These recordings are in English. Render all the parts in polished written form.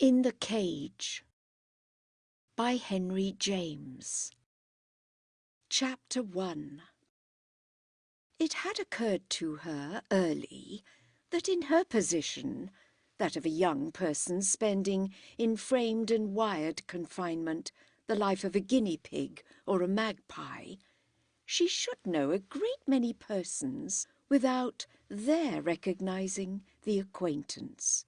In the Cage by Henry James. Chapter 1. It had occurred to her early that in her position, that of a young person spending in framed and wired confinement the life of a guinea pig or a magpie, she should know a great many persons without their recognizing the acquaintance.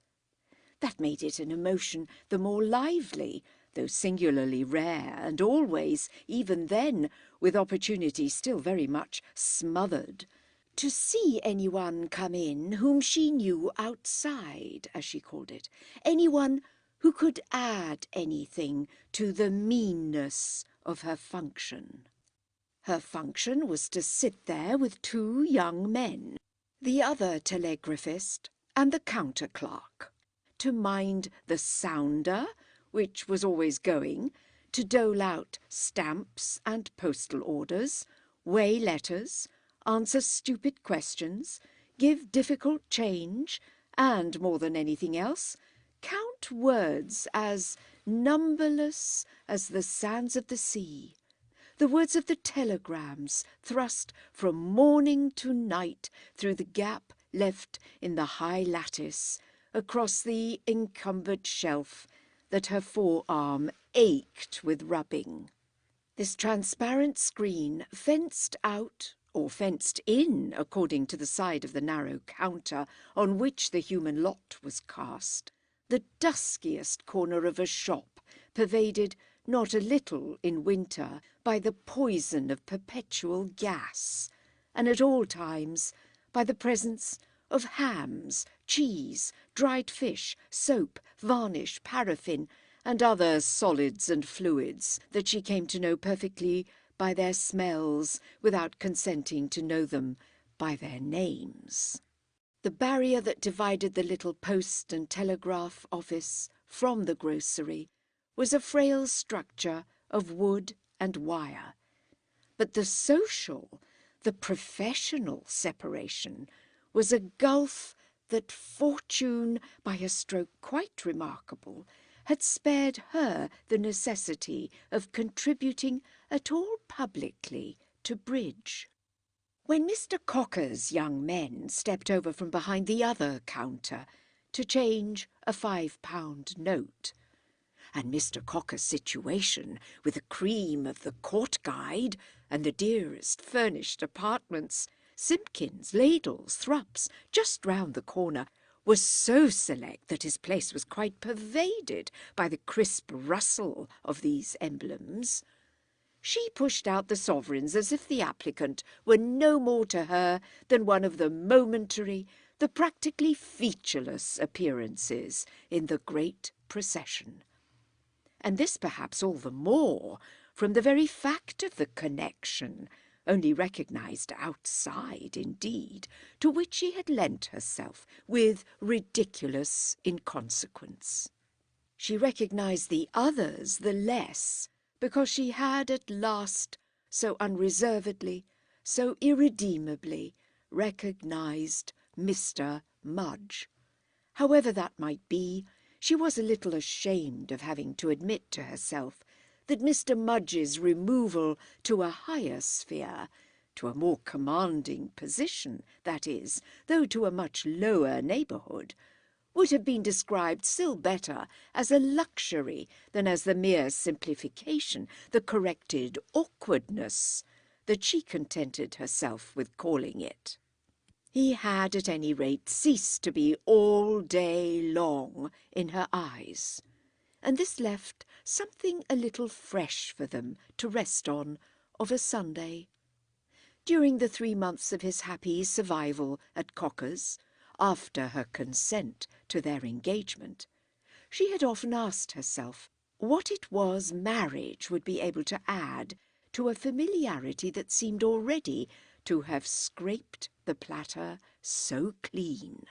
That made it an emotion the more lively, though singularly rare, and always, even then, with opportunity still very much smothered, to see anyone come in whom she knew outside, as she called it, anyone who could add anything to the meanness of her function. Her function was to sit there with two young men, the other telegraphist and the counter-clerk, to mind the sounder, which was always going, to dole out stamps and postal orders, weigh letters, answer stupid questions, give difficult change, and, more than anything else, count words as numberless as the sands of the sea, the words of the telegrams thrust from morning to night through the gap left in the high lattice across the encumbered shelf that her forearm ached with rubbing. This transparent screen fenced out, or fenced in, according to the side of the narrow counter on which the human lot was cast, the duskiest corner of a shop, pervaded not a little in winter by the poison of perpetual gas, and at all times by the presence of hams, cheese, dried fish, soap, varnish, paraffin, and other solids and fluids that she came to know perfectly by their smells without consenting to know them by their names. The barrier that divided the little post and telegraph office from the grocery was a frail structure of wood and wire. But the social, the professional separation was a gulf that fortune, by a stroke quite remarkable, had spared her the necessity of contributing at all publicly to bridge. When Mr. Cocker's young men stepped over from behind the other counter to change a £5 note, and Mr. Cocker's situation, with the cream of the court guide and the dearest furnished apartments, simpkins, ladles, thrups, just round the corner, was so select that his place was quite pervaded by the crisp rustle of these emblems, she pushed out the sovereigns as if the applicant were no more to her than one of the momentary, the practically featureless appearances in the great procession. And this perhaps all the more from the very fact of the connection, only recognised outside indeed, to which she had lent herself with ridiculous inconsequence. She recognised the others the less because she had at last so unreservedly, so irredeemably recognised Mr. Mudge. However that might be, she was a little ashamed of having to admit to herself that Mr. Mudge's removal to a higher sphere, to a more commanding position, that is, though to a much lower neighbourhood, would have been described still better as a luxury than as the mere simplification, the corrected awkwardness that she contented herself with calling it. He had at any rate ceased to be all day long in her eyes, and this left something a little fresh for them to rest on of a Sunday. During the 3 months of his happy survival at Cocker's, after her consent to their engagement, she had often asked herself what it was marriage would be able to add to a familiarity that seemed already to have scraped the platter so clean.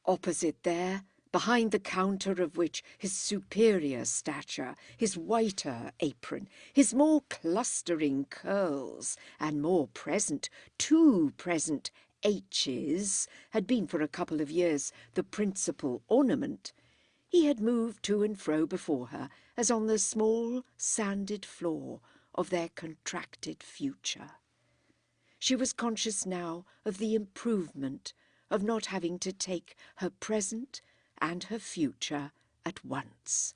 Opposite there, behind the counter of which his superior stature, his whiter apron, his more clustering curls, and more present, too present, H's had been for a couple of years the principal ornament, He had moved to and fro before her as on the small, sanded floor of their contracted future. She was conscious now of the improvement of not having to take her present and her future at once.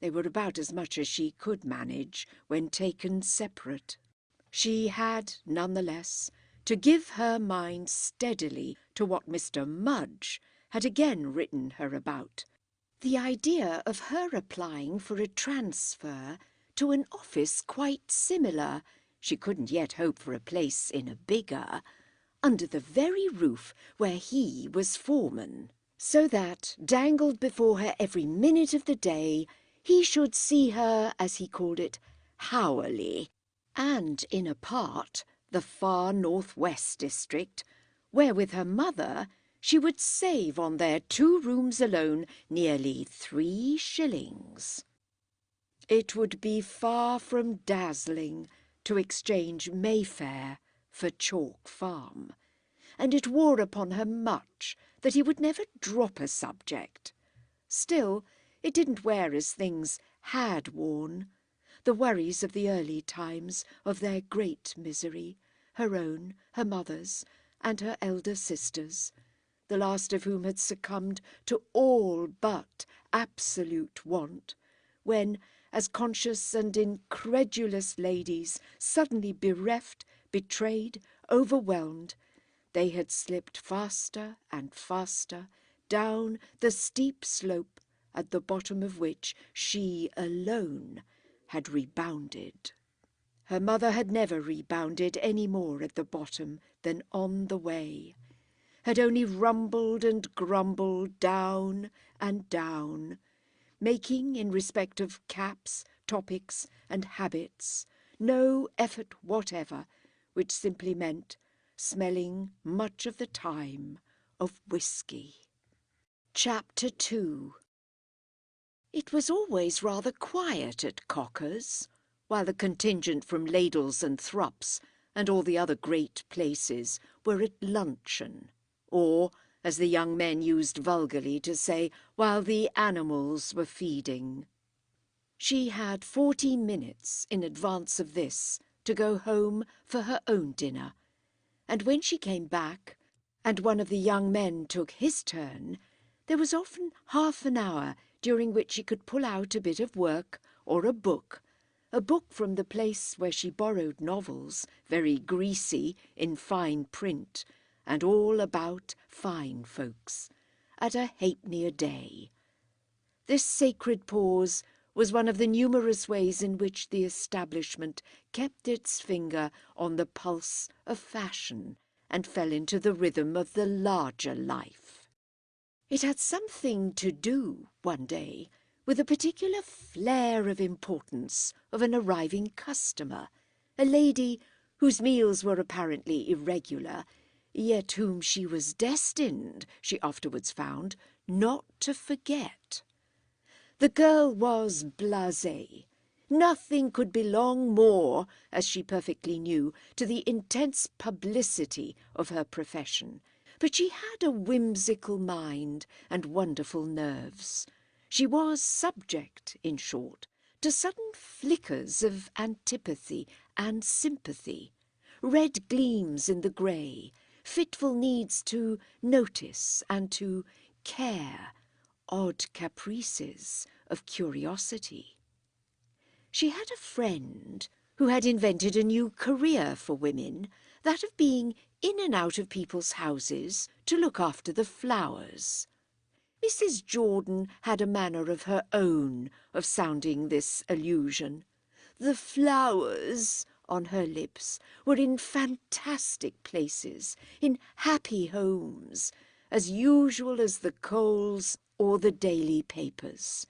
They were about as much as she could manage when taken separate. She had, none the less, to give her mind steadily to what Mr. Mudge had again written her about. The idea of her applying for a transfer to an office quite similar, she couldn't yet hope for a place in a bigger, under the very roof where he was foreman, so that, dangled before her every minute of the day, he should see her, as he called it, hourly, and in a part, the far north-west district, where with her mother she would save on their 2 rooms alone nearly 3 shillings. It would be far from dazzling to exchange Mayfair for Chalk Farm, and it wore upon her much that he would never drop a subject. Still, it didn't wear as things had worn, the worries of the early times of their great misery, her own, her mother's, and her elder sister's, the last of whom had succumbed to all but absolute want, when, as conscious and incredulous ladies, suddenly bereft, betrayed, overwhelmed, they had slipped faster and faster down the steep slope at the bottom of which she alone had rebounded. Her mother had never rebounded any more at the bottom than on the way, had only rumbled and grumbled down and down, making, in respect of caps, topics, and habits, no effort whatever, which simply meant smelling much of the time of whisky. Chapter 2. It was always rather quiet at Cocker's, while the contingent from Ladles and Thrups and all the other great places were at luncheon, or, as the young men used vulgarly to say, while the animals were feeding. She had 40 minutes in advance of this to go home for her own dinner, and when she came back, and one of the young men took his turn, there was often half an hour during which she could pull out a bit of work or a book from the place where she borrowed novels, very greasy, in fine print, and all about fine folks, at a halfpenny a day. This sacred pause was one of the numerous ways in which the establishment kept its finger on the pulse of fashion and fell into the rhythm of the larger life. It had something to do, one day, with a particular flare of importance of an arriving customer, a lady whose meals were apparently irregular, yet whom she was destined, she afterwards found, not to forget. The girl was blasée. Nothing could belong more, as she perfectly knew, to the intense publicity of her profession, but she had a whimsical mind and wonderful nerves. She was subject, in short, to sudden flickers of antipathy and sympathy, red gleams in the grey, fitful needs to notice and to care, odd caprices of curiosity. She had a friend who had invented a new career for women, that of being in and out of people's houses to look after the flowers. Mrs. Jordan had a manner of her own of sounding this allusion. The flowers, on her lips, were in fantastic places, in happy homes, as usual as the coals or the daily papers.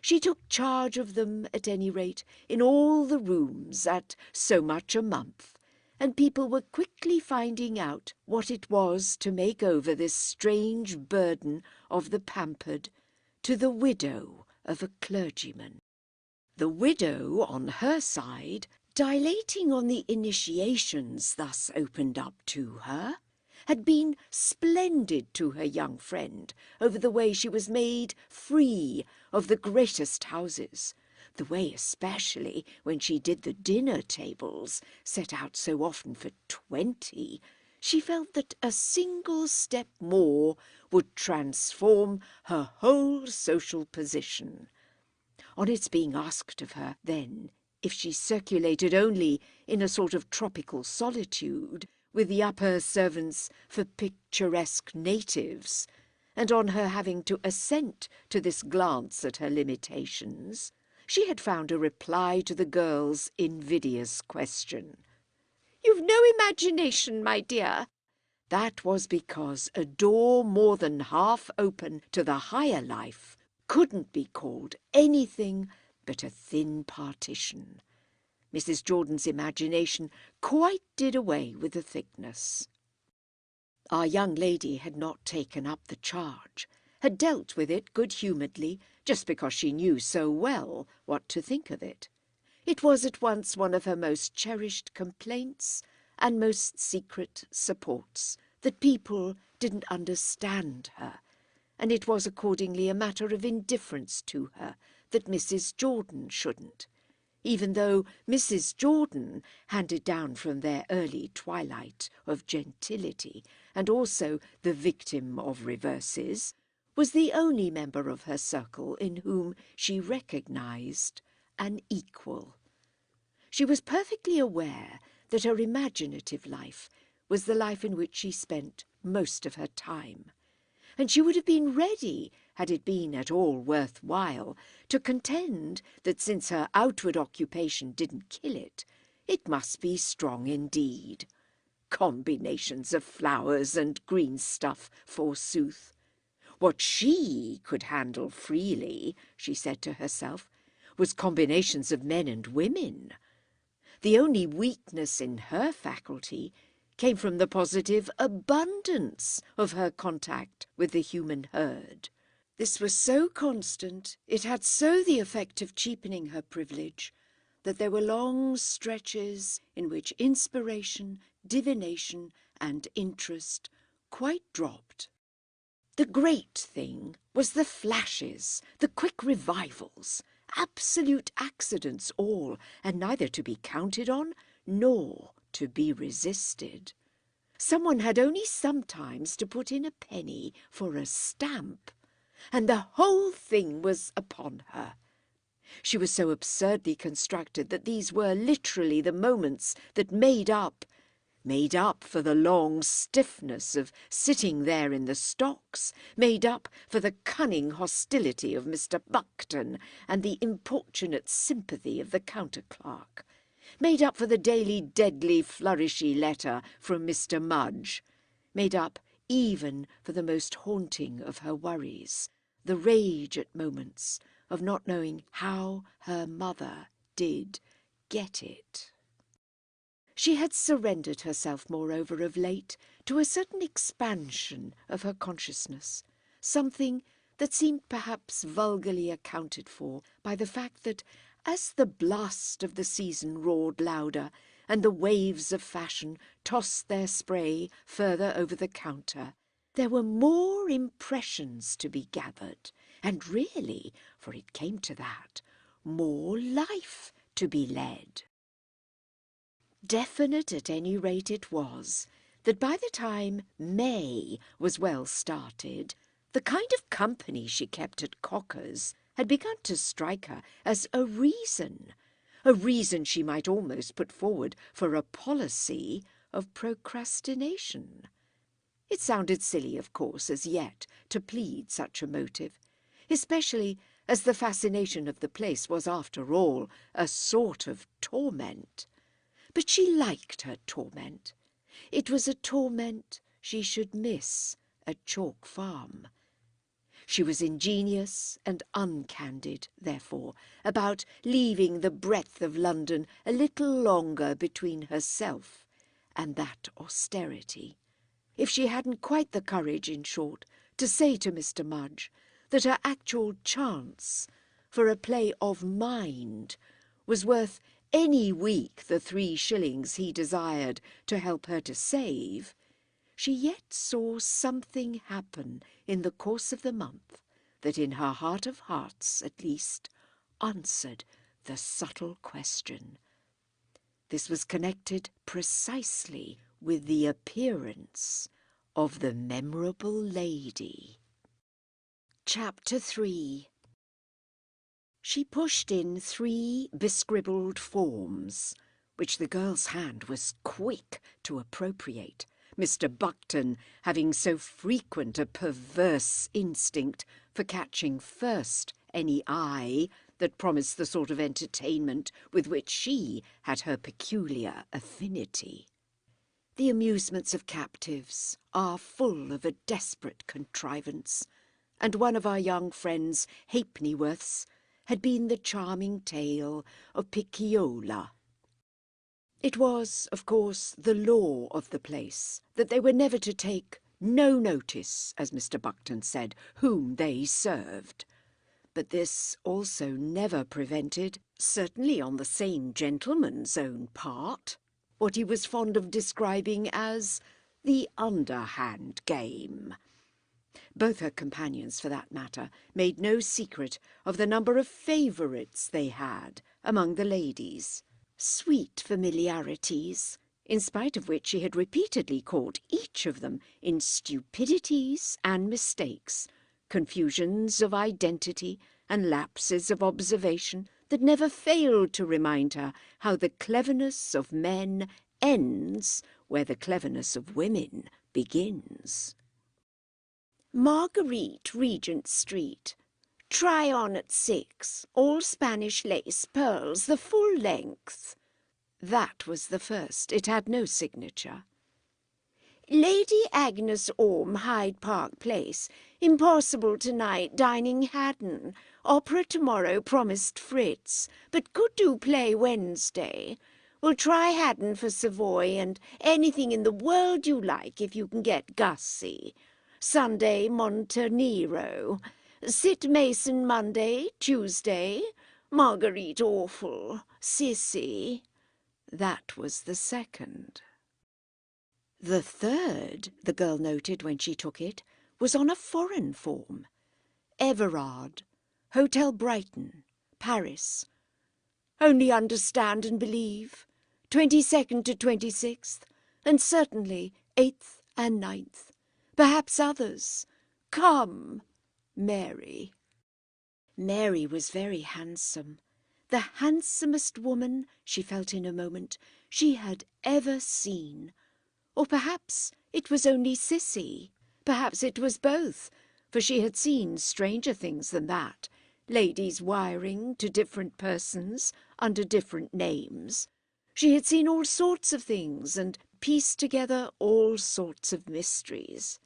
She took charge of them, at any rate, in all the rooms at so much a month, and people were quickly finding out what it was to make over this strange burden of the pampered to the widow of a clergyman. The widow, on her side, dilating on the initiations thus opened up to her, had been splendid to her young friend over the way she was made free of the greatest houses, the way especially when she did the dinner tables, set out so often for 20, she felt that a single step more would transform her whole social position. On its being asked of her, then, if she circulated only in a sort of tropical solitude, with the upper servants for picturesque natives, and on her having to assent to this glance at her limitations, she had found a reply to the girl's invidious question. "You've no imagination, my dear." That was because a door more than half open to the higher life couldn't be called anything but a thin partition. Mrs. Jordan's imagination quite did away with the thickness. Our young lady had not taken up the charge, had dealt with it good-humouredly, just because she knew so well what to think of it. It was at once one of her most cherished complaints and most secret supports that people didn't understand her, and it was accordingly a matter of indifference to her that Mrs. Jordan shouldn't, even though Mrs. Jordan, handed down from their early twilight of gentility, and also the victim of reverses, was the only member of her circle in whom she recognised an equal. She was perfectly aware that her imaginative life was the life in which she spent most of her time, and she would have been ready, had it been at all worth while, to contend that since her outward occupation didn't kill it, it must be strong indeed. Combinations of flowers and green stuff, forsooth. What she could handle freely, she said to herself, was combinations of men and women. The only weakness in her faculty came from the positive abundance of her contact with the human herd. This was so constant, it had so the effect of cheapening her privilege, that there were long stretches in which inspiration, divination, and interest quite dropped. The great thing was the flashes, the quick revivals, absolute accidents all, and neither to be counted on nor to be resisted. Someone had only sometimes to put in a penny for a stamp, and the whole thing was upon her. She was so absurdly constructed that these were literally the moments that made up for the long stiffness of sitting there in the stocks, made up for the cunning hostility of Mr. Buckton and the importunate sympathy of the counter-clerk, made up for the daily deadly flourishy letter from Mr. Mudge, made up even for the most haunting of her worries, the rage at moments of not knowing how her mother did get it. She had surrendered herself, moreover, of late, to a certain expansion of her consciousness, something that seemed perhaps vulgarly accounted for by the fact that, as the blast of the season roared louder and the waves of fashion tossed their spray further over the counter, there were more impressions to be gathered, and really, for it came to that, more life to be led. Definite at any rate it was that by the time May was well started, the kind of company she kept at Cocker's had begun to strike her as a reason she might almost put forward for a policy of procrastination. It sounded silly, of course, as yet, to plead such a motive, especially as the fascination of the place was, after all, a sort of torment. But she liked her torment. It was a torment she should miss at Chalk Farm. She was ingenious and uncandid, therefore, about leaving the breadth of London a little longer between herself and that austerity. If she hadn't quite the courage, in short, to say to Mr. Mudge that her actual chance for a play of mind was worth any week the 3 shillings he desired to help her to save, she yet saw something happen in the course of the month that in her heart of hearts, at least, answered the subtle question. This was connected precisely with the appearance of the memorable lady. Chapter 3. She pushed in 3 bescribbled forms, which the girl's hand was quick to appropriate, Mr. Buckton having so frequent a perverse instinct for catching first any eye that promised the sort of entertainment with which she had her peculiar affinity. The amusements of captives are full of a desperate contrivance, and one of our young friend's halfpennyworths had been the charming tale of Picciola. It was, of course, the law of the place that they were never to take no notice, as Mr. Buckton said, whom they served. But this also never prevented, certainly on the same gentleman's own part, what he was fond of describing as the underhand game. Both her companions, for that matter, made no secret of the number of favourites they had among the ladies. Sweet familiarities, in spite of which she had repeatedly caught each of them in stupidities and mistakes, confusions of identity and lapses of observation that never failed to remind her how the cleverness of men ends where the cleverness of women begins. Marguerite, Regent Street. Try on at 6, all Spanish lace, pearls, the full length. That was the first. It had no signature. Lady Agnes Orme, Hyde Park Place. Impossible tonight, dining Haddon. Opera tomorrow, promised Fritz, but could do play Wednesday. We'll try Haddon for Savoy, and anything in the world you like if you can get Gussie. Sunday, Montenero. Sit Mason Monday, Tuesday. Marguerite awful. Sissy. That was the second. The third, the girl noted when she took it, was on a foreign form. Everard, Hotel Brighton, Paris. Only understand and believe. 22nd to 26th, and certainly 8th and 9th. Perhaps others. Come. Mary. Mary was very handsome, the handsomest woman, she felt in a moment, she had ever seen. Or perhaps it was only Sissy. Perhaps it was both, for she had seen stranger things than that, ladies wiring to different persons under different names. She had seen all sorts of things and pieced together all sorts of mysteries.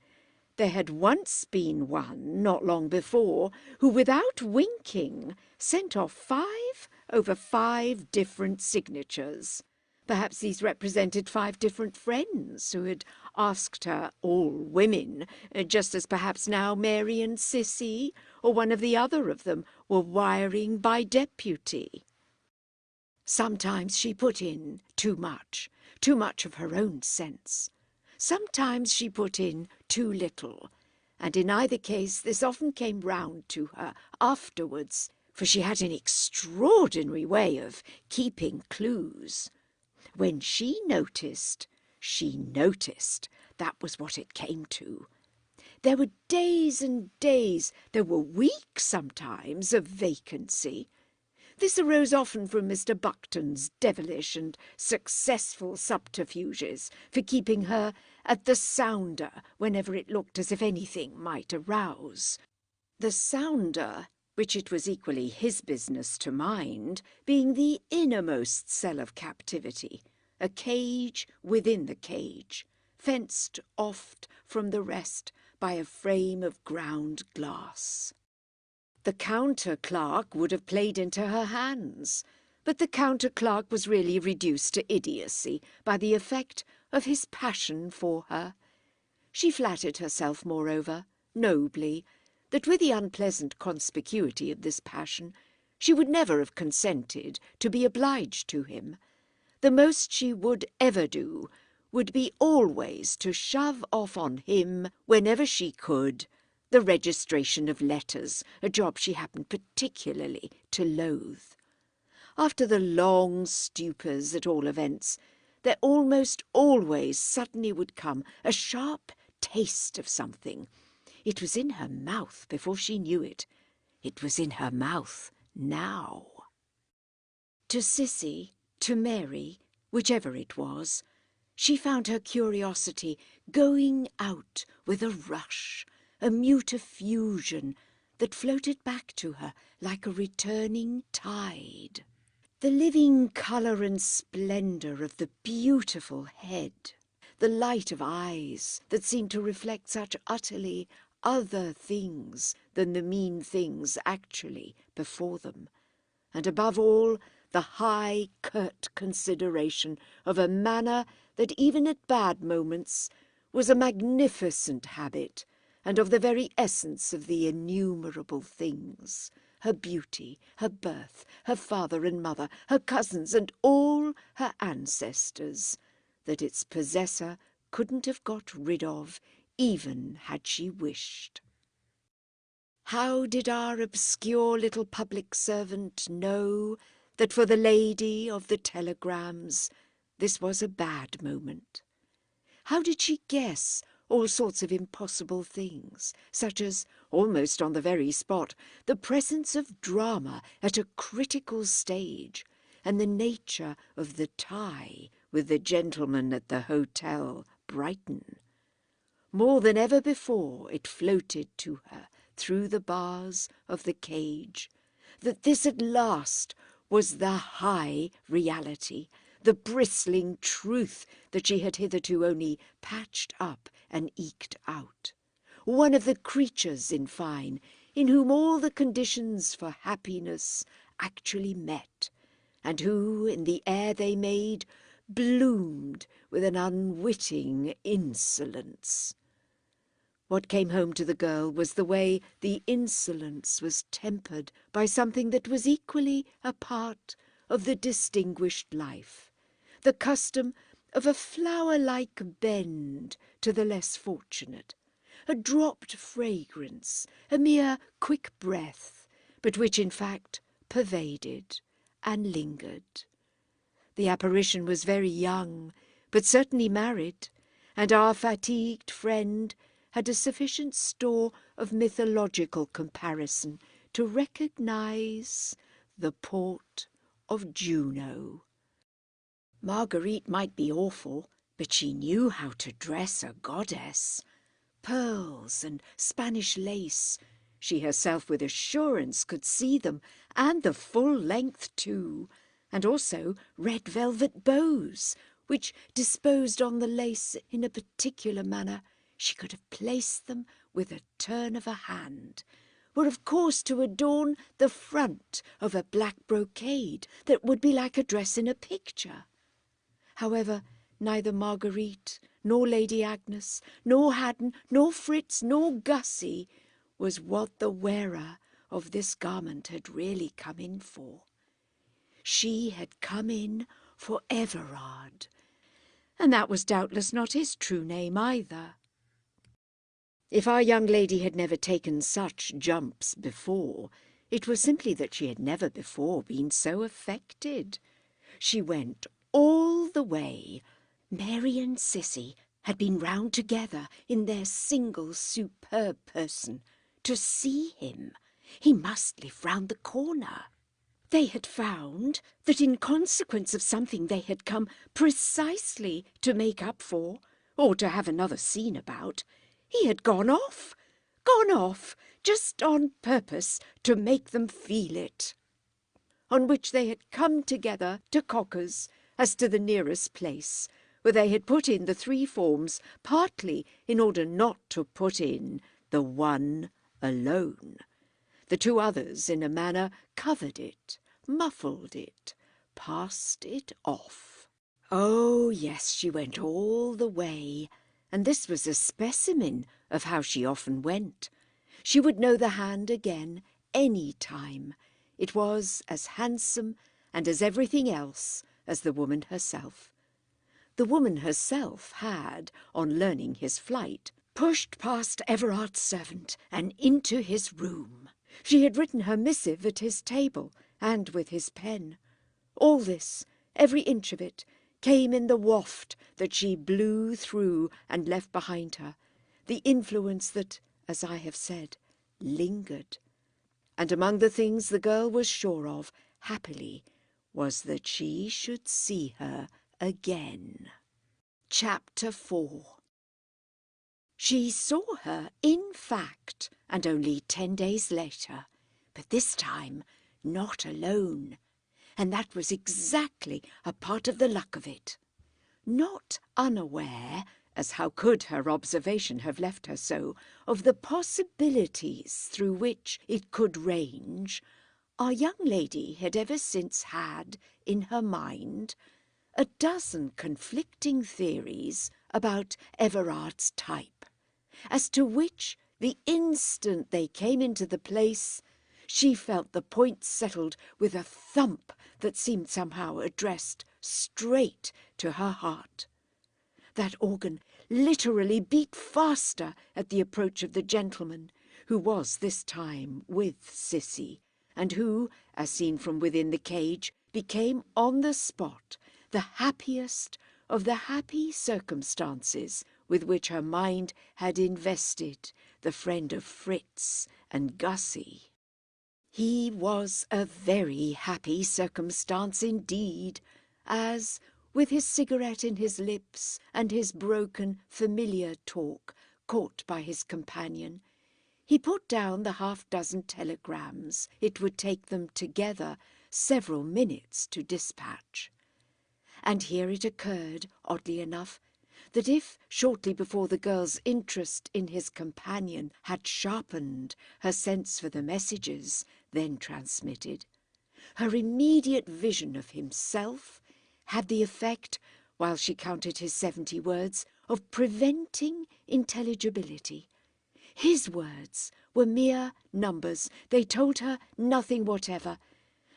There had once been one, not long before, who without winking sent off 5 over 5 different signatures. Perhaps these represented 5 different friends who had asked her, all women, just as perhaps now Mary and Sissy, or one of the other of them, were wiring by deputy. Sometimes she put in too much of her own sense. Sometimes she put in too little, and in either case this often came round to her afterwards, for she had an extraordinary way of keeping clues. When she noticed, that was what it came to. There were days and days, there were weeks sometimes, of vacancy. This arose often from Mr. Buckton's devilish and successful subterfuges for keeping her at the sounder whenever it looked as if anything might arouse. The sounder, which it was equally his business to mind, being the innermost cell of captivity, a cage within the cage, fenced off from the rest by a frame of ground glass. The counter-clerk would have played into her hands, but the counter-clerk was really reduced to idiocy by the effect of his passion for her. She flattered herself, moreover, nobly, that with the unpleasant conspicuity of this passion, she would never have consented to be obliged to him. The most she would ever do would be always to shove off on him, whenever she could, the registration of letters, a job she happened particularly to loathe. After the long stupors, at all events, there almost always suddenly would come a sharp taste of something. It was in her mouth before she knew it. It was in her mouth now. To Cissy, to Mary, whichever it was, she found her curiosity going out with a rush, a mute effusion that floated back to her like a returning tide. The living colour and splendour of the beautiful head, the light of eyes that seemed to reflect such utterly other things than the mean things actually before them, and above all the high, curt consideration of a manner that even at bad moments was a magnificent habit, and of the very essence of the innumerable things, her beauty, her birth, her father and mother, her cousins, and all her ancestors, that its possessor couldn't have got rid of, even had she wished. How did our obscure little public servant know that for the lady of the telegrams this was a bad moment? How did she guess all sorts of impossible things, such as, almost on the very spot, the presence of drama at a critical stage, and the nature of the tie with the gentleman at the Hotel Brighton? More than ever before it floated to her through the bars of the cage that this at last was the high reality, the bristling truth that she had hitherto only patched up and eked out. One of the creatures, in fine, in whom all the conditions for happiness actually met, and who, in the air they made, bloomed with an unwitting insolence. What came home to the girl was the way the insolence was tempered by something that was equally a part of the distinguished life, the custom of a flower-like bend to the less fortunate, a dropped fragrance, a mere quick breath, but which in fact pervaded and lingered. The apparition was very young, but certainly married, and our fatigued friend had a sufficient store of mythological comparison to recognize the port of Juno. Marguerite might be awful, but she knew how to dress a goddess. Pearls and Spanish lace, she herself with assurance could see them, and the full length too, and also red velvet bows, which, disposed on the lace in a particular manner, she could have placed them with a turn of a hand, were of course to adorn the front of a black brocade that would be like a dress in a picture. However, neither Marguerite, nor Lady Agnes, nor Haddon, nor Fritz, nor Gussie was what the wearer of this garment had really come in for. She had come in for Everard, and that was doubtless not his true name either. If our young lady had never taken such jumps before, it was simply that she had never before been so affected. She went all the way. Mary and Cissy had been round together in their single superb person to see him. He must live round the corner. They had found that in consequence of something they had come precisely to make up for, or to have another scene about, he had gone off, just on purpose to make them feel it. On which they had come together to Cocker's as to the nearest place, where they had put in the 3 forms, partly in order not to put in the one alone. The 2 others, in a manner, covered it, muffled it, passed it off. Oh, yes, she went all the way, and this was a specimen of how she often went. She would know the hand again any time. It was as handsome and as everything else as the woman herself. The woman herself had, on learning his flight, pushed past Everard's servant and into his room. She had written her missive at his table and with his pen. All this, every inch of it, came in the waft that she blew through and left behind her, the influence that, as I have said, lingered. And among the things the girl was sure of, happily, was that she should see her again. Chapter 4. She saw her, in fact, and only 10 days later, but this time not alone, and that was exactly a part of the luck of it. Not unaware, as how could her observation have left her so, of the possibilities through which it could range, our young lady had ever since had, in her mind, a dozen conflicting theories about Everard's type, as to which, the instant they came into the place, she felt the point settled with a thump that seemed somehow addressed straight to her heart. That organ literally beat faster at the approach of the gentleman, who was this time with Sissy, and who, as seen from within the cage, became on the spot the happiest of the happy circumstances with which her mind had invested the friend of Fritz and Gussie. He was a very happy circumstance indeed, as, with his cigarette in his lips and his broken, familiar talk caught by his companion, he put down the half-dozen telegrams it would take them together several minutes to dispatch. And here it occurred, oddly enough, that if, shortly before, the girl's interest in his companion had sharpened her sense for the messages then transmitted, her immediate vision of himself had the effect, while she counted his 70 words, of preventing intelligibility. His words were mere numbers. They told her nothing whatever,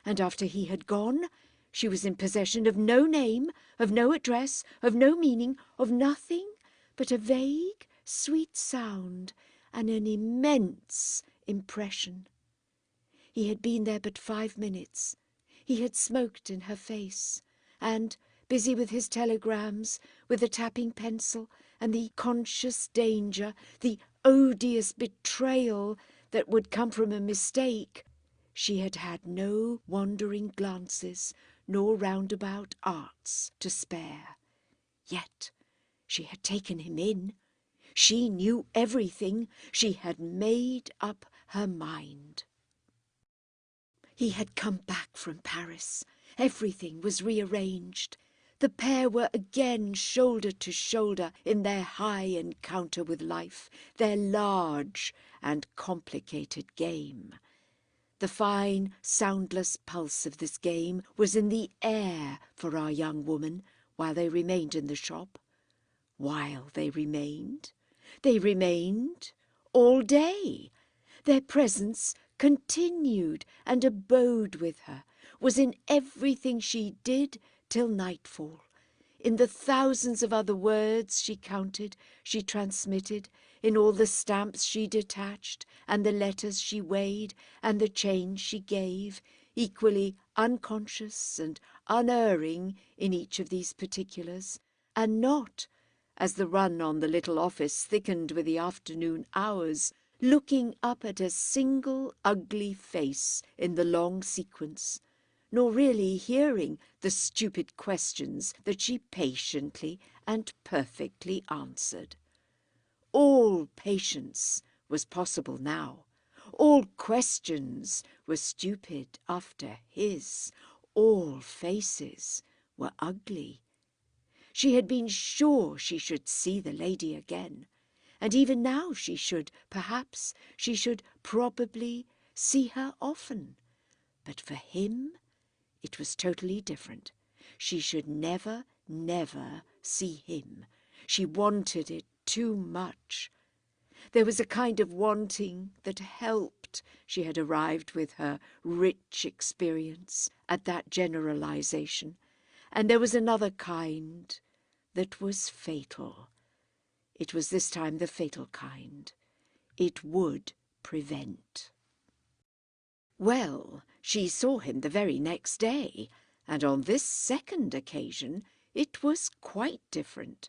and after he had gone, she was in possession of no name, of no address, of no meaning, of nothing but a vague, sweet sound and an immense impression. He had been there but 5 minutes. He had smoked in her face, and, busy with his telegrams, with the tapping pencil, and the conscious danger, the odious betrayal that would come from a mistake, she had had no wandering glances nor roundabout arts to spare. Yet she had taken him in. She knew everything. She had made up her mind. He had come back from Paris. Everything was rearranged. The pair were again shoulder to shoulder in their high encounter with life, their large and complicated game. The fine, soundless pulse of this game was in the air for our young woman while they remained in the shop. While they remained all day. Their presence continued and abode with her, was in everything she did till nightfall, in the thousands of other words she counted, she transmitted, in all the stamps she detached, and the letters she weighed, and the change she gave, equally unconscious and unerring in each of these particulars, and not, as the run on the little office thickened with the afternoon hours, looking up at a single ugly face in the long sequence, nor really hearing the stupid questions that she patiently and perfectly answered. All patience was possible now. All questions were stupid after his. All faces were ugly. She had been sure she should see the lady again, and even now she should, perhaps, she should probably see her often. But for him it was totally different. She should never, never see him. She wanted it too much. There was a kind of wanting that helped. She had arrived with her rich experience at that generalization. And there was another kind that was fatal. It was this time the fatal kind. It would prevent. Well, she saw him the very next day, and on this second occasion it was quite different.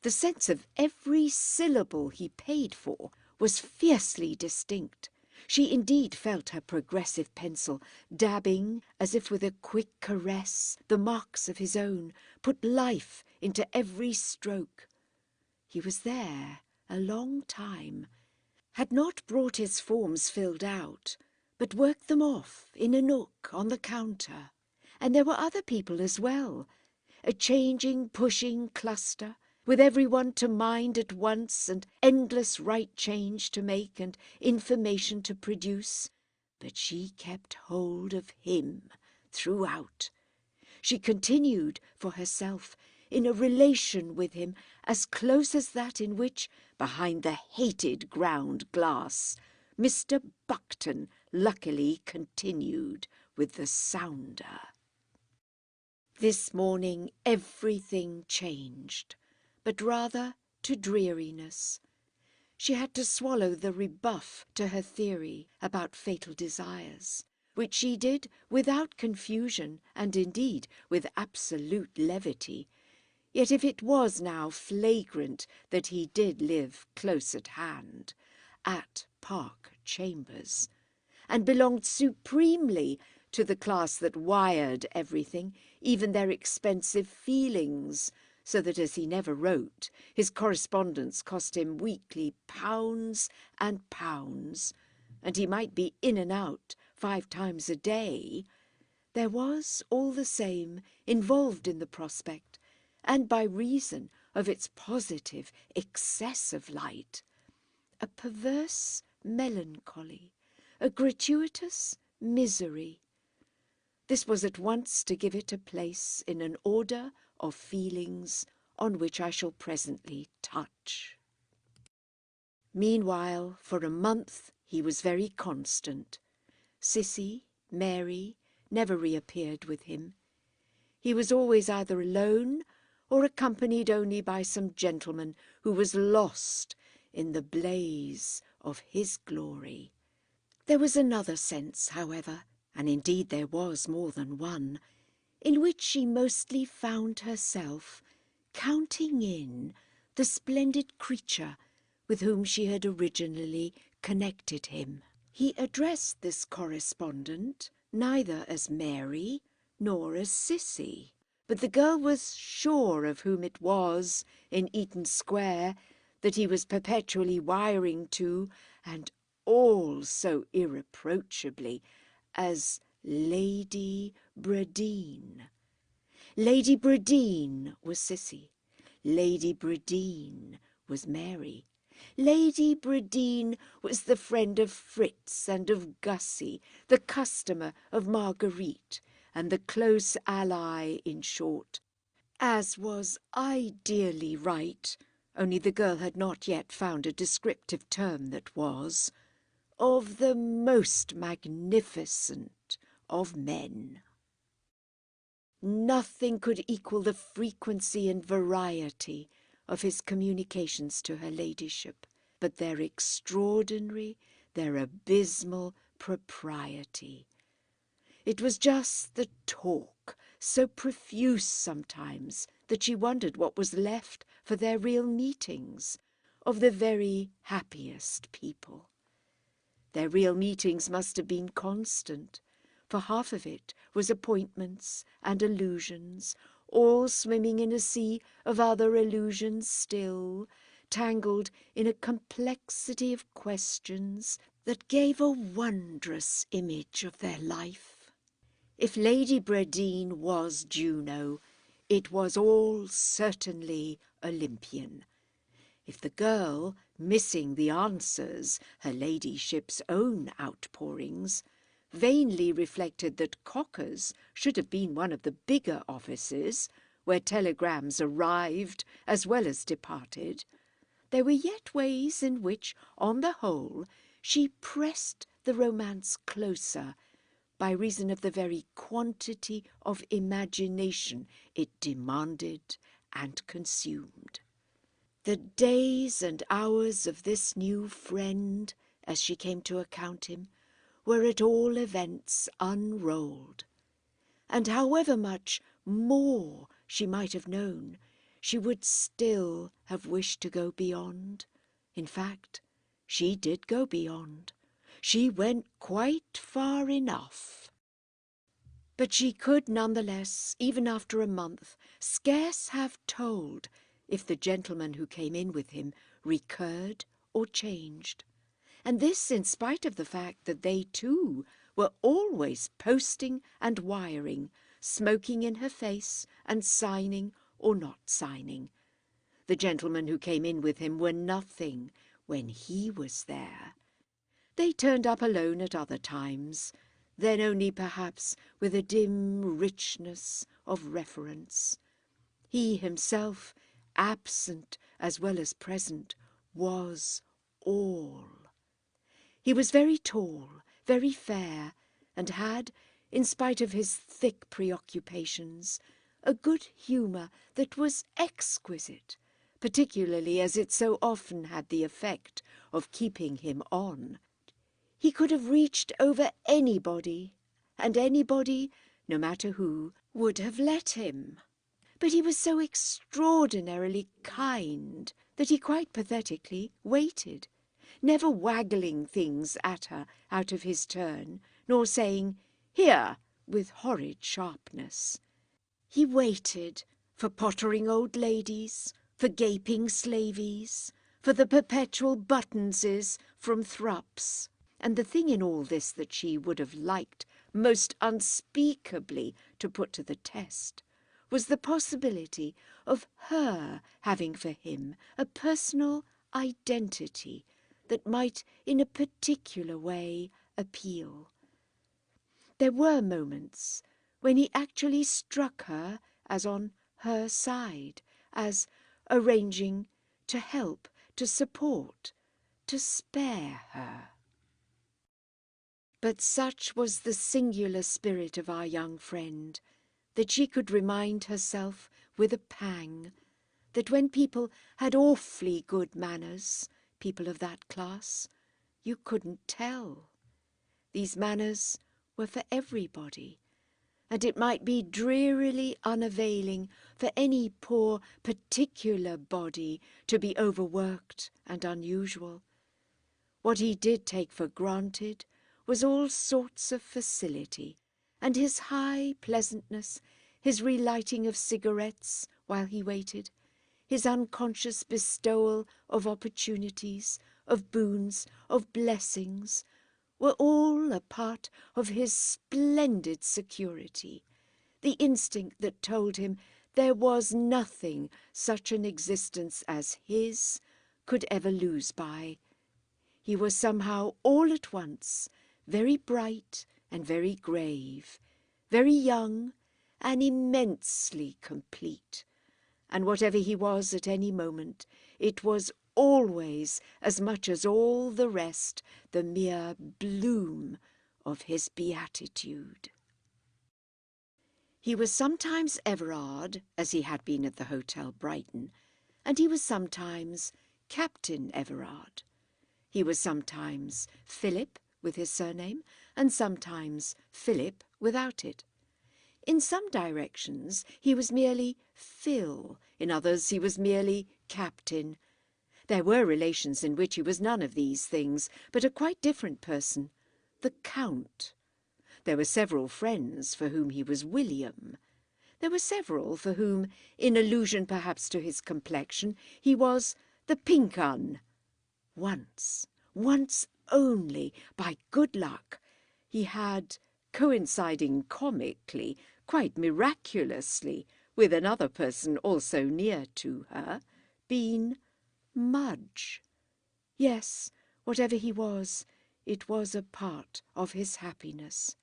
The sense of every syllable he paid for was fiercely distinct. She indeed felt her progressive pencil dabbing, as if with a quick caress, the marks of his own, put life into every stroke. He was there a long time, had not brought his forms filled out, but worked them off in a nook on the counter. And there were other people as well, a changing, pushing cluster, with everyone to mind at once, and endless right change to make and information to produce. But she kept hold of him throughout. She continued for herself in a relation with him as close as that in which, behind the hated ground glass, Mr. Buckton luckily continued with the sounder. This morning everything changed, but rather to dreariness. She had to swallow the rebuff to her theory about fatal desires, which she did without confusion and indeed with absolute levity. Yet if it was now flagrant that he did live close at hand, at Park Chambers, and belonged supremely to the class that wired everything, even their expensive feelings, so that, as he never wrote, his correspondence cost him weekly pounds and pounds, and he might be in and out 5 times a day, there was, all the same, involved in the prospect, and by reason of its positive excess of light, a perverse melancholy, a gratuitous misery. This was at once to give it a place in an order of feelings on which I shall presently touch. Meanwhile, for a month he was very constant. Cissy, Mary, never reappeared with him. He was always either alone or accompanied only by some gentleman who was lost in the blaze of his glory. There was another sense, however, and indeed there was more than one, in which she mostly found herself counting in the splendid creature with whom she had originally connected him. He addressed this correspondent neither as Mary nor as Cissy, but the girl was sure of whom it was in Eaton Square that he was perpetually wiring to, and all so irreproachably, as Lady Bradeen. Lady Bradeen was Cissy. Lady Bradeen was Mary. Lady Bradeen was the friend of Fritz and of Gussie, the customer of Marguerite, and the close ally, in short, as was ideally right, only the girl had not yet found a descriptive term that was, of the most magnificent of men. Nothing could equal the frequency and variety of his communications to her ladyship, but their extraordinary, their abysmal propriety. It was just the talk, so profuse sometimes that she wondered what was left for their real meetings, of the very happiest people. Their real meetings must have been constant, for half of it was appointments and allusions, all swimming in a sea of other allusions still, tangled in a complexity of questions that gave a wondrous image of their life. If Lady Bradeen was Juno, it was all certainly Olympian. If the girl, missing the answers, her ladyship's own outpourings, vainly reflected that Cocker's should have been one of the bigger offices, where telegrams arrived as well as departed, there were yet ways in which, on the whole, she pressed the romance closer, by reason of the very quantity of imagination it demanded and consumed. The days and hours of this new friend, as she came to account him, were at all events unrolled, and however much more she might have known, she would still have wished to go beyond. In fact, she did go beyond. She went quite far enough. But she could nonetheless, even after a month, scarce have told if the gentleman who came in with him recurred or changed, and this in spite of the fact that they too were always posting and wiring, smoking in her face and signing or not signing. The gentlemen who came in with him were nothing when he was there. They turned up alone at other times, then only perhaps with a dim richness of reference. He himself, absent as well as present, was all. He was very tall, very fair, and had, in spite of his thick preoccupations, a good humour that was exquisite, particularly as it so often had the effect of keeping him on. He could have reached over anybody, and anybody, no matter who, would have let him. But he was so extraordinarily kind that he quite pathetically waited, never waggling things at her out of his turn, nor saying, "Here," with horrid sharpness. He waited for pottering old ladies, for gaping slaveys, for the perpetual Buttonses from Thrupp's. And the thing in all this that she would have liked most unspeakably to put to the test was the possibility of her having for him a personal identity that might in a particular way appeal. There were moments when he actually struck her as on her side, as arranging to help, to support, to spare her. But such was the singular spirit of our young friend that she could remind herself with a pang that when people had awfully good manners, people of that class, you couldn't tell. These manners were for everybody, and it might be drearily unavailing for any poor particular body to be overworked and unusual. What he did take for granted was all sorts of facility, and his high pleasantness, his relighting of cigarettes while he waited, his unconscious bestowal of opportunities, of boons, of blessings, were all a part of his splendid security, the instinct that told him there was nothing such an existence as his could ever lose by. He was somehow all at once very bright and very grave, very young and immensely complete, and whatever he was at any moment, it was always, as much as all the rest, the mere bloom of his beatitude. He was sometimes Everard, as he had been at the Hotel Brighton, and he was sometimes Captain Everard. He was sometimes Philip with his surname, and sometimes Philip without it. In some directions he was merely Phil, in others he was merely Captain. There were relations in which he was none of these things, but a quite different person, the Count. There were several friends for whom he was William. There were several for whom, in allusion perhaps to his complexion, he was the Pink Un. Once only, by good luck, he had, coinciding comically, quite miraculously, with another person also near to her, been Mudge. Yes, whatever he was, it was a part of his happiness.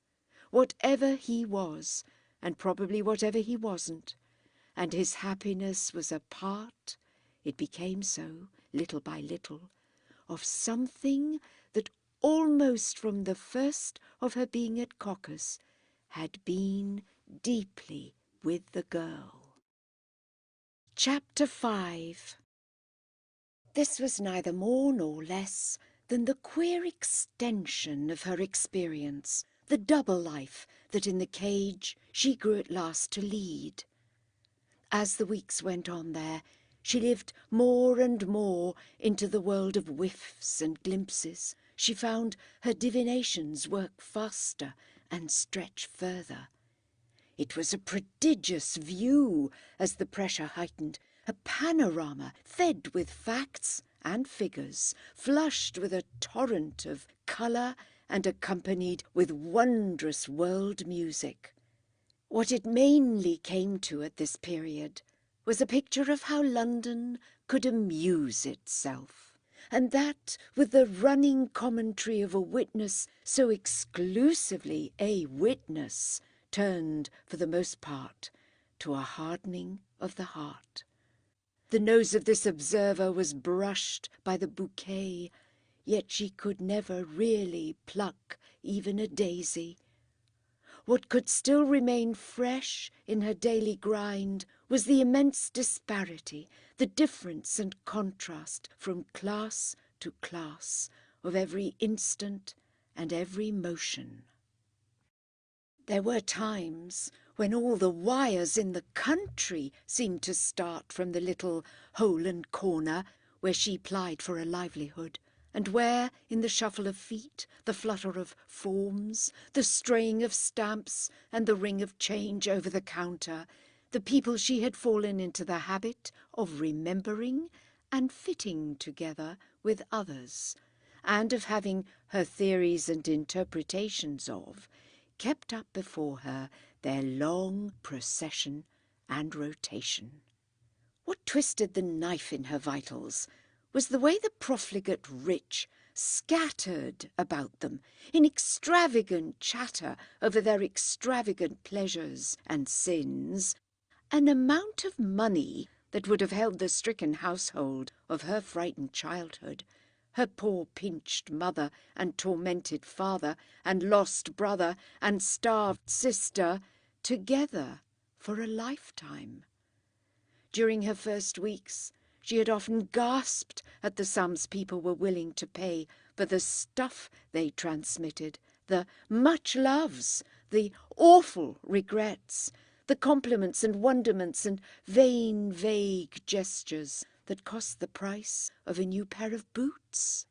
Whatever he was, and probably whatever he wasn't, and his happiness was a part, it became so, little by little, of something that almost from the first of her being at Cocker's had been deeply with the girl. Chapter 5. This was neither more nor less than the queer extension of her experience, the double life that in the cage she grew at last to lead. As the weeks went on there, she lived more and more into the world of whiffs and glimpses. She found her divinations work faster and stretch further. It was a prodigious view as the pressure heightened, a panorama fed with facts and figures, flushed with a torrent of colour and accompanied with wondrous world music. What it mainly came to at this period was a picture of how London could amuse itself, and that with the running commentary of a witness so exclusively a witness, turned, for the most part, to a hardening of the heart. The nose of this observer was brushed by the bouquet, yet she could never really pluck even a daisy. What could still remain fresh in her daily grind was the immense disparity, the difference and contrast from class to class of every instant and every motion. There were times when all the wires in the country seemed to start from the little hole and corner where she plied for a livelihood, and where, in the shuffle of feet, the flutter of forms, the straying of stamps, and the ring of change over the counter, the people she had fallen into the habit of remembering and fitting together with others, and of having her theories and interpretations of, kept up before her their long procession and rotation. What twisted the knife in her vitals was the way the profligate rich scattered about them in extravagant chatter over their extravagant pleasures and sins an amount of money that would have held the stricken household of her frightened childhood, her poor pinched mother and tormented father and lost brother and starved sister together for a lifetime. During her first weeks, she had often gasped at the sums people were willing to pay for the stuff they transmitted, the much loves, the awful regrets, the compliments and wonderments and vain, vague gestures that cost the price of a new pair of boots.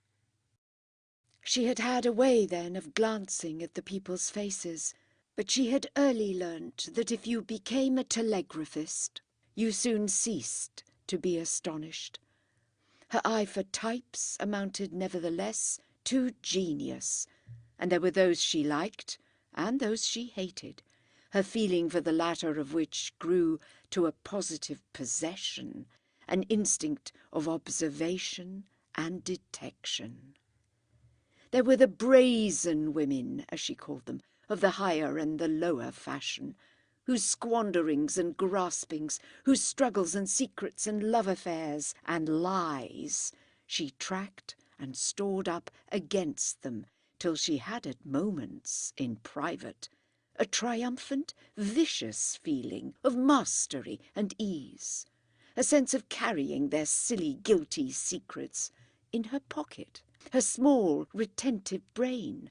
She had had a way then of glancing at the people's faces, but she had early learnt that if you became a telegraphist, you soon ceased to be astonished. Her eye for types amounted nevertheless to genius, and there were those she liked and those she hated, her feeling for the latter of which grew to a positive possession, an instinct of observation and detection. There were the brazen women, as she called them, of the higher and the lower fashion, whose squanderings and graspings, whose struggles and secrets and love affairs and lies she tracked and stored up against them till she had at moments, in private, a triumphant, vicious feeling of mastery and ease, a sense of carrying their silly, guilty secrets in her pocket, her small, retentive brain,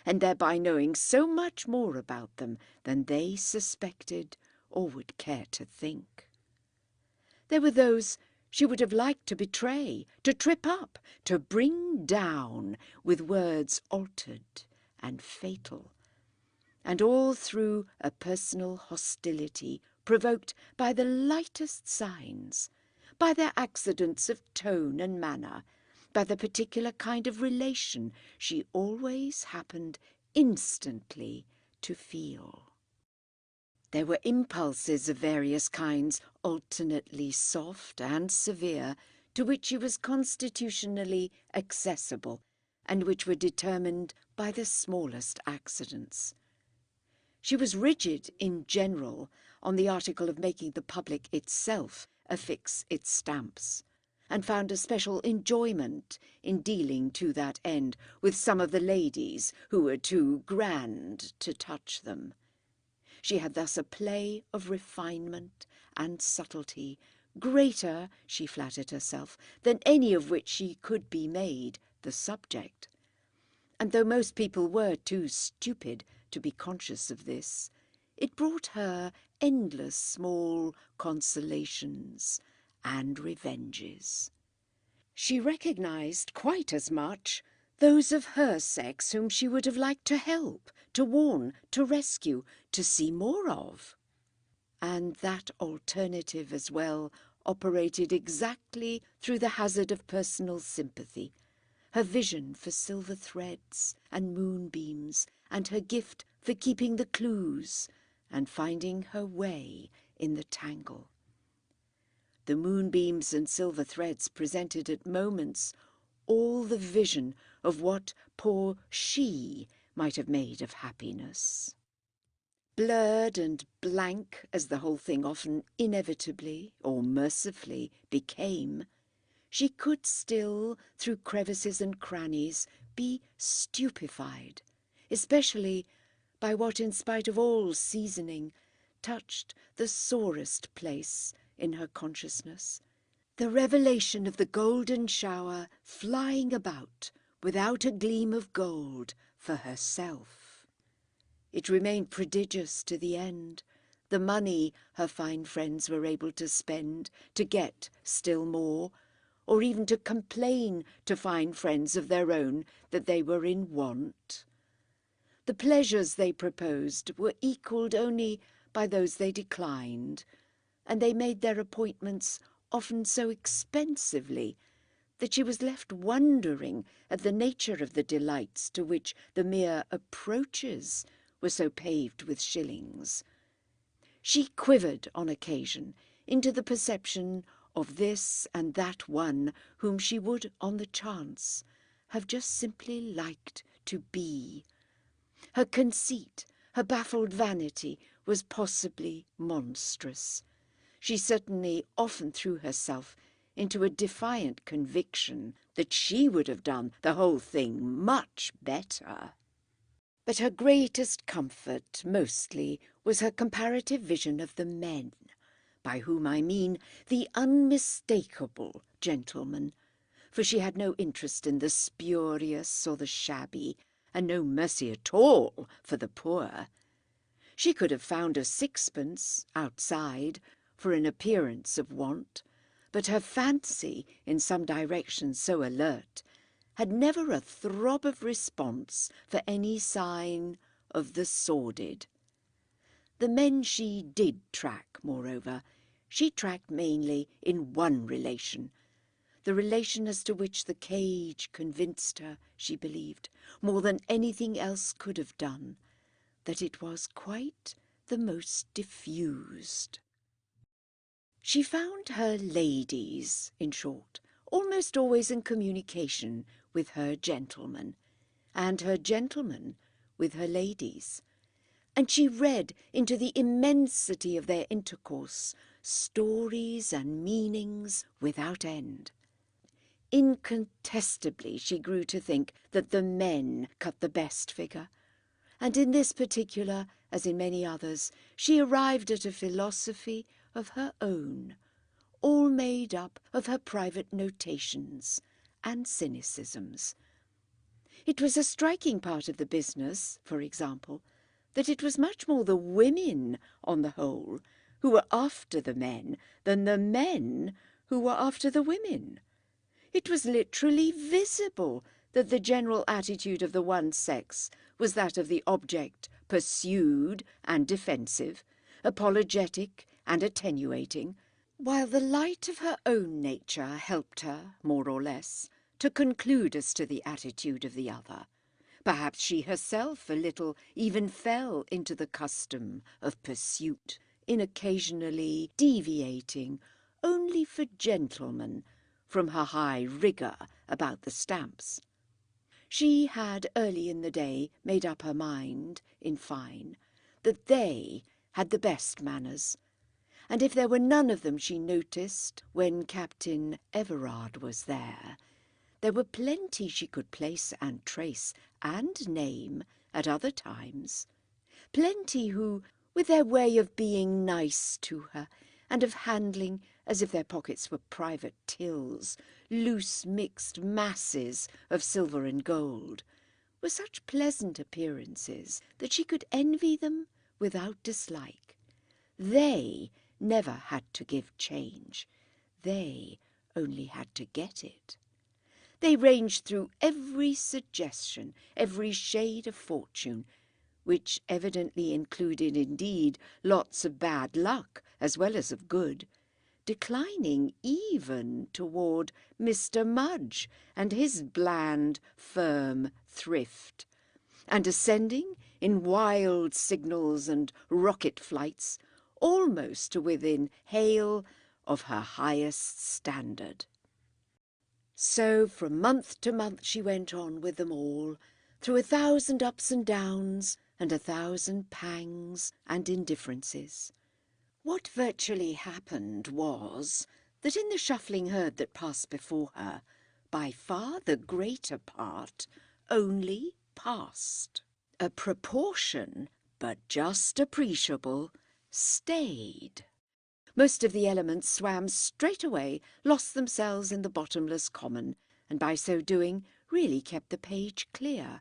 and thereby knowing so much more about them than they suspected or would care to think. There were those she would have liked to betray, to trip up, to bring down with words altered and fatal, and all through a personal hostility provoked by the lightest signs, by their accidents of tone and manner, by the particular kind of relation she always happened instantly to feel. There were impulses of various kinds, alternately soft and severe, to which she was constitutionally accessible, and which were determined by the smallest accidents. She was rigid in general on the article of making the public itself affix its stamps, and found a special enjoyment in dealing to that end with some of the ladies who were too grand to touch them. She had thus a play of refinement and subtlety greater, she flattered herself, than any of which she could be made the subject. And though most people were too stupid to be conscious of this, it brought her endless small consolations and revenges. She recognized quite as much those of her sex whom she would have liked to help, to warn, to rescue, to see more of. And that alternative as well operated exactly through the hazard of personal sympathy, her vision for silver threads and moonbeams, and her gift for keeping the clues and finding her way in the tangle. The moonbeams and silver threads presented at moments all the vision of what poor she might have made of happiness. Blurred and blank as the whole thing often inevitably or mercifully became, she could still, through crevices and crannies, be stupefied, especially by what, in spite of all seasoning, touched the sorest place in her consciousness, the revelation of the golden shower flying about without a gleam of gold for herself. It remained prodigious to the end, the money her fine friends were able to spend to get still more, or even to complain to fine friends of their own that they were in want. The pleasures they proposed were equalled only by those they declined, and they made their appointments often so expensively that she was left wondering at the nature of the delights to which the mere approaches were so paved with shillings. She quivered on occasion into the perception of this and that one whom she would, on the chance, have just simply liked to be. Her conceit, her baffled vanity, was possibly monstrous. She certainly often threw herself into a defiant conviction that she would have done the whole thing much better. But her greatest comfort, mostly, was her comparative vision of the men, by whom I mean the unmistakable gentlemen, for she had no interest in the spurious or the shabby, and no mercy at all for the poor. She could have found a sixpence outside for an appearance of want, but her fancy, in some direction so alert, had never a throb of response for any sign of the sordid. The men she did track, moreover, she tracked mainly in one relation, the relation as to which the cage convinced her, she believed, more than anything else could have done, that it was quite the most diffused. She found her ladies, in short, almost always in communication with her gentlemen, and her gentlemen with her ladies, and she read into the immensity of their intercourse stories and meanings without end. Incontestably she grew to think that the men cut the best figure, and in this particular, as in many others, she arrived at a philosophy of her own, all made up of her private notations and cynicisms. It was a striking part of the business, for example, that it was much more the women, on the whole, who were after the men than the men who were after the women. It was literally visible that the general attitude of the one sex was that of the object pursued and defensive, apologetic and attenuating, while the light of her own nature helped her, more or less, to conclude as to the attitude of the other. Perhaps she herself a little even fell into the custom of pursuit, in occasionally deviating only for gentlemen from her high rigour about the stamps. She had early in the day made up her mind, in fine, that they had the best manners, and if there were none of them she noticed when Captain Everard was there, there were plenty she could place and trace and name at other times, plenty who, with their way of being nice to her and of handling as if their pockets were private tills, loose mixed masses of silver and gold, were such pleasant appearances that she could envy them without dislike. They never had to give change. They only had to get it. They ranged through every suggestion, every shade of fortune, which evidently included indeed lots of bad luck as well as of good, declining even toward Mr. Mudge and his bland, firm thrift, and ascending in wild signals and rocket flights almost to within hail of her highest standard. So from month to month she went on with them all, through 1,000 ups and downs and 1,000 pangs and indifferences. What virtually happened was that in the shuffling herd that passed before her, by far the greater part only passed. A proportion, but just appreciable, stayed. Most of the elements swam straight away, lost themselves in the bottomless common, and by so doing really kept the page clear.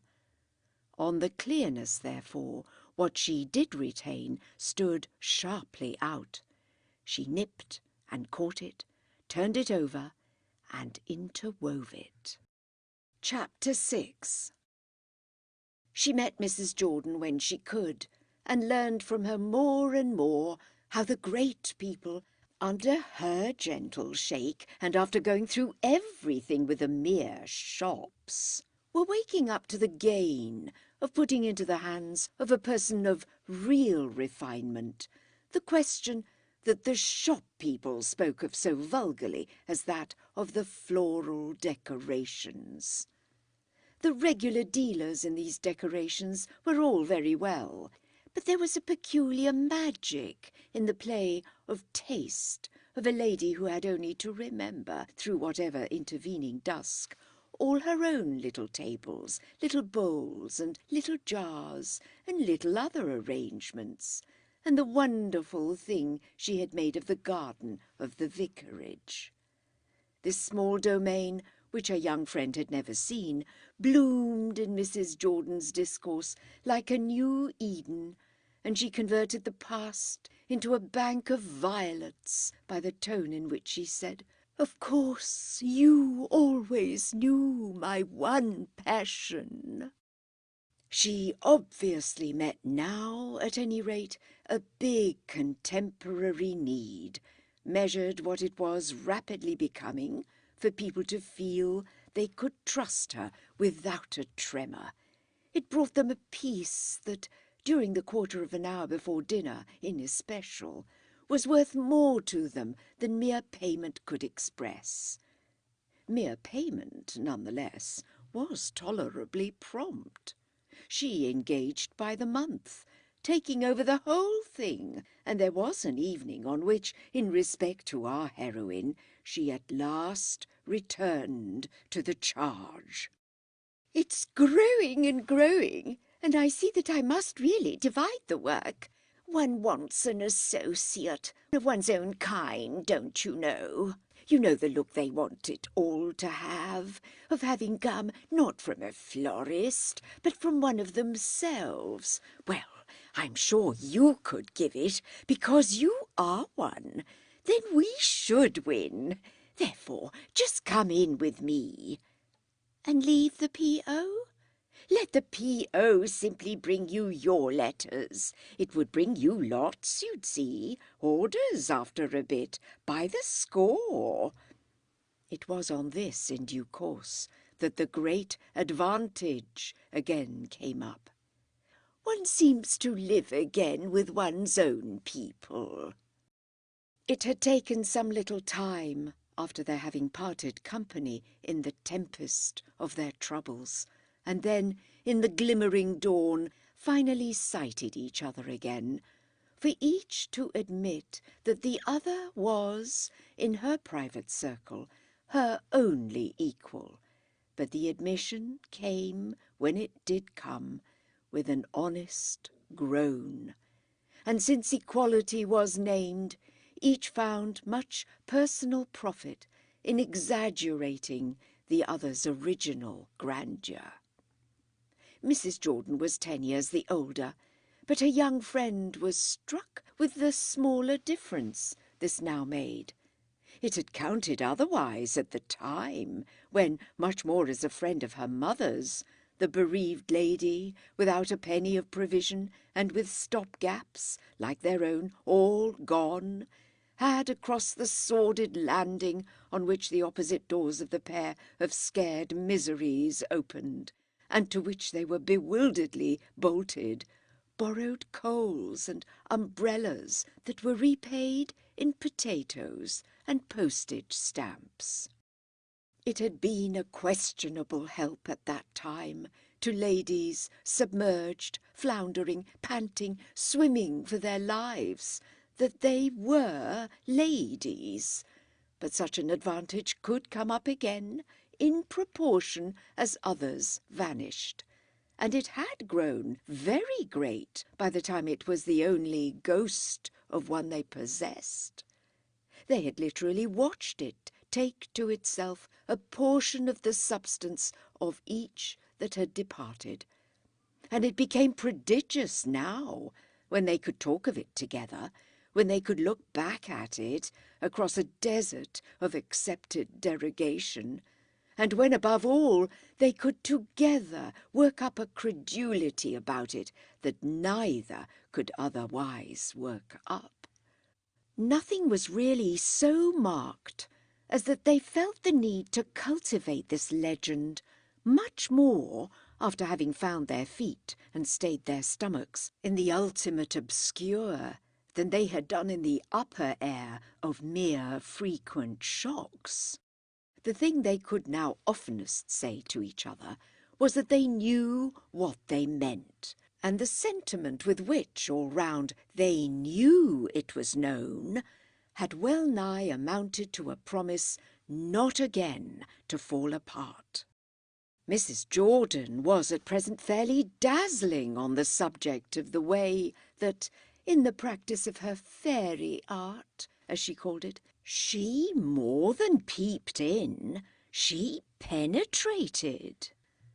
On the clearness, therefore, what she did retain stood sharply out. She nipped and caught it, turned it over, and interwove it. Chapter 6. She met Mrs. Jordan when she could, and learned from her more and more how the great people, under her gentle shake, and after going through everything with the mere shops, were waking up to the gain of putting into the hands of a person of real refinement the question that the shop people spoke of so vulgarly as that of the floral decorations. The regular dealers in these decorations were all very well, but there was a peculiar magic in the play of taste of a lady who had only to remember, through whatever intervening dusk, all her own little tables, little bowls and little jars and little other arrangements, and the wonderful thing she had made of the garden of the vicarage. This small domain, which her young friend had never seen, bloomed in Mrs. Jordan's discourse like a new Eden, and she converted the past into a bank of violets by the tone in which she said, "Of course, you always knew my one passion." She obviously met now, at any rate, a big contemporary need, measured what it was rapidly becoming for people to feel they could trust her without a tremor. It brought them a peace that, during the quarter of an hour before dinner in especial, was worth more to them than mere payment could express. Mere payment, nonetheless, was tolerably prompt. She engaged by the month, taking over the whole thing, and there was an evening on which, in respect to our heroine, she at last returned to the charge. "It's growing and growing, and I see that I must really divide the work. One wants an associate of one's own kind, don't you know? You know the look they want it all to have, of having come not from a florist, but from one of themselves. Well, I'm sure you could give it, because you are one. Then we should win. Therefore, just come in with me." "And leave the P.O.? "Let the P.O. simply bring you your letters. It would bring you lots, you'd see. Orders after a bit, by the score." It was on this, in due course, that the great advantage again came up. One seems to live again with one's own people. It had taken some little time, after their having parted company in the tempest of their troubles, and then, in the glimmering dawn, finally sighted each other again, for each to admit that the other was, in her private circle, her only equal. But the admission came, when it did come, with an honest groan. And since equality was named, each found much personal profit in exaggerating the other's original grandeur. Mrs. Jordan was 10 years the older, but her young friend was struck with the smaller difference this now made. It had counted otherwise at the time, when, much more as a friend of her mother's, the bereaved lady, without a penny of provision and with stop-gaps, like their own, all gone, had, across the sordid landing on which the opposite doors of the pair of scared miseries opened, and to which they were bewilderedly bolted, borrowed coals and umbrellas that were repaid in potatoes and postage stamps. It had been a questionable help at that time to ladies submerged, floundering, panting, swimming for their lives, that they were ladies. But such an advantage could come up again in proportion as others vanished, and it had grown very great by the time it was the only ghost of one they possessed. They had literally watched it take to itself a portion of the substance of each that had departed, and it became prodigious now, when they could talk of it together, when they could look back at it across a desert of accepted derogation, and when, above all, they could together work up a credulity about it that neither could otherwise work up. Nothing was really so marked as that they felt the need to cultivate this legend much more after having found their feet and stayed their stomachs in the ultimate obscure than they had done in the upper air of mere frequent shocks. The thing they could now oftenest say to each other was that they knew what they meant, and the sentiment with which, all round, they knew it was known, had well nigh amounted to a promise not again to fall apart. Mrs. Jordan was at present fairly dazzling on the subject of the way that, in the practice of her fairy art, as she called it, she more than peeped in, she penetrated.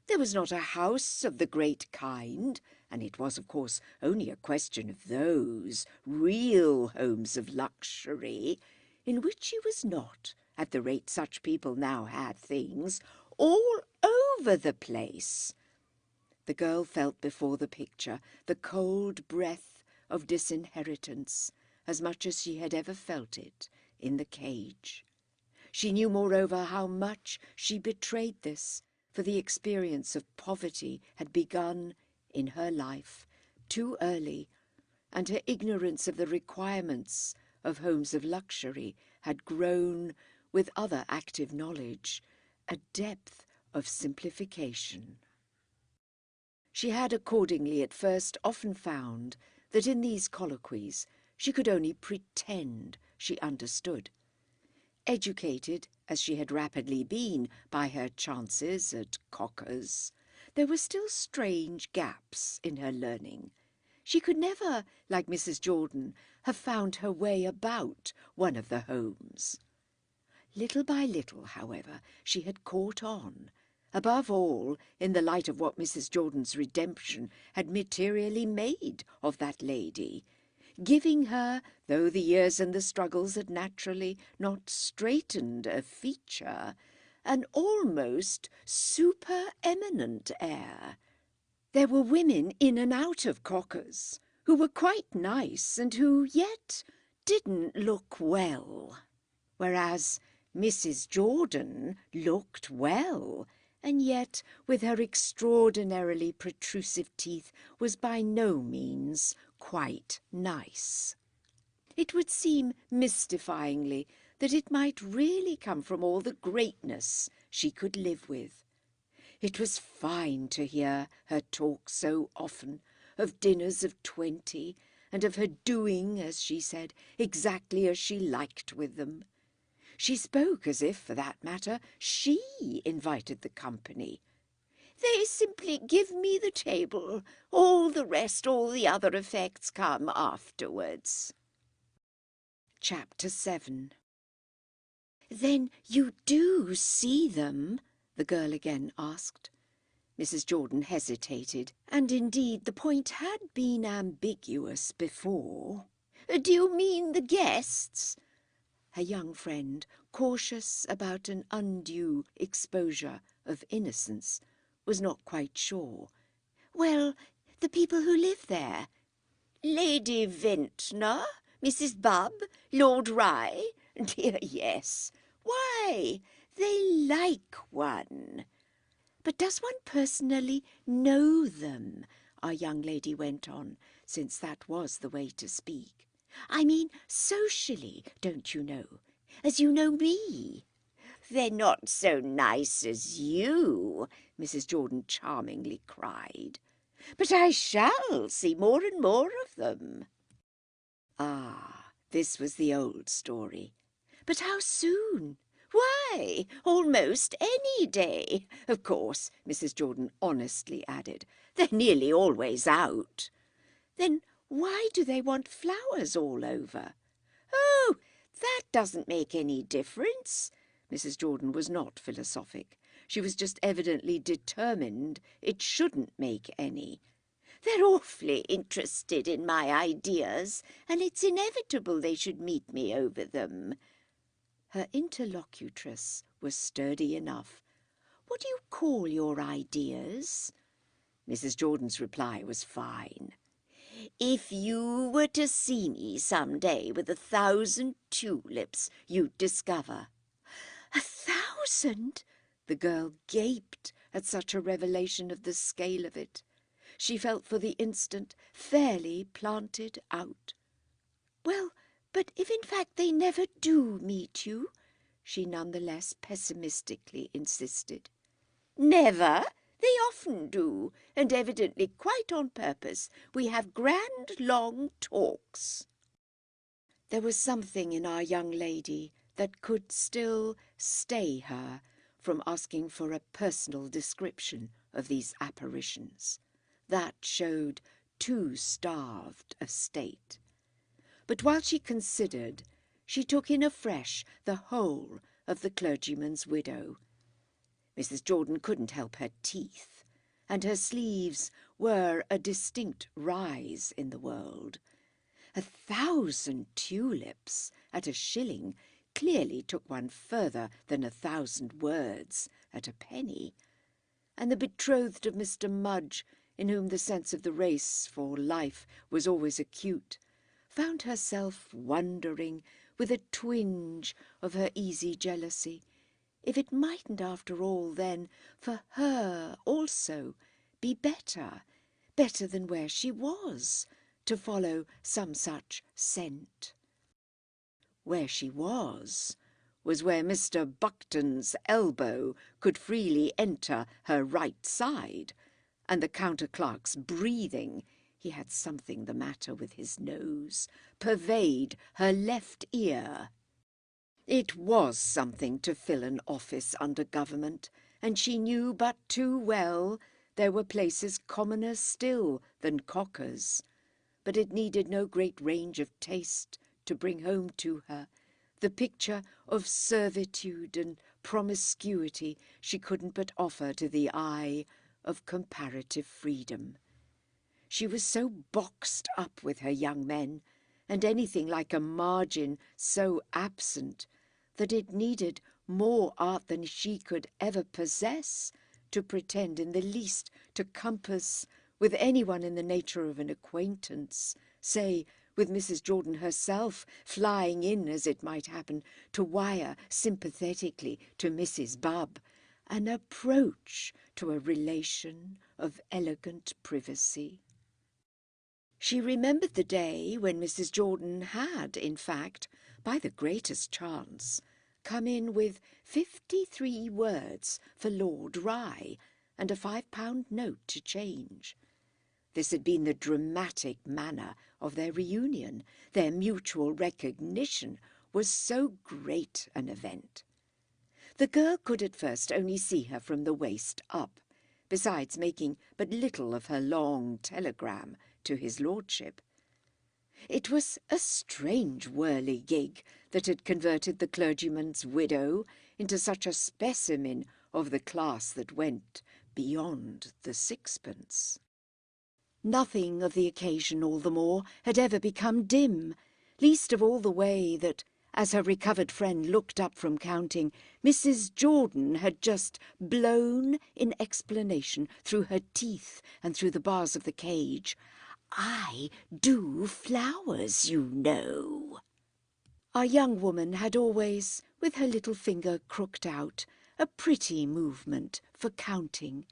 There was not a house of the great kind, and it was, of course, only a question of those real homes of luxury, in which she was not, at the rate such people now had things, all over the place. The girl felt before the picture the cold breath of disinheritance as much as she had ever felt it in the cage. She knew, moreover, how much she betrayed this, for the experience of poverty had begun in her life too early, and her ignorance of the requirements of homes of luxury had grown, with other active knowledge, a depth of simplification. She had accordingly at first often found that in these colloquies she could only pretend she understood. Educated as she had rapidly been by her chances at Cocker's, there were still strange gaps in her learning. She could never, like Mrs. Jordan, have found her way about one of the homes. Little by little, however, she had caught on, above all in the light of what Mrs. Jordan's redemption had materially made of that lady, giving her, though the years and the struggles had naturally not straightened a feature, an almost supereminent air. There were women in and out of Cocker's who were quite nice and who yet didn't look well, whereas Mrs. Jordan looked well, and yet, with her extraordinarily protrusive teeth, was by no means quite nice. It would seem mystifyingly that it might really come from all the greatness she could live with. It was fine to hear her talk so often of dinners of 20, and of her doing, as she said, exactly as she liked with them. She spoke as if, for that matter, she invited the company. "They simply give me the table. All the rest, all the other effects come afterwards." Chapter 7. "Then you do see them?" the girl again asked. Mrs. Jordan hesitated, and indeed the point had been ambiguous before. "Do you mean the guests?" Her young friend, cautious about an undue exposure of innocence, was not quite sure. "Well, the people who live there." "Lady Vintner, Mrs. Bubb, Lord Rye? Dear, yes. Why, they like one." "But does one personally know them?" our young lady went on, since that was the way to speak. "I mean socially, don't you know, as you know me." "They're not so nice as you," Mrs. Jordan charmingly cried. "But I shall see more and more of them." Ah, this was the old story. "But how soon?" "Why, almost any day. Of course," Mrs. Jordan honestly added, "they're nearly always out." "Then why do they want flowers all over?" "Oh, that doesn't make any difference." Mrs. Jordan was not philosophic. She was just evidently determined it shouldn't make any. "They're awfully interested in my ideas, and it's inevitable they should meet me over them." Her interlocutress was sturdy enough. "What do you call your ideas?" Mrs. Jordan's reply was fine. "If you were to see me some day with 1,000 tulips, you'd discover." 1,000? The girl gaped at such a revelation of the scale of it. She felt for the instant fairly planted out. "Well, but if in fact they never do meet you?" she none the less pessimistically insisted. "Never? They often do, and evidently quite on purpose. We have grand long talks." There was something in our young lady that could still stay her from asking for a personal description of these apparitions. That showed too starved a state. But while she considered, she took in afresh the whole of the clergyman's widow. Mrs. Jordan couldn't help her teeth, and her sleeves were a distinct rise in the world. 1,000 tulips at a shilling clearly took one further than 1,000 words at a penny, and the betrothed of Mr. Mudge, in whom the sense of the race for life was always acute, found herself wondering, with a twinge of her easy jealousy, if it mightn't after all then, for her also, be better than where she was, to follow some such scent. Where she was where Mr. Buckton's elbow could freely enter her right side, and the counter-clerk's breathing, he had something the matter with his nose, pervade her left ear. It was something to fill an office under government, and she knew but too well there were places commoner still than Cocker's. But it needed no great range of taste to bring home to her the picture of servitude and promiscuity she couldn't but offer to the eye of comparative freedom. She was so boxed up with her young men, and anything like a margin so absent, that it needed more art than she could ever possess to pretend in the least to compass with anyone in the nature of an acquaintance, say, with Mrs. Jordan herself, flying in, as it might happen, to wire sympathetically to Mrs. Bubb, an approach to a relation of elegant privacy. She remembered the day when Mrs. Jordan had, in fact, by the greatest chance, come in with 53 words for Lord Rye and a £5 note to change. This had been the dramatic manner of their reunion. Their mutual recognition was so great an event. The girl could at first only see her from the waist up, besides making but little of her long telegram to his lordship. It was a strange whirligig that had converted the clergyman's widow into such a specimen of the class that went beyond the sixpence. Nothing of the occasion, all the more, had ever become dim, least of all the way that, as her recovered friend looked up from counting, Mrs. Jordan had just blown in explanation through her teeth and through the bars of the cage. "I do flowers, you know." Our young woman had always, with her little finger crooked out, a pretty movement for counting,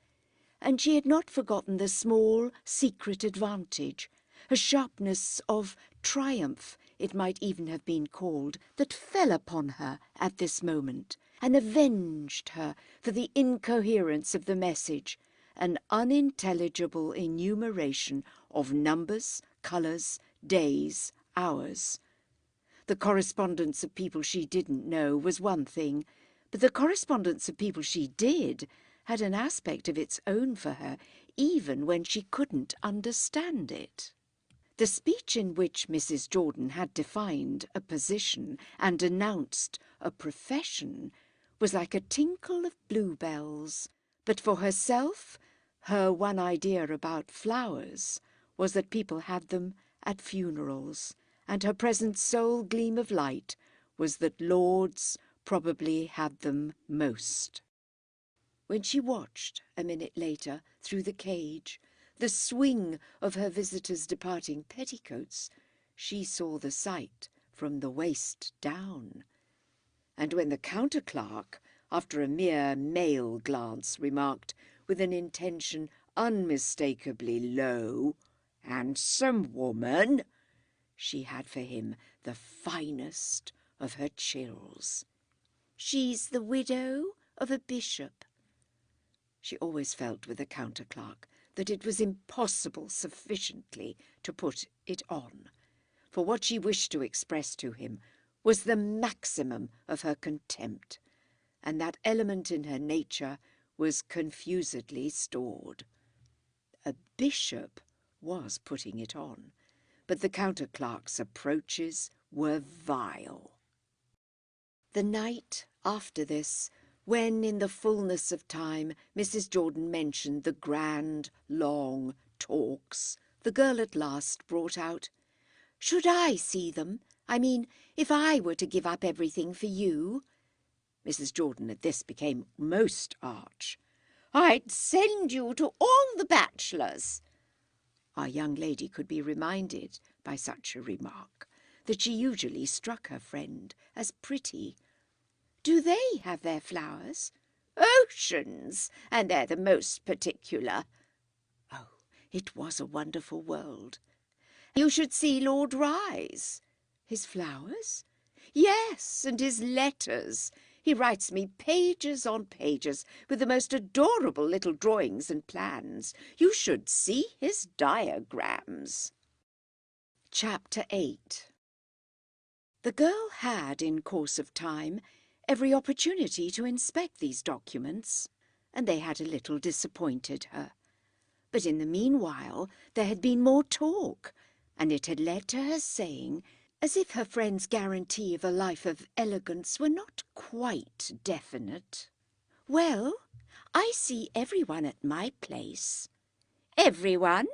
and she had not forgotten the small secret advantage, a sharpness of triumph, it might even have been called, that fell upon her at this moment, and avenged her for the incoherence of the message, an unintelligible enumeration of numbers, colours, days, hours. The correspondence of people she didn't know was one thing, but the correspondence of people she did had an aspect of its own for her, even when she couldn't understand it. The speech in which Mrs. Jordan had defined a position and announced a profession was like a tinkle of bluebells, but for herself, her one idea about flowers was that people had them at funerals, and her present sole gleam of light was that lords probably had them most. When she watched, a minute later, through the cage, the swing of her visitor's departing petticoats, she saw the sight from the waist down. And when the counter-clerk, after a mere male glance, remarked, with an intention unmistakably low, "Handsome woman," she had for him the finest of her chills. "She's the widow of a bishop." She always felt with a counter-clerk that it was impossible sufficiently to put it on, for what she wished to express to him was the maximum of her contempt, and that element in her nature was confusedly stored. A bishop was putting it on, but the counter-clerk's approaches were vile. The night after this, when in the fullness of time Mrs. Jordan mentioned the grand, long talks, the girl at last brought out, "Should I see them? I mean, if I were to give up everything for you?" Mrs. Jordan at this became most arch. "I'd send you to all the bachelors." Our young lady could be reminded by such a remark that she usually struck her friend as pretty. "Do they have their flowers?" "Oceans, and they're the most particular." Oh, it was a wonderful world. "You should see Lord Rye's." "His flowers?" "Yes, and his letters. He writes me pages on pages with the most adorable little drawings and plans. You should see his diagrams." Chapter 8. The girl had, in course of time, every opportunity to inspect these documents, and they had a little disappointed her. But in the meanwhile there had been more talk, and it had led to her saying, as if her friend's guarantee of a life of elegance were not quite definite, "Well, I see everyone at my place." "Everyone?"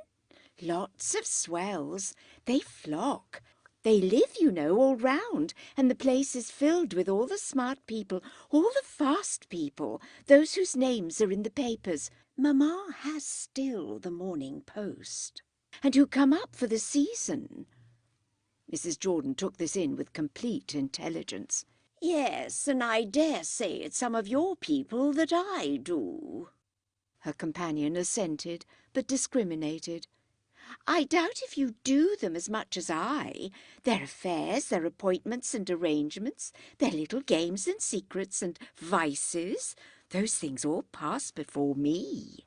"Lots of swells. They flock. They live, you know, all round, and the place is filled with all the smart people, all the fast people, those whose names are in the papers. Mamma has still the Morning Post. And who come up for the season." Mrs. Jordan took this in with complete intelligence. "Yes, and I dare say it's some of your people that I do." Her companion assented, but discriminated. "I doubt if you do them as much as I. Their affairs, their appointments and arrangements, their little games and secrets and vices, those things all pass before me."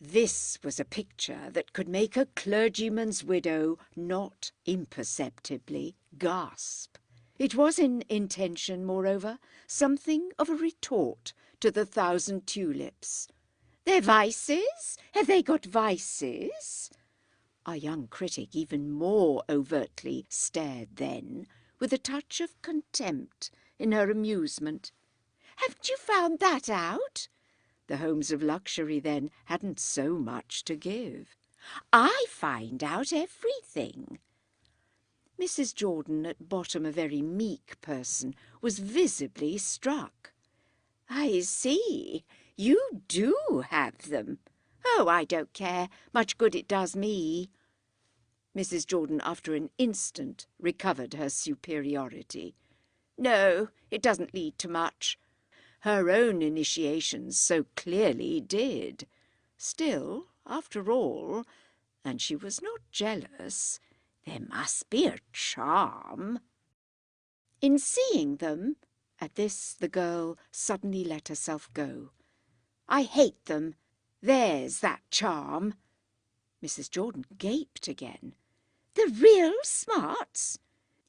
This was a picture that could make a clergyman's widow not imperceptibly gasp. It was in intention, moreover, something of a retort to the 1,000 tulips. "Their vices? Have they got vices?" Our young critic even more overtly stared then, with a touch of contempt in her amusement. "Haven't you found that out?" The homes of luxury then hadn't so much to give. "I find out everything." Mrs. Jordan, at bottom a very meek person, was visibly struck. "I see. You do have them. Oh, I don't care. Much good it does me." Mrs. Jordan, after an instant, recovered her superiority. "No, it doesn't lead to much. Her own initiations so clearly did. Still, after all, and she was not jealous, there must be a charm." In seeing them, at this the girl suddenly let herself go. "I hate them. There's that charm." Mrs. Jordan gaped again. "The real smarts?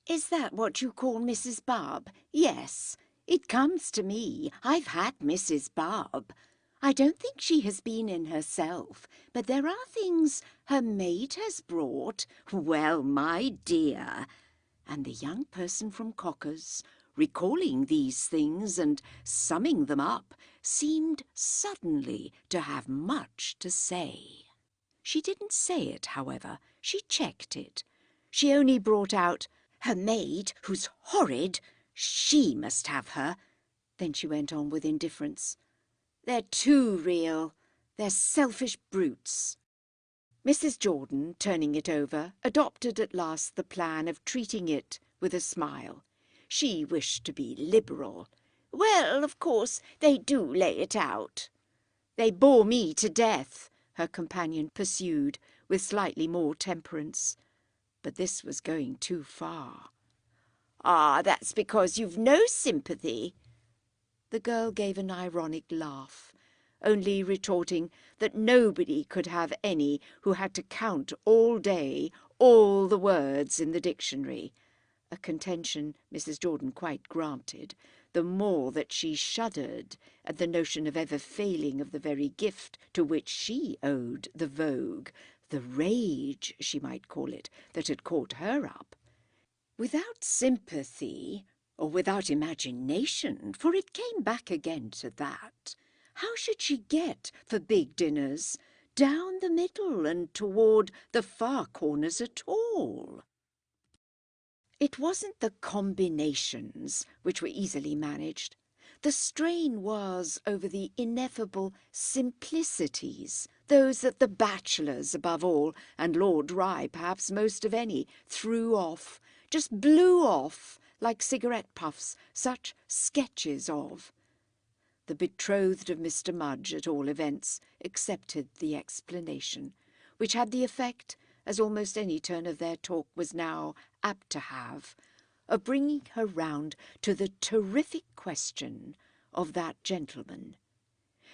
Is that what you call Mrs. Barb?" "Yes, it comes to me. I've had Mrs. Barb. I don't think she has been in herself, but there are things her maid has brought. Well, my dear," and the young person from Cocker's, recalling these things and summing them up, seemed suddenly to have much to say. She didn't say it, however. She checked it. She only brought out, "Her maid, who's horrid, she must have her." Then she went on with indifference, "They're too real. They're selfish brutes." Mrs. Jordan, turning it over, adopted at last the plan of treating it with a smile. She wished to be liberal. "Well, of course, they do lay it out." "They bore me to death," her companion pursued, with slightly more temperance. But this was going too far. "Ah, that's because you've no sympathy." The girl gave an ironic laugh, only retorting that nobody could have any who had to count all day all the words in the dictionary, a contention Mrs. Jordan quite granted, the more that she shuddered at the notion of ever failing of the very gift to which she owed the vogue, the rage, she might call it, that had caught her up. Without sympathy, or without imagination, for it came back again to that, how should she get, for big dinners, down the middle and toward the far corners at all? It wasn't the combinations which were easily managed. The strain was over the ineffable simplicities, those that the bachelors above all, and Lord Rye perhaps most of any, threw off, just blew off, like cigarette puffs, such sketches of. The betrothed of Mr. Mudge, at all events, accepted the explanation, which had the effect, as almost any turn of their talk was now apt to have, of bringing her round to the terrific question of that gentleman.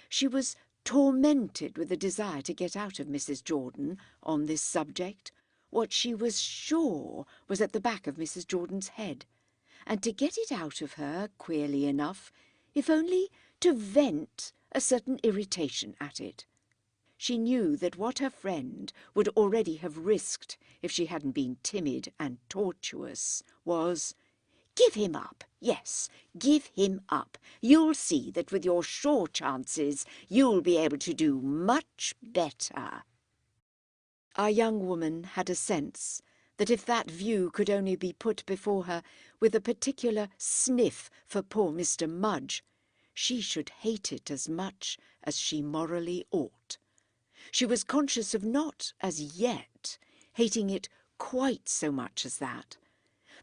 She was tormented with a desire to get out of Mrs. Jordan on this subject what she was sure was at the back of Mrs. Jordan's head, and to get it out of her, queerly enough, if only to vent a certain irritation at it. She knew that what her friend would already have risked if she hadn't been timid and tortuous was, "Give him up. Yes, give him up. You'll see that with your sure chances you'll be able to do much better." Our young woman had a sense that if that view could only be put before her with a particular sniff for poor Mr. Mudge, she should hate it as much as she morally ought. She was conscious of not, as yet, hating it quite so much as that.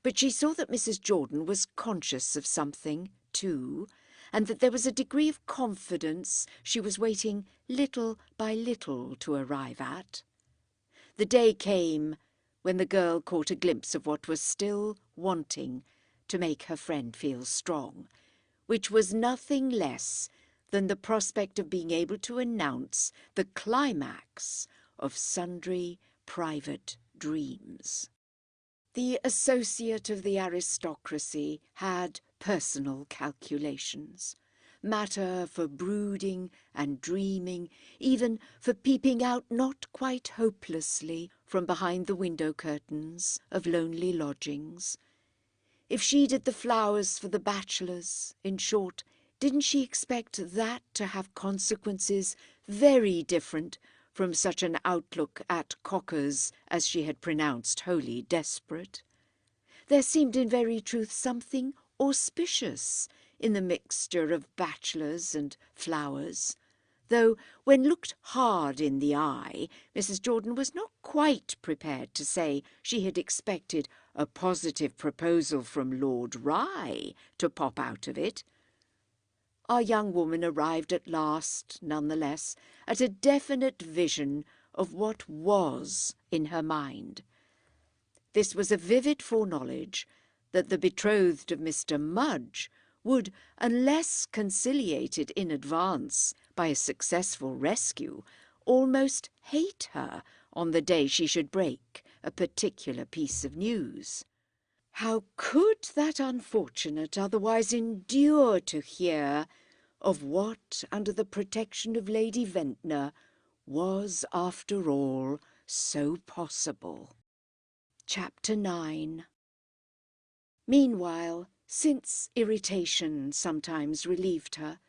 But she saw that Mrs. Jordan was conscious of something, too, and that there was a degree of confidence she was waiting little by little to arrive at. The day came when the girl caught a glimpse of what was still wanting to make her friend feel strong, which was nothing less than the prospect of being able to announce the climax of sundry private dreams. The associate of the aristocracy had personal calculations. matter for brooding and dreaming, even for peeping out not quite hopelessly from behind the window curtains of lonely lodgings. If she did the flowers for the bachelors, in short, didn't she expect that to have consequences very different from such an outlook at Cockers as she had pronounced wholly desperate? There seemed in very truth something auspicious in the mixture of bachelors and flowers, though when looked hard in the eye, Mrs. Jordan was not quite prepared to say she had expected a positive proposal from Lord Rye to pop out of it. Our young woman arrived at last, nonetheless, at a definite vision of what was in her mind. This was a vivid foreknowledge that the betrothed of Mr. Mudge would, unless conciliated in advance by a successful rescue, almost hate her on the day she should break a particular piece of news. How could that unfortunate otherwise endure to hear of what, under the protection of Lady Ventnor, was, after all, so possible? Chapter 9. Meanwhile, since irritation sometimes relieved her,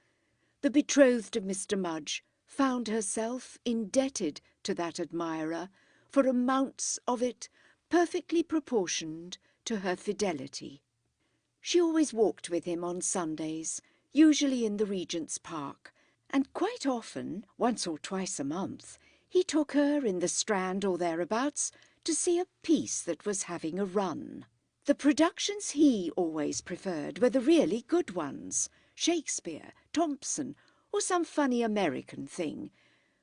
the betrothed of Mr. Mudge found herself indebted to that admirer for amounts of it perfectly proportioned to her fidelity. She always walked with him on Sundays, usually in the Regent's Park, and quite often, once or twice a month, he took her in the Strand or thereabouts to see a piece that was having a run. The productions he always preferred were the really good ones, Shakespeare, Thompson, or some funny American thing,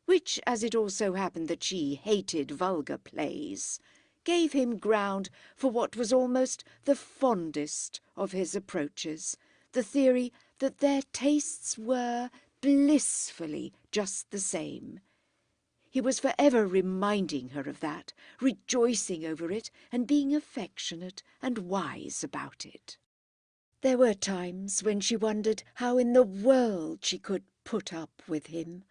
which, as it also happened that she hated vulgar plays, gave him ground for what was almost the fondest of his approaches, the theory that their tastes were blissfully just the same. He was for ever reminding her of that, rejoicing over it, and being affectionate and wise about it. There were times when she wondered how in the world she could put up with him,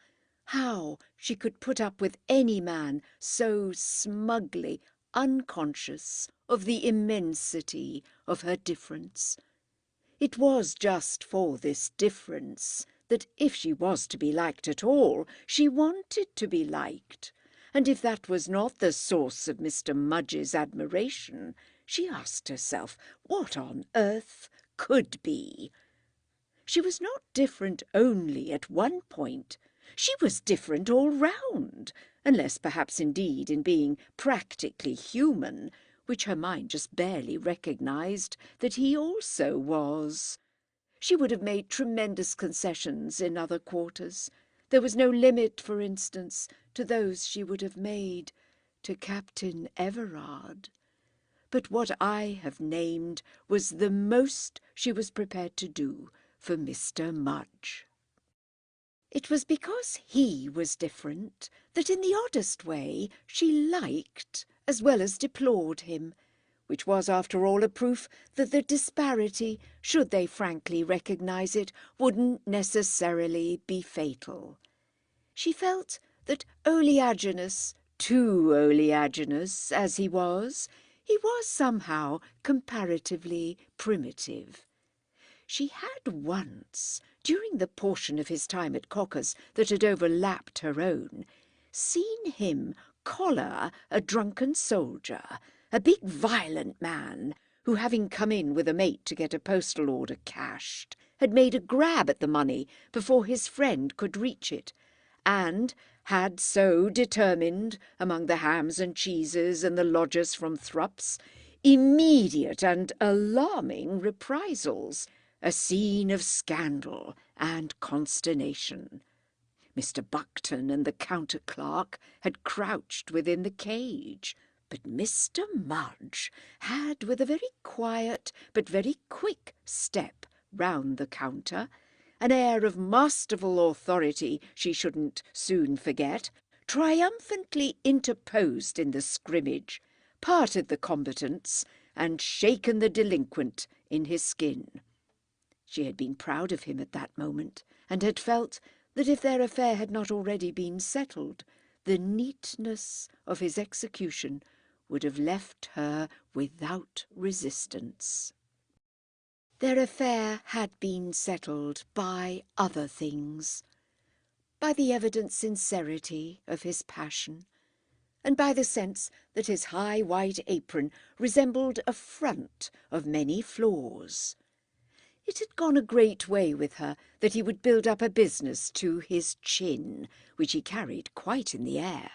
how she could put up with any man so smugly unconscious of the immensity of her difference. It was just for this difference that if she was to be liked at all, she wanted to be liked, and if that was not the source of Mr. Mudge's admiration, she asked herself what on earth could be. She was not different only at one point, she was different all round, unless perhaps indeed in being practically human, which her mind just barely recognised that he also was. She would have made tremendous concessions in other quarters. There was no limit, for instance, to those she would have made to Captain Everard. But what I have named was the most she was prepared to do for Mr. Mudge. It was because he was different that in the oddest way she liked as well as deplored him, which was after all a proof that the disparity, should they frankly recognise it, wouldn't necessarily be fatal. She felt that oleaginous, too oleaginous as he was somehow comparatively primitive. She had once, during the portion of his time at Cockers that had overlapped her own, seen him collar a drunken soldier, a big violent man, who, having come in with a mate to get a postal order cashed, had made a grab at the money before his friend could reach it, and had so determined, among the hams and cheeses and the lodgers from Thrupp's, immediate and alarming reprisals, a scene of scandal and consternation. Mr. Buckton and the counter-clerk had crouched within the cage, but Mr. Mudge had, with a very quiet but very quick step round the counter, an air of masterful authority she shouldn't soon forget, triumphantly interposed in the scrimmage, parted the combatants, and shaken the delinquent in his skin. She had been proud of him at that moment, and had felt that if their affair had not already been settled, the neatness of his execution would have left her without resistance. Their affair had been settled by other things, by the evident sincerity of his passion, and by the sense that his high white apron resembled a front of many flaws. It had gone a great way with her that he would build up a business to his chin, which he carried quite in the air.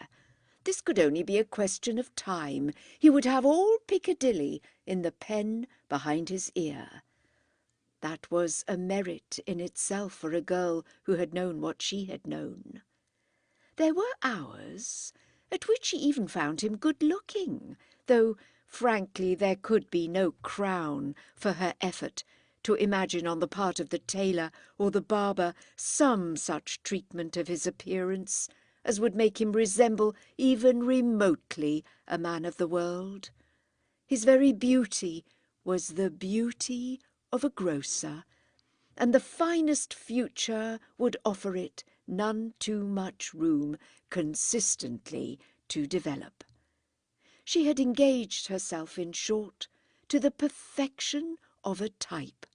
This could only be a question of time. He would have all Piccadilly in the pen behind his ear. That was a merit in itself for a girl who had known what she had known. There were hours at which she even found him good-looking, though, frankly, there could be no crown for her effort to imagine on the part of the tailor or the barber some such treatment of his appearance as would make him resemble even remotely a man of the world. His very beauty was the beauty of a grocer, and the finest future would offer it none too much room consistently to develop. She had engaged herself, in short, to the perfection of a type,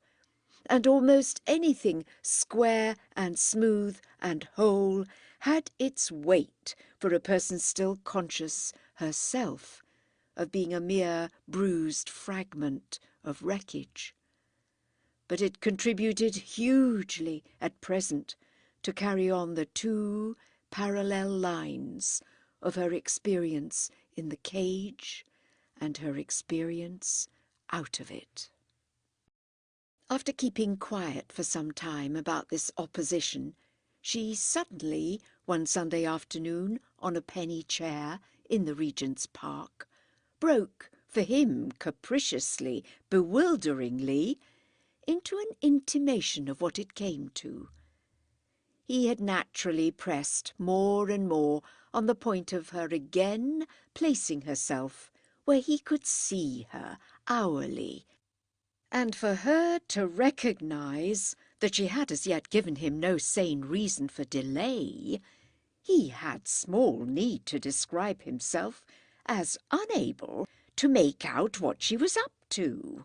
and almost anything square and smooth and whole had its weight for a person still conscious herself of being a mere bruised fragment of wreckage. But it contributed hugely at present to carry on the two parallel lines of her experience in the cage and her experience out of it. After keeping quiet for some time about this opposition, she suddenly, one Sunday afternoon, on a penny chair in the Regent's Park, broke, for him capriciously, bewilderingly, into an intimation of what it came to. He had naturally pressed more and more on the point of her again placing herself where he could see her hourly, and for her to recognise that she had as yet given him no sane reason for delay. He had small need to describe himself as unable to make out what she was up to.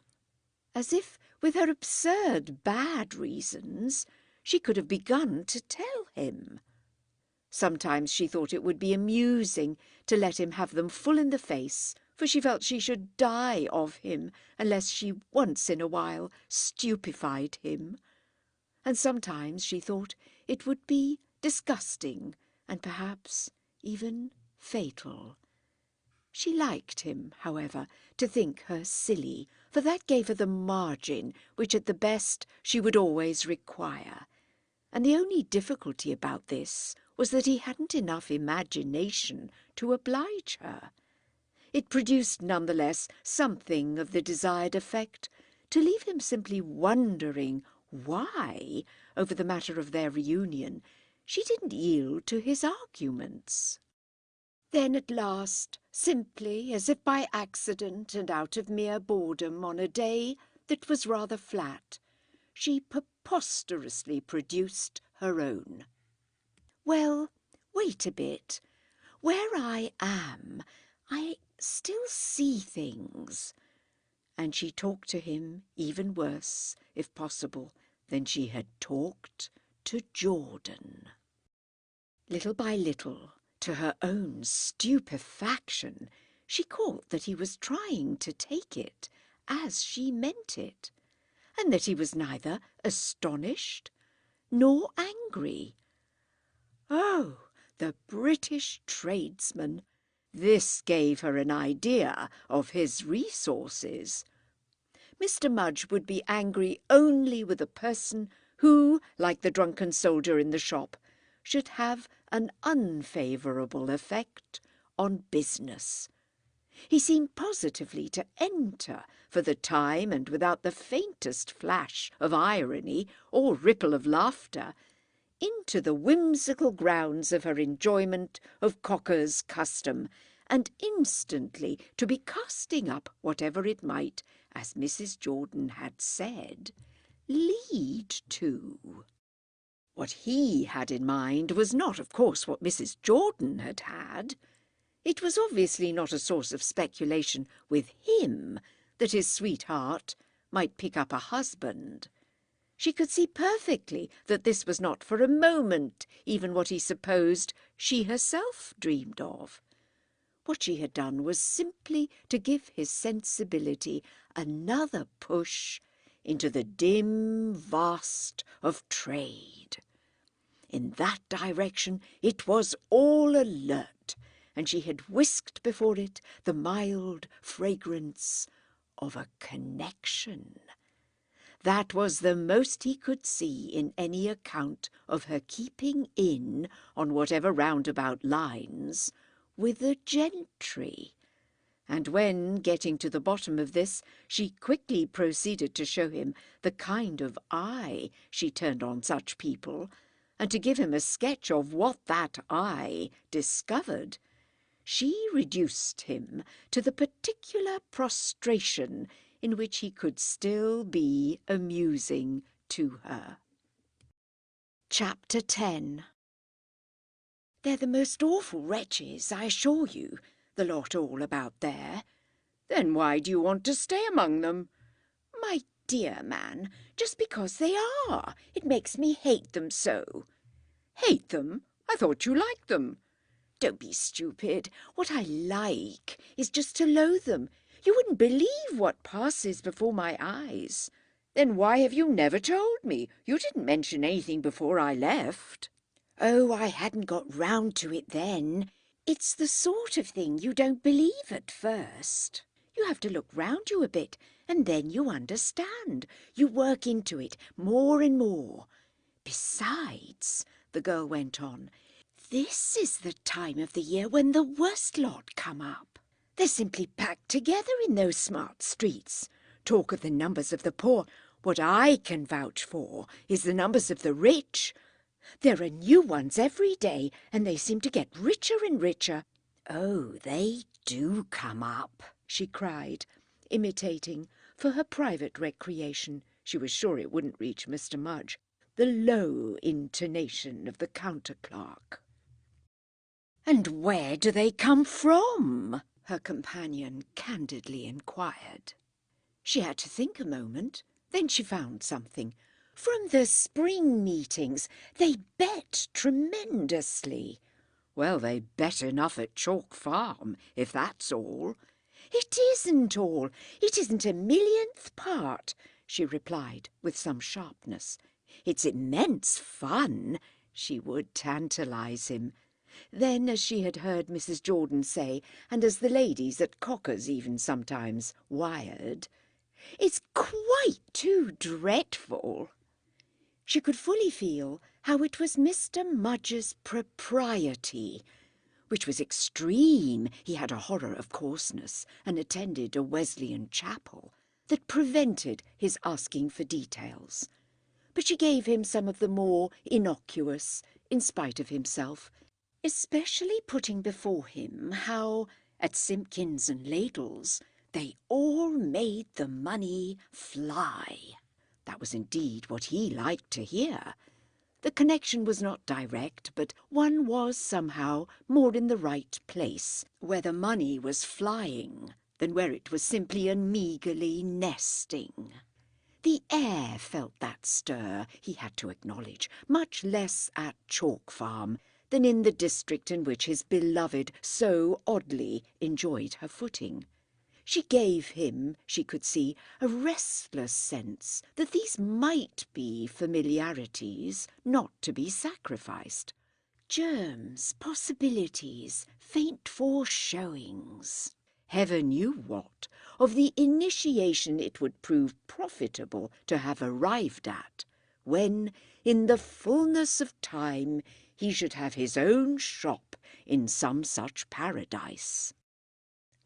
As if, with her absurd bad reasons, she could have begun to tell him. Sometimes she thought it would be amusing to let him have them full in the face, for she felt she should die of him unless she once in a while stupefied him. And sometimes she thought it would be disgusting and perhaps even fatal. She liked him, however, to think her silly, for that gave her the margin which at the best she would always require. And the only difficulty about this was that he hadn't enough imagination to oblige her. It produced none the less something of the desired effect, to leave him simply wondering why, over the matter of their reunion, she didn't yield to his arguments. Then at last, simply as if by accident and out of mere boredom on a day that was rather flat, she preposterously produced her own. "Well, wait a bit. Where I am, I still see things." And she talked to him even worse, if possible, than she had talked to Jordan. Little by little, to her own stupefaction, she caught that he was trying to take it as she meant it, and that he was neither astonished nor angry. Oh, the British tradesman! This gave her an idea of his resources. Mr. Mudge would be angry only with a person who, like the drunken soldier in the shop, should have an unfavourable effect on business. He seemed positively to enter, for the time and without the faintest flash of irony or ripple of laughter, into the whimsical grounds of her enjoyment of Cocker's custom, and instantly to be casting up whatever it might, as Mrs. Jordan had said, lead to. What he had in mind was not, of course, what Mrs. Jordan had had. It was obviously not a source of speculation with him that his sweetheart might pick up a husband. She could see perfectly that this was not for a moment even what he supposed she herself dreamed of. What she had done was simply to give his sensibility another push into the dim vast of trade. In that direction it was all alert, and she had whisked before it the mild fragrance of a connection. That was the most he could see in any account of her keeping in, on whatever roundabout lines, with the gentry. And when, getting to the bottom of this, she quickly proceeded to show him the kind of eye she turned on such people, and to give him a sketch of what that eye discovered, she reduced him to the particular prostration in which he could still be amusing to her. Chapter 10. They're the most awful wretches, I assure you, the lot all about there. Then why do you want to stay among them? My dear man, just because they are. It makes me hate them so. Hate them? I thought you liked them. Don't be stupid. What I like is just to loathe them. You wouldn't believe what passes before my eyes. Then why have you never told me? You didn't mention anything before I left. Oh, I hadn't got round to it then. It's the sort of thing you don't believe at first. You have to look round you a bit, and then you understand. You work into it more and more. Besides, the girl went on, this is the time of the year when the worst lot come up. They're simply packed together in those smart streets. Talk of the numbers of the poor. What I can vouch for is the numbers of the rich. There are new ones every day, and they seem to get richer and richer. Oh, they do come up, she cried, imitating, for her private recreation, she was sure it wouldn't reach Mr. Mudge, the low intonation of the counter-clerk. And where do they come from? Her companion candidly inquired. She had to think a moment. Then she found something. From the spring meetings. They bet tremendously. Well, they bet enough at Chalk Farm, if that's all. It isn't all. It isn't a millionth part, she replied with some sharpness. It's immense fun. She would tantalize him. Then, as she had heard Mrs. Jordan say, and as the ladies at Cocker's even sometimes wired, it's quite too dreadful. She could fully feel how it was Mr. Mudge's propriety, which was extreme, he had a horror of coarseness, and attended a Wesleyan chapel, that prevented his asking for details. But she gave him some of the more innocuous, in spite of himself, especially putting before him how, at Simpkins and Ladle's, they all made the money fly. That was indeed what he liked to hear. The connection was not direct, but one was somehow more in the right place, where the money was flying, than where it was simply and meagrely nesting. The air felt that stir, he had to acknowledge, much less at Chalk Farm than in the district in which his beloved so oddly enjoyed her footing. She gave him, she could see, a restless sense that these might be familiarities not to be sacrificed. Germs, possibilities, faint foreshowings. Heaven knew what, of the initiation it would prove profitable to have arrived at, when, in the fullness of time, he should have his own shop in some such paradise.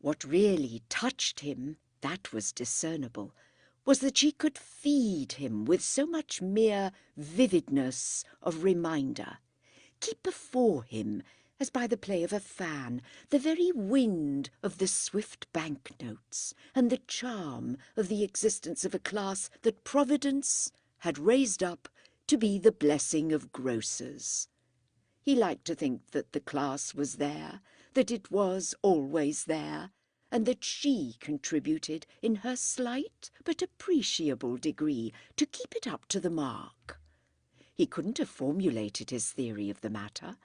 What really touched him, that was discernible, was that she could feed him with so much mere vividness of reminder, keep before him, as by the play of a fan, the very wind of the swift banknotes, and the charm of the existence of a class that Providence had raised up to be the blessing of grocers. He liked to think that the class was there, that it was always there, and that she contributed in her slight but appreciable degree to keep it up to the mark. He couldn't have formulated his theory of the matter,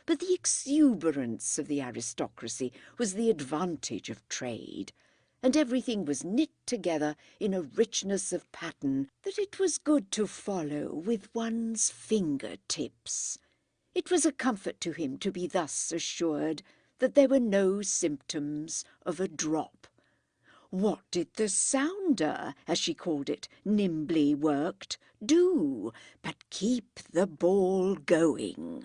but the exuberance of the aristocracy was the advantage of trade, and everything was knit together in a richness of pattern that it was good to follow with one's finger-tips. It was a comfort to him to be thus assured that there were no symptoms of a drop. What did the sounder, as she called it, nimbly worked, do but keep the ball going?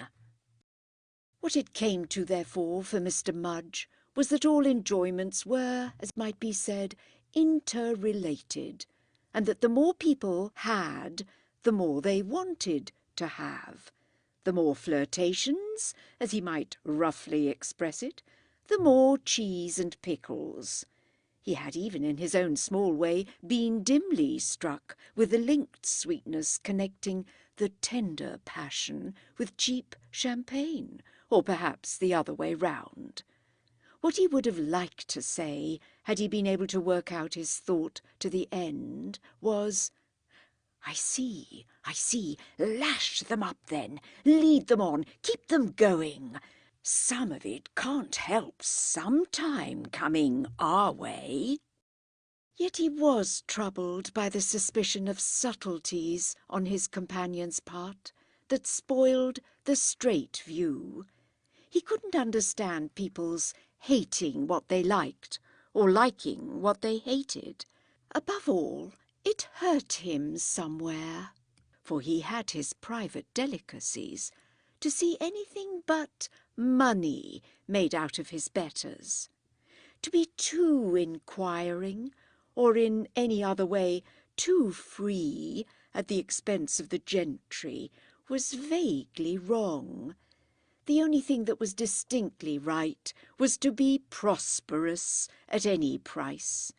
What it came to, therefore, for Mr. Mudge was that all enjoyments were, as might be said, interrelated, and that the more people had, the more they wanted to have. The more flirtations, as he might roughly express it, the more cheese and pickles. He had even in his own small way been dimly struck with the linked sweetness connecting the tender passion with cheap champagne, or perhaps the other way round. What he would have liked to say, had he been able to work out his thought to the end, was, I see, lash them up then, lead them on, keep them going. Some of it can't help sometime coming our way. Yet he was troubled by the suspicion of subtleties on his companion's part that spoiled the straight view. He couldn't understand people's hating what they liked or liking what they hated. Above all, it hurt him somewhere, for he had his private delicacies, to see anything but money made out of his betters. To be too inquiring, or in any other way too free at the expense of the gentry, was vaguely wrong. The only thing that was distinctly right was to be prosperous at any price.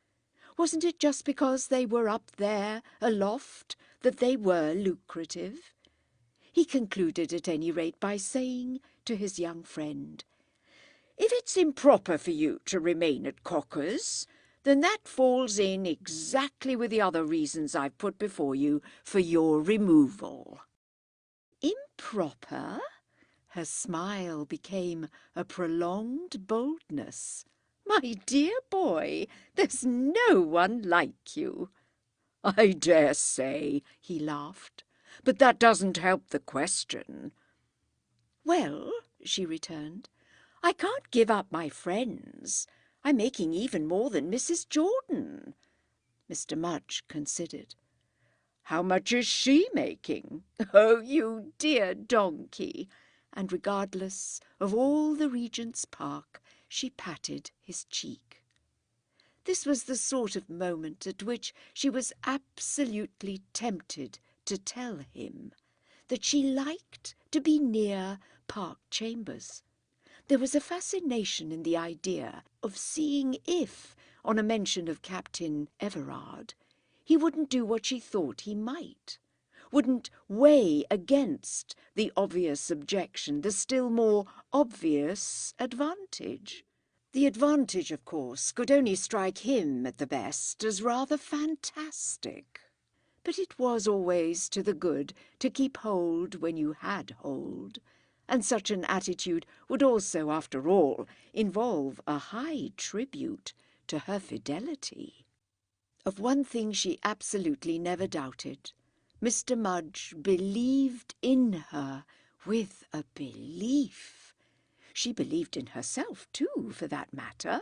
Wasn't it just because they were up there aloft that they were lucrative? He concluded at any rate by saying to his young friend, "If it's improper for you to remain at Cocker's, then that falls in exactly with the other reasons I've put before you for your removal." Improper? Her smile became a prolonged boldness. "My dear boy, there's no one like you." "I dare say," he laughed, "but that doesn't help the question." "Well," she returned, "I can't give up my friends. I'm making even more than Mrs. Jordan." Mr. Mudge considered. "How much is she making?" "Oh, you dear donkey!" And regardless of all the Regent's Park, she patted his cheek. This was the sort of moment at which she was absolutely tempted to tell him that she liked to be near Park Chambers. There was a fascination in the idea of seeing if, on a mention of Captain Everard, he wouldn't do what she thought he might, wouldn't weigh against the obvious objection the still more obvious advantage. The advantage, of course, could only strike him at the best as rather fantastic. But it was always to the good to keep hold when you had hold, and such an attitude would also, after all, involve a high tribute to her fidelity. Of one thing she absolutely never doubted. Mr. Mudge believed in her with a belief. She believed in herself, too, for that matter.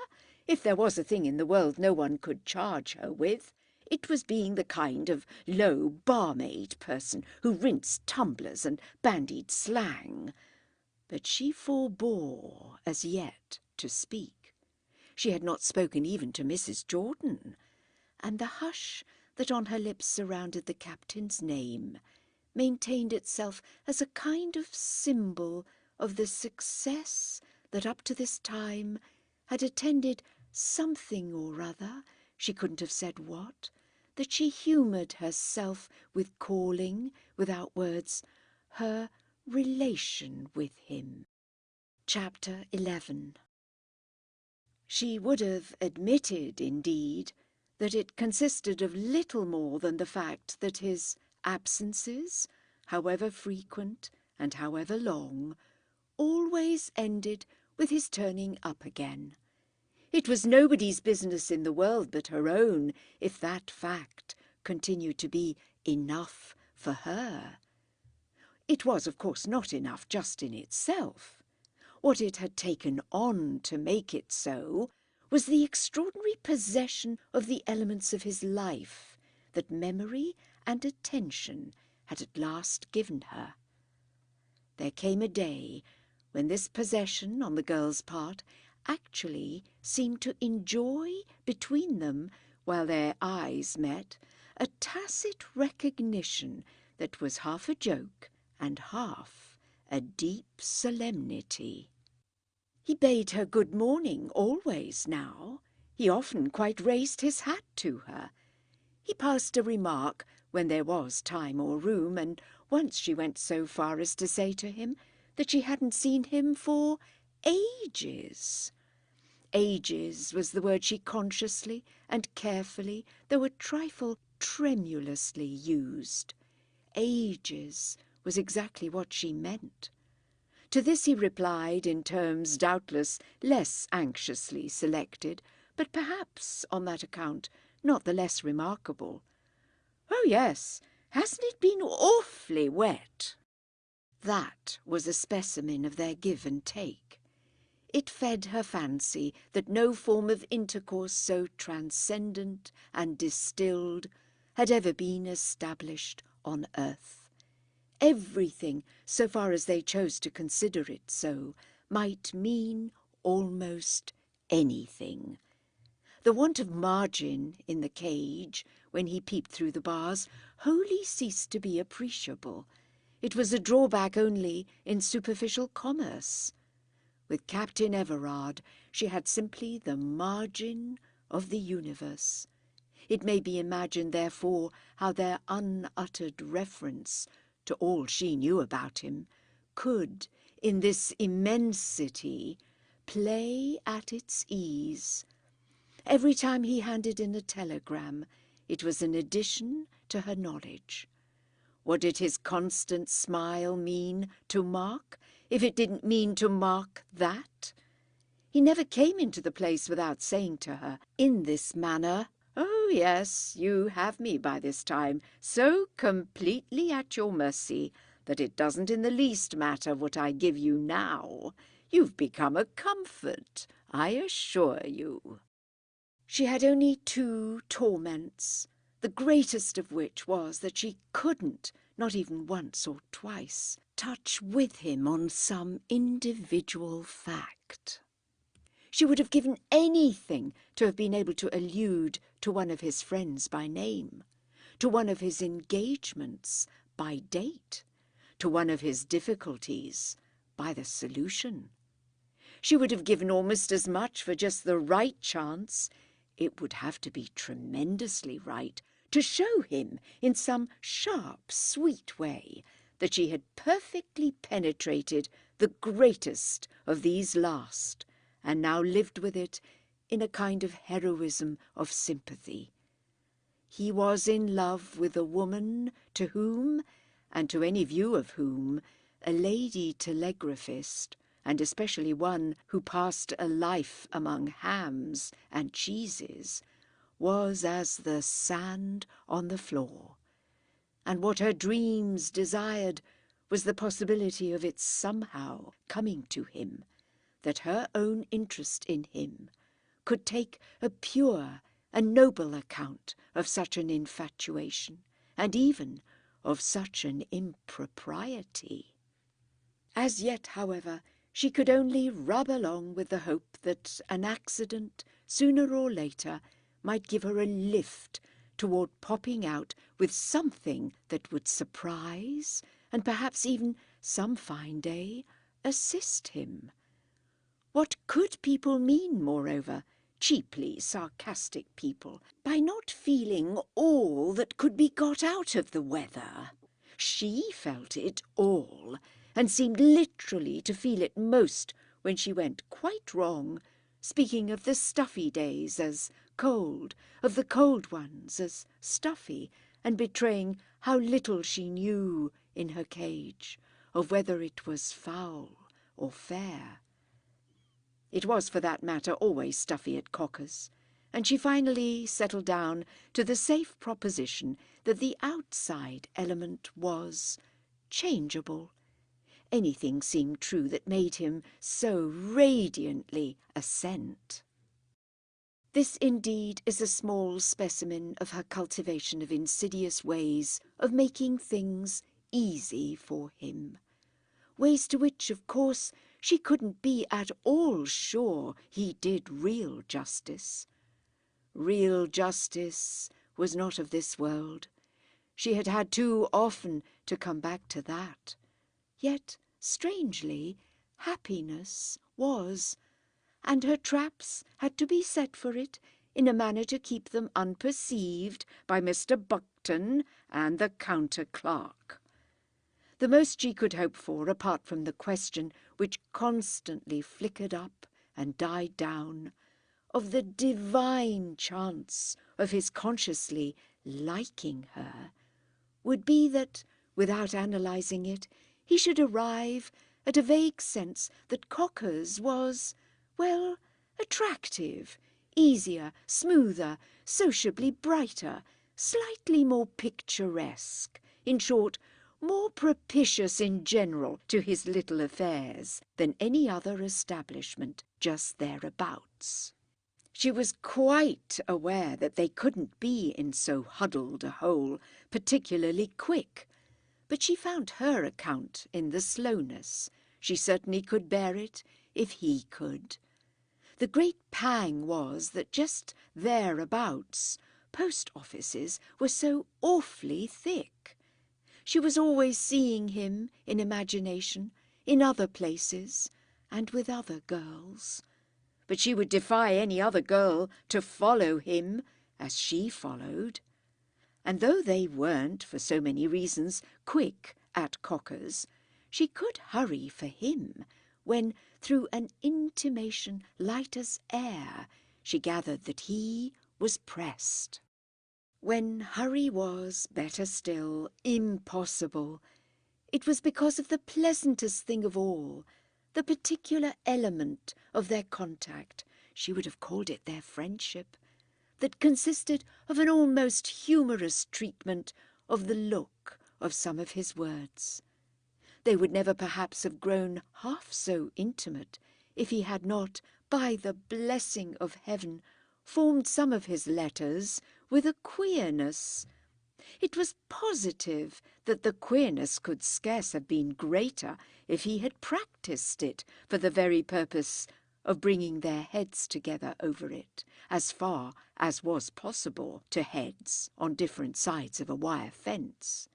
If there was a thing in the world no one could charge her with, it was being the kind of low barmaid person who rinsed tumblers and bandied slang. But she forbore as yet to speak. She had not spoken even to Mrs. Jordan, and the hush that on her lips surrounded the captain's name maintained itself as a kind of symbol of the success that up to this time had attended something or other, she couldn't have said what, that she humoured herself with calling, without words, her relation with him. Chapter 11. She would have admitted, indeed, that it consisted of little more than the fact that his absences, however frequent and however long, always ended with his turning up again. It was nobody's business in the world but her own if that fact continued to be enough for her. It was, of course, not enough just in itself. What it had taken on to make it so was the extraordinary possession of the elements of his life that memory and attention had at last given her. There came a day when this possession on the girl's part actually seemed to enjoy between them, while their eyes met, a tacit recognition that was half a joke and half a deep solemnity. He bade her good morning always now. He often quite raised his hat to her. He passed a remark when there was time or room, and once she went so far as to say to him that she hadn't seen him for ages. Ages was the word she consciously and carefully, though a trifle tremulously, used. Ages was exactly what she meant. To this he replied in terms doubtless less anxiously selected, but perhaps, on that account, not the less remarkable. "Oh, yes, hasn't it been awfully wet?" That was a specimen of their give and take. It fed her fancy that no form of intercourse so transcendent and distilled had ever been established on earth. Everything, so far as they chose to consider it so, might mean almost anything. The want of margin in the cage, when he peeped through the bars, wholly ceased to be appreciable. It was a drawback only in superficial commerce. With Captain Everard she had simply the margin of the universe. It may be imagined, therefore, how their unuttered reference to all she knew about him could, in this immensity, play at its ease. Every time he handed in a telegram, it was an addition to her knowledge. What did his constant smile mean to Mark, if it didn't mean to mark that? He never came into the place without saying to her, in this manner, "Oh, yes, you have me by this time so completely at your mercy that it doesn't in the least matter what I give you now. You've become a comfort, I assure you." She had only two torments, the greatest of which was that she couldn't, not even once or twice, touch with him on some individual fact. She would have given anything to have been able to allude to one of his friends by name, to one of his engagements by date, to one of his difficulties by the solution. She would have given almost as much for just the right chance, it would have to be tremendously right, to show him in some sharp, sweet way that she had perfectly penetrated the greatest of these last, and now lived with it in a kind of heroism of sympathy. He was in love with a woman to whom, and to any view of whom, a lady telegraphist, and especially one who passed a life among hams and cheeses, was as the sand on the floor. And what her dreams desired was the possibility of its somehow coming to him, that her own interest in him could take a pure and noble account of such an infatuation, and even of such an impropriety. As yet, however, she could only rub along with the hope that an accident, sooner or later, might give her a lift toward popping out with something that would surprise, and perhaps even some fine day assist him. What could people mean, moreover, cheaply sarcastic people, by not feeling all that could be got out of the weather. She felt it all, and seemed literally to feel it most when she went quite wrong, speaking of the stuffy days as cold, of the cold ones as stuffy, and betraying how little she knew in her cage of whether it was foul or fair. It was, for that matter, always stuffy at Cocker's, and she finally settled down to the safe proposition that the outside element was changeable. Anything seemed true that made him so radiantly assent. This indeed is a small specimen of her cultivation of insidious ways of making things easy for him. Ways to which, of course, she couldn't be at all sure he did real justice. Real justice was not of this world. She had had too often to come back to that. Yet, strangely, happiness was, and her traps had to be set for it in a manner to keep them unperceived by Mr. Buckton and the counter-clerk. The most she could hope for, apart from the question which constantly flickered up and died down, of the divine chance of his consciously liking her, would be that, without analysing it, he should arrive at a vague sense that Cocker's was, well, attractive, easier, smoother, sociably brighter, slightly more picturesque, in short, more propitious in general to his little affairs than any other establishment just thereabouts. She was quite aware that they couldn't be in so huddled a hole particularly quick, but she found her account in the slowness. She certainly could bear it if he could. The great pang was that just thereabouts post offices were so awfully thick. She was always seeing him in imagination, in other places, and with other girls. But she would defy any other girl to follow him as she followed. And though they weren't, for so many reasons, quick at Cocker's, she could hurry for him when, through an intimation light as air, she gathered that he was pressed. When hurry was, better still, impossible, it was because of the pleasantest thing of all, the particular element of their contact, she would have called it their friendship, that consisted of an almost humorous treatment of the look of some of his words. They would never perhaps have grown half so intimate if he had not, by the blessing of heaven, formed some of his letters with a queerness. It was positive that the queerness could scarce have been greater if he had practised it for the very purpose of bringing their heads together over it, as far as was possible to heads on different sides of a wire fence.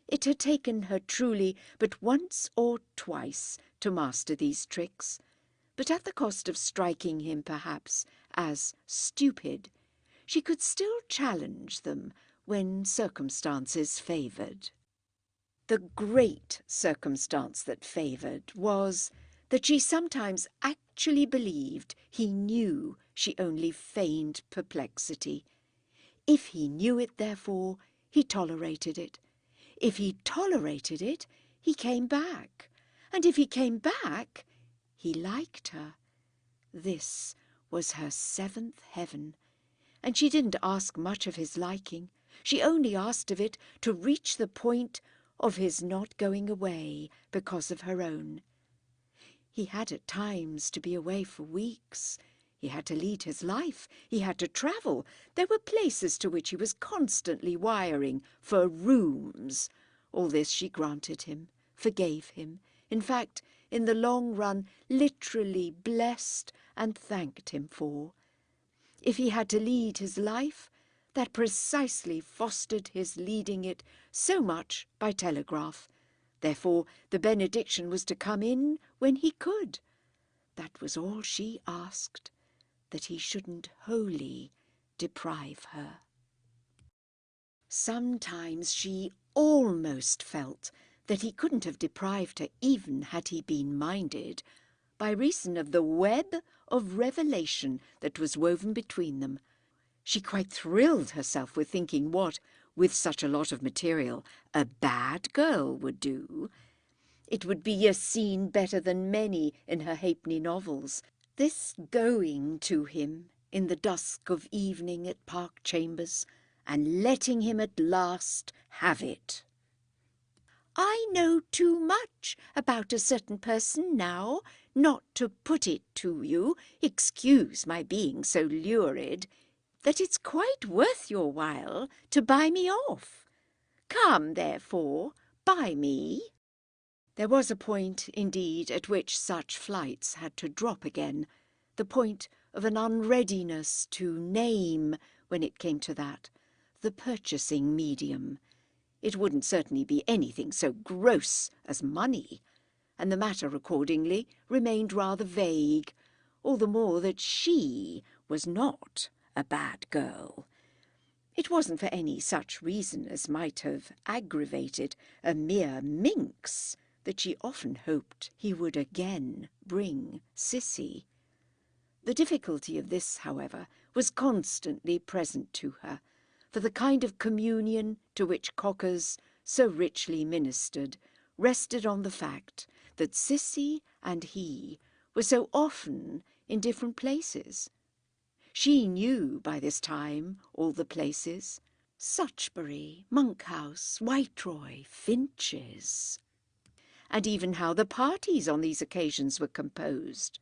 It had taken her truly but once or twice to master these tricks, but at the cost of striking him perhaps as stupid, she could still challenge them when circumstances favoured. The great circumstance that favoured was that she sometimes actually believed he knew she only feigned perplexity. If he knew it, therefore, he tolerated it. If he tolerated it, he came back. And if he came back, he liked her. This was her seventh heaven, and she didn't ask much of his liking. She only asked of it to reach the point of his not going away because of her own. He had at times to be away for weeks. He had to lead his life. He had to travel. There were places to which he was constantly wiring for rooms. All this she granted him, forgave him, in fact, in the long run, literally blessed and thanked him for. If he had to lead his life, that precisely fostered his leading it so much by telegraph. Therefore the benediction was to come in when he could. That was all she asked. that he shouldn't wholly deprive her. Sometimes she almost felt that he couldn't have deprived her even had he been minded, by reason of the web of revelation that was woven between them. She quite thrilled herself with thinking what, with such a lot of material, a bad girl would do. It would be a scene better than many in her halfpenny novels, this going to him in the dusk of evening at Park Chambers, and letting him at last have it. "I know too much about a certain person now not to put it to you, excuse my being so lurid, that it's quite worth your while to buy me off. Come, therefore, buy me." There was a point, indeed, at which such flights had to drop again, the point of an unreadiness to name, when it came to that, the purchasing medium. It wouldn't certainly be anything so gross as money, and the matter accordingly remained rather vague, all the more that she was not a bad girl. It wasn't for any such reason as might have aggravated a mere minx that she often hoped he would again bring Cissy. The difficulty of this, however, was constantly present to her, for the kind of communion to which Cockers so richly ministered rested on the fact that Cissy and he were so often in different places. She knew by this time all the places: Suchbury, Monkhouse, Whiteroy, Finches, and even how the parties on these occasions were composed.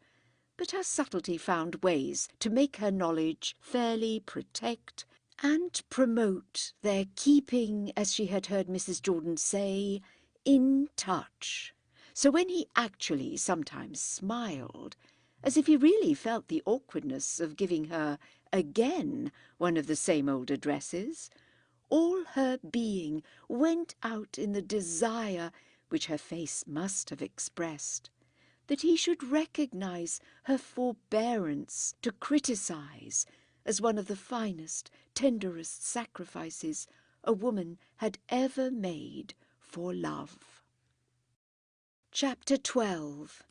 But her subtlety found ways to make her knowledge fairly protect and promote their keeping, as she had heard Mrs. Jordan say, in touch. So when he actually sometimes smiled, as if he really felt the awkwardness of giving her again one of the same old addresses, all her being went out in the desire, which her face must have expressed, that he should recognize her forbearance to criticize as one of the finest, tenderest sacrifices a woman had ever made for love. Chapter 12.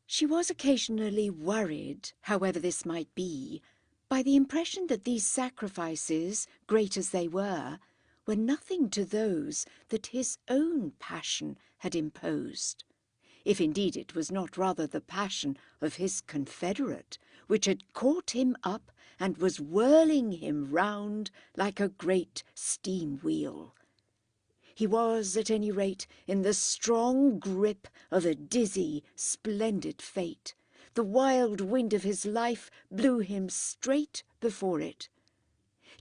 She was occasionally worried, however this might be, by the impression that these sacrifices, great as they were nothing to those that his own passion had imposed, if indeed it was not rather the passion of his confederate, which had caught him up and was whirling him round like a great steam-wheel. He was, at any rate, in the strong grip of a dizzy, splendid fate. The wild wind of his life blew him straight before it.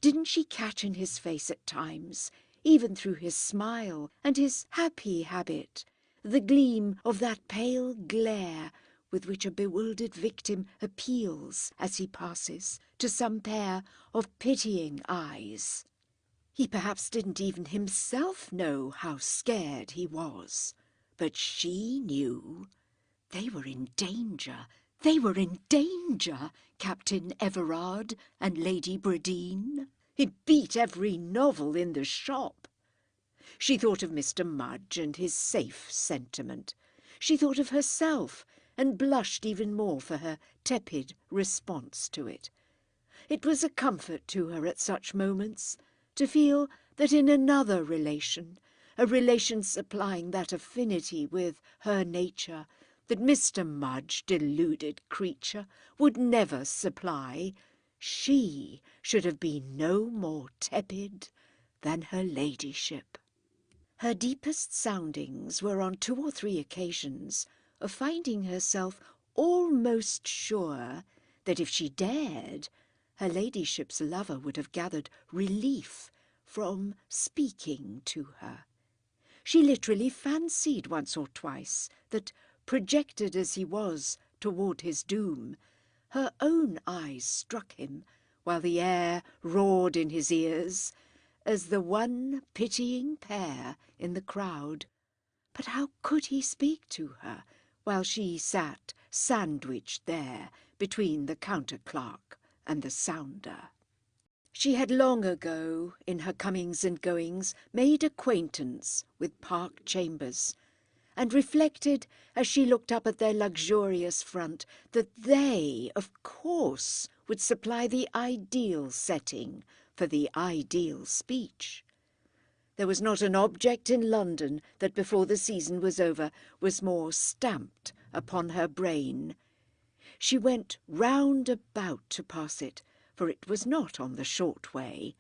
Didn't she catch in his face at times, even through his smile and his happy habit, the gleam of that pale glare with which a bewildered victim appeals as he passes to some pair of pitying eyes? He perhaps didn't even himself know how scared he was, but she knew. They were in danger. They were in danger, Captain Everard and Lady Bradeen. It beat every novel in the shop. She thought of Mr. Mudge and his safe sentiment. She thought of herself, and blushed even more for her tepid response to it. It was a comfort to her at such moments to feel that in another relation, a relation supplying that affinity with her nature that Mr. Mudge, deluded creature, would never supply, she should have been no more tepid than her ladyship. Her deepest soundings were on 2 or 3 occasions of finding herself almost sure that if she dared, her ladyship's lover would have gathered relief from speaking to her. She literally fancied once or twice that, projected as he was toward his doom, her own eyes struck him while the air roared in his ears as the one pitying pair in the crowd. But how could he speak to her while she sat sandwiched there between the counter-clerk and the sounder. She had long ago, in her comings and goings, made acquaintance with Park Chambers, and reflected, as she looked up at their luxurious front, that they, of course, would supply the ideal setting for the ideal speech. There was not an object in London that before the season was over was more stamped upon her brain. She went round about to pass it, for it was not on the short way.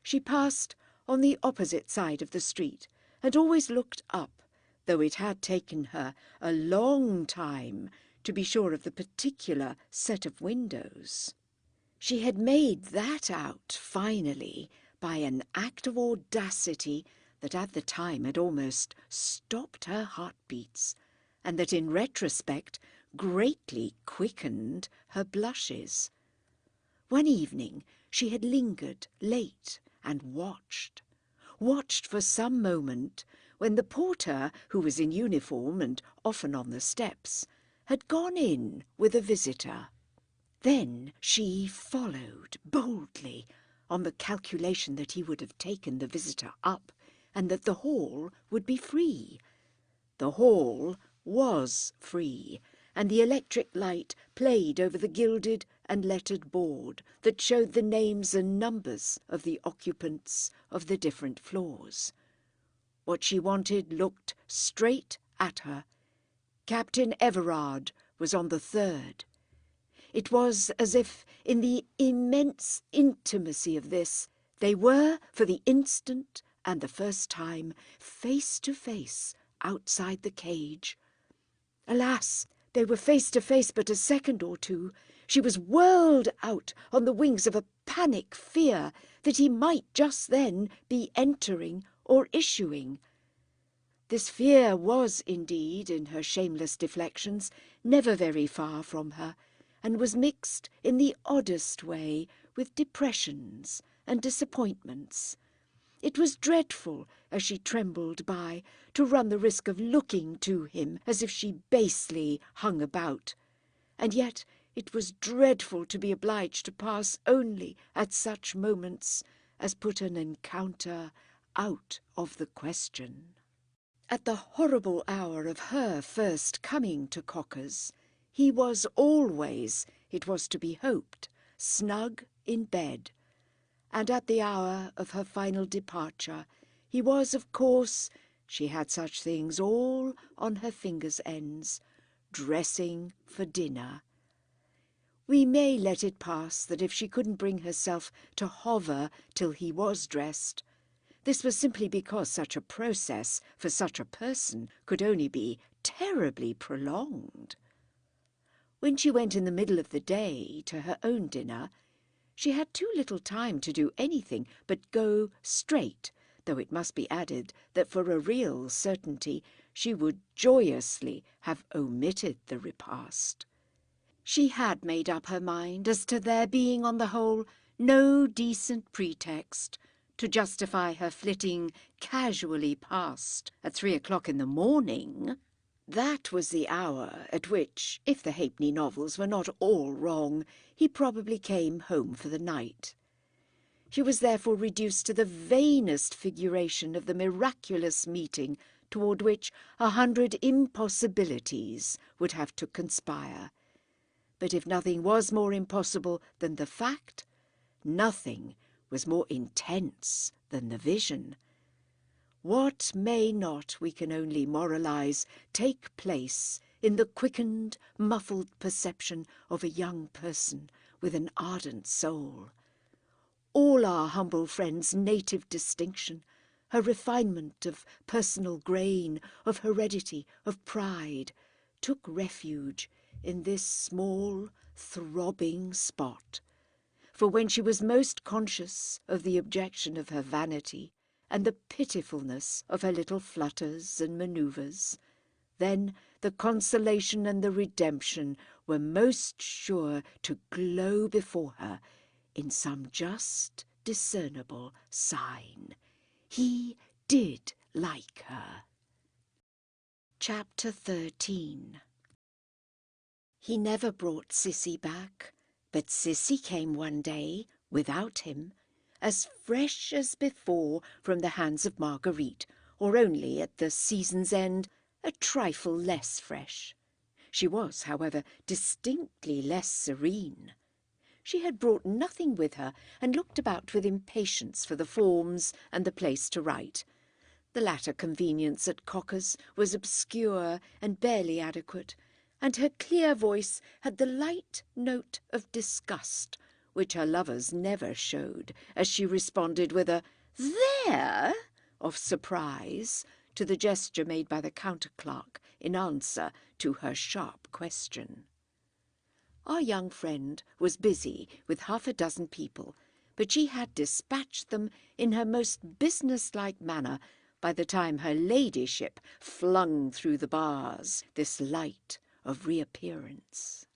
She passed on the opposite side of the street, and always looked up, though it had taken her a long time to be sure of the particular set of windows. She had made that out, finally, by an act of audacity that at the time had almost stopped her heartbeats, and that in retrospect greatly quickened her blushes. One evening she had lingered late and watched for some moment, when the porter, who was in uniform and often on the steps, had gone in with a visitor. Then she followed boldly, on the calculation that he would have taken the visitor up, and that the hall would be free. The hall was free, and the electric light played over the gilded and lettered board that showed the names and numbers of the occupants of the different floors. What she wanted looked straight at her. Captain Everard was on the third. It was as if, in the immense intimacy of this, they were, for the instant and the first time, face to face outside the cage. Alas, they were face to face but a second or two. She was whirled out on the wings of a panic fear that he might just then be entering or issuing. This fear was indeed, in her shameless deflections, never very far from her, and was mixed in the oddest way with depressions and disappointments. It was dreadful, as she trembled by, to run the risk of looking to him as if she basely hung about, and yet it was dreadful to be obliged to pass only at such moments as put an encounter out of the question. At the horrible hour of her first coming to Cocker's, he was always, it was to be hoped, snug in bed, and at the hour of her final departure he was, of course, she had such things all on her fingers' ends, dressing for dinner. We may let it pass that if she couldn't bring herself to hover till he was dressed, this was simply because such a process for such a person could only be terribly prolonged. When she went in the middle of the day to her own dinner, she had too little time to do anything but go straight, though it must be added that for a real certainty she would joyously have omitted the repast. She had made up her mind as to there being on the whole no decent pretext to justify her flitting casually past at 3 o'clock in the morning. That was the hour at which, if the Halfpenny novels were not all wrong, he probably came home for the night. She was therefore reduced to the vainest figuration of the miraculous meeting toward which 100 impossibilities would have to conspire. But if nothing was more impossible than the fact, nothing was more intense than the vision. What may not, we can only moralize, take place in the quickened, muffled perception of a young person with an ardent soul? All our humble friend's native distinction, her refinement of personal grain, of heredity, of pride, took refuge in this small, throbbing spot. For when she was most conscious of the objection of her vanity, and the pitifulness of her little flutters and manoeuvres, then the consolation and the redemption were most sure to glow before her in some just discernible sign. He did like her. Chapter 13. He never brought Sissy back, but Sissy came one day, without him, as fresh as before from the hands of Marguerite, or only at the season's end a trifle less fresh. She was, however, distinctly less serene. She had brought nothing with her, and looked about with impatience for the forms and the place to write. The latter convenience at Cocker's was obscure and barely adequate, and her clear voice had the light note of disgust, which her lovers never showed, as she responded with a "There?" of surprise to the gesture made by the counter-clerk in answer to her sharp question. Our young friend was busy with half a dozen people, but she had dispatched them in her most business-like manner by the time her ladyship flung through the bars this light of reappearance.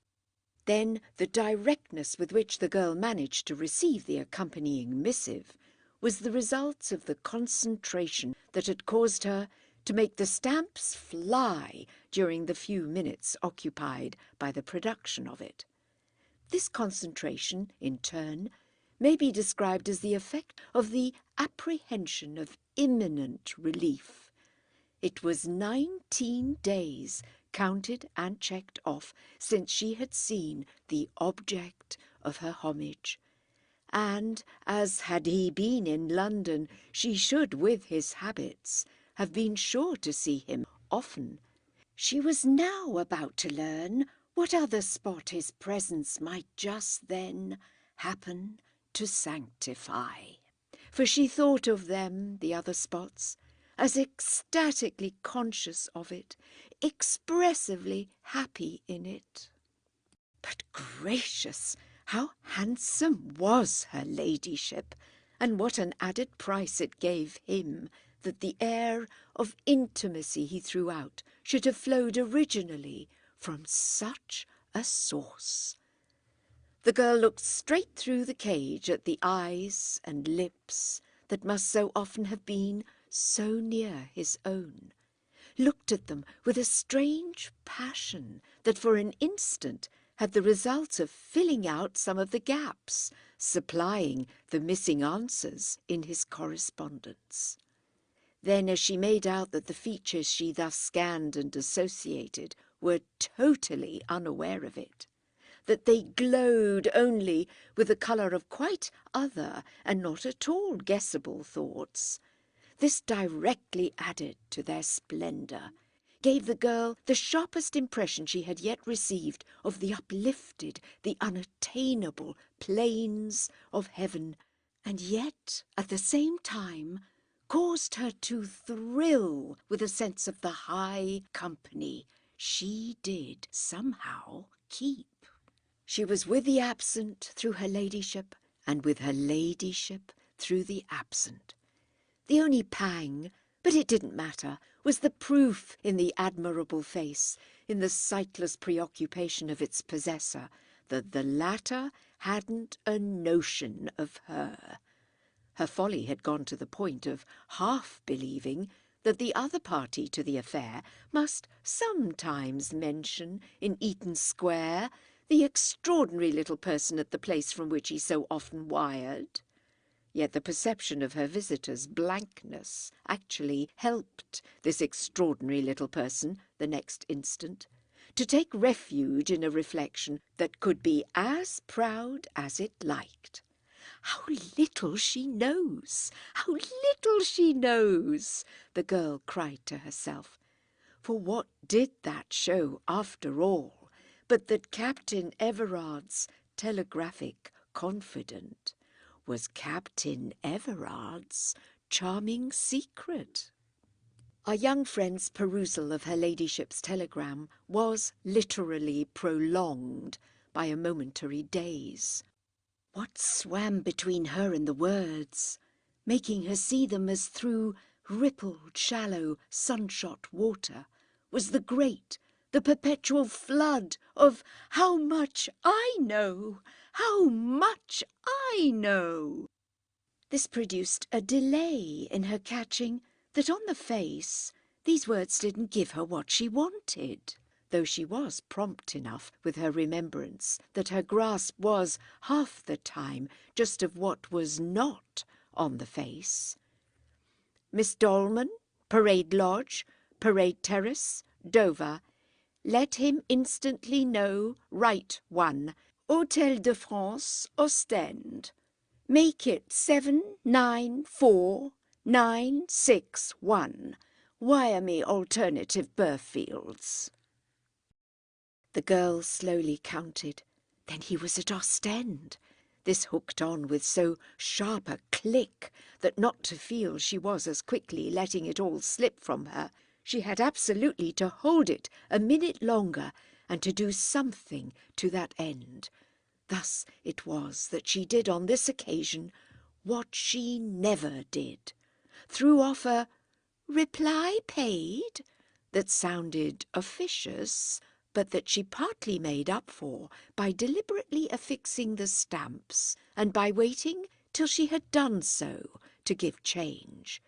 Then the directness with which the girl managed to receive the accompanying missive was the result of the concentration that had caused her to make the stamps fly during the few minutes occupied by the production of it. This concentration, in turn, may be described as the effect of the apprehension of imminent relief. It was 19 days, counted and checked off, since she had seen the object of her homage, and, as had he been in London, she should, with his habits, have been sure to see him often. She was now about to learn what other spot his presence might just then happen to sanctify, for she thought of them, the other spots, as ecstatically conscious of it, expressively happy in it. But gracious, how handsome was her ladyship, and what an added price it gave him that the air of intimacy he threw out should have flowed originally from such a source. The girl looked straight through the cage at the eyes and lips that must so often have been so near his own, looked at them with a strange passion that for an instant had the result of filling out some of the gaps, supplying the missing answers in his correspondence. Then, as she made out that the features she thus scanned and associated were totally unaware of it, that they glowed only with the colour of quite other and not at all guessable thoughts, this directly added to their splendour, gave the girl the sharpest impression she had yet received of the uplifted, the unattainable plains of heaven, and yet, at the same time, caused her to thrill with a sense of the high company she did somehow keep. She was with the absent through her ladyship, and with her ladyship through the absent. The only pang, but it didn't matter, was the proof in the admirable face, in the sightless preoccupation of its possessor, that the latter hadn't a notion of her. Her folly had gone to the point of half-believing that the other party to the affair must sometimes mention in Eaton Square the extraordinary little person at the place from which he so often wired. Yet the perception of her visitor's blankness actually helped this extraordinary little person, the next instant, to take refuge in a reflection that could be as proud as it liked. "How little she knows! How little she knows!" the girl cried to herself. For what did that show, after all, but that Captain Everard's telegraphic confidant was Captain Everard's charming secret? Our young friend's perusal of her ladyship's telegram was literally prolonged by a momentary daze. What swam between her and the words, making her see them as through rippled, shallow, sunshot water, was the great, the perpetual flood of "how much I know, how much I know." This produced a delay in her catching that on the face these words didn't give her what she wanted. though she was prompt enough with her remembrance that her grasp was half the time just of what was not on the face. Miss Dolman, Parade Lodge, Parade Terrace, Dover. Let him instantly know right one. Hôtel de France, Ostend. Make it 794961. Wire me alternative Burfields. The girl slowly counted. Then he was at Ostend. This hooked on with so sharp a click that not to feel she was as quickly letting it all slip from her, she had absolutely to hold it a minute longer and to do something to that end. Thus it was that she did on this occasion what she never did, threw off a "reply paid" that sounded officious, but that she partly made up for by deliberately affixing the stamps and by waiting till she had done so to give change.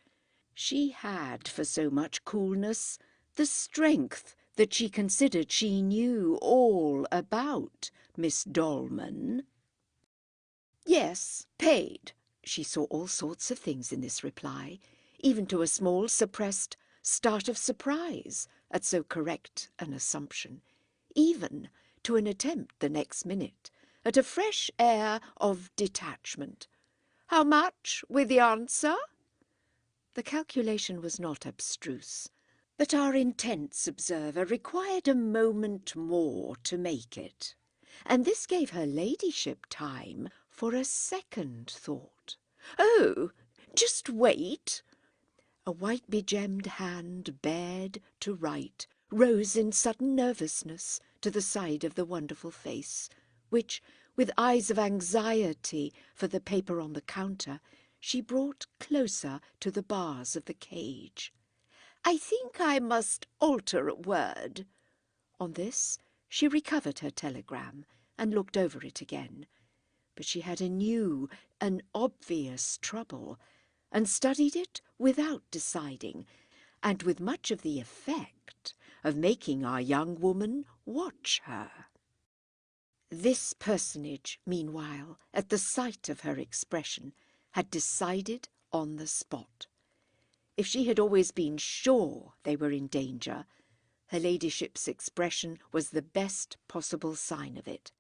She had, for so much coolness, the strength that she considered she knew all about Miss Dolman. Yes, paid. She saw all sorts of things in this reply, even to a small suppressed start of surprise at so correct an assumption, even to an attempt the next minute at a fresh air of detachment. How much with the answer? The calculation was not abstruse, but our intense observer required a moment more to make it, and this gave her ladyship time for a second thought. Oh, just wait. A white begemmed hand bared to write rose in sudden nervousness to the side of the wonderful face, which, with eyes of anxiety for the paper on the counter, she brought closer to the bars of the cage. I think I must alter a word. On this she recovered her telegram and looked over it again. But she had a new, an obvious trouble, and studied it without deciding, and with much of the effect of making our young woman watch her. This personage, meanwhile, at the sight of her expression, had decided on the spot. If she had always been sure they were in danger, her ladyship's expression was the best possible sign of it.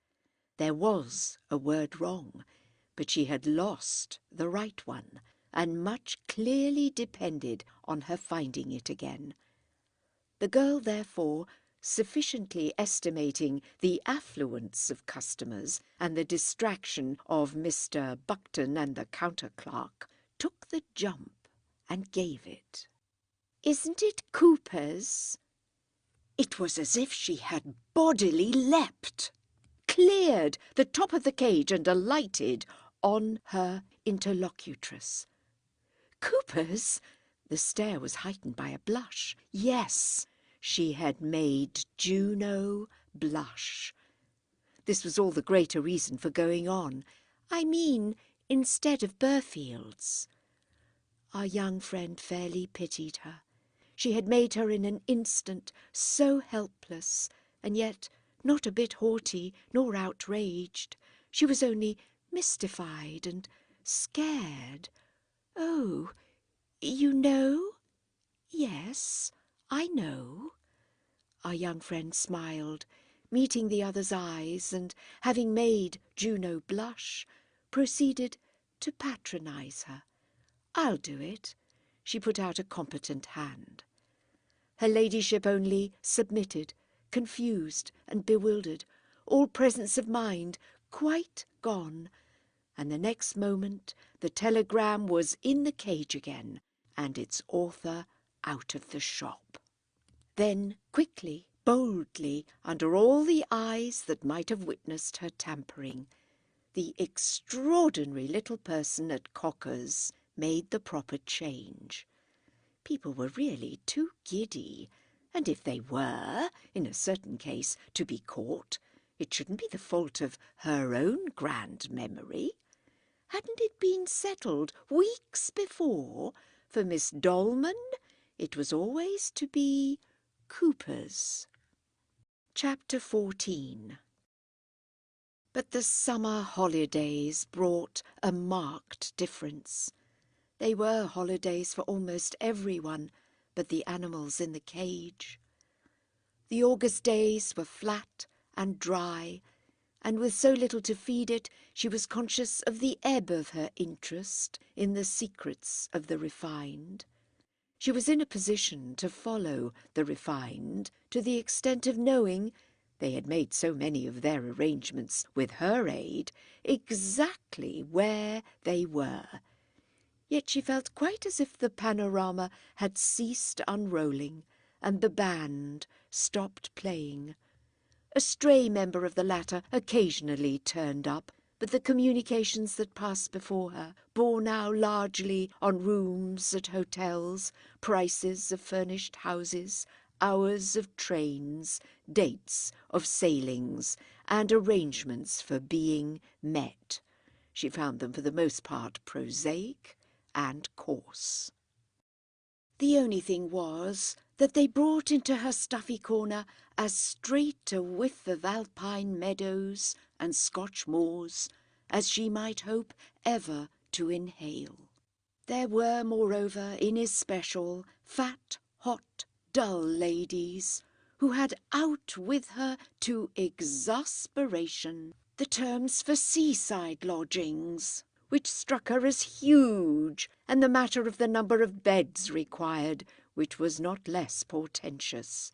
There was a word wrong, but she had lost the right one, and much clearly depended on her finding it again. The girl, therefore, sufficiently estimating the affluence of customers and the distraction of Mr. Buckton and the counter-clerk, took the jump and gave it. Isn't it Cooper's? It was as if she had bodily leapt, cleared the top of the cage and alighted on her interlocutress. Cooper's? The stare was heightened by a blush. Yes, she had made Juno blush. This was all the greater reason for going on. I mean, instead of Burfield's. Our young friend fairly pitied her. She had made her in an instant so helpless, and yet not a bit haughty nor outraged. She was only mystified and scared. Oh, you know? Yes, I know. Our young friend smiled, meeting the other's eyes, and, having made Juno blush, proceeded to patronize her. I'll do it. She put out a competent hand. Her ladyship only submitted, confused and bewildered, all presence of mind quite gone, and the next moment the telegram was in the cage again, and its author out of the shop. Then, quickly, boldly, under all the eyes that might have witnessed her tampering, the extraordinary little person at Cocker's made the proper change. People were really too giddy, and if they were, in a certain case, to be caught, it shouldn't be the fault of her own grand memory. Hadn't it been settled weeks before? For Miss Dolman, it was always to be Cooper's. Chapter 14. But the summer holidays brought a marked difference. They were holidays for almost everyone but the animals in the cage. The August days were flat and dry, and with so little to feed it, she was conscious of the ebb of her interest in the secrets of the refined. She was in a position to follow the refined to the extent of knowing, they had made so many of their arrangements with her aid, exactly where they were. Yet she felt quite as if the panorama had ceased unrolling and the band stopped playing. A stray member of the latter occasionally turned up, but the communications that passed before her bore now largely on rooms at hotels, prices of furnished houses, hours of trains, dates of sailings, and arrangements for being met. She found them for the most part prosaic and coarse. The only thing was that they brought into her stuffy corner as straight a whiff of alpine meadows and Scotch moors as she might hope ever to inhale. There were, moreover, in especial, fat, hot, dull ladies who had out with her to exasperation the terms for seaside lodgings, which struck her as huge, and the matter of the number of beds required, which was not less portentous.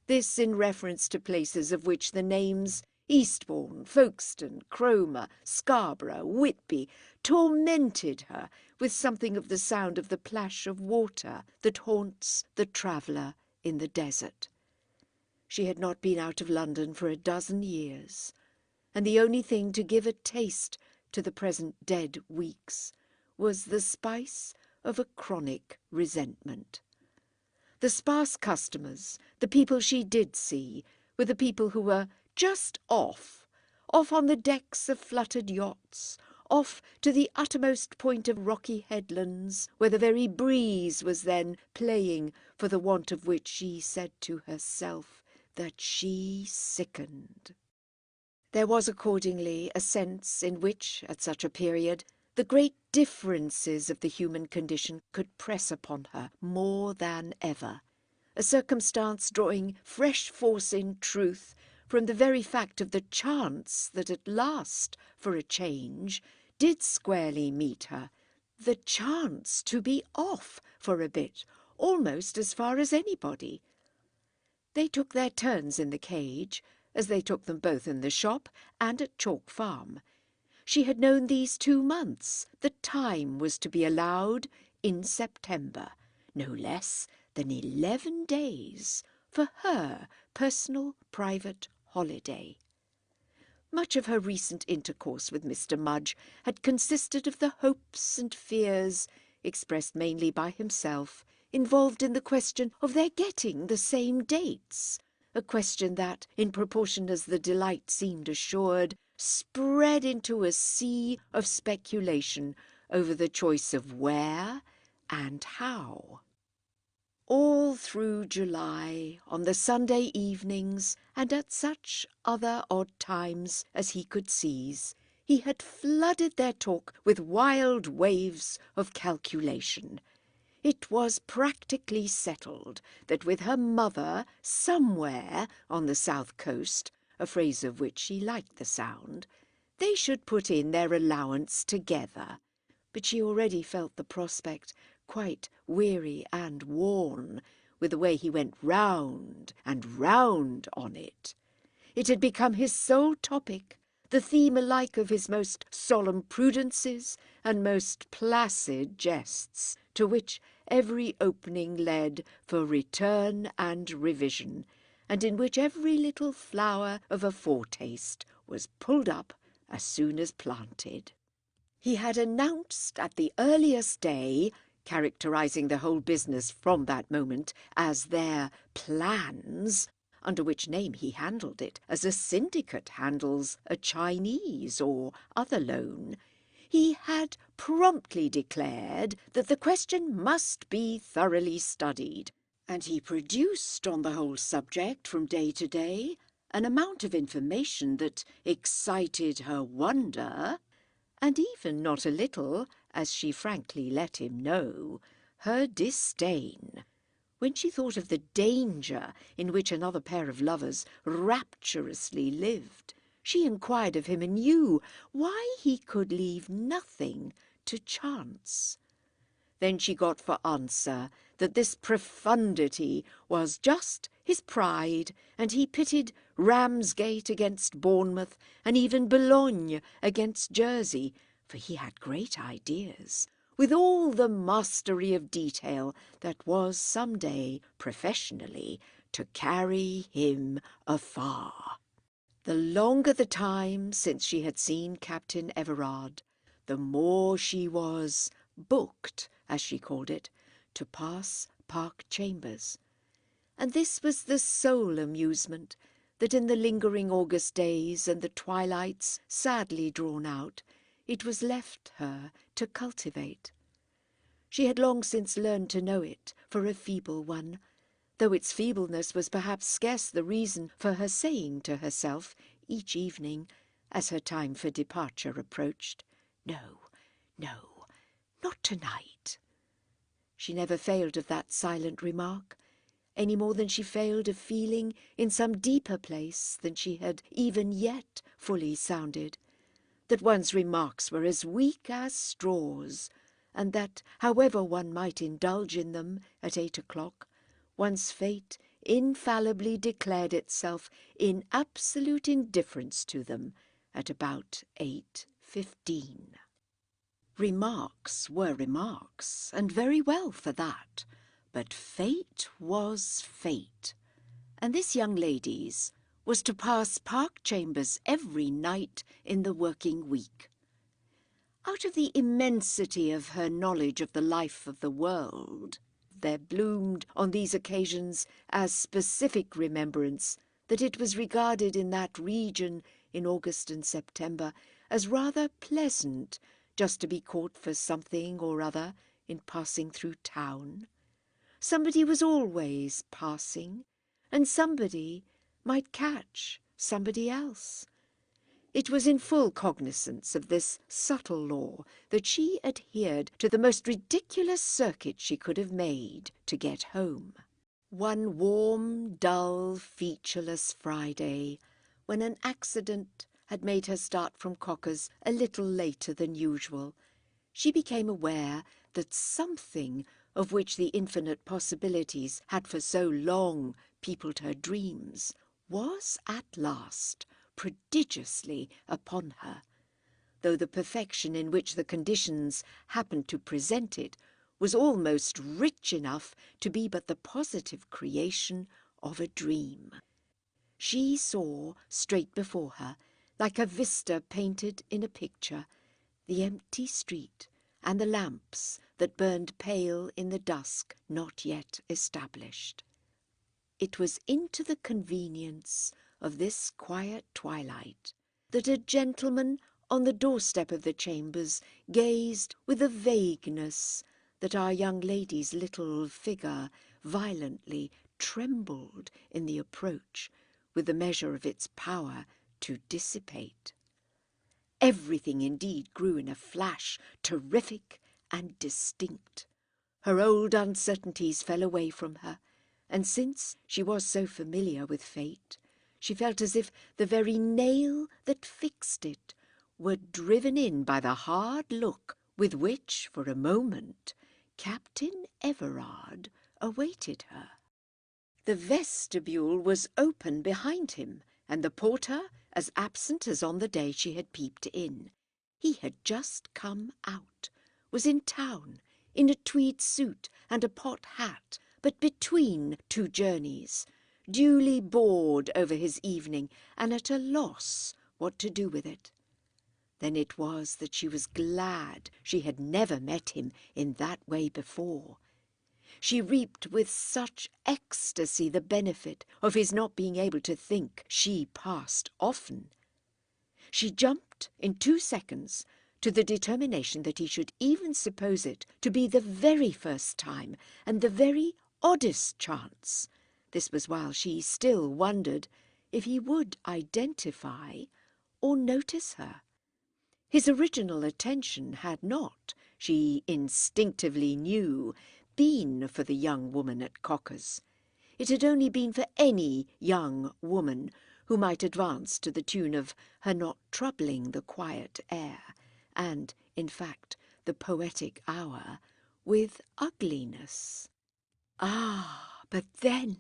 This in reference to places of which the names Eastbourne, Folkestone, Cromer, Scarborough, Whitby tormented her with something of the sound of the plash of water that haunts the traveller in the desert. She had not been out of London for a dozen years, and the only thing to give a taste to the present dead weeks was the spice of a chronic resentment. The sparse customers, the people she did see, were the people who were just off on the decks of fluttered yachts, off to the uttermost point of rocky headlands, where the very breeze was then playing, for the want of which she said to herself that she sickened. There was accordingly a sense in which, at such a period, the great differences of the human condition could press upon her more than ever, a circumstance drawing fresh force in truth from the very fact of the chance that at last, for a change, did squarely meet her, the chance to be off for a bit, almost as far as anybody. They took their turns in the cage, as they took them both in the shop and at Chalk Farm. She had known these 2 months that time was to be allowed in September, no less than 11 days, for her personal private holiday. Much of her recent intercourse with Mr. Mudge had consisted of the hopes and fears, expressed mainly by himself, involved in the question of their getting the same dates, a question that, in proportion as the delight seemed assured, spread into a sea of speculation over the choice of where and how. All through July, on the Sunday evenings, and at such other odd times as he could seize, he had flooded their talk with wild waves of calculation. It was practically settled that with her mother somewhere on the south coast, a phrase of which she liked the sound, they should put in their allowance together, but she already felt the prospect quite weary and worn with the way he went round and round on it. It had become his sole topic, the theme alike of his most solemn prudences and most placid jests, to which every opening led for return and revision, and in which every little flower of a foretaste was pulled up as soon as planted. He had announced at the earliest day, characterizing the whole business from that moment as their plans, under which name he handled it as a syndicate handles a Chinese or other loan. He had promptly declared that the question must be thoroughly studied, and he produced on the whole subject from day to day an amount of information that excited her wonder, and even not a little, as she frankly let him know, her disdain, when she thought of the danger in which another pair of lovers rapturously lived. She inquired of him anew why he could leave nothing to chance. Then she got for answer that this profundity was just his pride, and he pitted Ramsgate against Bournemouth, and even Boulogne against Jersey, for he had great ideas, with all the mastery of detail that was some day, professionally, to carry him afar. The longer the time since she had seen Captain Everard, the more she was booked, as she called it, to pass Park Chambers. And this was the sole amusement that in the lingering August days and the twilights sadly drawn out, it was left her to cultivate. She had long since learned to know it for a feeble one, though its feebleness was perhaps scarce the reason for her saying to herself each evening, as her time for departure approached, "No, no, not tonight." She never failed of that silent remark, any more than she failed of feeling in some deeper place than she had even yet fully sounded, that one's remarks were as weak as straws, and that, however one might indulge in them at 8 o'clock, one's fate infallibly declared itself in absolute indifference to them at about 8:15. Remarks were remarks, and very well for that, but fate was fate, and this young lady's was to pass Park Chambers every night in the working week. Out of the immensity of her knowledge of the life of the world, there bloomed on these occasions as specific remembrance that it was regarded in that region in August and September as rather pleasant just to be caught for something or other in passing through town. Somebody was always passing, and somebody might catch somebody else. It was in full cognizance of this subtle law that she adhered to the most ridiculous circuit she could have made to get home. One warm, dull, featureless Friday, when an accident had made her start from Cocker's a little later than usual, she became aware that something of which the infinite possibilities had for so long peopled her dreams was at last prodigiously upon her, though the perfection in which the conditions happened to present it was almost rich enough to be but the positive creation of a dream. She saw straight before her, like a vista painted in a picture, the empty street and the lamps that burned pale in the dusk not yet established. It was into the convenience of this quiet twilight that a gentleman on the doorstep of the chambers gazed with a vagueness that our young lady's little figure violently trembled in the approach with the measure of its power to dissipate. Everything indeed grew in a flash terrific and distinct. Her old uncertainties fell away from her, and since she was so familiar with fate, she felt as if the very nail that fixed it were driven in by the hard look with which, for a moment, Captain Everard awaited her. The vestibule was open behind him, and the porter as absent as on the day she had peeped in. He had just come out, was in town, in a tweed suit and a pot hat, but between two journeys, duly bored over his evening and at a loss what to do with it. Then it was that she was glad she had never met him in that way before. She reaped with such ecstasy the benefit of his not being able to think she passed often. She jumped in 2 seconds to the determination that he should even suppose it to be the very first time and the very oddest chance. This was while she still wondered if he would identify or notice her. His original attention had not, she instinctively knew, been for the young woman at Cocker's. It had only been for any young woman who might advance to the tune of her not troubling the quiet air, and, in fact, the poetic hour, with ugliness. Ah, but then,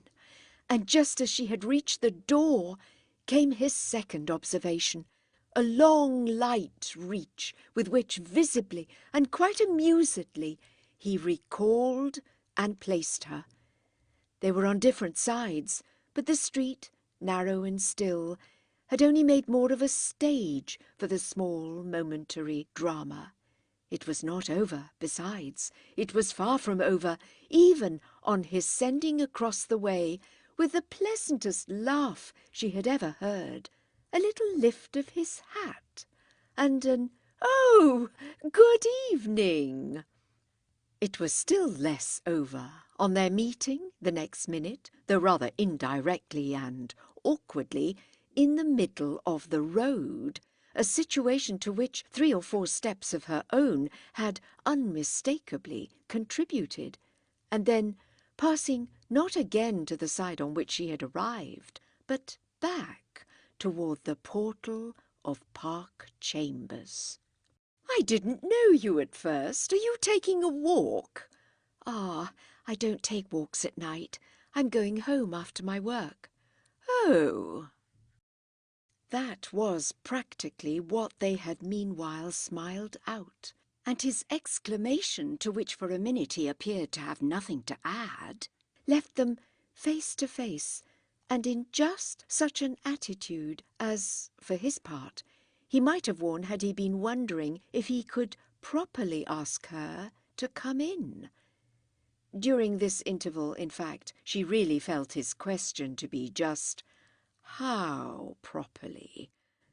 and just as she had reached the door, came his second observation, a long light reach with which visibly and quite amusedly he recalled and placed her. They were on different sides, but the street, narrow and still, had only made more of a stage for the small momentary drama. It was not over, besides. It was far from over, even on his sending across the way, with the pleasantest laugh she had ever heard, a little lift of his hat, and an "Oh, good evening." It was still less over on their meeting the next minute, though rather indirectly and awkwardly, in the middle of the road, a situation to which 3 or 4 steps of her own had unmistakably contributed, and then passing not again to the side on which she had arrived, but back toward the portal of Park Chambers. "I didn't know you at first. Are you taking a walk?" "Ah, I don't take walks at night. I'm going home after my work." "Oh." That was practically what they had meanwhile smiled out, and his exclamation, to which for a minute he appeared to have nothing to add, left them face to face, and in just such an attitude as, for his part, he might have worn had he been wondering if he could properly ask her to come in. During this interval, in fact, she really felt his question to be just how properly.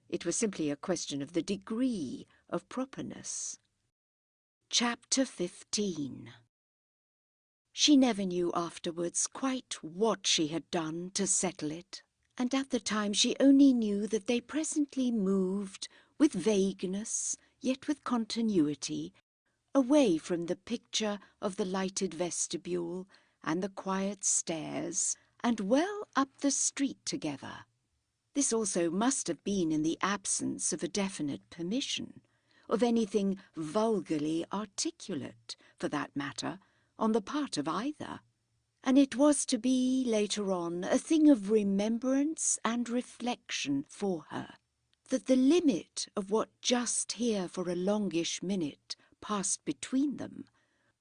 It was simply a question of the degree of properness. Chapter 15. She never knew afterwards quite what she had done to settle it, and at the time she only knew that they presently moved, with vagueness, yet with continuity, away from the picture of the lighted vestibule and the quiet stairs, and well up the street together. This also must have been in the absence of a definite permission, of anything vulgarly articulate, for that matter, on the part of either. And it was to be, later on, a thing of remembrance and reflection for her, that the limit of what just here for a longish minute passed between them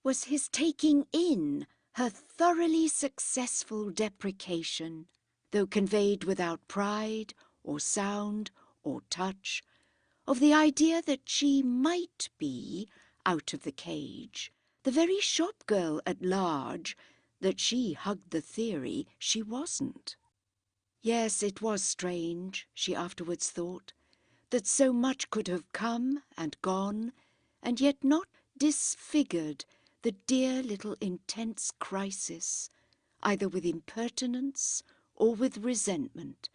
was his taking in her thoroughly successful deprecation, though conveyed without pride or sound or touch, of the idea that she might be, out of the cage, the very shop-girl at large, that she hugged the theory she wasn't. Yes, it was strange, she afterwards thought, that so much could have come and gone, and yet not disfigured the dear little intense crisis, either with impertinence or with resentment,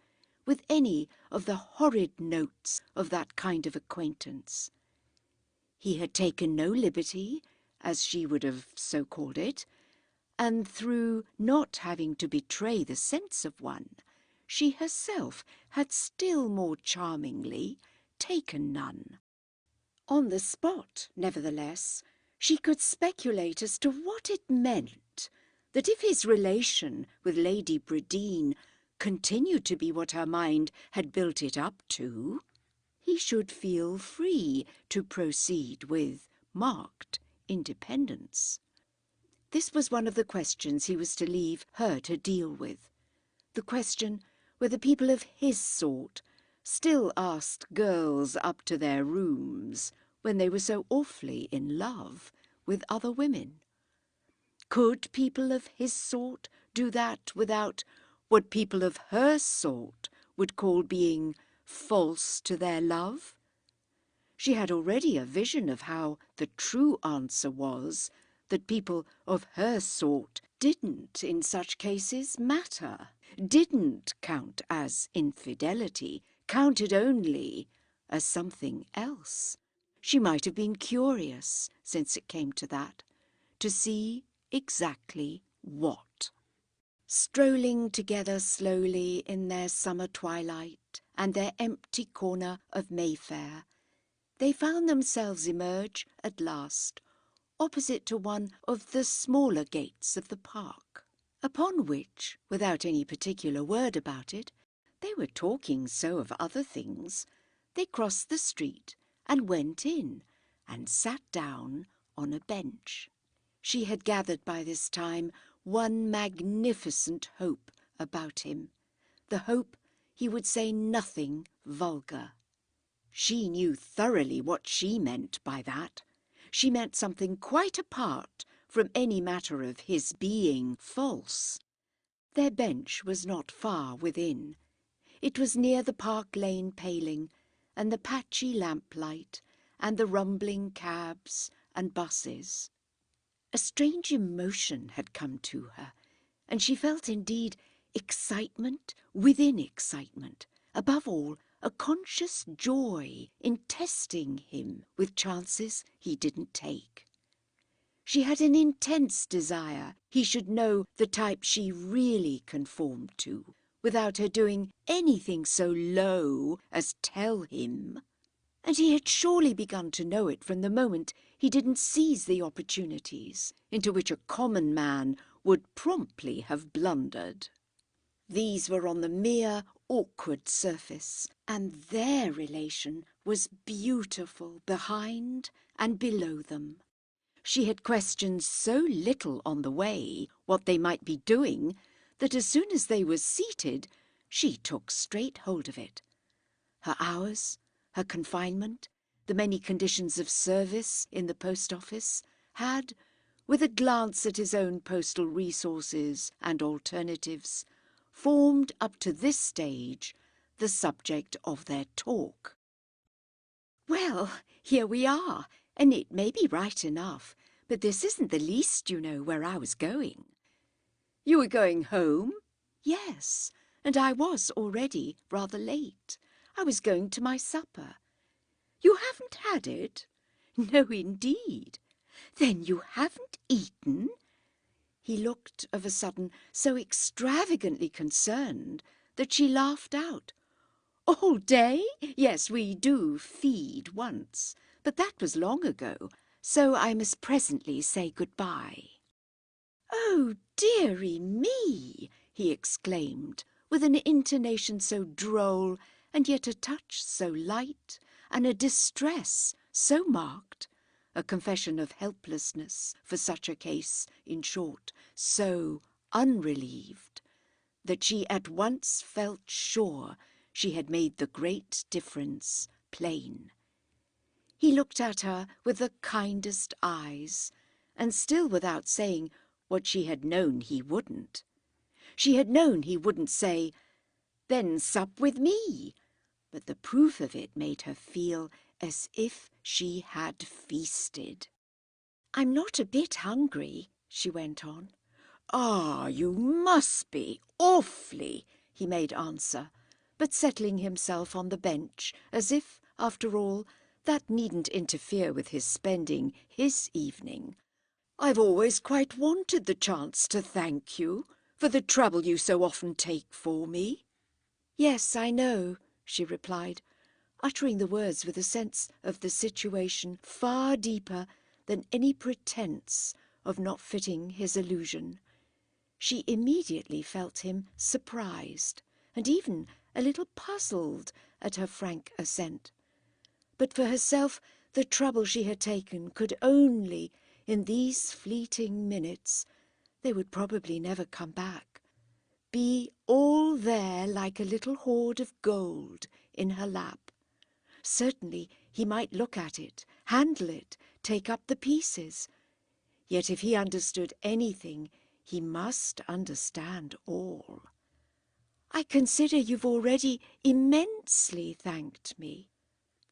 with any of the horrid notes of that kind of acquaintance. He had taken no liberty, as she would have so called it, and through not having to betray the sense of one, she herself had still more charmingly taken none. On the spot, nevertheless, she could speculate as to what it meant that if his relation with Lady Bradeen continued to be what her mind had built it up to, he should feel free to proceed with marked independence. This was one of the questions he was to leave her to deal with, the question whether people of his sort still asked girls up to their rooms when they were so awfully in love with other women. Could people of his sort do that without what people of her sort would call being false to their love? She had already a vision of how the true answer was that people of her sort didn't, in such cases, matter. didn't count as infidelity, counted only as something else. She might have been curious, since it came to that, to see exactly what. Strolling together slowly in their summer twilight and their empty corner of Mayfair, they found themselves emerge at last opposite to one of the smaller gates of the park, upon which, without any particular word about it, they were talking so of other things, they crossed the street and went in and sat down on a bench. She had gathered by this time one magnificent hope about him, the hope he would say nothing vulgar. She knew thoroughly what she meant by that. She meant something quite apart from any matter of his being false. Their bench was not far within. It was near the Park Lane paling, and the patchy lamplight, and the rumbling cabs and buses. A strange emotion had come to her, and she felt indeed excitement within excitement, above all a conscious joy in testing him with chances he didn't take. She had an intense desire he should know the type she really conformed to, without her doing anything so low as tell him. And he had surely begun to know it from the moment he didn't seize the opportunities into which a common man would promptly have blundered. These were on the mere awkward surface, and their relation was beautiful behind and below them. She had questioned so little on the way what they might be doing that as soon as they were seated, she took straight hold of it. Her hours, her confinement, the many conditions of service in the post office had, with a glance at his own postal resources and alternatives, formed up to this stage the subject of their talk. "Well, here we are, and it may be right enough, but this isn't the least, you know, where I was going." "You were going home?" "Yes, and I was already rather late. I was going to my supper." "You haven't had it?" "No, indeed." "Then you haven't eaten?" He looked of a sudden so extravagantly concerned that she laughed out. "All day? Yes, we do feed once, but that was long ago, so I must presently say good-bye." "Oh, dearie me!" he exclaimed, with an intonation so droll and yet a touch so light, and a distress so marked, a confession of helplessness for such a case, in short, so unrelieved, that she at once felt sure she had made the great difference plain. He looked at her with the kindest eyes, and still without saying what she had known he wouldn't. She had known he wouldn't say, "Then sup with me," but the proof of it made her feel as if she had feasted. "I'm not a bit hungry," she went on. "Ah, you must be, awfully," he made answer, but settling himself on the bench as if, after all, that needn't interfere with his spending his evening. "I've always quite wanted the chance to thank you for the trouble you so often take for me." "Yes, I know," she replied, uttering the words with a sense of the situation far deeper than any pretence of not fitting his allusion. She immediately felt him surprised, and even a little puzzled at her frank assent. But for herself, the trouble she had taken could only, in these fleeting minutes, they would probably never come back, be all there like a little hoard of gold in her lap. Certainly he might look at it, handle it, take up the pieces. Yet if he understood anything, he must understand all. "I consider you've already immensely thanked me."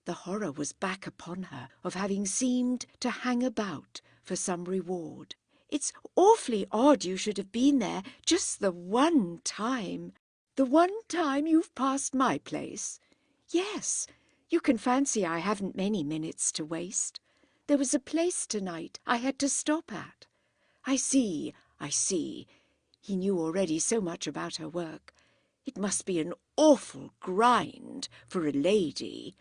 The horror was back upon her of having seemed to hang about for some reward. It's awfully odd you should have been there just the one time. The one time you've passed my place? Yes, you can fancy I haven't many minutes to waste. There was a place tonight I had to stop at. I see. He knew already so much about her work. It must be an awful grind for a lady.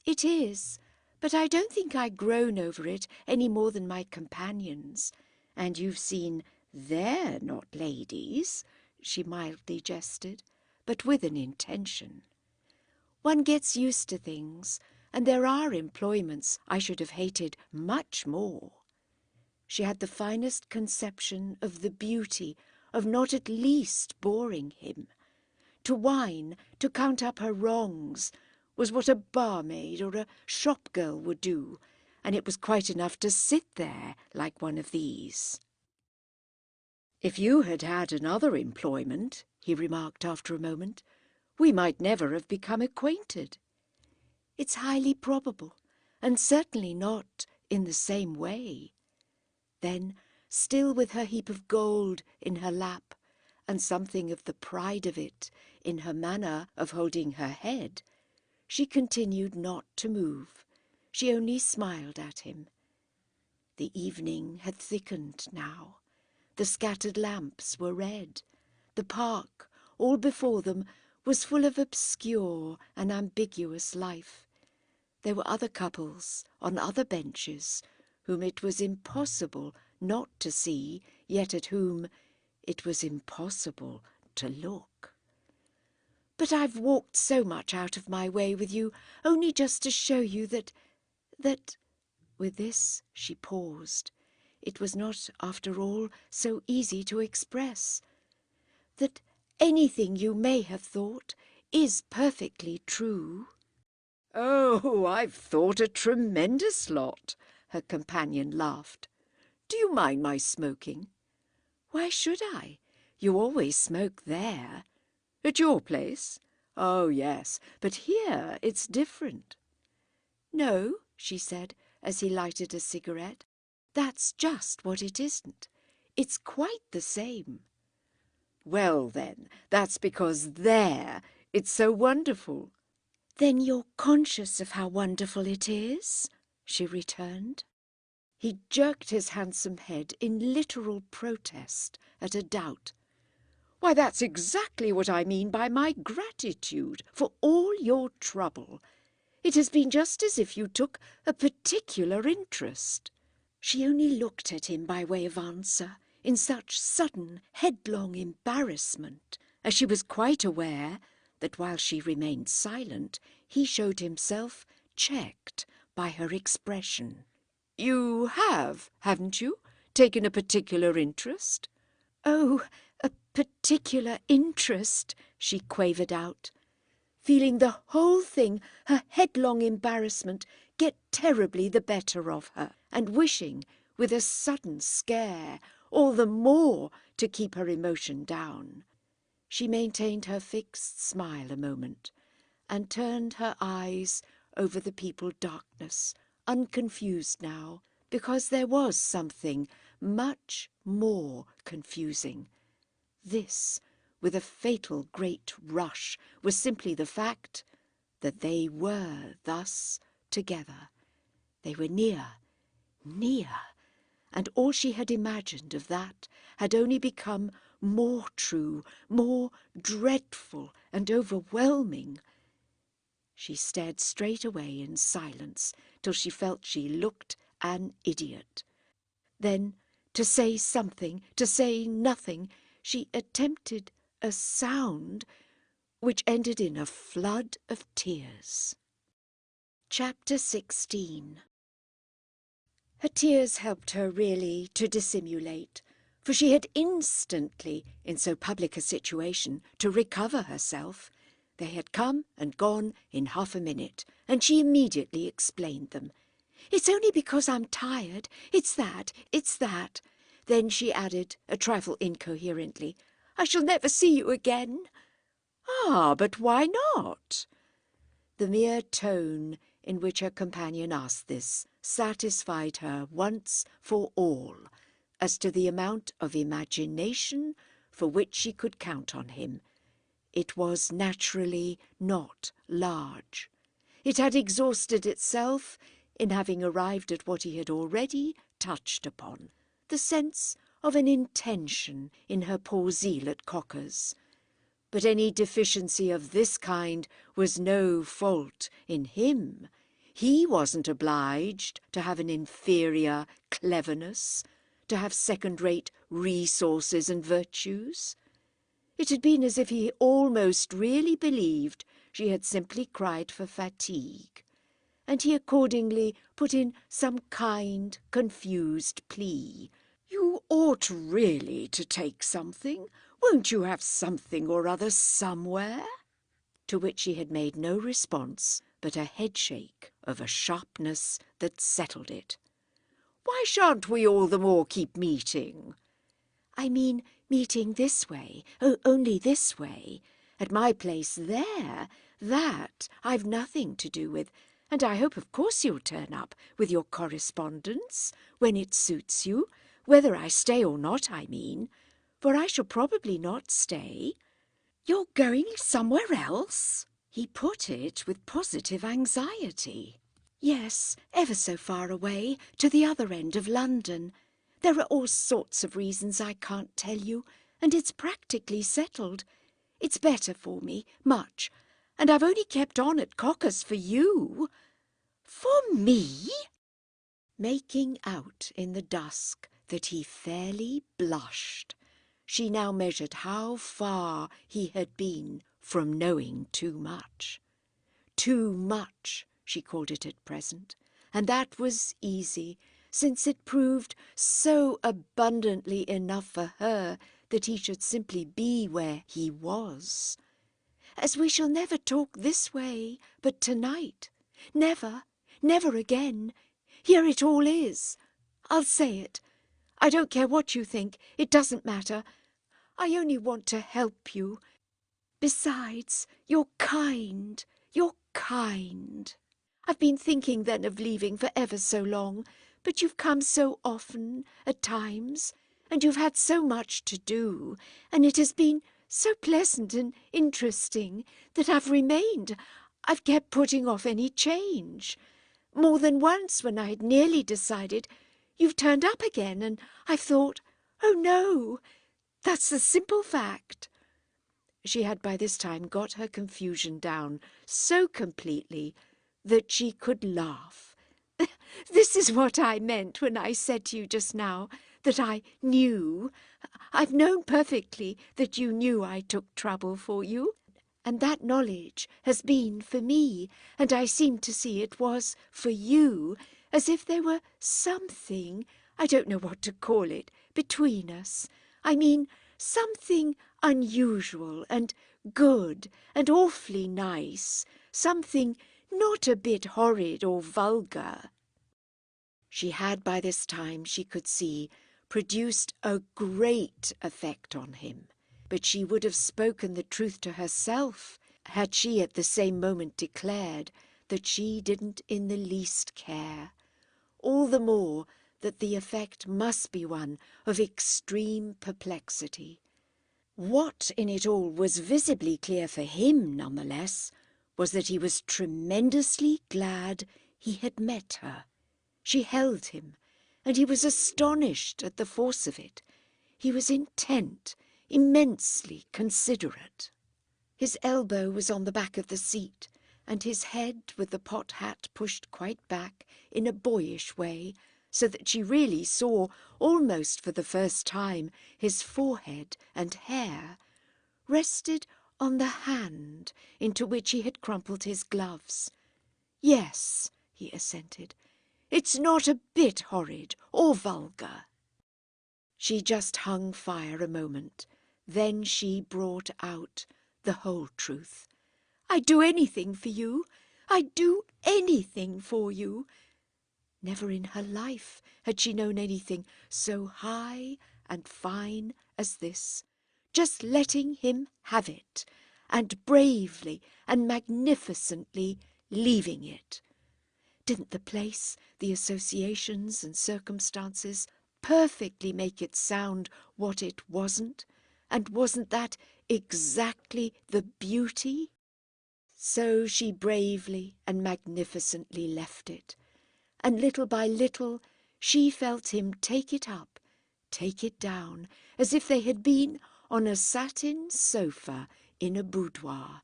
It is, but I don't think I groan over it any more than my companions. And you've seen they're not ladies, she mildly jested, but with an intention. One gets used to things, and there are employments I should have hated much more. She had the finest conception of the beauty of not at least boring him. To whine, to count up her wrongs, was what a barmaid or a shop girl would do, and it was quite enough to sit there like one of these. "If you had had another employment," he remarked after a moment, "we might never have become acquainted." "It's highly probable, and certainly not in the same way." Then, still with her heap of gold in her lap, and something of the pride of it in her manner of holding her head, she continued not to move. She only smiled at him. The evening had thickened now. The scattered lamps were red. The park, all before them, was full of obscure and ambiguous life. There were other couples on other benches whom it was impossible not to see, yet at whom it was impossible to look. "But I've walked so much out of my way with you, only just to show you that... With this she paused. It was not, after all, so easy to express. "That anything you may have thought is perfectly true." "Oh, I've thought a tremendous lot," her companion laughed. "Do you mind my smoking?" "Why should I? You always smoke there." "At your place? Oh, yes, but here it's different." "No," she said, as he lighted a cigarette. "That's just what it isn't. It's quite the same." "Well, then, that's because there it's so wonderful." "Then you're conscious of how wonderful it is?" she returned. He jerked his handsome head in literal protest at a doubt. "Why, that's exactly what I mean by my gratitude for all your trouble. It has been just as if you took a particular interest." She only looked at him by way of answer, in such sudden, headlong embarrassment, as she was quite aware that while she remained silent, he showed himself checked by her expression. "You have, haven't you, taken a particular interest?" "Oh, a particular interest," she quavered out, feeling the whole thing, her headlong embarrassment, get terribly the better of her, and wishing, with a sudden scare, all the more to keep her emotion down. She maintained her fixed smile a moment, and turned her eyes over the peopled darkness, unconfused now, because there was something much more confusing. This, with a fatal great rush, was simply the fact that they were thus together. They were near, and all she had imagined of that had only become more true, more dreadful and overwhelming. She stared straight away in silence till she felt she looked an idiot. Then, to say something, to say nothing, she attempted a sound which ended in a flood of tears. Chapter 16. Her tears helped her really to dissimulate, for she had instantly, in so public a situation, to recover herself. They had come and gone in half a minute, and she immediately explained them. "It's only because I'm tired. It's that. Then she added, a trifle incoherently, "I shall never see you again." "Ah, but why not?" The mere tone in which her companion asked this satisfied her once for all, as to the amount of imagination for which she could count on him. It was naturally not large. It had exhausted itself in having arrived at what he had already touched upon, the sense of an intention in her poor zeal at Cocker's. But any deficiency of this kind was no fault in him. He wasn't obliged to have an inferior cleverness, to have second-rate resources and virtues. It had been as if he almost really believed she had simply cried for fatigue, and he accordingly put in some kind, confused plea. "You ought really to take something. Won't you have something or other somewhere?" To which she had made no response but a headshake of a sharpness that settled it. "Why shan't we all the more keep meeting?" "I mean meeting this way, only this way. At my place there, that I've nothing to do with, and I hope of course you'll turn up with your correspondence when it suits you, whether I stay or not, I mean, for I shall probably not stay." "You're going somewhere else?" He put it with positive anxiety. "Yes, ever so far away, to the other end of London. There are all sorts of reasons I can't tell you, and it's practically settled. It's better for me, much, and I've only kept on at Cocker's for you." "For me?" Making out in the dusk that he fairly blushed, she now measured how far he had been from knowing too much. Too much, she called it at present, and that was easy, since it proved so abundantly enough for her that he should simply be where he was. "As we shall never talk this way but tonight. Never, never again. Here it all is. I'll say it. I don't care what you think. It doesn't matter. I only want to help you. Besides, you're kind. You're kind. I've been thinking then of leaving for ever so long, but you've come so often at times, and you've had so much to do, and it has been so pleasant and interesting that I've remained. I've kept putting off any change. More than once, when I had nearly decided, you've turned up again, and I've thought, oh no, that's the simple fact." She had by this time got her confusion down so completely that she could laugh. "This is what I meant when I said to you just now that I knew. I've known perfectly that you knew I took trouble for you, and that knowledge has been for me, and I seem to see it was for you, as if there were something, I don't know what to call it, between us. I mean, something unusual and good and awfully nice, something not a bit horrid or vulgar." She had by this time, she could see, produced a great effect on him, but she would have spoken the truth to herself had she at the same moment declared that she didn't in the least care, all the more that the effect must be one of extreme perplexity. What in it all was visibly clear for him, nonetheless, was that he was tremendously glad he had met her. She held him, and he was astonished at the force of it. He was intent, immensely considerate. His elbow was on the back of the seat, and his head with the pot hat pushed quite back in a boyish way, so that she really saw, almost for the first time, his forehead and hair, rested on the hand into which he had crumpled his gloves. "Yes," he assented, "it's not a bit horrid or vulgar." She just hung fire a moment. Then she brought out the whole truth. "I'd do anything for you. I'd do anything for you." Never in her life had she known anything so high and fine as this. Just letting him have it, and bravely and magnificently leaving it. Didn't the place, the associations and circumstances perfectly make it sound what it wasn't? And wasn't that exactly the beauty? So she bravely and magnificently left it, and little by little she felt him take it up, take it down, as if they had been on a satin sofa in a boudoir.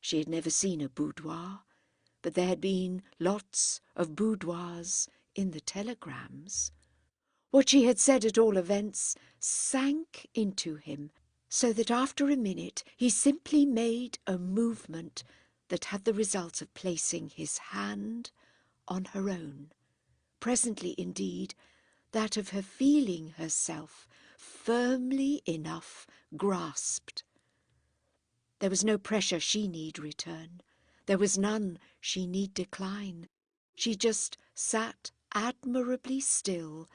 She had never seen a boudoir, but there had been lots of boudoirs in the telegrams. What she had said at all events sank into him, so that after a minute he simply made a movement that had the result of placing his hand on her own. Presently, indeed, that of her feeling herself firmly enough grasped. There was no pressure she need return. There was none she need decline. She just sat admirably still,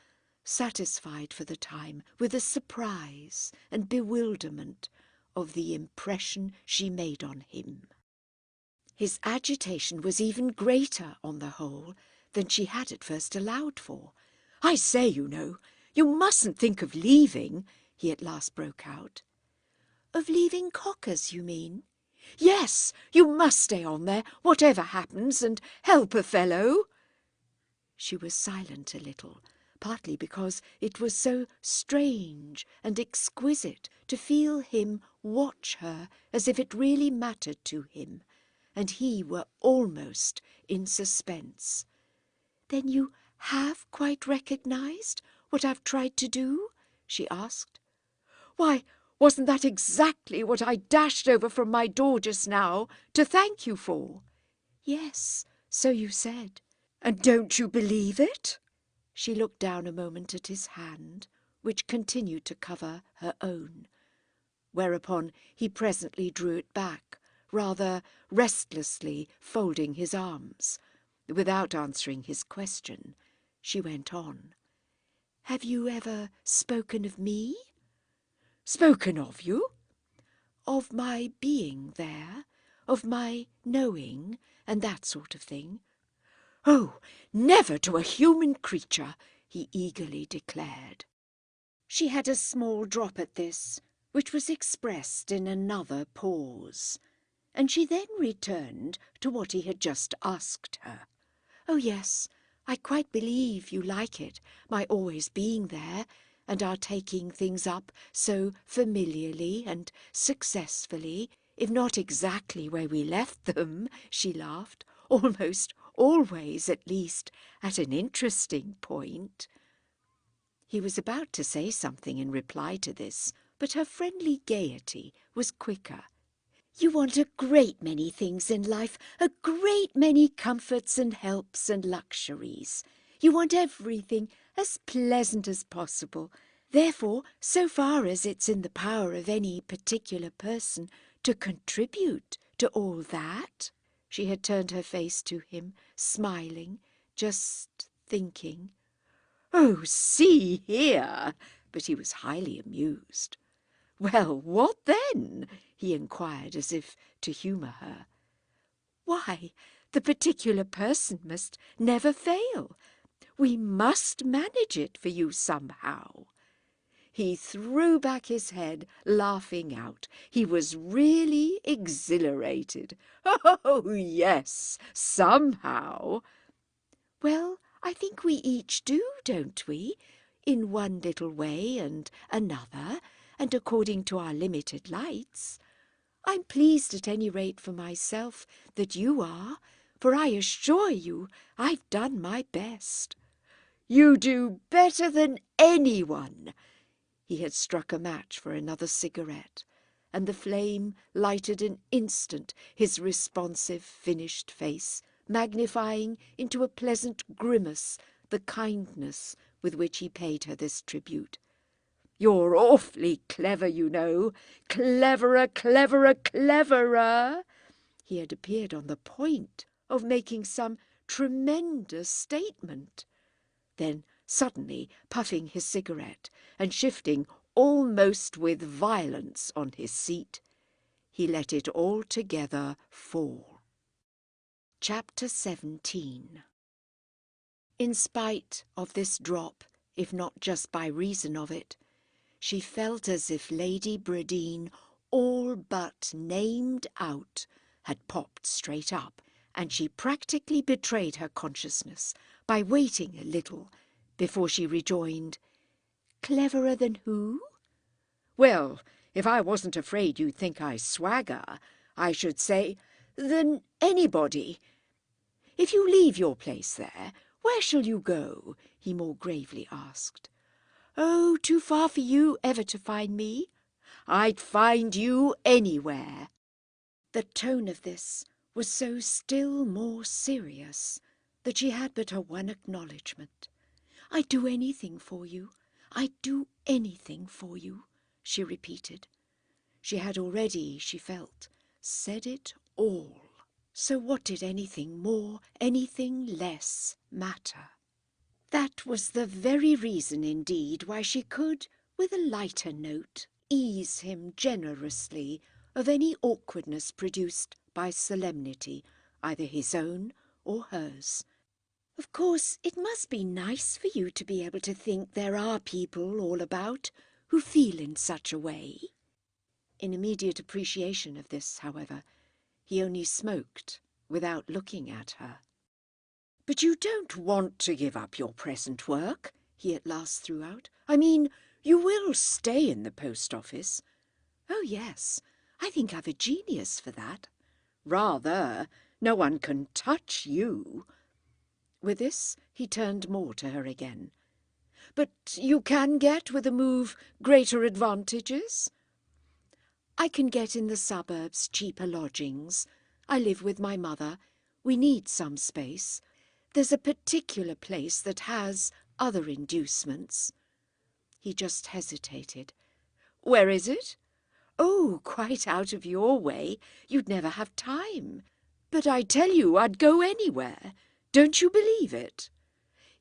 satisfied for the time with the surprise and bewilderment of the impression she made on him. His agitation was even greater, on the whole, than she had at first allowed for. "I say, you know, you mustn't think of leaving," he at last broke out. "Of leaving Cockers, you mean?" "Yes, you must stay on there, whatever happens, and help a fellow." She was silent a little, partly because it was so strange and exquisite to feel him watch her as if it really mattered to him, and he were almost in suspense. "Then you have quite recognised what I've tried to do?" she asked. "Why, wasn't that exactly what I dashed over from my door just now to thank you for?" "Yes, so you said." "And don't you believe it?" She looked down a moment at his hand, which continued to cover her own, whereupon he presently drew it back, rather restlessly folding his arms. Without answering his question, she went on. "Have you ever spoken of me?" "Spoken of you?" "Of my being there, of my knowing, and that sort of thing." "Oh, never to a human creature," he eagerly declared. She had a small drop at this, which was expressed in another pause, and she then returned to what he had just asked her. "Oh, yes, I quite believe you like it, my always being there, and our taking things up so familiarly and successfully, if not exactly where we left them," she laughed, "almost always, at least, at an interesting point." He was about to say something in reply to this, but her friendly gaiety was quicker. "You want a great many things in life, a great many comforts and helps and luxuries. You want everything as pleasant as possible. Therefore, so far as it's in the power of any particular person to contribute to all that—" She had turned her face to him, smiling, just thinking. "Oh, see here!" But he was highly amused. "Well, what then?" he inquired, as if to humour her. "Why, the particular person must never fail. We must manage it for you somehow." He threw back his head, laughing out. He was really exhilarated. "Oh, yes, somehow." "Well, I think we each do, don't we? In one little way and another, and according to our limited lights. I'm pleased at any rate for myself that you are, for I assure you I've done my best." "You do better than anyone." He had struck a match for another cigarette, and the flame lighted an instant his responsive, finished face, magnifying into a pleasant grimace the kindness with which he paid her this tribute. "You're awfully clever, you know. Cleverer, cleverer, cleverer." He had appeared on the point of making some tremendous statement. Then, suddenly puffing his cigarette and shifting almost with violence on his seat, he let it altogether fall. Chapter 17. In spite of this drop if not just by reason of it. She felt as if Lady Bradeen, all but named out, had popped straight up, and she practically betrayed her consciousness by waiting a little before she rejoined, "Cleverer than who?" "Well, if I wasn't afraid you'd think I swagger, I should say, than anybody. If you leave your place there, where shall you go?" he more gravely asked. "Oh, too far for you ever to find me." "I'd find you anywhere." The tone of this was so still more serious that she had but her one acknowledgment. "I'd do anything for you. I'd do anything for you," she repeated. She had already, she felt, said it all. So what did anything more, anything less matter? That was the very reason, indeed, why she could, with a lighter note, ease him generously of any awkwardness produced by solemnity, either his own or hers. "Of course, it must be nice for you to be able to think there are people all about who feel in such a way." In immediate appreciation of this, however, he only smoked without looking at her. "But you don't want to give up your present work," he at last threw out. "I mean, you will stay in the post office." "Oh, yes, I think I've a genius for that." "Rather. No one can touch you." With this he turned more to her again. "But you can get, with a move, greater advantages?" "I can get in the suburbs cheaper lodgings. I live with my mother. We need some space. There's a particular place that has other inducements." He just hesitated. "Where is it?" "Oh, quite out of your way. You'd never have time." "But I tell you I'd go anywhere. Don't you believe it?"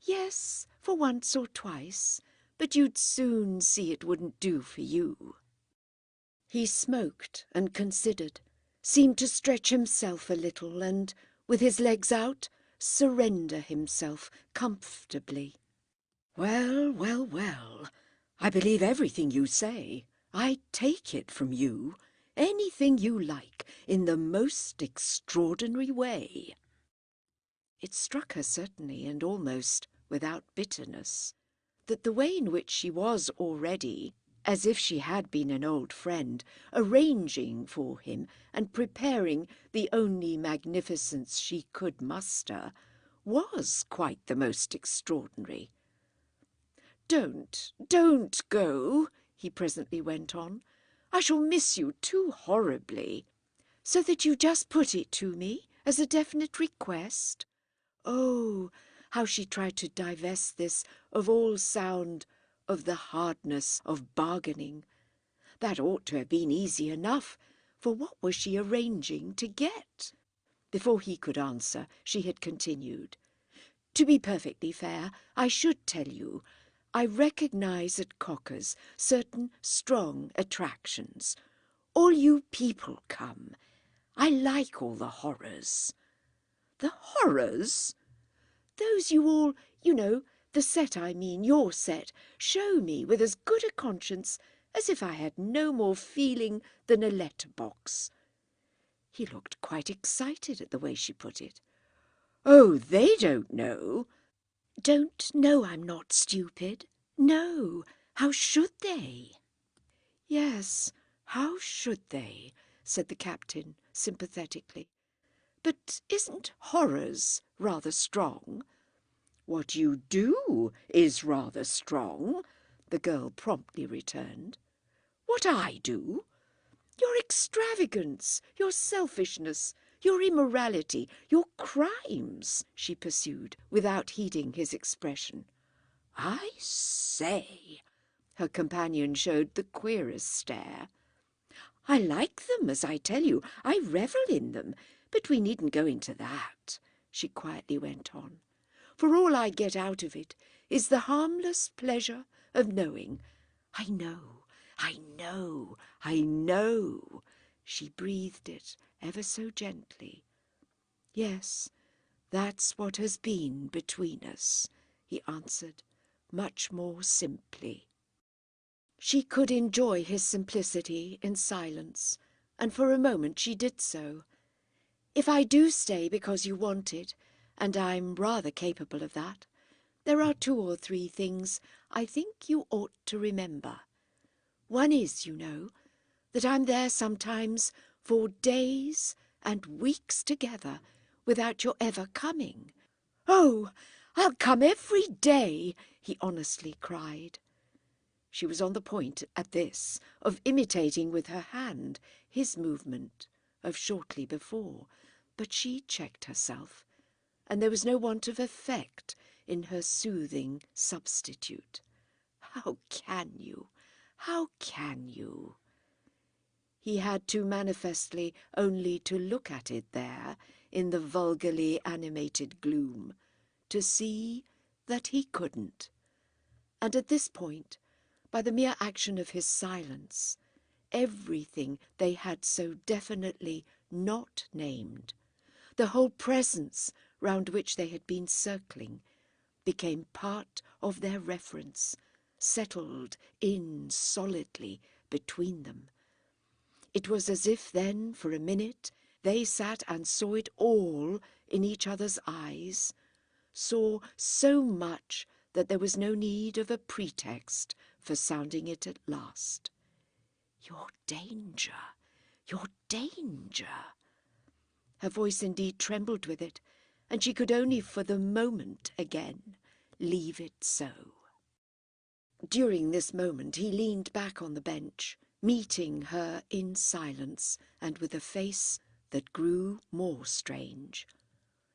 "Yes, for once or twice. But you'd soon see it wouldn't do for you." He smoked and considered, seemed to stretch himself a little and, with his legs out, surrender himself comfortably. "Well, well, well, I believe everything you say. I take it from you. Anything you like, in the most extraordinary way." It struck her certainly, and almost without bitterness, that the way in which she was already, as if she had been an old friend, arranging for him and preparing the only magnificence she could muster, was quite the most extraordinary. Don't go," he presently went on. "I shall miss you too horribly." "So that you just put it to me as a definite request?" Oh, how she tried to divest this of all sound of the hardness of bargaining. That ought to have been easy enough, for what was she arranging to get? Before he could answer, she had continued. "To be perfectly fair, I should tell you, I recognise at Cocker's certain strong attractions. All you people come. I like all the horrors." "The horrors?" "Those you all, you know, the set I mean, your set, show me with as good a conscience as if I had no more feeling than a letterbox." He looked quite excited at the way she put it. "Oh, they don't know." "Don't know I'm not stupid. No, how should they?" "Yes, how should they?" said the captain sympathetically. "But isn't horrors rather strong?" "What you do is rather strong," the girl promptly returned. "What I do?" "Your extravagance, your selfishness, your immorality, your crimes," she pursued, without heeding his expression. "I say!" Her companion showed the queerest stare. "I like them, as I tell you. I revel in them. But we needn't go into that," she quietly went on. "For all I get out of it is the harmless pleasure of knowing. I know, I know, I know." She breathed it ever so gently. "Yes, that's what has been between us," he answered, much more simply. She could enjoy his simplicity in silence, and for a moment she did so. "If I do stay because you want it, and I'm rather capable of that, there are 2 or 3 things I think you ought to remember. One is, you know, that I'm there sometimes for days and weeks together without your ever coming." "Oh, I'll come every day," he honestly cried. She was on the point, at this, of imitating with her hand his movement of shortly before, but she checked herself, and there was no want of effect in her soothing substitute. "How can you? How can you?" He had too manifestly only to look at it there, in the vulgarly animated gloom, to see that he couldn't. And at this point, by the mere action of his silence, everything they had so definitely not named, the whole presence round which they had been circling, became part of their reference, settled in solidly between them. It was as if then, for a minute, they sat and saw it all in each other's eyes, saw so much that there was no need of a pretext for sounding it at last. "Your danger, your danger." Her voice indeed trembled with it, and she could only for the moment again leave it so. During this moment he leaned back on the bench, meeting her in silence and with a face that grew more strange.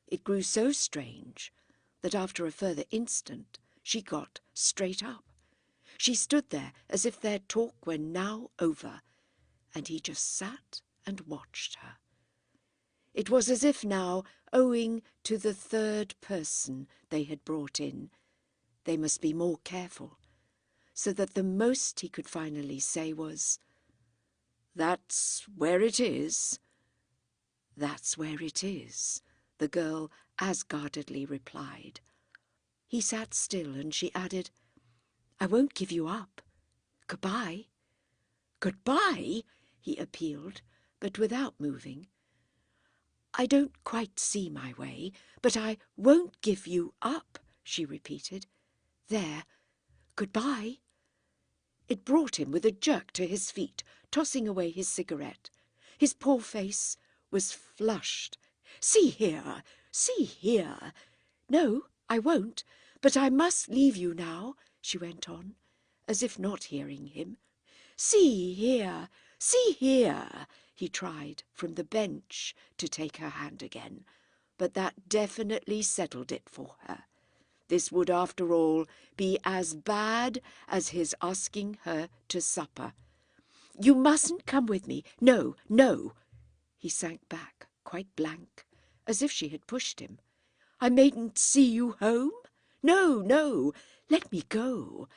It grew so strange that after a further instant she got straight up. She stood there as if their talk were now over, and he just sat and watched her. It was as if now, owing to the 3rd person they had brought in, they must be more careful, so that the most he could finally say was, "That's where it is." "That's where it is," the girl as guardedly replied. He sat still, and she added, "I won't give you up. Goodbye." "Goodbye?" he appealed, but without moving. "I don't quite see my way, but I won't give you up," she repeated. "There, goodbye." It brought him with a jerk to his feet, tossing away his cigarette. His poor face was flushed. "See here, see here." "No, I won't, but I must leave you now," she went on, as if not hearing him. "See here, he tried from the bench to take her hand again, but that definitely settled it for her. This would, after all, be as bad as his asking her to supper. "You mustn't come with me. No, no." He sank back, quite blank, as if she had pushed him. "I mayn't see you home? No, no, let me go."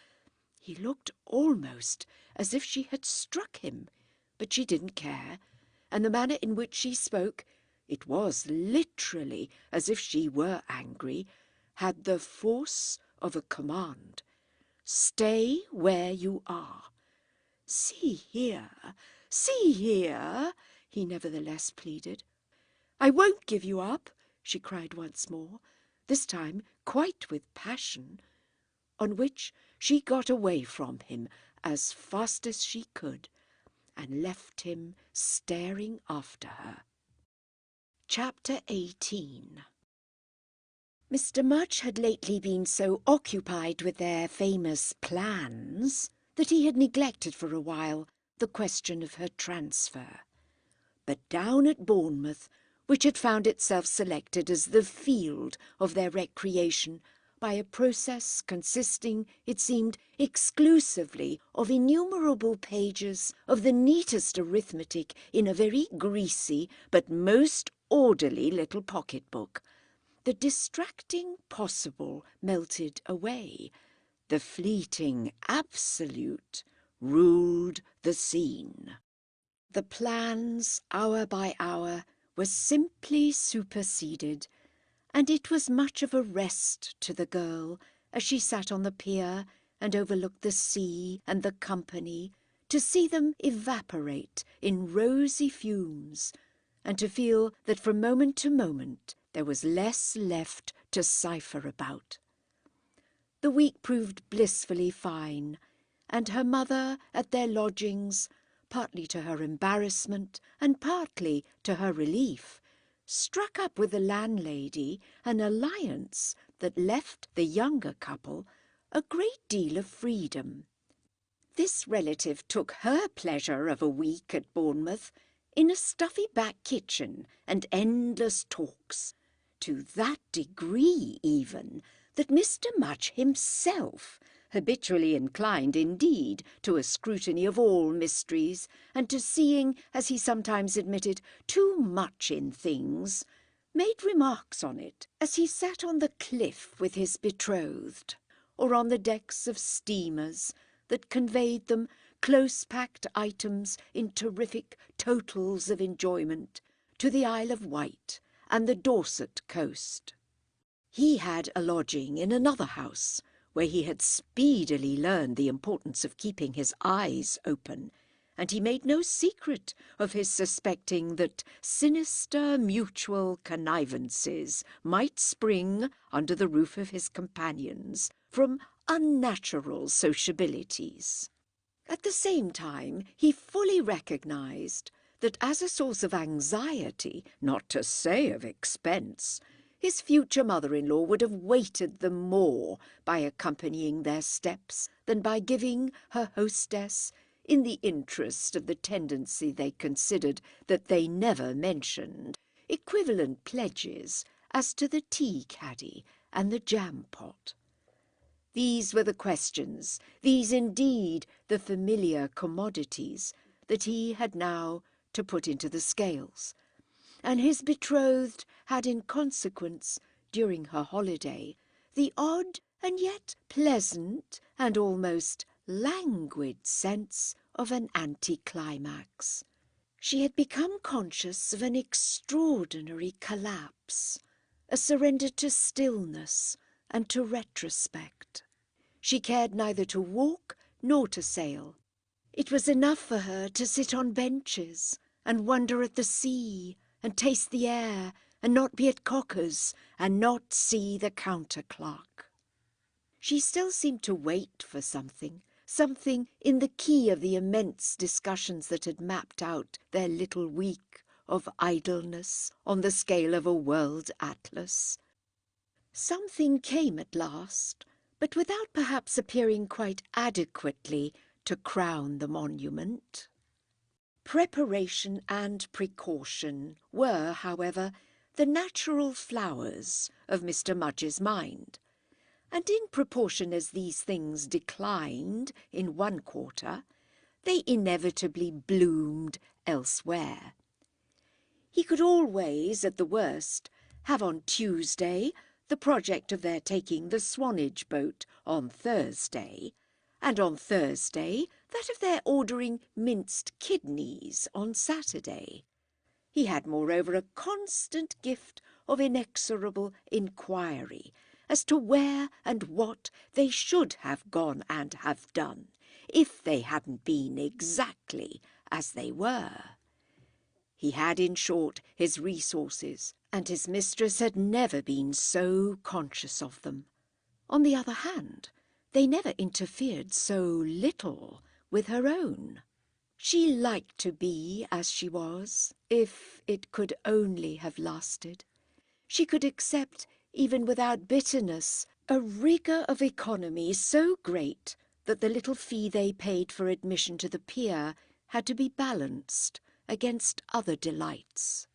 He looked almost as if she had struck him, but she didn't care, and the manner in which she spoke, it was literally as if she were angry, had the force of a command. "Stay where you are." See here, he nevertheless pleaded. "I won't give you up," she cried once more, this time quite with passion, on which she got away from him as fast as she could, and left him staring after her. Chapter 18. Mr. Mudge had lately been so occupied with their famous plans that he had neglected for a while the question of her transfer. But down at Bournemouth, which had found itself selected as the field of their recreation by a process consisting, it seemed, exclusively of innumerable pages of the neatest arithmetic in a very greasy but most orderly little pocket-book, the distracting possible melted away. The fleeting absolute ruled the scene. The plans, hour by hour, were simply superseded, and it was much of a rest to the girl as she sat on the pier and overlooked the sea and the company, to see them evaporate in rosy fumes, and to feel that from moment to moment there was less left to cipher about. The week proved blissfully fine, and her mother at their lodgings, partly to her embarrassment and partly to her relief, struck up with the landlady an alliance that left the younger couple a great deal of freedom. This relative took her pleasure of a week at Bournemouth in a stuffy back kitchen and endless talks, to that degree even that Mr. Mudge himself, habitually inclined indeed to a scrutiny of all mysteries, and to seeing, as he sometimes admitted, too much in things, made remarks on it as he sat on the cliff with his betrothed, or on the decks of steamers that conveyed them close-packed items in terrific totals of enjoyment to the Isle of Wight and the Dorset coast. He had a lodging in another house, where he had speedily learned the importance of keeping his eyes open, and he made no secret of his suspecting that sinister mutual connivances might spring under the roof of his companions from unnatural sociabilities. At the same time, he fully recognised that as a source of anxiety, not to say of expense, his future mother-in-law would have weighted them more by accompanying their steps than by giving her hostess, in the interest of the tendency they considered that they never mentioned, equivalent pledges as to the tea-caddy and the jam-pot. These were the questions, these indeed the familiar commodities, that he had now to put into the scales, and his betrothed had in consequence, during her holiday, the odd and yet pleasant and almost languid sense of an anticlimax. She had become conscious of an extraordinary collapse, a surrender to stillness and to retrospect. She cared neither to walk nor to sail. It was enough for her to sit on benches and wonder at the sea and taste the air and not be at Cocker's and not see the counter-clerk. She still seemed to wait for something in the key of the immense discussions that had mapped out their little week of idleness on the scale of a world atlas. Something came at last, but without perhaps appearing quite adequately to crown the monument. Preparation and precaution were, however, the natural flowers of Mr. Mudge's mind, and in proportion as these things declined in one quarter, they inevitably bloomed elsewhere. He could always, at the worst, have on Tuesday the project of their taking the Swanage boat on Thursday, and on Thursday that of their ordering minced kidneys on Saturday. He had, moreover, a constant gift of inexorable inquiry as to where and what they should have gone and have done, if they hadn't been exactly as they were. He had, in short, his resources, and his mistress had never been so conscious of them. On the other hand, they never interfered so little with her own. She liked to be as she was, if it could only have lasted. She could accept, even without bitterness, a rigour of economy so great that the little fee they paid for admission to the pier had to be balanced against other delights.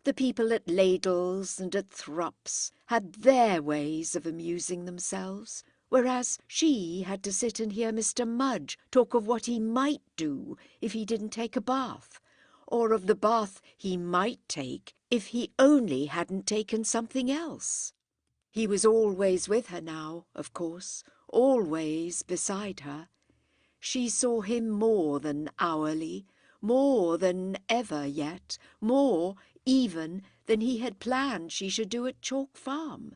The people at Ladles and at Thrupp's had their ways of amusing themselves, whereas she had to sit and hear Mr. Mudge talk of what he might do if he didn't take a bath, or of the bath he might take if he only hadn't taken something else. He was always with her now, of course, always beside her. She saw him more than hourly, more than ever yet, more even than he had planned she should do at Chalk Farm.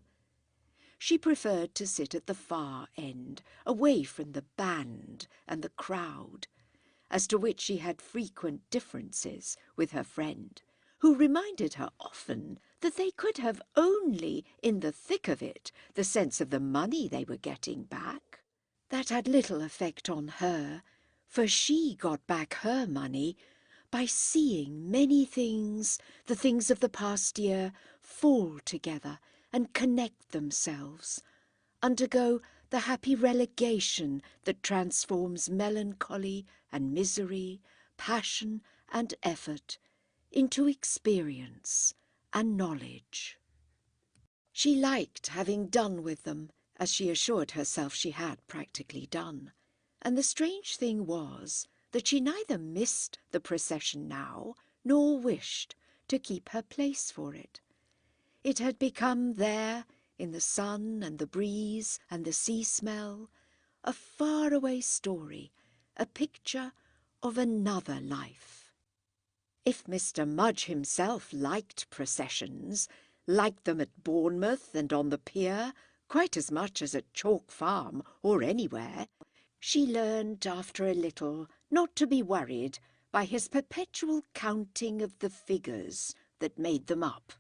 she preferred to sit at the far end, away from the band and the crowd, as to which she had frequent differences with her friend, who reminded her often that they could have only, in the thick of it, the sense of the money they were getting back. That had little effect on her, for she got back her money by seeing many things, the things of the past year, fall together and connect themselves, undergo the happy relegation that transforms melancholy and misery, passion and effort into experience and knowledge. She liked having done with them, as she assured herself she had practically done, and the strange thing was that she neither missed the procession now nor wished to keep her place for it. It had become there, in the sun and the breeze and the sea smell, a faraway story, a picture of another life. If Mr. Mudge himself liked processions, liked them at Bournemouth and on the pier, quite as much as at Chalk Farm or anywhere, she learned after a little not to be worried by his perpetual counting of the figures that made them up.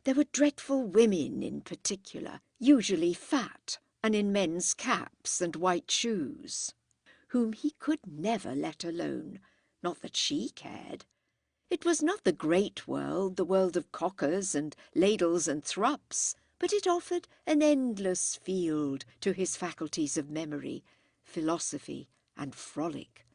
There were dreadful women in particular, usually fat and in men's caps and white shoes, whom he could never let alone, not that she cared. It was not the great world, the world of cockers and ladles and thrups, but it offered an endless field to his faculties of memory, philosophy and frolic.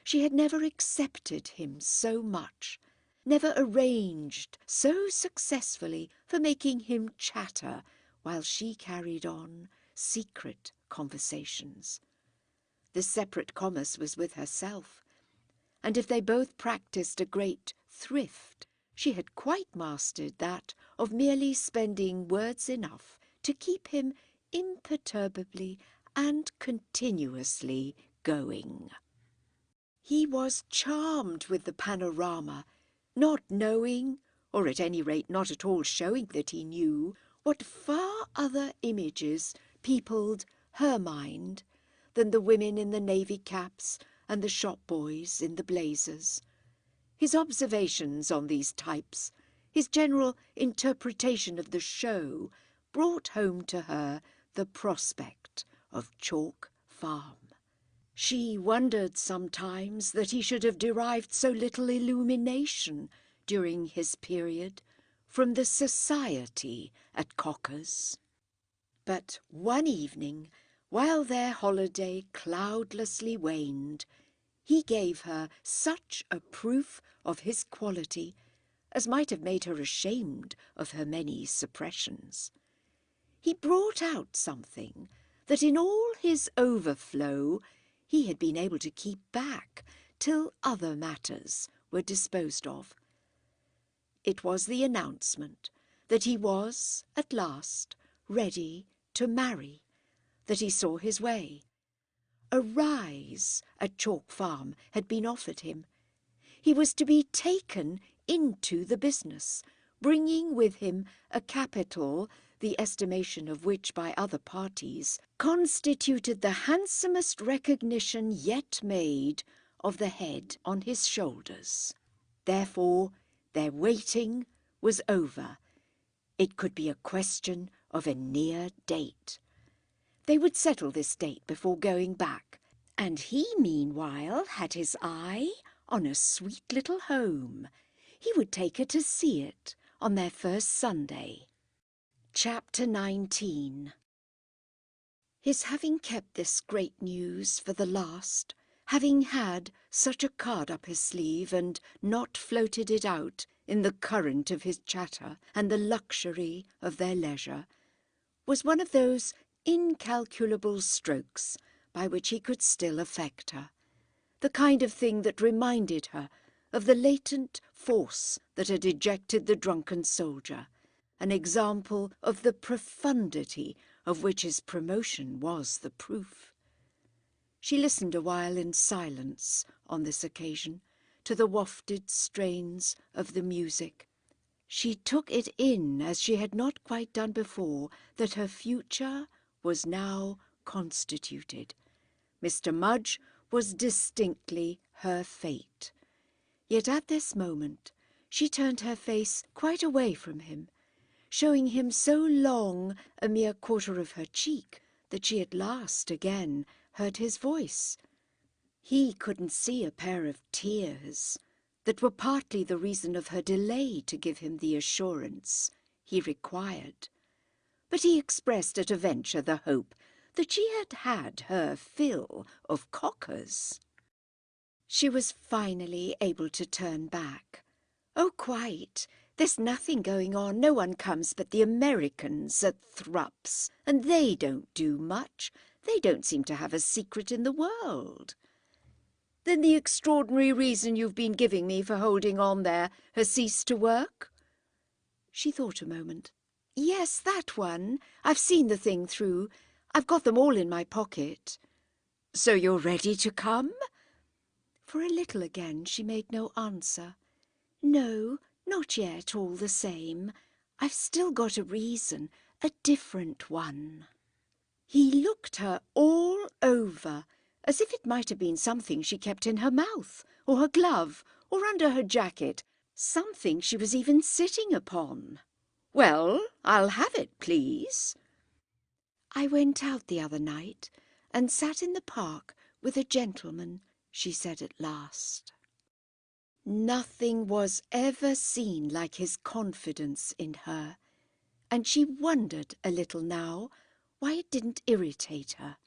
She had never accepted him so much, never arranged so successfully for making him chatter while she carried on secret conversations. The separate commerce was with herself, and if they both practised a great thrift, she had quite mastered that of merely spending words enough to keep him imperturbably and continuously going. He was charmed with the panorama, not knowing, or at any rate not at all showing that he knew, what far other images peopled her mind than the women in the navy caps and the shop boys in the blazers. His observations on these types, his general interpretation of the show, brought home to her the prospect of Chalk Farm. She wondered sometimes that he should have derived so little illumination during his period from the society at Cocker's. But one evening, while their holiday cloudlessly waned, he gave her such a proof of his quality as might have made her ashamed of her many suppressions. He brought out something that in all his overflow he had been able to keep back till other matters were disposed of. It was the announcement that he was, at last, ready to marry, that he saw his way. A rise at Chalk Farm had been offered him. He was to be taken into the business, bringing with him a capital the estimation of which by other parties constituted the handsomest recognition yet made of the head on his shoulders. Therefore, their waiting was over. It could be a question of a near date. They would settle this date before going back, and he meanwhile had his eye on a sweet little home. He would take her to see it on their first Sunday. Chapter 19. His having kept this great news for the last, having had such a card up his sleeve and not floated it out in the current of his chatter and the luxury of their leisure, was one of those incalculable strokes by which he could still affect her, the kind of thing that reminded her of the latent force that had ejected the drunken soldier, an example of the profundity of which his promotion was the proof. She listened a while in silence on this occasion to the wafted strains of the music. She took it in as she had not quite done before, that her future was now constituted. Mr. Mudge was distinctly her fate. Yet at this moment she turned her face quite away from him, showing him so long a mere quarter of her cheek that she at last again heard his voice. He couldn't see a pair of tears that were partly the reason of her delay to give him the assurance he required, but he expressed at a venture the hope that she had had her fill of cockers. She was finally able to turn back. "Oh, quite. There's nothing going on. No one comes but the Americans at Thrupp's, and they don't do much. They don't seem to have a secret in the world." "Then the extraordinary reason you've been giving me for holding on there has ceased to work?" She thought a moment. "Yes, that one. I've seen the thing through. I've got them all in my pocket." "So you're ready to come?" For a little again she made no answer. "No, not yet, all the same. I've still got a reason, a different one." He looked her all over, as if it might have been something she kept in her mouth, or her glove, or under her jacket, something she was even sitting upon. "Well, I'll have it, please." "I went out the other night and sat in the park with a gentleman," she said at last. Nothing was ever seen like his confidence in her, and she wondered a little now why it didn't irritate her.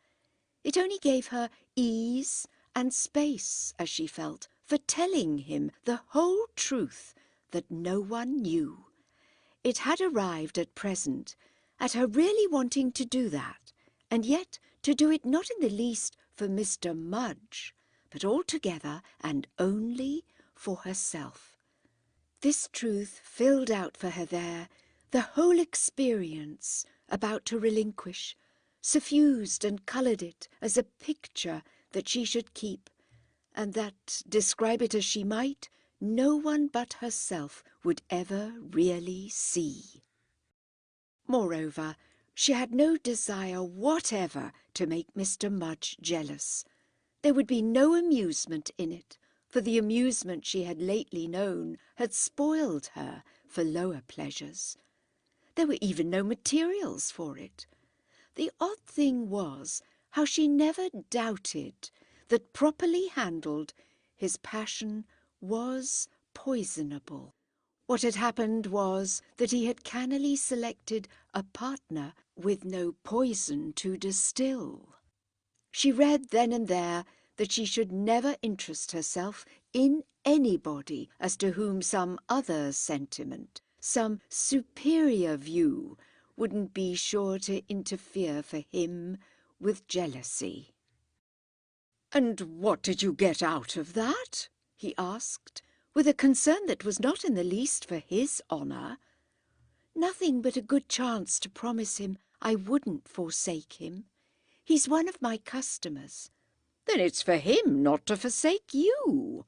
It only gave her ease and space, as she felt, for telling him the whole truth that no one knew. It had arrived at present at her really wanting to do that, and yet to do it not in the least for Mr. Mudge, but altogether and only for herself. This truth filled out for her there the whole experience about to relinquish, suffused and coloured it as a picture that she should keep, and that, describe it as she might, no one but herself would ever really see. Moreover, she had no desire whatever to make Mr. Mudge jealous. There would be no amusement in it, for the amusement she had lately known had spoiled her for lower pleasures. There were even no materials for it. The odd thing was how she never doubted that, properly handled, his passion was poisonable. What had happened was that he had cannily selected a partner with no poison to distill. She read then and there that she should never interest herself in anybody as to whom some other sentiment, some superior view, wouldn't be sure to interfere for him with jealousy. "And what did you get out of that?" he asked, with a concern that was not in the least for his honour. "Nothing but a good chance to promise him I wouldn't forsake him. He's one of my customers." "Then it's for him not to forsake you."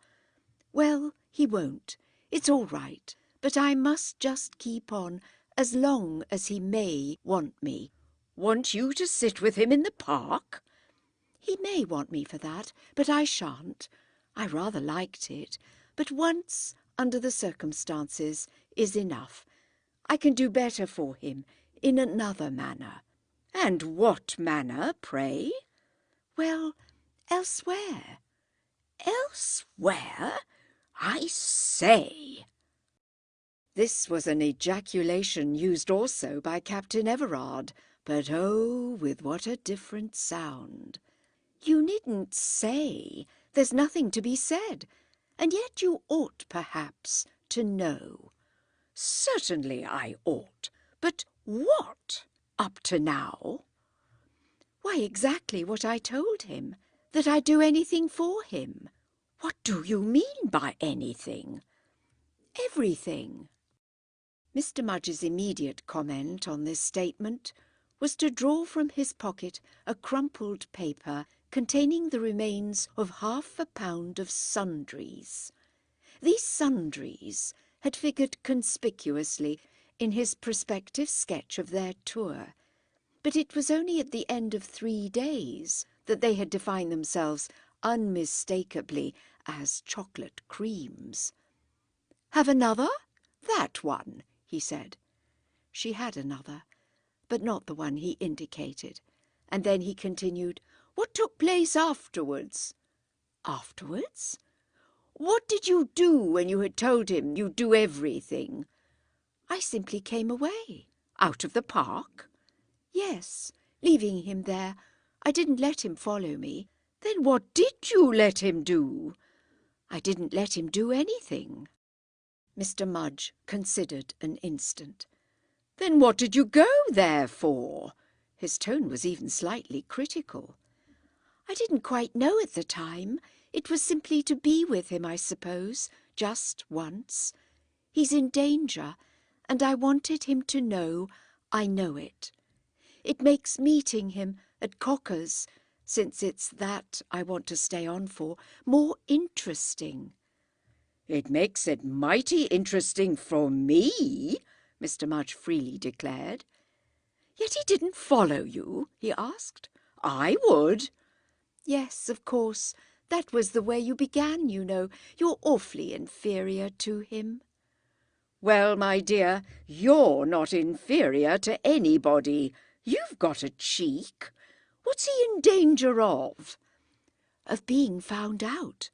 "Well, he won't. It's all right. But I must just keep on as long as he may want me." "Want you to sit with him in the park?" "He may want me for that, but I shan't. I rather liked it, but once, under the circumstances, is enough. I can do better for him in another manner." "And what manner, pray?" "Well, elsewhere." "Elsewhere? I say!" This was an ejaculation used also by Captain Everard, but oh, with what a different sound. "You needn't say. There's nothing to be said, and yet you ought perhaps to know." "Certainly I ought. But what, up to now?" "Why, exactly what I told him, that I'd do anything for him." "What do you mean by anything?" "Everything." Mr. Mudge's immediate comment on this statement was to draw from his pocket a crumpled paper containing the remains of £50 of sundries. These sundries, had figured conspicuously in his prospective sketch of their tour, but it was only at the end of 3 days that they had defined themselves unmistakably as chocolate creams. "Have another? That one," he said. She had another, but not the one he indicated, and then he continued, "What took place afterwards?" "Afterwards? What did you do when you had told him you'd do everything?" "I simply came away." "Out of the park?" "Yes, leaving him there. I didn't let him follow me." "Then what did you let him do?" "I didn't let him do anything." Mr. Mudge considered an instant. "Then what did you go there for?" His tone was even slightly critical. "I didn't quite know at the time. It was simply to be with him, I suppose, just once. He's in danger, and I wanted him to know I know it. It makes meeting him at Cocker's, since it's that I want to stay on for, more interesting." "It makes it mighty interesting for me," Mr. Mudge freely declared. "Yet he didn't follow you?" he asked. "I would." "Yes, of course. That was the way you began, you know. You're awfully inferior to him." "Well, my dear, you're not inferior to anybody. You've got a cheek. What's he in danger of?" "Of being found out.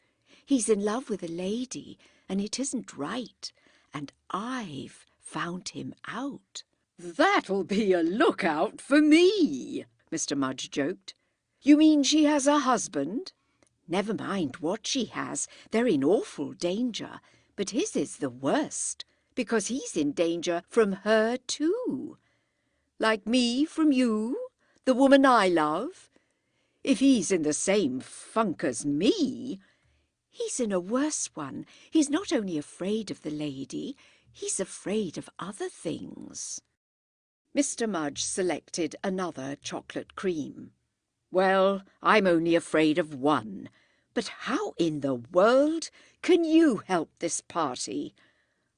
He's in love with a lady, and it isn't right. And I've found him out." "That'll be a lookout for me," Mr. Mudge joked. "You mean she has a husband?" "Never mind what she has. They're in awful danger. But his is the worst, because he's in danger from her too." "Like me from you, the woman I love? If he's in the same funk as me—" "He's in a worse one. He's not only afraid of the lady, he's afraid of other things." Mr. Mudge selected another chocolate cream. "Well, I'm only afraid of one. But how in the world can you help this party?"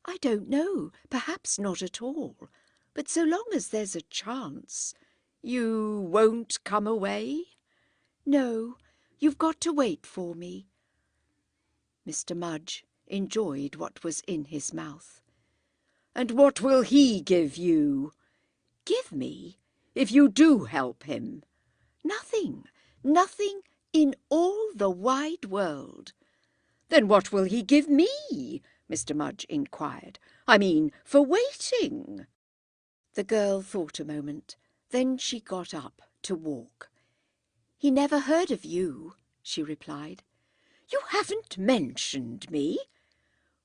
"I don't know. Perhaps not at all. But so long as there's a chance—" "You won't come away?" "No, you've got to wait for me." Mr. Mudge enjoyed what was in his mouth. "And what will he give you?" "Give me? "If you do help him?" Nothing. Nothing in all the wide world." "Then what will he give me?" Mr. Mudge inquired. "I mean, for waiting." The girl thought a moment. Then she got up to walk. "He never heard of you," she replied. "You haven't mentioned me."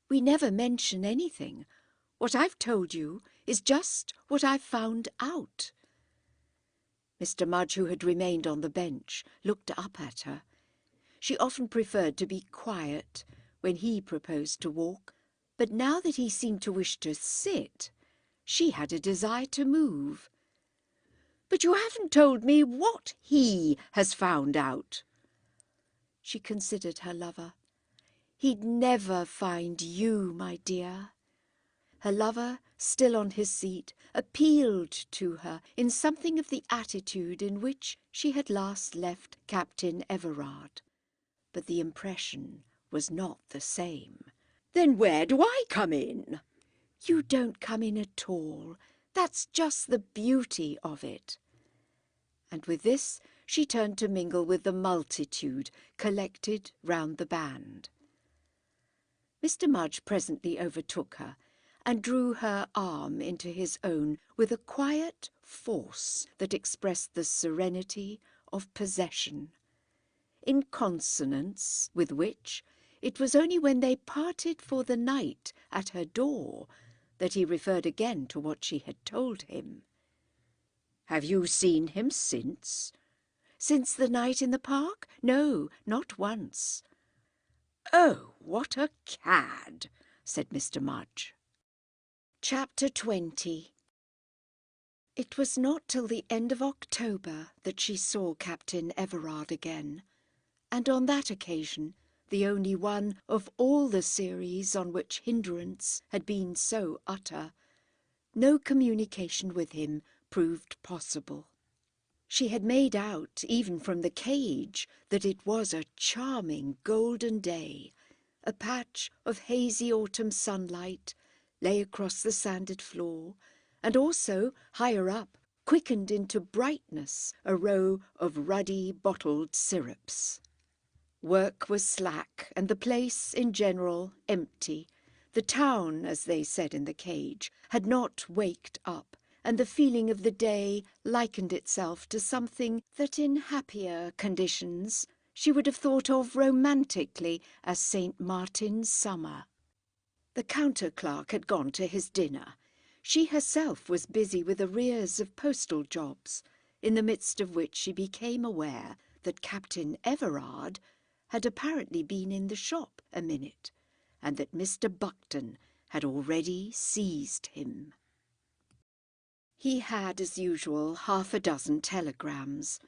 "We never mention anything. What I've told you is just what I've found out." Mr. Mudge, who had remained on the bench, looked up at her. She often preferred to be quiet when he proposed to walk, but now that he seemed to wish to sit, she had a desire to move. "But you haven't told me what he has found out." She considered her lover. "He'd never find you, my dear." Her lover, still on his seat, appealed to her in something of the attitude in which she had last left Captain Everard. But the impression was not the same. "Then where do I come in?" "You don't come in at all. That's just the beauty of it." And with this she turned to mingle with the multitude collected round the band. Mr. Mudge presently overtook her and drew her arm into his own with a quiet force that expressed the serenity of possession, in consonance with which it was only when they parted for the night at her door that he referred again to what she had told him. "Have you seen him since?" "Since the night in the park? No, not once." "Oh, what a cad!" said Mr. Mudge. Chapter 20. It was not till the end of October that she saw Captain Everard again, and on that occasion the only one of all the series on which hindrance had been so utter, no communication with him proved possible. She had made out, even from the cage, that it was a charming golden day. A patch of hazy autumn sunlight lay across the sanded floor, and also, higher up, quickened into brightness a row of ruddy bottled syrups. Work was slack, and the place, in general, empty. The town, as they said in the cage, had not waked up, and the feeling of the day likened itself to something that in happier conditions she would have thought of romantically as St. Martin's summer. The counter-clerk had gone to his dinner. She herself was busy with arrears of postal jobs, in the midst of which she became aware that Captain Everard had apparently been in the shop a minute, and that Mr. Buckton had already seized him. He had, as usual, 6 telegrams,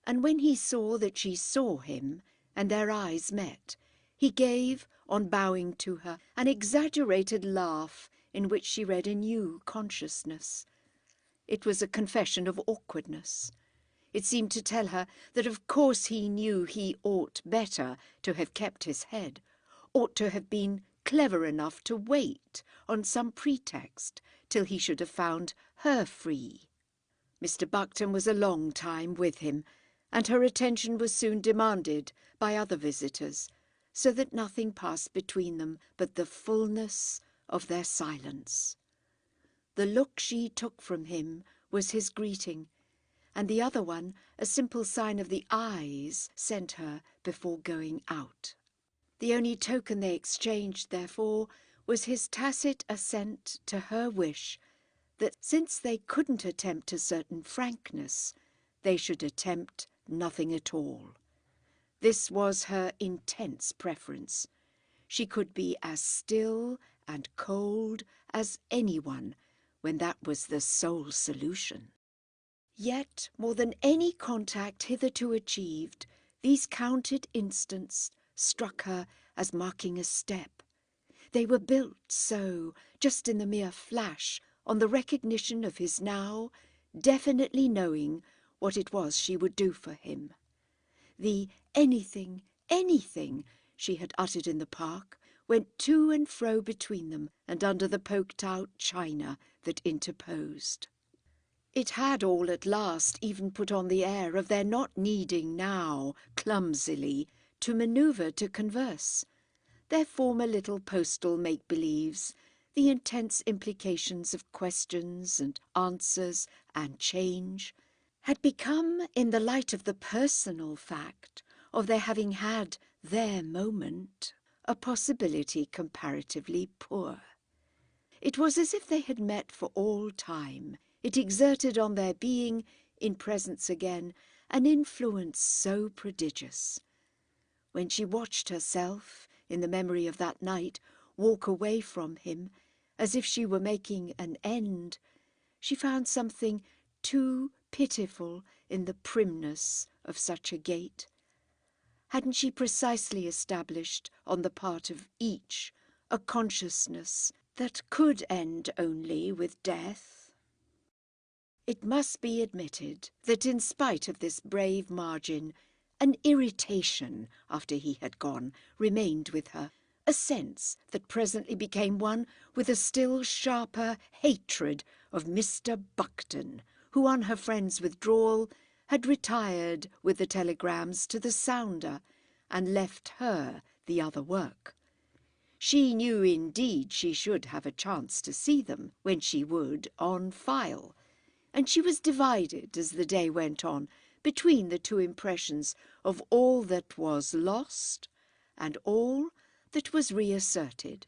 and when he saw that she saw him, and their eyes met, he gave, on bowing to her, an exaggerated laugh in which she read a new consciousness. It was a confession of awkwardness. It seemed to tell her that of course he knew he ought better to have kept his head, ought to have been clever enough to wait on some pretext till he should have found her free. Mr. Buckton was a long time with him, and her attention was soon demanded by other visitors, so that nothing passed between them but the fullness of their silence. The look she took from him was his greeting, and the other one a simple sign of the eyes sent her before going out. The only token they exchanged, therefore, was his tacit assent to her wish that since they couldn't attempt a certain frankness, they should attempt nothing at all. This was her intense preference. She could be as still and cold as anyone when that was the sole solution. Yet, more than any contact hitherto achieved, these counted instants struck her as marking a step. They were built so, just in the mere flash, on the recognition of his now definitely knowing what it was she would do for him. The anything, anything she had uttered in the park went to and fro between them and under the poked-out china that interposed. It had all at last even put on the air of their not needing now, clumsily, to manoeuvre to converse. Their former little postal make-believes, the intense implications of questions and answers and change, had become, in the light of the personal fact of their having had their moment, a possibility comparatively poor. It was as if they had met for all time. It exerted on their being, in presence again, an influence so prodigious. When she watched herself, in the memory of that night, walk away from him, as if she were making an end, she found something too pitiful in the primness of such a gait. Hadn't she precisely established on the part of each a consciousness that could end only with death? It must be admitted that in spite of this brave margin, an irritation, after he had gone, remained with her, a sense that presently became one with a still sharper hatred of Mr. Buckton, who on her friend's withdrawal had retired with the telegrams to the sounder and left her the other work. She knew indeed she should have a chance to see them when she would on file, and she was divided as the day went on between the two impressions of all that was lost and all that was reasserted.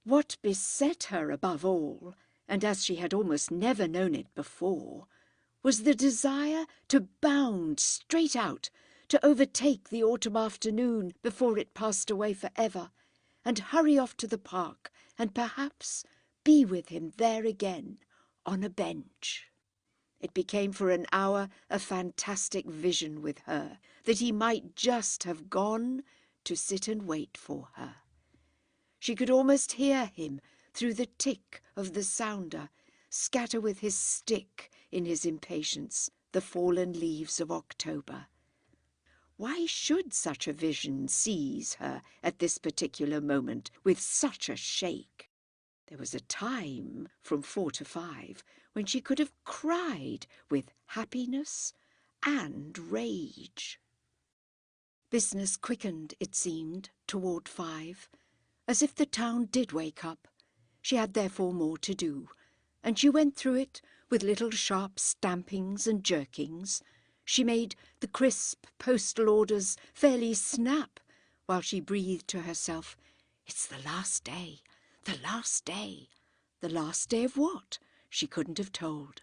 What beset her above all, and as she had almost never known it before, was the desire to bound straight out, to overtake the autumn afternoon before it passed away for ever, and hurry off to the park, and perhaps be with him there again, on a bench. It became for an hour a fantastic vision with her, that he might just have gone to sit and wait for her. She could almost hear him through the tick of the sounder scatter with his stick in his impatience the fallen leaves of October. Why should such a vision seize her at this particular moment with such a shake? There was a time from 4 to 5 when she could have cried with happiness and rage. Business quickened, it seemed, toward 5, as if the town did wake up. She had therefore more to do, and she went through it with little sharp stampings and jerkings. She made the crisp postal orders fairly snap while she breathed to herself, "It's the last day, the last day." The last day of what? She couldn't have told.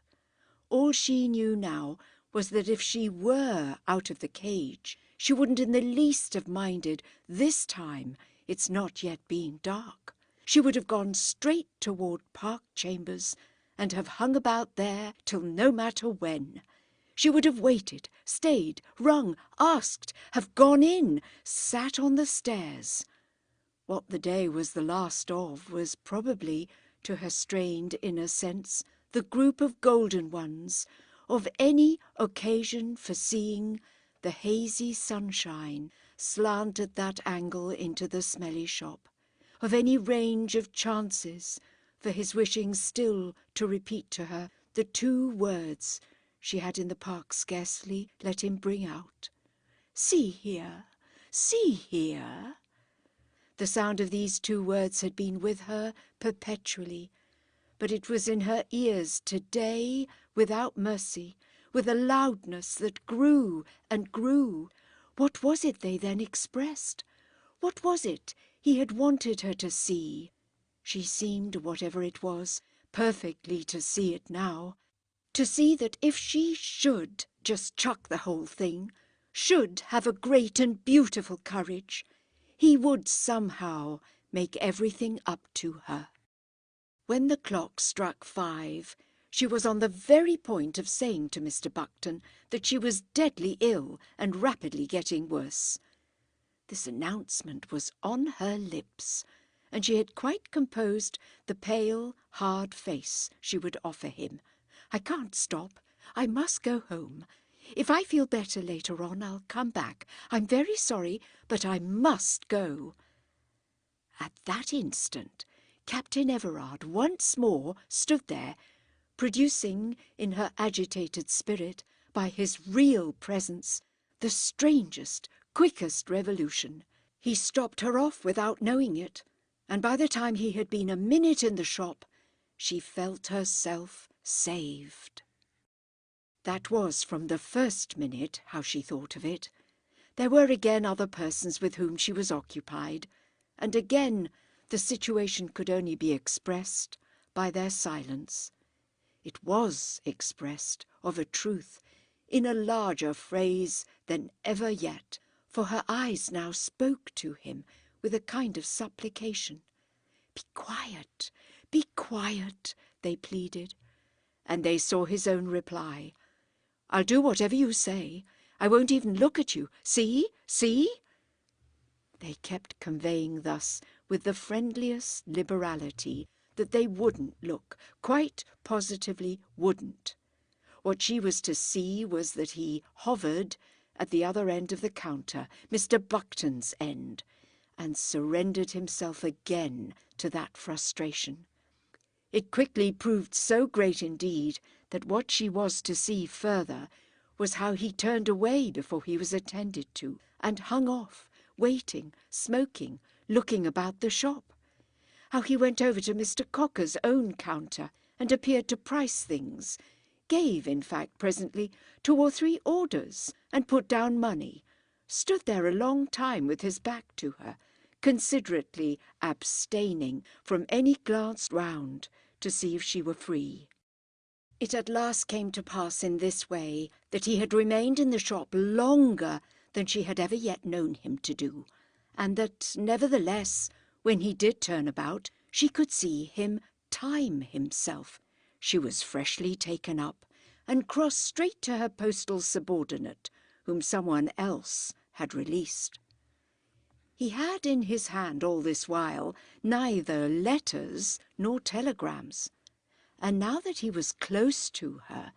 All she knew now was that if she were out of the cage, she wouldn't in the least have minded this time it's not yet being dark. She would have gone straight toward Park Chambers and have hung about there till no matter when. She would have waited, stayed, rung, asked, have gone in, sat on the stairs. What the day was the last of was probably, to her strained inner sense, the group of golden ones, of any occasion for seeing the hazy sunshine slant at that angle into the smelly shop, of any range of chances for his wishing still to repeat to her the 2 words she had in the park scarcely let him bring out. "See here, see here." The sound of these 2 words had been with her perpetually, but it was in her ears today without mercy, with a loudness that grew and grew. What was it they then expressed? What was it he had wanted her to see? She seemed, whatever it was, perfectly to see it now. To see that if she should just chuck the whole thing, should have a great and beautiful courage, he would somehow make everything up to her. When the clock struck 5, she was on the very point of saying to Mr. Buckton that she was deadly ill and rapidly getting worse. This announcement was on her lips, and she had quite composed the pale, hard face she would offer him. "I can't stop. I must go home. If I feel better later on, I'll come back. I'm very sorry, but I must go." At that instant, Captain Everard once more stood there, producing in her agitated spirit, by his real presence, the strangest, quickest revolution. He stopped her off without knowing it, and by the time he had been a minute in the shop, she felt herself saved. That was from the first minute how she thought of it. There were again other persons with whom she was occupied, and again the situation could only be expressed by their silence. It was expressed, of a truth, in a larger phrase than ever yet, for her eyes now spoke to him with a kind of supplication. Be quiet," they pleaded, and they saw his own reply. "I'll do whatever you say. I won't even look at you. See, see?" They kept conveying thus with the friendliest liberality that they wouldn't look, quite positively wouldn't. What she was to see was that he hovered at the other end of the counter, Mr. Buckton's end, and surrendered himself again to that frustration. It quickly proved so great indeed that what she was to see further was how he turned away before he was attended to, and hung off, waiting, smoking, looking about the shop. How he went over to Mr. Cocker's own counter and appeared to price things, gave, in fact, presently 2 or 3 orders, and put down money, stood there a long time with his back to her, considerately abstaining from any glance round to see if she were free. It at last came to pass in this way that he had remained in the shop longer than she had ever yet known him to do, and that, nevertheless, when he did turn about, she could see him time himself. She was freshly taken up, and crossed straight to her postal subordinate, whom someone else had released. He had in his hand all this while neither letters nor telegrams, and now that he was close to her,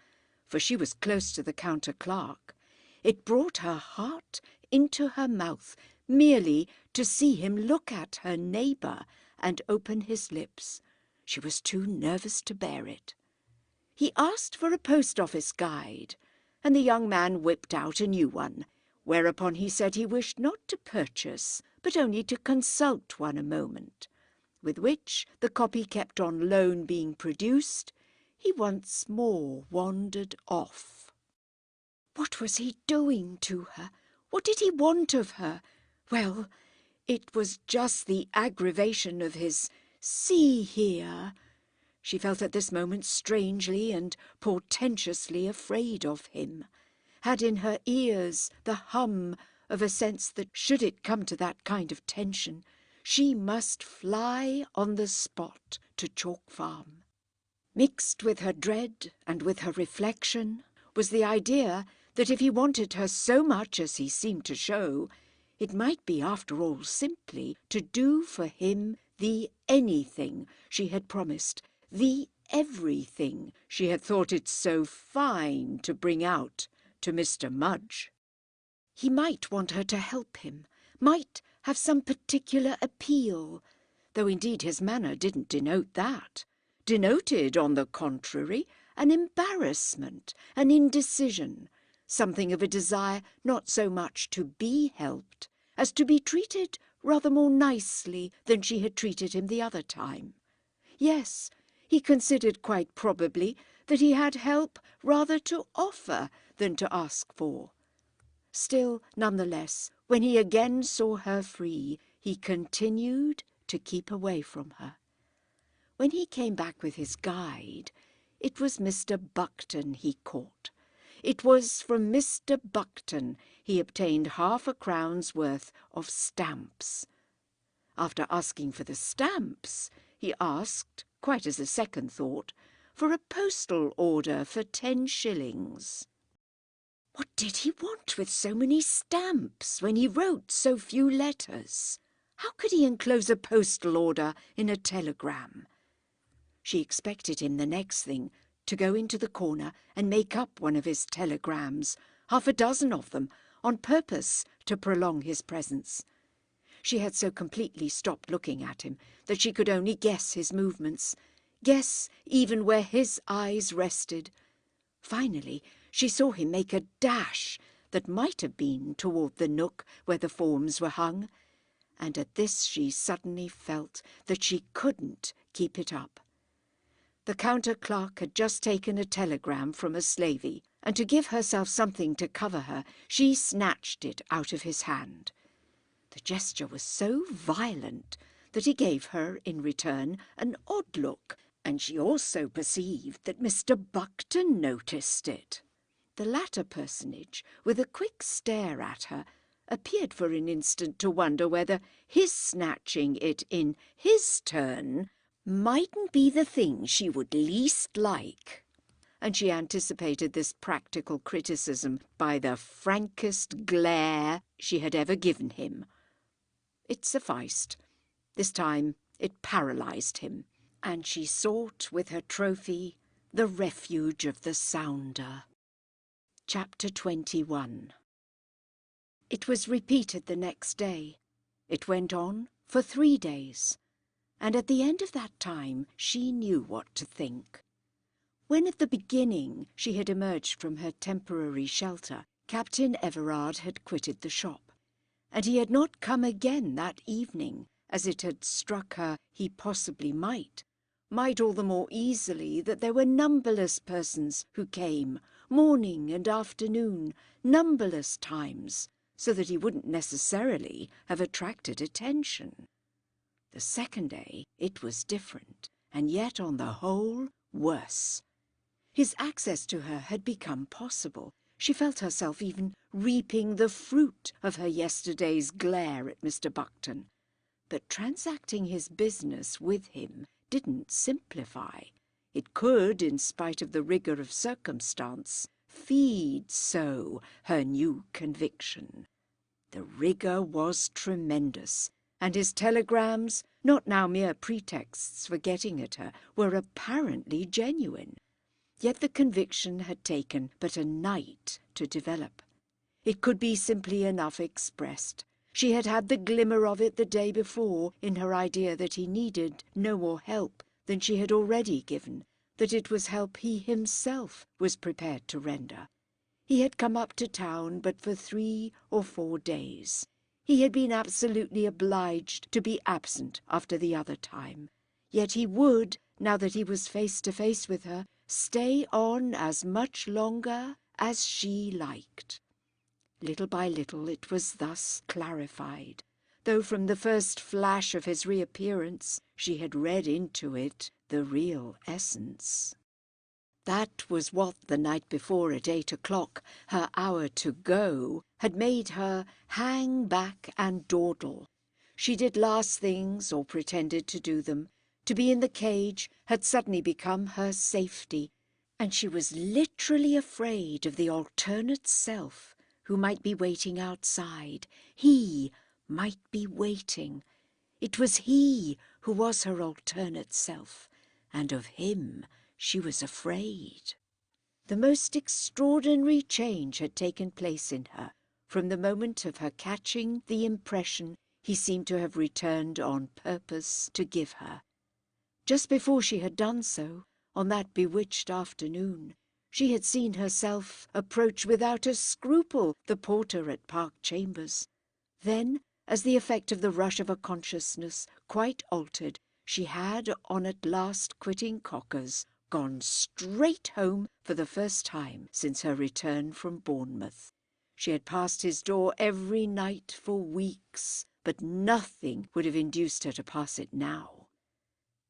for she was close to the counter-clerk, it brought her heart into her mouth merely to see him look at her neighbour and open his lips. She was too nervous to bear it. He asked for a post-office guide, and the young man whipped out a new one, whereupon he said he wished not to purchase, but only to consult one a moment, with which, the copy kept on loan being produced, he once more wandered off. What was he doing to her? What did he want of her? Well, it was just the aggravation of his "see here." She felt at this moment strangely and portentously afraid of him, had in her ears the hum of a sense that, should it come to that kind of tension, she must fly on the spot to Chalk Farm. Mixed with her dread and with her reflection was the idea that if he wanted her so much as he seemed to show, it might be after all simply to do for him the anything she had promised, the everything she had thought it so fine to bring out to Mr. Mudge. He might want her to help him, might have some particular appeal, though indeed his manner didn't denote that, denoted, on the contrary, an embarrassment, an indecision, something of a desire not so much to be helped as to be treated rather more nicely than she had treated him the other time. Yes, he considered quite probably that he had help rather to offer than to ask for. Still, nonetheless, when he again saw her free, he continued to keep away from her. When he came back with his guide, it was Mr. Buckton he caught. It was from Mr. Buckton he obtained 1/2 crown's worth of stamps. After asking for the stamps, he asked, quite as a second thought, for a postal order for 10 shillings. What did he want with so many stamps when he wrote so few letters? How could he enclose a postal order in a telegram? She expected him the next thing to go into the corner and make up one of his telegrams, 6 of them, on purpose to prolong his presence. She had so completely stopped looking at him that she could only guess his movements, guess even where his eyes rested. Finally, she saw him make a dash that might have been toward the nook where the forms were hung, and at this she suddenly felt that she couldn't keep it up. The counter-clerk had just taken a telegram from a slavey, and to give herself something to cover her, she snatched it out of his hand. The gesture was so violent that he gave her in return an odd look, and she also perceived that Mr. Buckton noticed it. The latter personage, with a quick stare at her, appeared for an instant to wonder whether his snatching it in his turn mightn't be the thing she would least like, and she anticipated this practical criticism by the frankest glare she had ever given him. It sufficed. This time it paralysed him, and she sought with her trophy the refuge of the sounder. Chapter 21. It was repeated the next day. It went on for 3 days, and at the end of that time she knew what to think. When at the beginning she had emerged from her temporary shelter, Captain Everard had quitted the shop, and he had not come again that evening, as it had struck her he possibly might all the more easily that there were numberless persons who came, morning and afternoon, numberless times, so that he wouldn't necessarily have attracted attention. The second day it was different, and yet on the whole worse. His access to her had become possible. She felt herself even reaping the fruit of her yesterday's glare at Mr. Buckton. But transacting his business with him didn't simplify. It could, in spite of the rigour of circumstance, feed so her new conviction. The rigour was tremendous, and his telegrams, not now mere pretexts for getting at her, were apparently genuine. Yet the conviction had taken but a night to develop. It could be simply enough expressed. She had had the glimmer of it the day before in her idea that he needed no more help than she had already given, that it was help he himself was prepared to render. He had come up to town but for 3 or 4 days. He had been absolutely obliged to be absent after the other time. Yet he would, now that he was face to face with her, stay on as much longer as she liked. Little by little it was thus clarified, though from the first flash of his reappearance she had read into it the real essence. That was what the night before at 8 o'clock, her hour to go, had made her hang back and dawdle. She did last things, or pretended to do them. To be in the cage had suddenly become her safety, and she was literally afraid of the alternate self who might be waiting outside. He might be waiting. It was he who was her alternate self, and of him she was afraid. The most extraordinary change had taken place in her from the moment of her catching the impression he seemed to have returned on purpose to give her. Just before she had done so, on that bewitched afternoon, she had seen herself approach without a scruple the porter at Park Chambers. Then, as the effect of the rush of a consciousness quite altered, she had, on at last quitting Cocker's, gone straight home for the first time since her return from Bournemouth. She had passed his door every night for weeks, but nothing would have induced her to pass it now.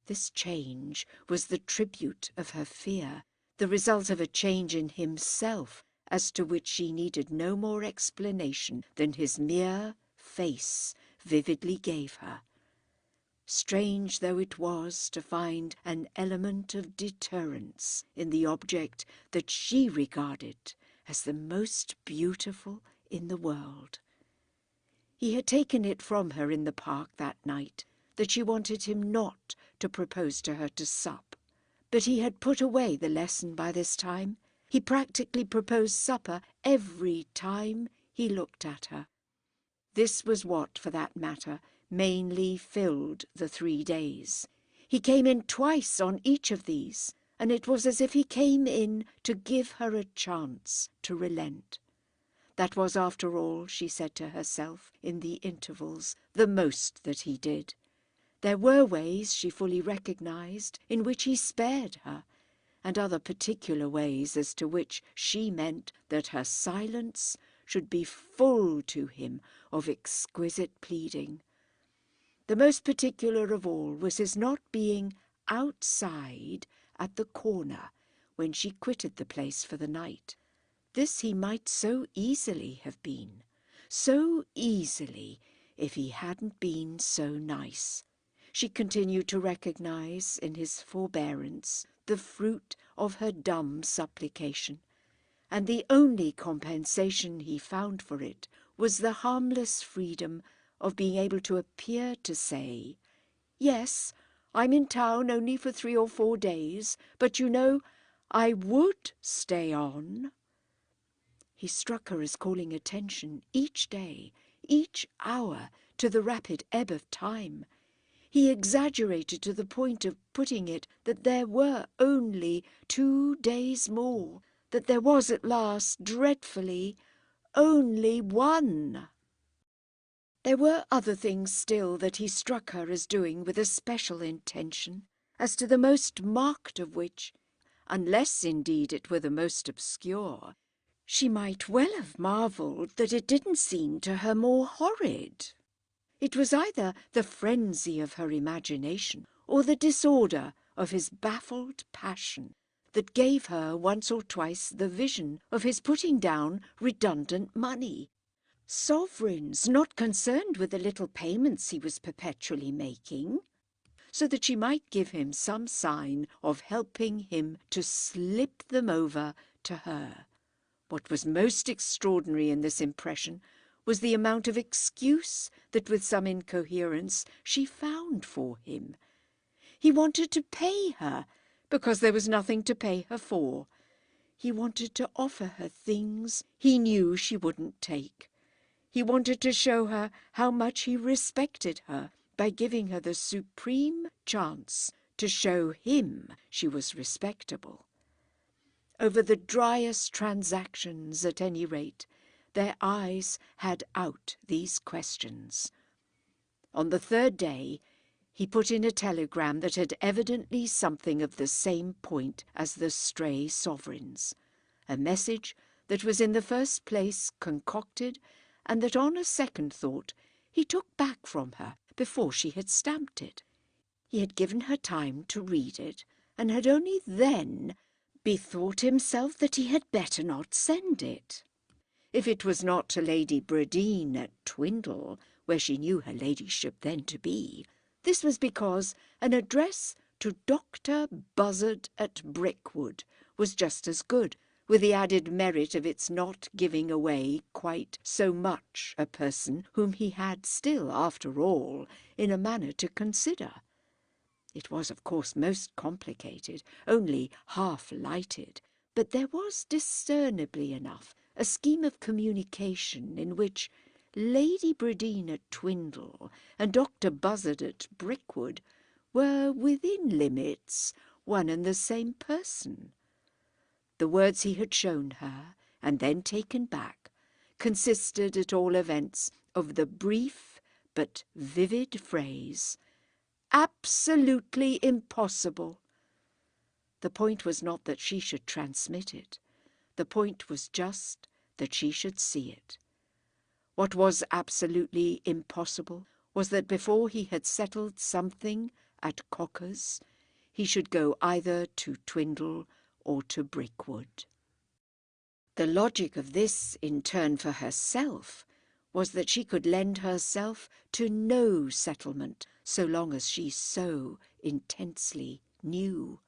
This change was the tribute of her fear, the result of a change in himself, as to which she needed no more explanation than his mere face vividly gave her. Strange though it was to find an element of deterrence in the object that she regarded as the most beautiful in the world. He had taken it from her in the park that night that she wanted him not to propose to her to sup. But he had put away the lesson by this time. He practically proposed supper every time he looked at her. This was what, for that matter, mainly filled the 3 days. He came in twice on each of these, and it was as if he came in to give her a chance to relent. That was, after all, she said to herself in the intervals, the most that he did. There were ways, she fully recognized, in which he spared her, and other particular ways as to which she meant that her silence should be full to him of exquisite pleading. The most particular of all was his not being outside at the corner when she quitted the place for the night. This he might so easily have been, so easily, if he hadn't been so nice. She continued to recognize in his forbearance the fruit of her dumb supplication, and the only compensation he found for it was the harmless freedom of being able to appear to say, "Yes, I'm in town only for 3 or 4 days, but you know, I would stay on." He struck her as calling attention each day, each hour, to the rapid ebb of time. He exaggerated to the point of putting it that there were only 2 days more, that there was at last, dreadfully, only 1. There were other things still that he struck her as doing with a special intention, as to the most marked of which, unless indeed it were the most obscure, she might well have marvelled that it didn't seem to her more horrid. It was either the frenzy of her imagination or the disorder of his baffled passion that gave her once or twice the vision of his putting down redundant money, sovereigns not concerned with the little payments he was perpetually making, so that she might give him some sign of helping him to slip them over to her. What was most extraordinary in this impression was the amount of excuse that with some incoherence she found for him. He wanted to pay her because there was nothing to pay her for. He wanted to offer her things he knew she wouldn't take. He wanted to show her how much he respected her by giving her the supreme chance to show him she was respectable. Over the driest transactions, at any rate, their eyes had out these questions. On the third day, he put in a telegram that had evidently something of the same point as the stray sovereigns, a message that was in the first place concocted, and that on a second thought he took back from her before she had stamped it. He had given her time to read it, and had only then bethought himself that he had better not send it. If it was not to Lady Bradeen at Twindle, where she knew her ladyship then to be, this was because an address to Dr. Buzzard at Brickwood was just as good, with the added merit of its not giving away quite so much a person whom he had still, after all, in a manner to consider. It was, of course, most complicated, only half-lighted, but there was discernibly enough a scheme of communication in which Lady Bradeen at Twindle and Dr. Buzzard at Brickwood were, within limits, one and the same person. The words he had shown her, and then taken back, consisted at all events of the brief but vivid phrase, "Absolutely impossible." The point was not that she should transmit it. The point was just that she should see it. What was absolutely impossible was that before he had settled something at Cocker's, he should go either to Twindle or to Brickwood. The logic of this, in turn for herself, was that she could lend herself to no settlement so long as she so intensely knew.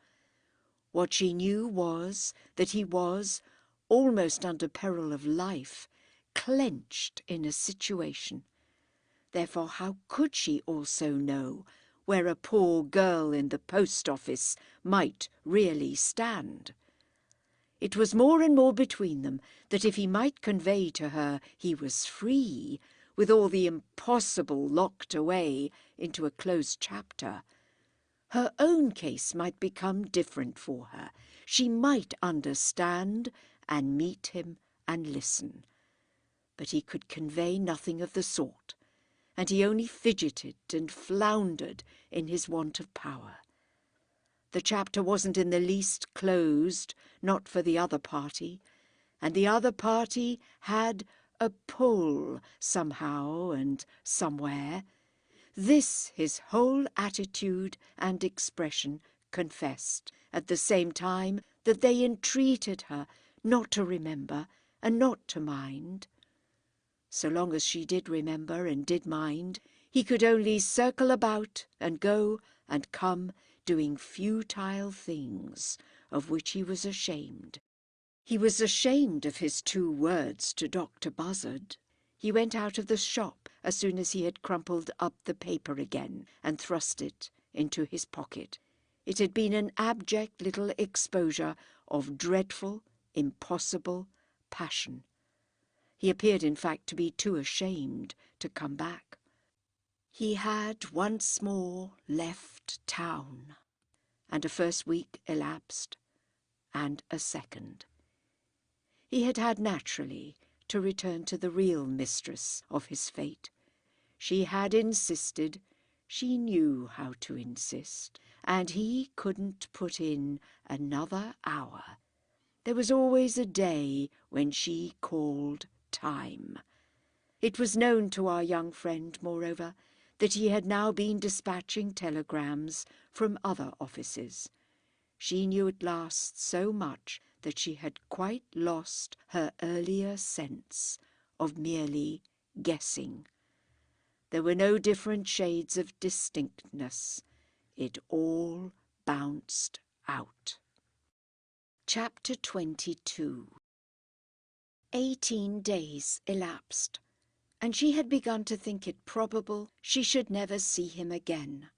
What she knew was that he was, almost under peril of life, clenched in a situation. Therefore how could she also know where a poor girl in the post office might really stand? It was more and more between them that if he might convey to her he was free, with all the impossible locked away into a closed chapter, her own case might become different for her. She might understand and meet him and listen. But he could convey nothing of the sort, and he only fidgeted and floundered in his want of power. The chapter wasn't in the least closed, not for the other party, and the other party had a pull somehow and somewhere. This his whole attitude and expression confessed, at the same time that they entreated her not to remember and not to mind. So long as she did remember and did mind, he could only circle about and go and come, doing futile things of which he was ashamed. He was ashamed of his 2 words to Dr. Buzzard. He went out of the shop as soon as he had crumpled up the paper again and thrust it into his pocket. It had been an abject little exposure of dreadful, impossible passion. He appeared, in fact, to be too ashamed to come back. He had once more left town, and a first week elapsed, and a second. He had had naturally to return to the real mistress of his fate. She had insisted, she knew how to insist, and he couldn't put in another hour. There was always a day when she called time. It was known to our young friend, moreover, that he had now been dispatching telegrams from other offices. She knew at last so much that she had quite lost her earlier sense of merely guessing. There were no different shades of distinctness. It all bounced out. Chapter 22. 18 days elapsed. and she had begun to think it probable she should never see him again.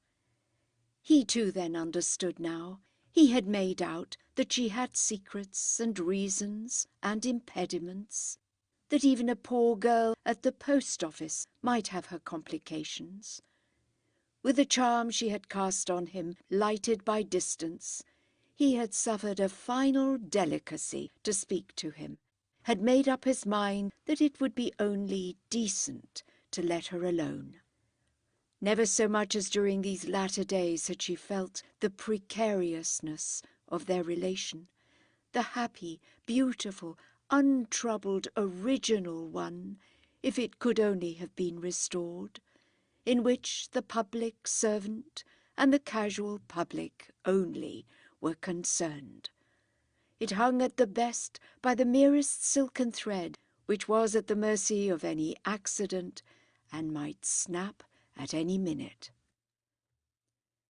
He too then understood now. He had made out that she had secrets and reasons and impediments, that even a poor girl at the post office might have her complications. With the charm she had cast on him, lighted by distance, he had suffered a final delicacy to speak to him, had made up his mind that it would be only decent to let her alone. Never so much as during these latter days had she felt the precariousness of their relation, the happy, beautiful, untroubled, original one, if it could only have been restored, in which the public servant and the casual public only were concerned. It hung at the best by the merest silken thread, which was at the mercy of any accident and might snap at any minute.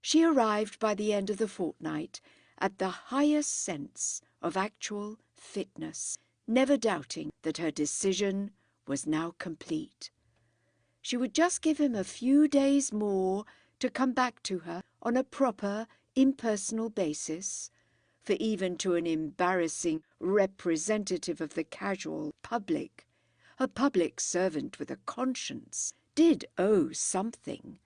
She arrived by the end of the fortnight at the highest sense of actual fitness, never doubting that her decision was now complete. She would just give him a few days more to come back to her on a proper, impersonal basis, for even to an embarrassing representative of the casual public, a public servant with a conscience did owe something,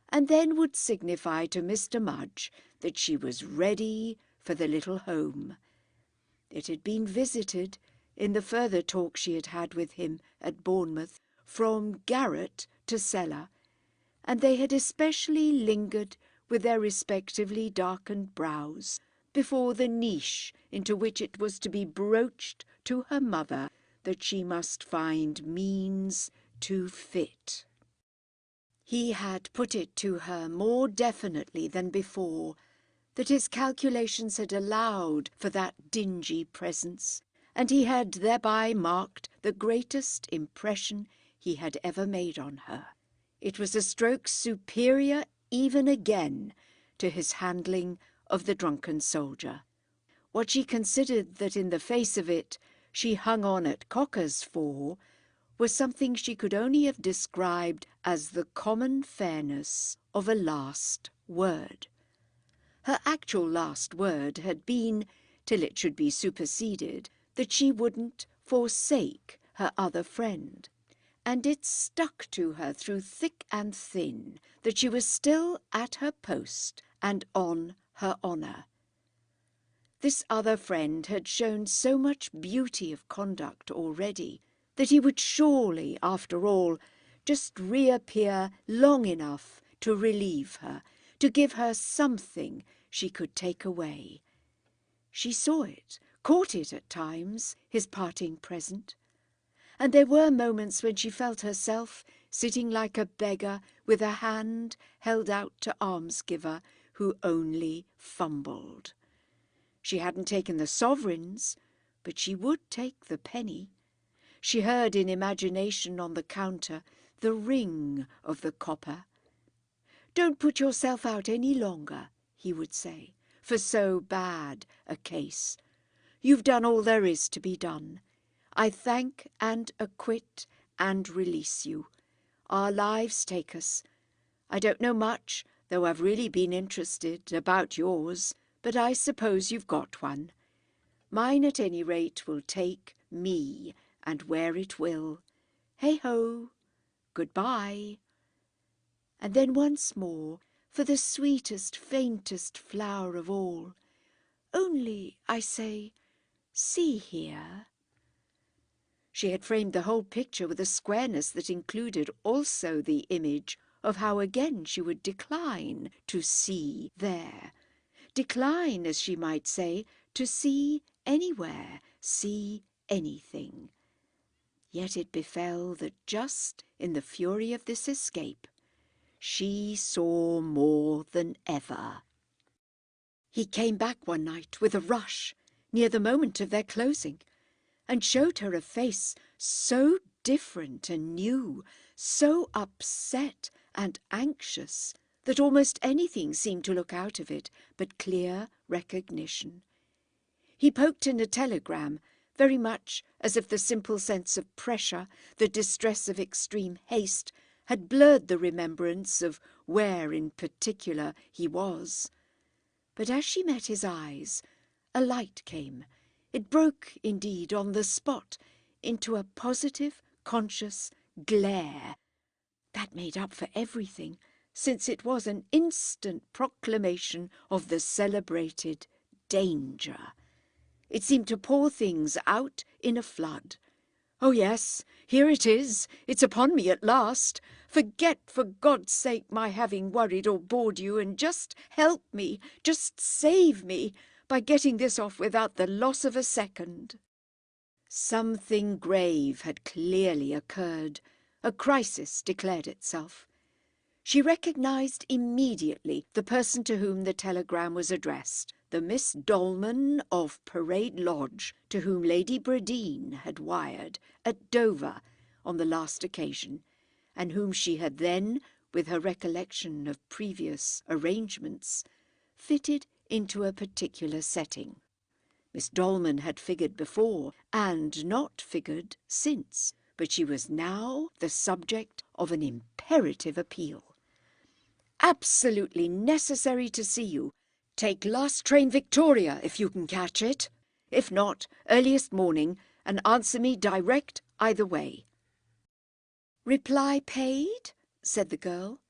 and then would signify to Mr. Mudge that she was ready for the little home. It had been visited, in the further talk she had had with him at Bournemouth, from garret to cellar, and they had especially lingered with their respectively darkened brows before the niche into which it was to be broached to her mother that she must find means to fit. He had put it to her more definitely than before that his calculations had allowed for that dingy presence, and he had thereby marked the greatest impression he had ever made on her. It was a stroke superior even again to his handling of the drunken soldier. What she considered that in the face of it she hung on at Cocker's for was something she could only have described as the common fairness of a last word. Her actual last word had been, till it should be superseded, that she wouldn't forsake her other friend, and it stuck to her through thick and thin that she was still at her post and on her honour. This other friend had shown so much beauty of conduct already that he would surely, after all, just reappear long enough to relieve her, to give her something she could take away. She saw it, caught it at times, his parting present, and there were moments when she felt herself sitting like a beggar with a hand held out to almsgiver who only fumbled. She hadn't taken the sovereigns, but she would take the penny. She heard in imagination on the counter the ring of the copper. "Don't put yourself out any longer," he would say, "for so bad a case. You've done all there is to be done. I thank and acquit and release you. Our lives take us. I don't know much, though I've really been interested, about yours, but I suppose you've got one. Mine, at any rate, will take me, and where it will. Hey-ho! Good-bye." And then once more, for the sweetest, faintest flower of all, "Only, I say, see here." She had framed the whole picture with a squareness that included also the image of how again she would decline to see there. Decline, as she might say, to see anywhere, see anything. Yet it befell that just in the fury of this escape, she saw more than ever. He came back one night with a rush, near the moment of their closing, and showed her a face so different and new, so upset and anxious, that almost anything seemed to look out of it but clear recognition. He poked in a telegram very much as if the simple sense of pressure, the distress of extreme haste, had blurred the remembrance of where in particular he was. But as she met his eyes, a light came. It broke, indeed, on the spot, into a positive, conscious glare. That made up for everything, since it was an instant proclamation of the celebrated danger. It seemed to pour things out in a flood. "Oh, yes, here it is. It's upon me at last. Forget, for God's sake, my having worried or bored you, and just help me, just save me, by getting this off without the loss of a second." Something grave had clearly occurred. A crisis declared itself. She recognized immediately the person to whom the telegram was addressed, the Miss Dolman of Parade Lodge, to whom Lady Bradeen had wired at Dover on the last occasion, and whom she had then, with her recollection of previous arrangements, fitted into a particular setting. Miss Dolman had figured before, and not figured since, but she was now the subject of an imperative appeal. "Absolutely necessary to see you. Take last train Victoria, if you can catch it. If not, earliest morning, and answer me direct either way." "Reply paid?" said the girl.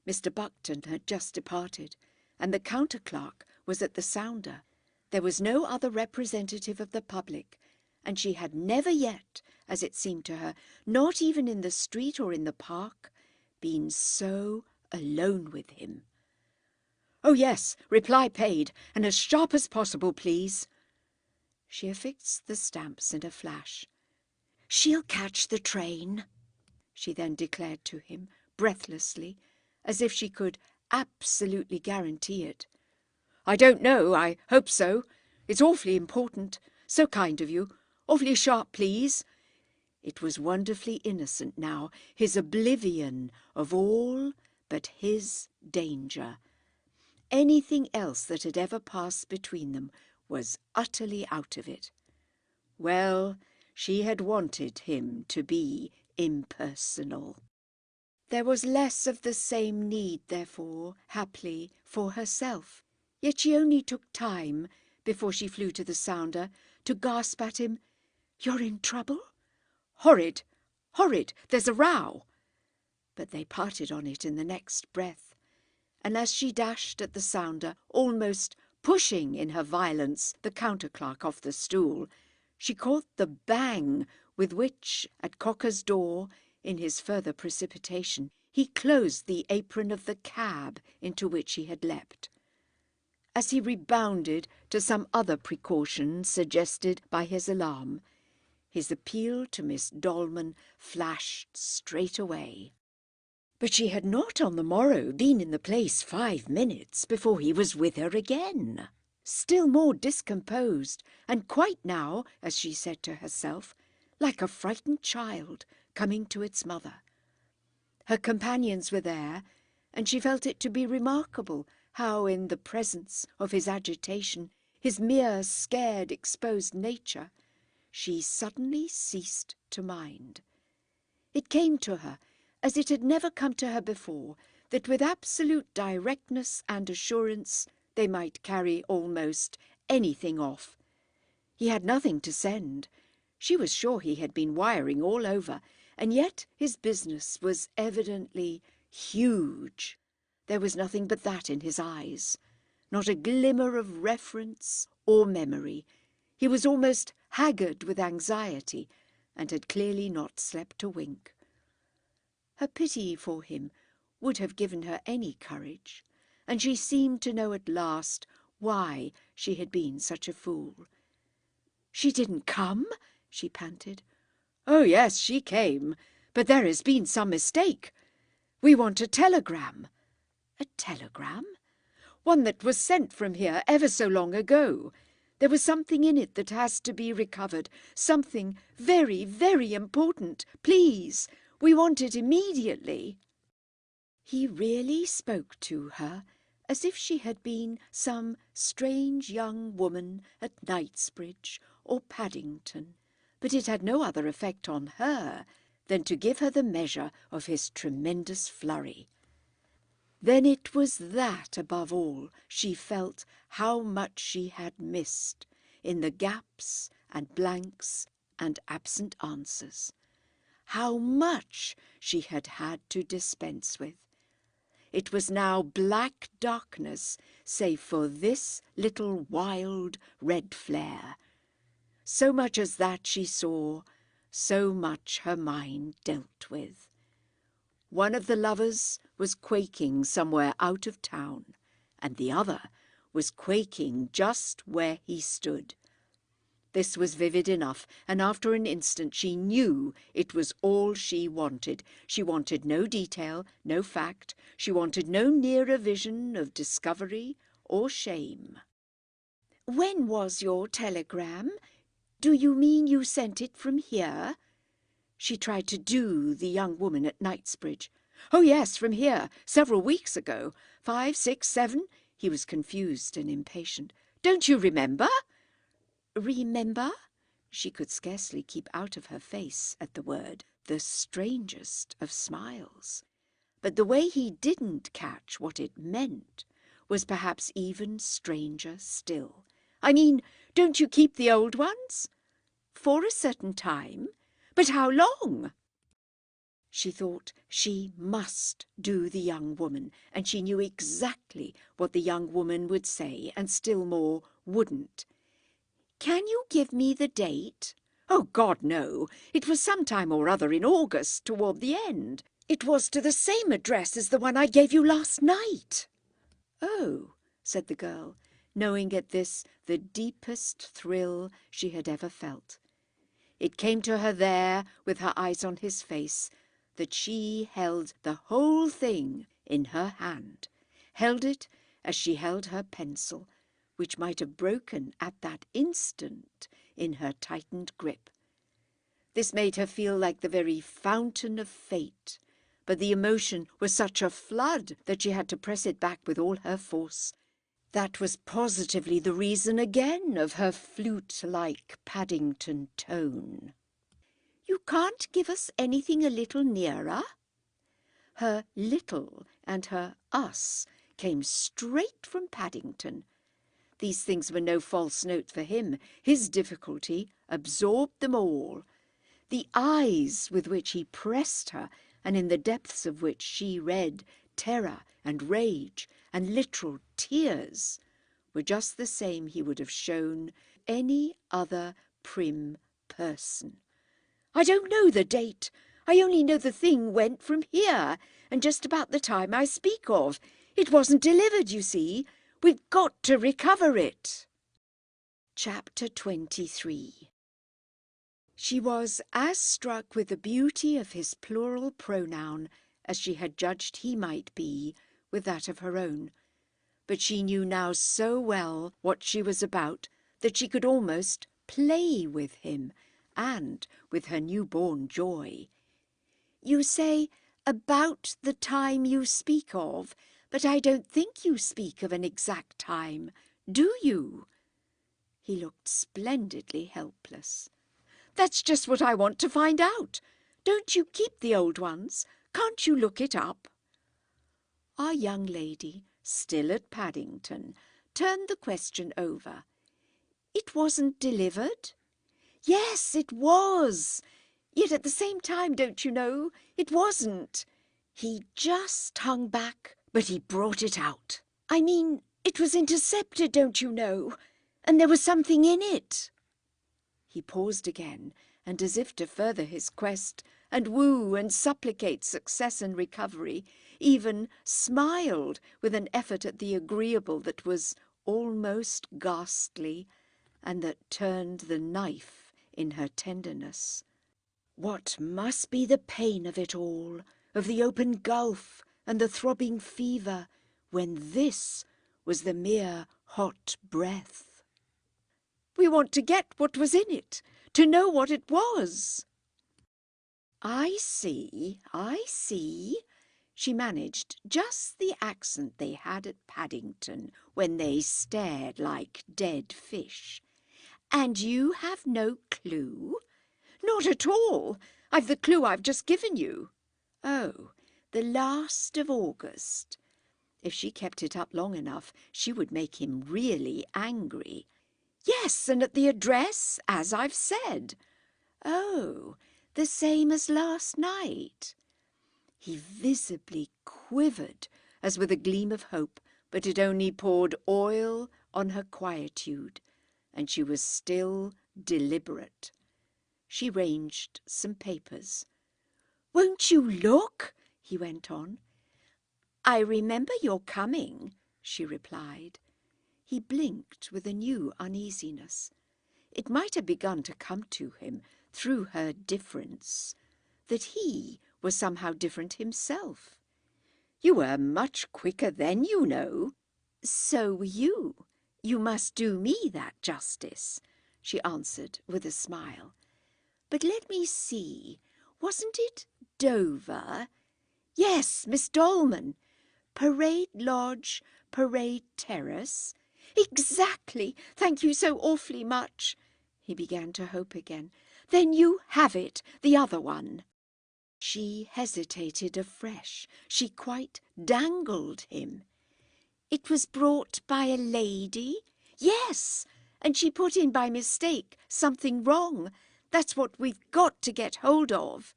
Mr. Buckton had just departed, and the counter-clerk was at the sounder. There was no other representative of the public, and she had never yet, as it seemed to her, not even in the street or in the park, been so alone with him. "Oh, yes, reply paid, and as sharp as possible, please." She affixed the stamps in a flash. "She'll catch the train," she then declared to him, breathlessly, as if she could absolutely guarantee it. "I don't know. I hope so. It's awfully important. So kind of you. Awfully sharp, please." It was wonderfully innocent now, his oblivion of all but his danger. Anything else that had ever passed between them was utterly out of it. Well, she had wanted him to be impersonal. There was less of the same need, therefore, haply, for herself. Yet she only took time, before she flew to the sounder, to gasp at him, "You're in trouble?" "Horrid! Horrid! There's a row!" But they parted on it in the next breath, and as she dashed at the sounder, almost pushing in her violence the counter-clerk off the stool, she caught the bang with which, at Cocker's door, in his further precipitation, he closed the apron of the cab into which he had leapt. As he rebounded to some other precaution suggested by his alarm, his appeal to Miss Dolman flashed straight away. But she had not on the morrow been in the place 5 minutes before he was with her again, still more discomposed, and quite now, as she said to herself, like a frightened child coming to its mother. Her companions were there, and she felt it to be remarkable how, in the presence of his agitation, his mere scared, exposed nature, she suddenly ceased to mind. It came to her, as it had never come to her before, that with absolute directness and assurance they might carry almost anything off. He had nothing to send. She was sure he had been wiring all over, and yet his business was evidently huge. There was nothing but that in his eyes, not a glimmer of reference or memory. He was almost haggard with anxiety, and had clearly not slept a wink. Her pity for him would have given her any courage, and she seemed to know at last why she had been such a fool. "She didn't come?" she panted. "Oh, yes, she came, but there has been some mistake. We want a telegram." "A telegram?" "One that was sent from here ever so long ago. There was something in it that has to be recovered, something very, very important. Please, we want it immediately." He really spoke to her as if she had been some strange young woman at Knightsbridge or Paddington, but it had no other effect on her than to give her the measure of his tremendous flurry. Then it was that, above all, she felt how much she had missed in the gaps and blanks and absent answers, how much she had had to dispense with. It was now black darkness, save for this little wild red flare. So much as that she saw, so much her mind dealt with. One of the lovers was quaking somewhere out of town, and the other was quaking just where he stood. This was vivid enough, and after an instant she knew it was all she wanted. She wanted no detail, no fact. She wanted no nearer vision of discovery or shame. "When was your telegram? Do you mean you sent it from here?" She tried to do the young woman at Knightsbridge. "Oh, yes, from here, several weeks ago. 5, 6, 7. He was confused and impatient. "Don't you remember?" "Remember?" She could scarcely keep out of her face at the word the strangest of smiles. But the way he didn't catch what it meant was perhaps even stranger still. "I mean, don't you keep the old ones?" "For a certain time. But how long?" She thought she must do the young woman, and she knew exactly what the young woman would say, and still more wouldn't. "Can you give me the date?" "Oh, God, no. It was some time or other in August, toward the end. It was to the same address as the one I gave you last night." "Oh," said the girl, knowing at this the deepest thrill she had ever felt. It came to her there, with her eyes on his face, that she held the whole thing in her hand, held it as she held her pencil, which might have broken at that instant in her tightened grip. This made her feel like the very fountain of fate, but the emotion was such a flood that she had to press it back with all her force. That was positively the reason again of her flute-like Paddington tone. "You can't give us anything a little nearer?" Her little and her us came straight from Paddington. These things were no false note for him. His difficulty absorbed them all. The eyes with which he pressed her, and in the depths of which she read terror and rage and literal tears, were just the same he would have shown any other prim person. "I don't know the date. I only know the thing went from here, and just about the time I speak of. It wasn't delivered, you see. We've got to recover it." Chapter 23. She was as struck with the beauty of his plural pronoun as she had judged he might be with that of her own. But she knew now so well what she was about that she could almost play with him and with her newborn joy. "You say, about the time you speak of, but I don't think you speak of an exact time, do you?" He looked splendidly helpless. "That's just what I want to find out. Don't you keep the old ones? Can't you look it up?" Our young lady, still at Paddington, turned the question over. "It wasn't delivered?" "Yes, it was. Yet at the same time, don't you know, it wasn't. He just hung back, but he brought it out. I mean, it was intercepted, don't you know, and there was something in it." He paused again, and as if to further his quest, and woo and supplicate success and recovery, even smiled with an effort at the agreeable that was almost ghastly, and that turned the knife in her tenderness. What must be the pain of it all, of the open gulf and the throbbing fever, when this was the mere hot breath? "We want to get what was in it, to know what it was." I see. She managed just the accent they had at Paddington when they stared like dead fish. And you have no clue? Not at all. I've the clue I've just given you. Oh, the last of August. If she kept it up long enough, she would make him really angry. Yes, and at the address, as I've said. Oh, the same as last night. He visibly quivered, as with a gleam of hope, but it only poured oil on her quietude, and she was still deliberate. She ranged some papers. "Won't you look?" he went on. "I remember your coming," she replied. He blinked with a new uneasiness. It might have begun to come to him through her difference, that he was somehow different himself. "You were much quicker then, you know." "So were you. You must do me that justice," she answered with a smile. "But let me see, wasn't it Dover?" "Yes, Miss Dolman. Parade Lodge, Parade Terrace." "Exactly. Thank you so awfully much." He began to hope again. "Then you have it, the other one." She hesitated afresh. She quite dangled him. "It was brought by a lady?" "Yes, and she put in by mistake something wrong. That's what we've got to get hold of."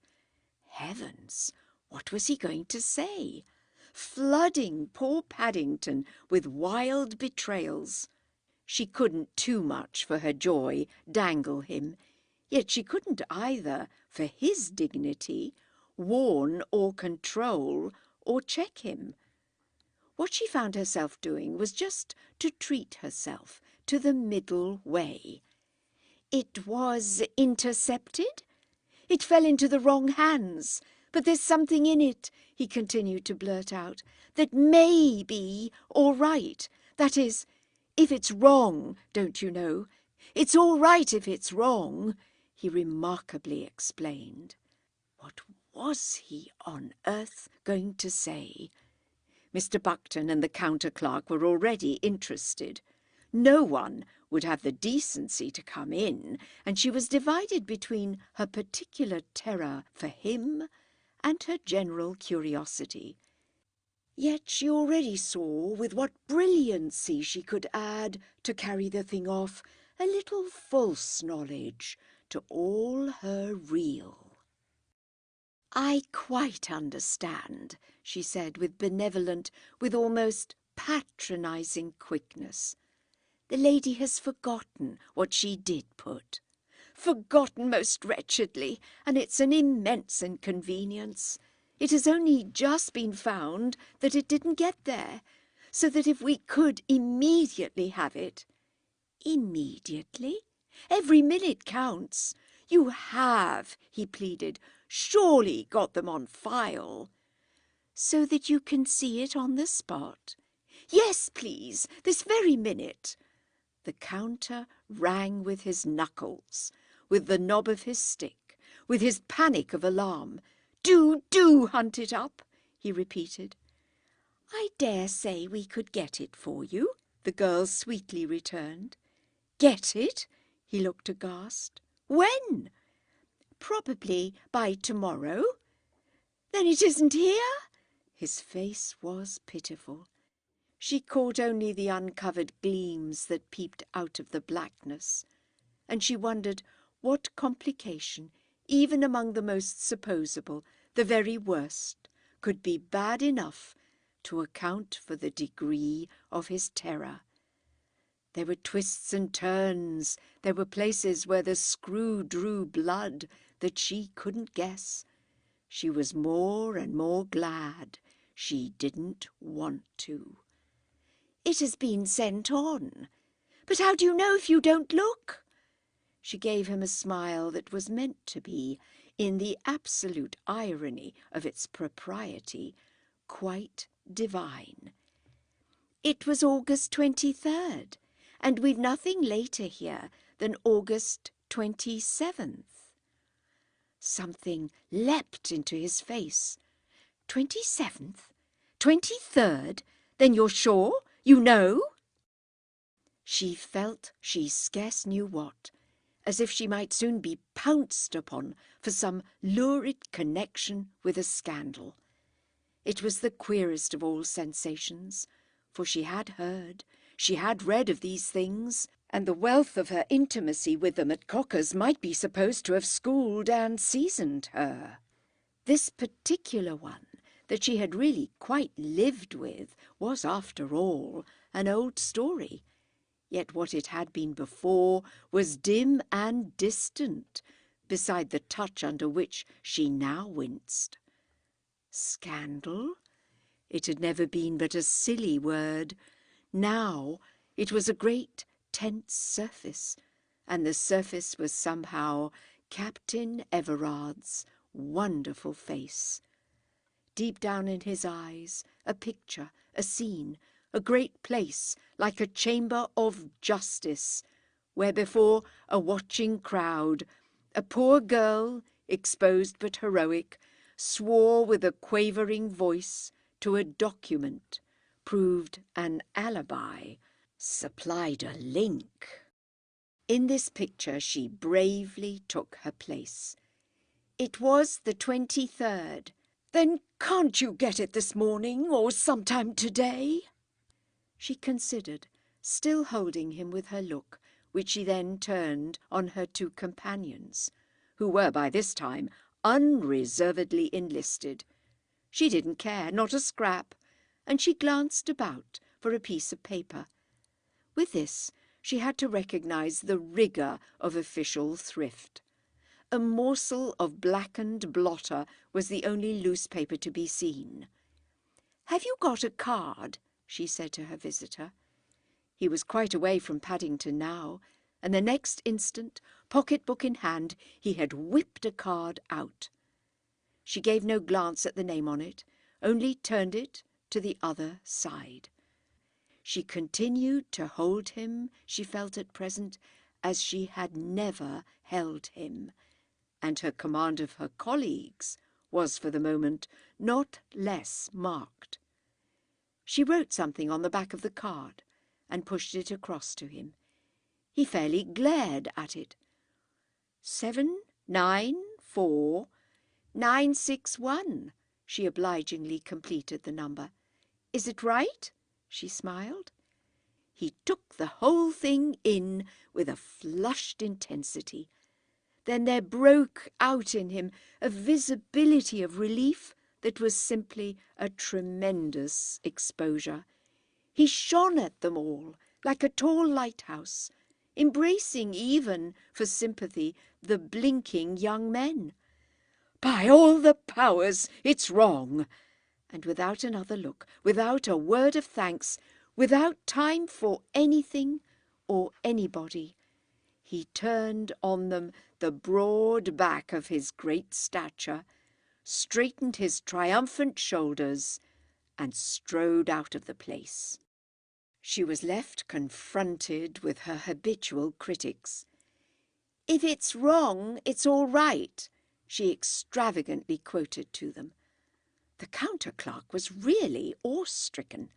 Heavens, what was he going to say? Flooding poor Paddington with wild betrayals. She couldn't too much for her joy dangle him, yet she couldn't either for his dignity warn or control or check him. What she found herself doing was just to treat herself to the middle way. "It was intercepted? It fell into the wrong hands. But there's something in it," he continued to blurt out, "that may be all right. That is, if it's wrong, don't you know? It's all right if it's wrong," he remarkably explained. What was he on earth going to say? Mr. Buckton and the counter-clerk were already interested. No one would have the decency to come in, and she was divided between her particular terror for him and her general curiosity. Yet she already saw with what brilliancy she could add, to carry the thing off, a little false knowledge to all her real. "I quite understand," she said with benevolent, with almost patronizing quickness. "The lady has forgotten what she did put." "Forgotten most wretchedly, and it's an immense inconvenience. It has only just been found that it didn't get there, so that if we could immediately have it—" "Immediately? Every minute counts. You have," he pleaded, "surely got them on file." "So that you can see it on the spot?" "Yes, please, this very minute." The counter rang with his knuckles, with the knob of his stick, with his panic of alarm. Do hunt it up," he repeated. "I dare say we could get it for you," the girl sweetly returned. "Get it?" He looked aghast. "When?" "Probably by tomorrow." "Then it isn't here?" His face was pitiful. She caught only the uncovered gleams that peeped out of the blackness, and she wondered what complication, even among the most supposable, the very worst, could be bad enough to account for the degree of his terror. There were twists and turns, there were places where the screw drew blood that she couldn't guess. She was more and more glad she didn't want to. "It has been sent on. But how do you know if you don't look?" She gave him a smile that was meant to be, in the absolute irony of its propriety, quite divine. "It was August 23rd, and we've nothing later here than August 27th. Something leapt into his face. 27th? 23rd? Then you're sure? You know?" She felt she scarce knew what, as if she might soon be pounced upon for some lurid connection with a scandal. It was the queerest of all sensations, for she had heard, she had read of these things, and the wealth of her intimacy with them at Cocker's might be supposed to have schooled and seasoned her. This particular one, that she had really quite lived with, was, after all, an old story. Yet what it had been before was dim and distant, beside the touch under which she now winced. Scandal? It had never been but a silly word. Now it was a great tense surface, and the surface was somehow Captain Everard's wonderful face. Deep down in his eyes, a picture, a scene, a great place, like a chamber of justice, where before a watching crowd, a poor girl, exposed but heroic, swore with a quavering voice to a document, proved an alibi, supplied a link. In this picture she bravely took her place. It was the 23rd. Then can't you get it this morning, or sometime today? She considered, still holding him with her look, which she then turned on her two companions, who were by this time unreservedly enlisted. She didn't care, not a scrap, and she glanced about for a piece of paper. With this she had to recognise the rigour of official thrift. A morsel of blackened blotter was the only loose paper to be seen. "Have you got a card?" she said to her visitor. He was quite away from Paddington now, and the next instant, pocket-book in hand, he had whipped a card out. She gave no glance at the name on it, only turned it to the other side. She continued to hold him, she felt at present, as she had never held him, and her command of her colleagues was for the moment not less marked. She wrote something on the back of the card and pushed it across to him. He fairly glared at it. 794961, she obligingly completed the number. "Is it right?" she smiled. He took the whole thing in with a flushed intensity. Then there broke out in him a visibility of relief that was simply a tremendous exposure. He shone at them all like a tall lighthouse, embracing even, for sympathy, the blinking young men. "By all the powers, it's wrong!" And without another look, without a word of thanks, without time for anything or anybody, he turned on them the broad back of his great stature, straightened his triumphant shoulders, and strode out of the place. She was left confronted with her habitual critics. "If it's wrong, it's all right," she extravagantly quoted to them. The counter-clerk was really awe-stricken.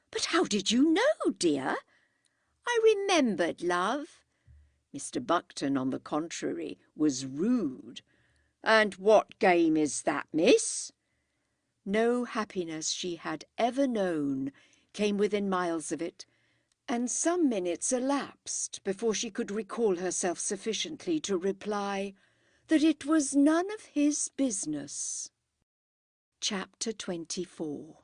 "But how did you know, dear?" "I remembered, love." Mr. Buckton, on the contrary, was rude. "And what game is that, miss?" No happiness she had ever known came within miles of it, and some minutes elapsed before she could recall herself sufficiently to reply that it was none of his business. Chapter 24.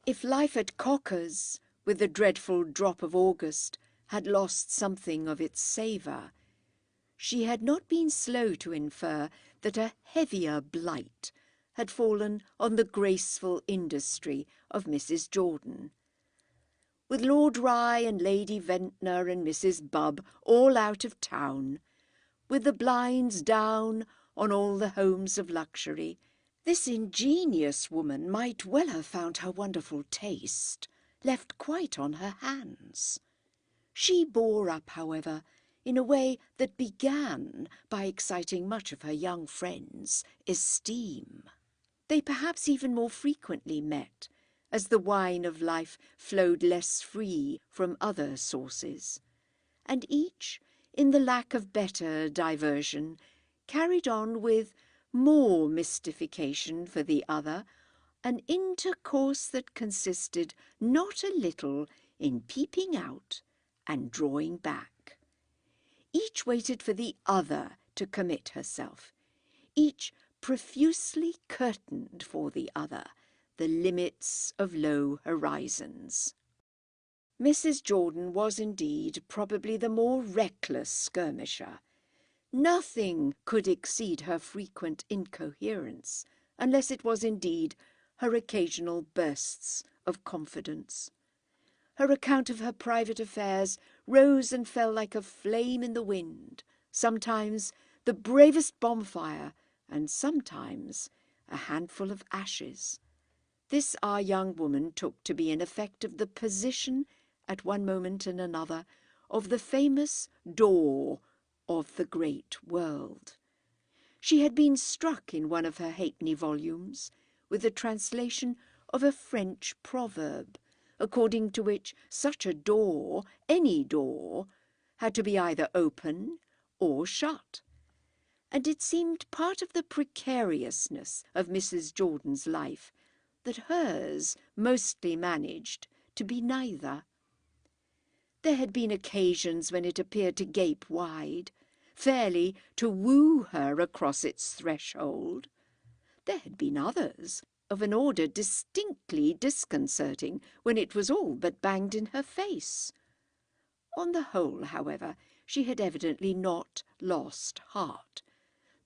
If life at Cocker's, with the dreadful drop of August, had lost something of its savour, she had not been slow to infer that a heavier blight had fallen on the graceful industry of Mrs. Jordan. With Lord Rye and Lady Ventnor and Mrs. Bubb all out of town, with the blinds down on all the homes of luxury, this ingenious woman might well have found her wonderful taste left quite on her hands. She bore up, however, in a way that began by exciting much of her young friends' esteem. They perhaps even more frequently met, as the wine of life flowed less free from other sources, and each, in the lack of better diversion, carried on with more mystification for the other an intercourse that consisted not a little in peeping out and drawing back. Each waited for the other to commit herself. Each profusely curtained for the other the limits of low horizons. Mrs. Jordan was indeed probably the more reckless skirmisher. Nothing could exceed her frequent incoherence, unless it was indeed her occasional bursts of confidence. Her account of her private affairs rose and fell like a flame in the wind, sometimes the bravest bonfire, and sometimes a handful of ashes. This our young woman took to be an effect of the position, at one moment and another, of the famous door of the great world. She had been struck in one of her halfpenny volumes with the translation of a French proverb, according to which such a door, any door, had to be either open or shut. And it seemed part of the precariousness of Mrs. Jordan's life that hers mostly managed to be neither. There had been occasions when it appeared to gape wide, fairly to woo her across its threshold. There had been others, of an order distinctly disconcerting, when it was all but banged in her face. On the whole, however, she had evidently not lost heart.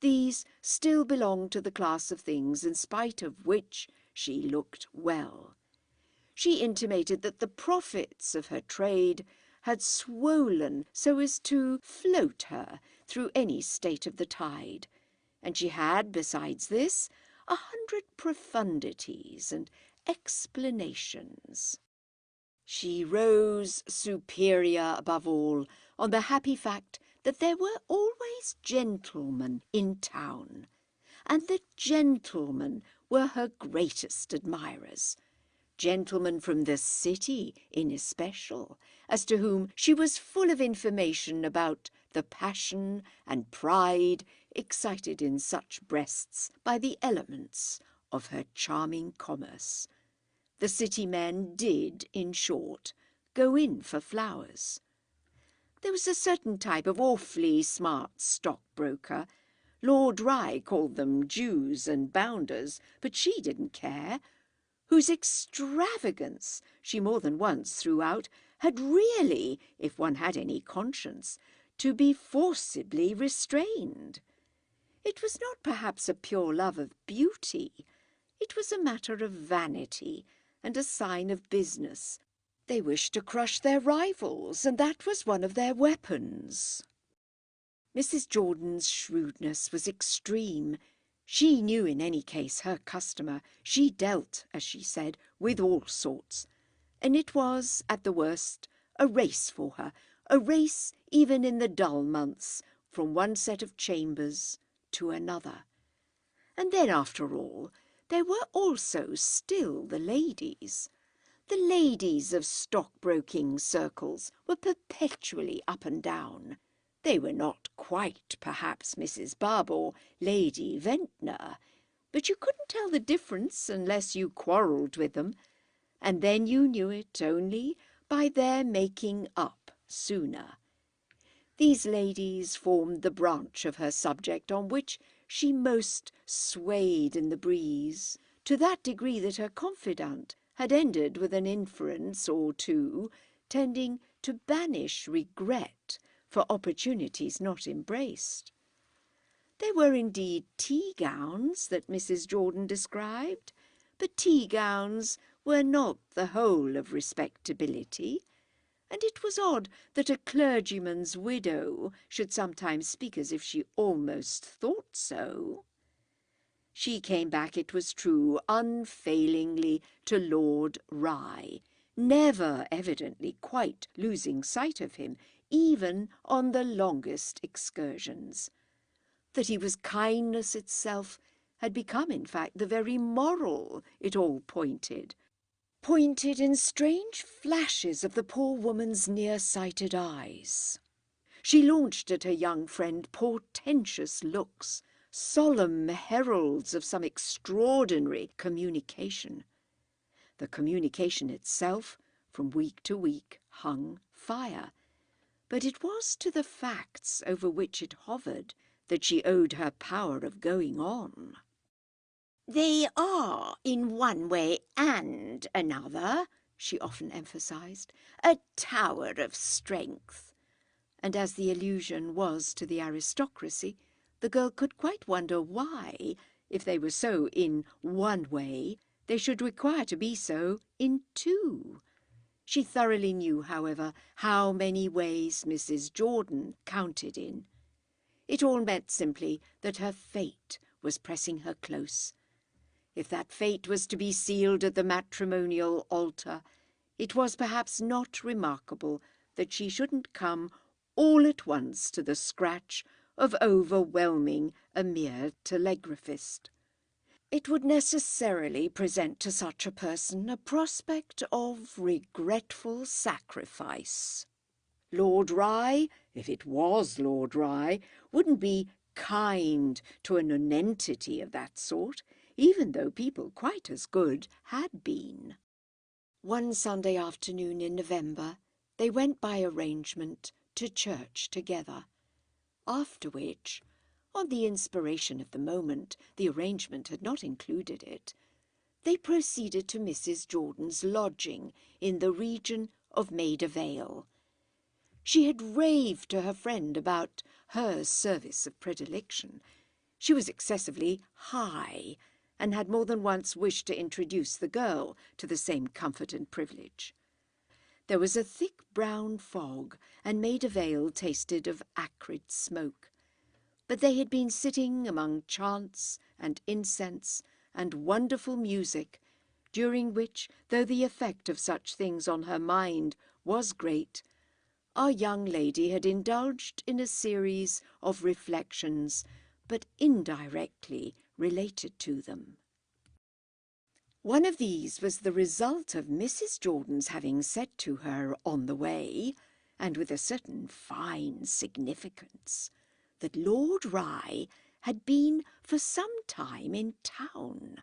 These still belonged to the class of things in spite of which she looked well. She intimated that the profits of her trade had swollen so as to float her through any state of the tide, and she had, besides this, 100 profundities and explanations. She rose superior above all on the happy fact that there were always gentlemen in town, and that gentlemen were her greatest admirers. Gentlemen from the city in especial, as to whom she was full of information about the passion and pride excited in such breasts by the elements of her charming commerce. The city men did, in short, go in for flowers. There was a certain type of awfully smart stockbroker. Lord Rye called them Jews and bounders, but she didn't care, whose extravagance, she more than once threw out, had really, if one had any conscience, to be forcibly restrained. It was not perhaps a pure love of beauty. It was a matter of vanity and a sign of business. They wished to crush their rivals, and that was one of their weapons. Mrs. Jordan's shrewdness was extreme. She knew in any case her customer. She dealt, as she said, with all sorts. And it was, at the worst, a race for her, a race even in the dull months, from one set of chambers to another. And then, after all, there were also still the ladies. The ladies of stockbroking circles were perpetually up and down. They were not quite, perhaps, Mrs. Barb or Lady Ventnor, but you couldn't tell the difference unless you quarrelled with them, and then you knew it only by their making up sooner. These ladies formed the branch of her subject on which she most swayed in the breeze, to that degree that her confidant had ended with an inference or two tending to banish regret for opportunities not embraced. There were indeed tea-gowns that Mrs. Jordan described, but tea-gowns were not the whole of respectability, and it was odd that a clergyman's widow should sometimes speak as if she almost thought so. She came back, it was true, unfailingly to Lord Rye, never evidently quite losing sight of him, even on the longest excursions. That he was kindness itself had become, in fact, the very moral it all pointed. pointed in strange flashes of the poor woman's near-sighted eyes. She launched at her young friend portentous looks, solemn heralds of some extraordinary communication. The communication itself, from week to week, hung fire, but it was to the facts over which it hovered that she owed her power of going on. "They are, in one way and another," she often emphasized, "a tower of strength." And as the allusion was to the aristocracy, the girl could quite wonder why, if they were so in one way, they should require to be so in two. She thoroughly knew, however, how many ways Mrs. Jordan counted in. It all meant simply that her fate was pressing her close. If that fate was to be sealed at the matrimonial altar, it was perhaps not remarkable that she shouldn't come all at once to the scratch of overwhelming a mere telegraphist. It would necessarily present to such a person a prospect of regretful sacrifice. Lord Rye, if it was Lord Rye, wouldn't be kind to a nonentity of that sort, even though people quite as good had been. One Sunday afternoon in November, they went by arrangement to church together, after which, on the inspiration of the moment, the arrangement had not included it, they proceeded to Mrs. Jordan's lodging in the region of Maida Vale. She had raved to her friend about her service of predilection. She was excessively high, and had more than once wished to introduce the girl to the same comfort and privilege. There was a thick brown fog, and Maida Vale tasted of acrid smoke. But they had been sitting among chants and incense and wonderful music, during which, though the effect of such things on her mind was great, our young lady had indulged in a series of reflections, but indirectly related to them. One of these was the result of Mrs. Jordan's having said to her on the way, and with a certain fine significance, that Lord Rye had been for some time in town.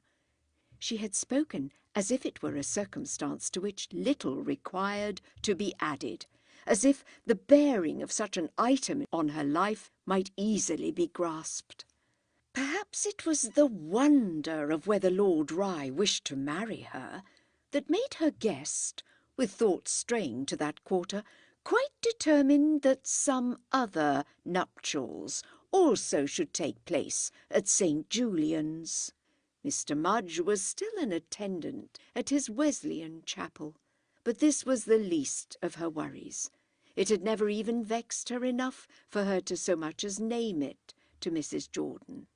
She had spoken as if it were a circumstance to which little required to be added, as if the bearing of such an item on her life might easily be grasped. Perhaps it was the wonder of whether Lord Rye wished to marry her that made her guest, with thoughts straying to that quarter, quite determined that some other nuptials also should take place at St. Julian's. Mr. Mudge was still an attendant at his Wesleyan chapel, but this was the least of her worries. It had never even vexed her enough for her to so much as name it to Mrs. Jordan.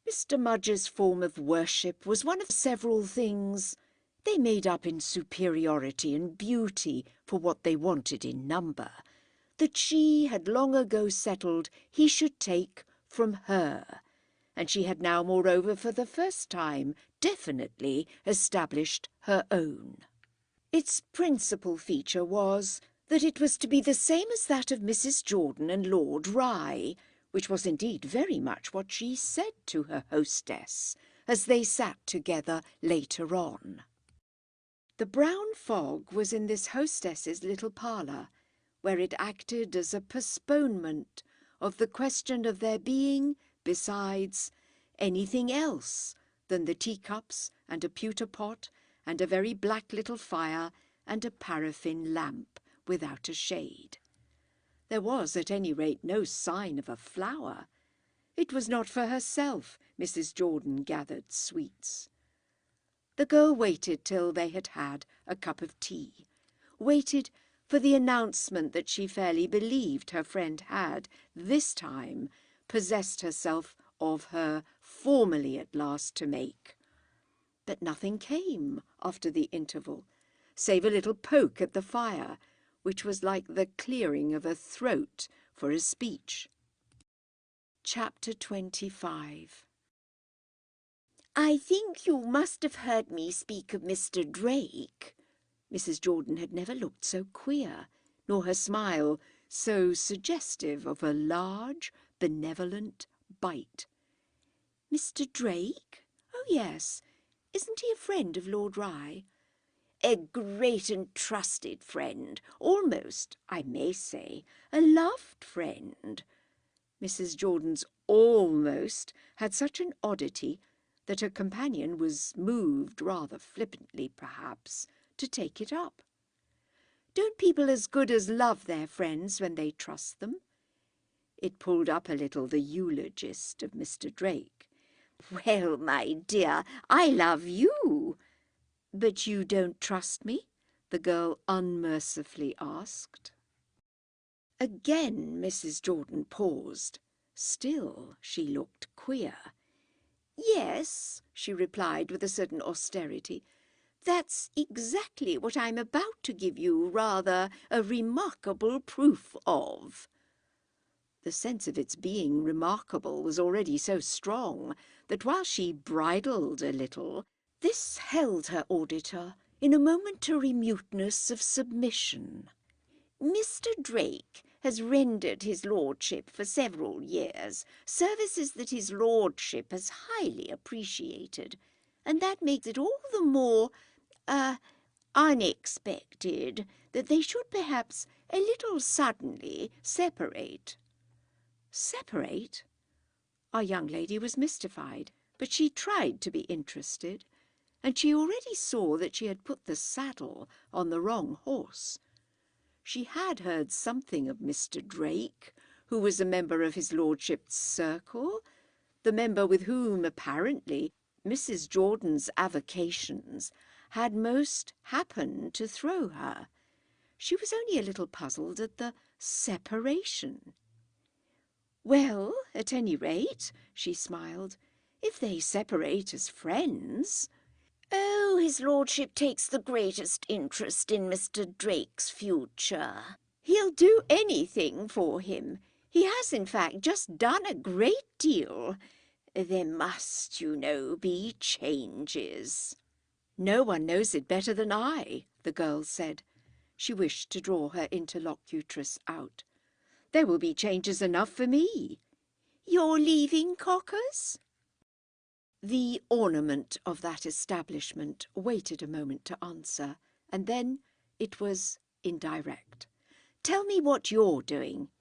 Mr. Mudge's form of worship was one of several things. They made up in superiority and beauty for what they wanted in number, that she had long ago settled he should take from her, and she had now, moreover, for the first time, definitely established her own. Its principal feature was that it was to be the same as that of Mrs. Jordan and Lord Rye, which was indeed very much what she said to her hostess as they sat together later on. The brown fog was in this hostess's little parlour, where it acted as a postponement of the question of there being, besides, anything else than the teacups and a pewter pot and a very black little fire and a paraffin lamp without a shade. There was at any rate no sign of a flower. It was not for herself Mrs. Jordan gathered sweets. The girl waited till they had had a cup of tea, waited for the announcement that she fairly believed her friend had, this time, possessed herself of her formally at last to make. But nothing came after the interval, save a little poke at the fire, which was like the clearing of a throat for a speech. Chapter 25. "I think you must have heard me speak of Mr. Drake," Mrs. Jordan had never looked so queer, nor her smile so suggestive of a large, benevolent bite. "Mr. Drake? Oh, yes. Isn't he a friend of Lord Rye?" "A great and trusted friend, almost, I may say, a loved friend." Mrs. Jordan's almost had such an oddity that her companion was moved, rather flippantly perhaps, to take it up. "Don't people as good as love their friends when they trust them?" It pulled up a little the eulogist of Mr. Drake. "Well, my dear, I love you." "But you don't trust me?" the girl unmercifully asked. Again Mrs. Jordan paused. Still she looked queer. "Yes," she replied with a certain austerity, "that's exactly what I'm about to give you rather a remarkable proof of." The sense of its being remarkable was already so strong that while she bridled a little, this held her auditor in a momentary muteness of submission. "Mr. Drake has rendered his lordship for several years services that his lordship has highly appreciated, and that makes it all the more unexpected that they should perhaps a little suddenly separate." Separate? Our young lady was mystified, but she tried to be interested, and she already saw that she had put the saddle on the wrong horse. She had heard something of Mr. Drake, who was a member of his lordship's circle, the member with whom, apparently, Mrs. Jordan's avocations had most happened to throw her. She was only a little puzzled at the separation. "Well, at any rate," she smiled, "if they separate as friends—" "Oh, his lordship takes the greatest interest in Mr. Drake's future. He'll do anything for him. He has, in fact, just done a great deal. There must, you know, be changes." "No one knows it better than I," the girl said. She wished to draw her interlocutress out. "There will be changes enough for me." "You're leaving Cocker's?" The ornament of that establishment waited a moment to answer, and then it was indirect. "Tell me what you're doing."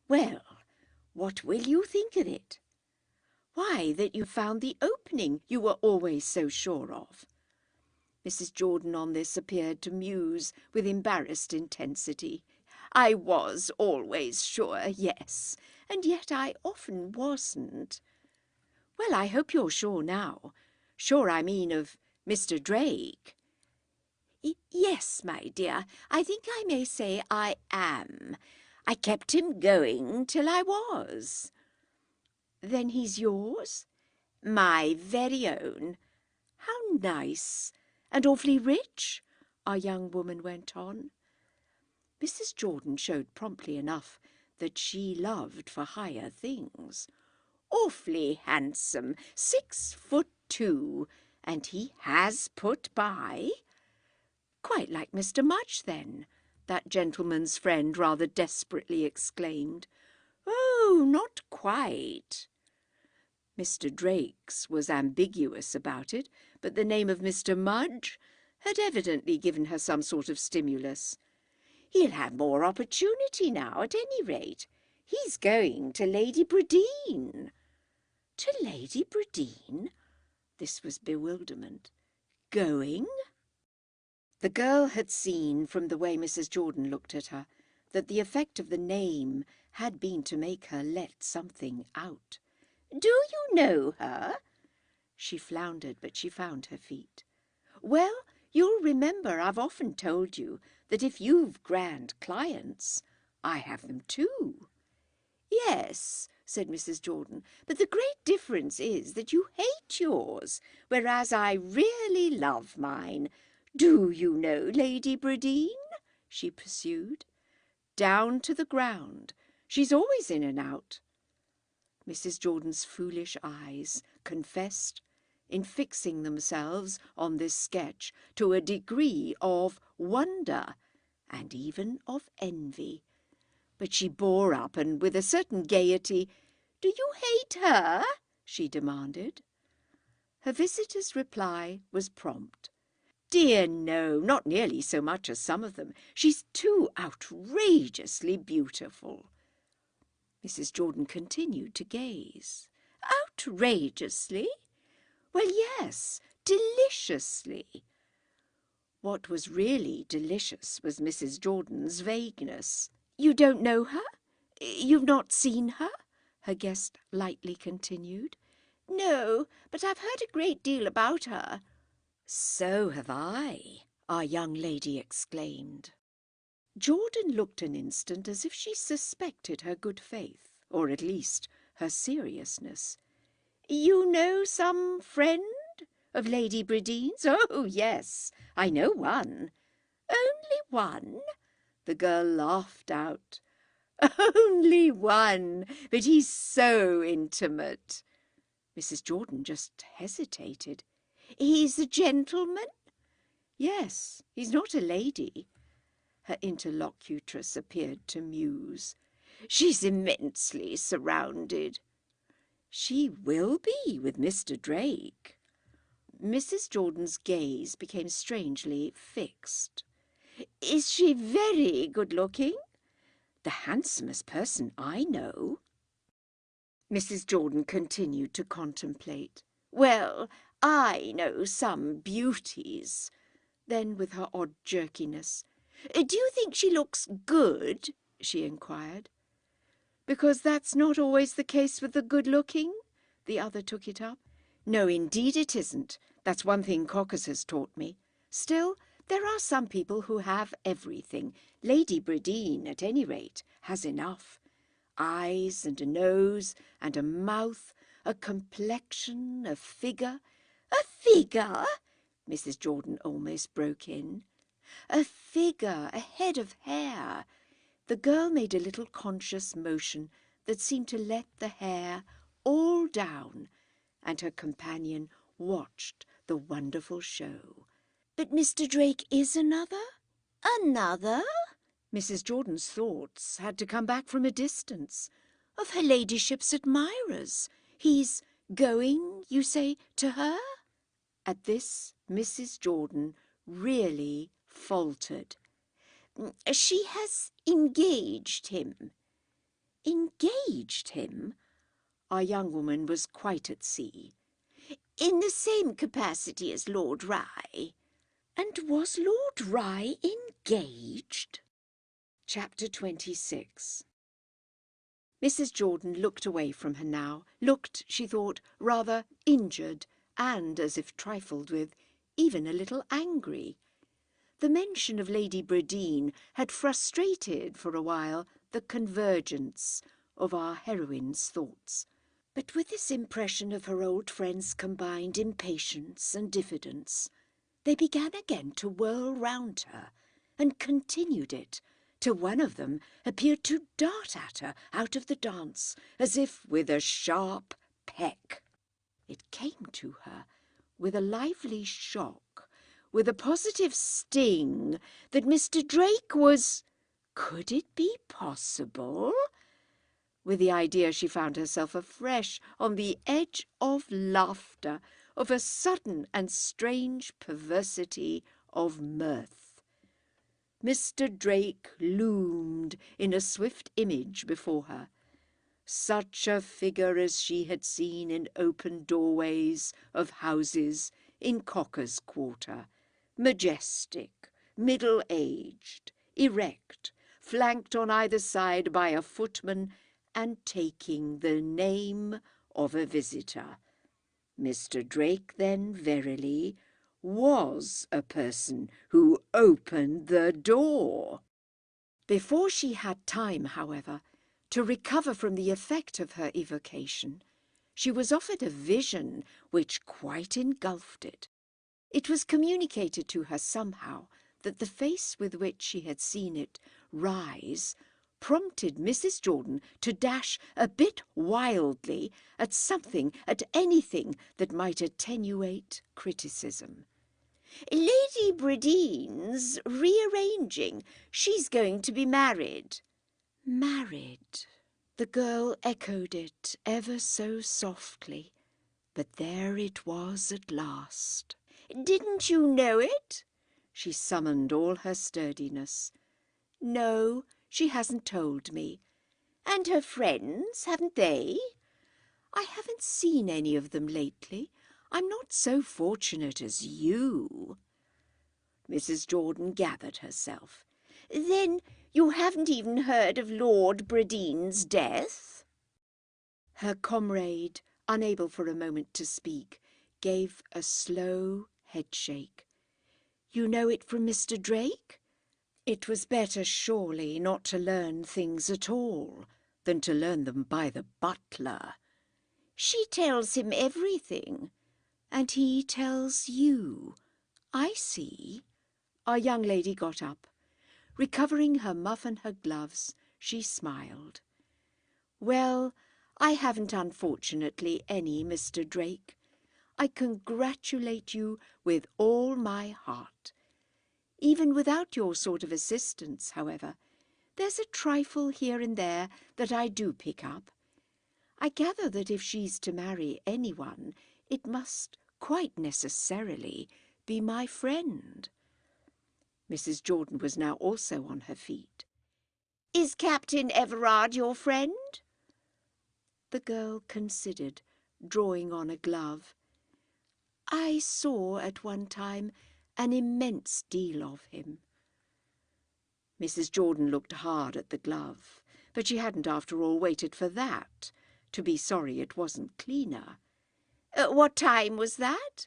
"Well, what will you think of it?" "Why, that you found the opening you were always so sure of." Mrs. Jordan on this appeared to muse with embarrassed intensity. "I was always sure, yes, and yet I often wasn't." "Well, I hope you're sure now. Sure, I mean, of Mr. Drake." "Yes, my dear, I think I may say I am. I kept him going till I was." "Then he's yours?" "My very own." "How nice! And awfully rich?" our young woman went on. Mrs. Jordan showed promptly enough that she loved for higher things. "Awfully handsome, 6'2", and he has put by." "Quite like Mr. Mudge, then," that gentleman's friend rather desperately exclaimed. "Oh, not quite." Mr. Drake's was ambiguous about it, but the name of Mr. Mudge had evidently given her some sort of stimulus. "He'll have more opportunity now, at any rate. He's going to Lady Bradeen." "To Lady Bradeen?" This was bewilderment. "Going?" The girl had seen, from the way Mrs. Jordan looked at her, that the effect of the name had been to make her let something out. "Do you know her?" She floundered, but she found her feet. "Well, you'll remember I've often told you that if you've grand clients, I have them too." "Yes," said Mrs. Jordan, "but the great difference is that you hate yours, whereas I really love mine. Do you know Lady Bradeen?" she pursued. "Down to the ground. She's always in and out." Mrs. Jordan's foolish eyes confessed in fixing themselves on this sketch to a degree of wonder and even of envy. But she bore up, and with a certain gaiety, "Do you hate her?" she demanded. Her visitor's reply was prompt. "Dear no, not nearly so much as some of them. She's too outrageously beautiful." Mrs. Jordan continued to gaze. "Outrageously? Well, yes, deliciously." What was really delicious was Mrs. Jordan's vagueness. "You don't know her? You've not seen her?" her guest lightly continued. "No, but I've heard a great deal about her." "So have I," our young lady exclaimed. Jordan looked an instant as if she suspected her good faith, or at least her seriousness. "You know some friend of Lady Bredine's?" "Oh, yes, I know one." "Only one?" The girl laughed out. "Only one, but he's so intimate." Mrs. Jordan just hesitated. "He's a gentleman?" "Yes, he's not a lady." Her interlocutress appeared to muse. "She's immensely surrounded." "She will be with Mr. Drake." Mrs. Jordan's gaze became strangely fixed. "Is she very good-looking?" "The handsomest person I know." Mrs. Jordan continued to contemplate. "Well, I know some beauties." Then, with her odd jerkiness, "Do you think she looks good?" she inquired. "Because that's not always the case with the good-looking?" the other took it up. "No, indeed it isn't. That's one thing Cockers has taught me. Still, there are some people who have everything. Lady Bradeen, at any rate, has enough. Eyes and a nose and a mouth, a complexion, a figure." "A figure?" Mrs. Jordan almost broke in. "A figure, a head of hair." The girl made a little conscious motion that seemed to let the hair all down, and her companion watched the wonderful show. "But Mr. Drake is another?" "Another?" Mrs. Jordan's thoughts had to come back from a distance. "Of her ladyship's admirers. He's going, you say, to her?" At this Mrs. Jordan really faltered. "She has engaged him." "Engaged him?" Our young woman was quite at sea. "In the same capacity as Lord Rye." "And was Lord Rye engaged?" Chapter 26. Mrs. Jordan looked away from her now, looked, she thought, rather injured, and, as if trifled with, even a little angry. The mention of Lady Bradeen had frustrated for a while the convergence of our heroine's thoughts. But with this impression of her old friend's combined impatience and diffidence, they began again to whirl round her, and continued it, till one of them appeared to dart at her out of the dance, as if with a sharp peck. It came to her with a lively shock, with a positive sting, that Mr. Drake was— Could it be possible? With the idea she found herself afresh on the edge of laughter, of a sudden and strange perversity of mirth. Mr. Drake loomed in a swift image before her. Such a figure as she had seen in open doorways of houses in Cocker's Quarter, majestic, middle-aged, erect, flanked on either side by a footman, and taking the name of a visitor. Mr. Drake, then, verily, was a person who opened the door. Before she had time, however, to recover from the effect of her evocation, she was offered a vision which quite engulfed it. It was communicated to her somehow that the face with which she had seen it rise prompted Mrs. Jordan to dash a bit wildly at something, at anything that might attenuate criticism. "Lady Bredine's rearranging. She's going to be married." Married. The girl echoed it ever so softly, but there it was at last. "Didn't you know it?" She summoned all her sturdiness. "No, she hasn't told me." "And her friends, haven't they?" "I haven't seen any of them lately. I'm not so fortunate as you." Mrs. Jordan gathered herself. "Then you haven't even heard of Lord Bredine's death?" Her comrade, unable for a moment to speak, gave a slow headshake. "You know it from Mr. Drake?" It was better, surely, not to learn things at all than to learn them by the butler. "She tells him everything." "And he tells you. I see." Our young lady got up. Recovering her muff and her gloves, she smiled. "Well, I haven't, unfortunately, any Mr. Drake. I congratulate you with all my heart. Even without your sort of assistance, however, there's a trifle here and there that I do pick up. I gather that if she's to marry anyone, it must quite necessarily be my friend." Mrs. Jordan was now also on her feet. "Is Captain Everard your friend?" The girl considered, drawing on a glove. "I saw at one time an immense deal of him." Mrs. Jordan looked hard at the glove, but she hadn't after all waited for that, to be sorry it wasn't cleaner. "What time was that?"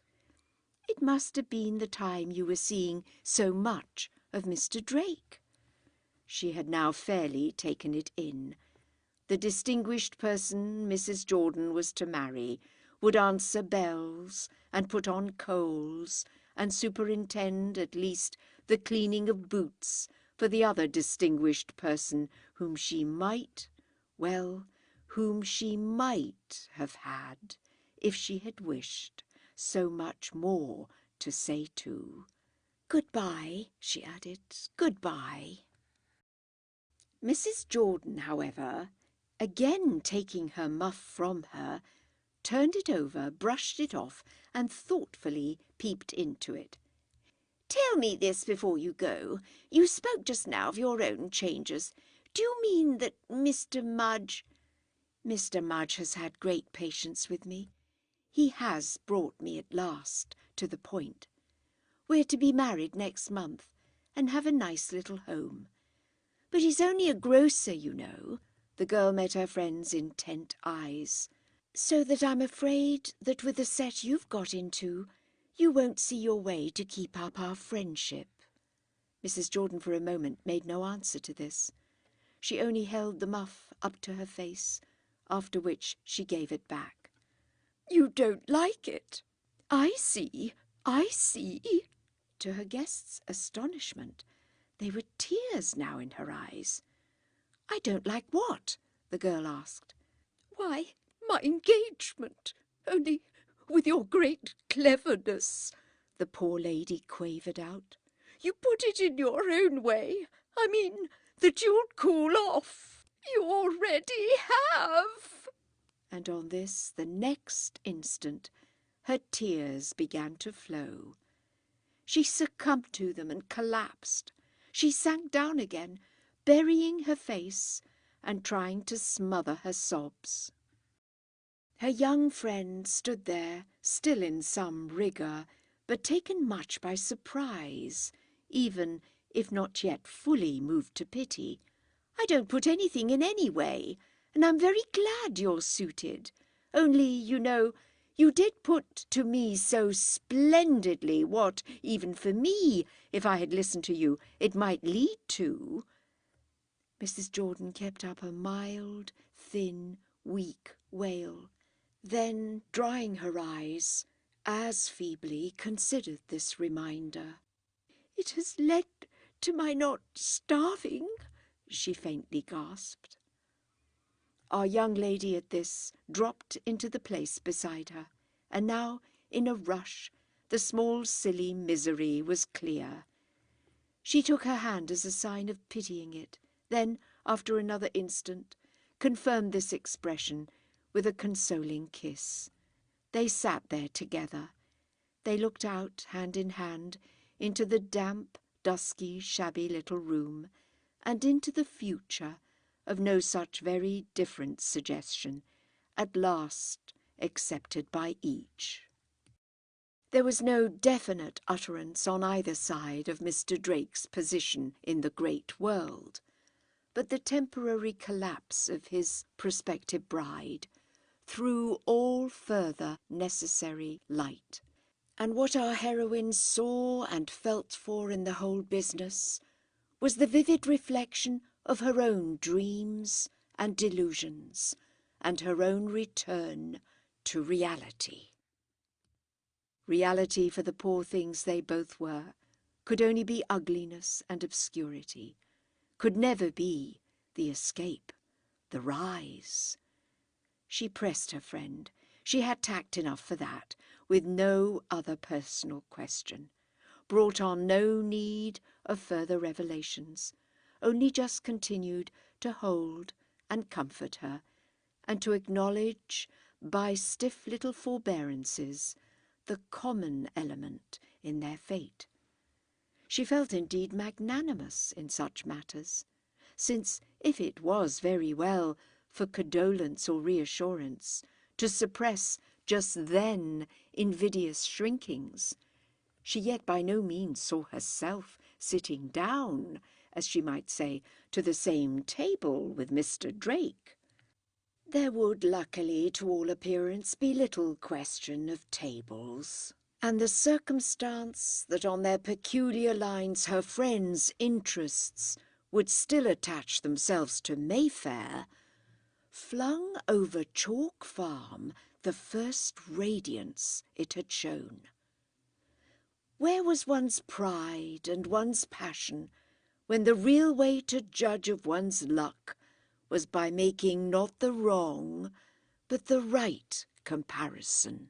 "It must have been the time you were seeing so much of Mr. Drake." She had now fairly taken it in. The distinguished person Mrs. Jordan was to marry would answer bells and put on coals and superintend at least the cleaning of boots for the other distinguished person whom she might have had, if she had wished, so much more to say to. "Goodbye," she added, "goodbye." Mrs. Jordan, however, again taking her muff from her, turned it over, brushed it off, and thoughtfully peeped into it. "Tell me this before you go. You spoke just now of your own changes. Do you mean that Mr. Mudge—" "Mr. Mudge has had great patience with me. He has brought me at last to the point. We're to be married next month and have a nice little home. But he's only a grocer, you know." The girl met her friend's intent eyes. "So that I'm afraid that with the set you've got into, you won't see your way to keep up our friendship." Mrs. Jordan for a moment made no answer to this. She only held the muff up to her face, after which she gave it back. "You don't like it? I see, I see." To her guest's astonishment, there were tears now in her eyes. "I don't like what?" the girl asked. "Why, my engagement. Only with your great cleverness," the poor lady quavered out. "You put it in your own way. I mean that you'd cool off. You already have." And on this, the next instant, her tears began to flow. She succumbed to them and collapsed. She sank down again, burying her face and trying to smother her sobs. Her young friend stood there, still in some rigour, but taken much by surprise, even if not yet fully moved to pity. "I don't put anything in any way, and I'm very glad you're suited. Only, you know, you did put to me so splendidly what, even for me, if I had listened to you, it might lead to." Mrs. Jordan kept up a mild, thin, weak wail. Then, drying her eyes, as feebly considered this reminder. "It has led to my not starving," she faintly gasped. Our young lady at this dropped into the place beside her, and now, in a rush, the small silly misery was clear. She took her hand as a sign of pitying it, then, after another instant, confirmed this expression with a consoling kiss. They sat there together. They looked out, hand in hand, into the damp, dusky, shabby little room, and into the future of no such very different suggestion, at last accepted by each. There was no definite utterance on either side of Mr. Drake's position in the great world, but the temporary collapse of his prospective bride threw all further necessary light. And what our heroine saw and felt for in the whole business was the vivid reflection of her own dreams and delusions, and her own return to reality. Reality for the poor things they both were could only be ugliness and obscurity, could never be the escape, the rise. She pressed her friend. She had tact enough for that, with no other personal question, brought on no need of further revelations, only just continued to hold and comfort her, and to acknowledge by stiff little forbearances the common element in their fate. She felt indeed magnanimous in such matters, since if it was very well for condolence or reassurance to suppress just then invidious shrinkings, she yet by no means saw herself sitting down, as she might say, to the same table with Mr. Drake. There would, luckily, to all appearance, be little question of tables, and the circumstance that on their peculiar lines her friend's interests would still attach themselves to Mayfair, flung over Chalk Farm the first radiance it had shown. Where was one's pride and one's passion when the real way to judge of one's luck was by making not the wrong, but the right comparison?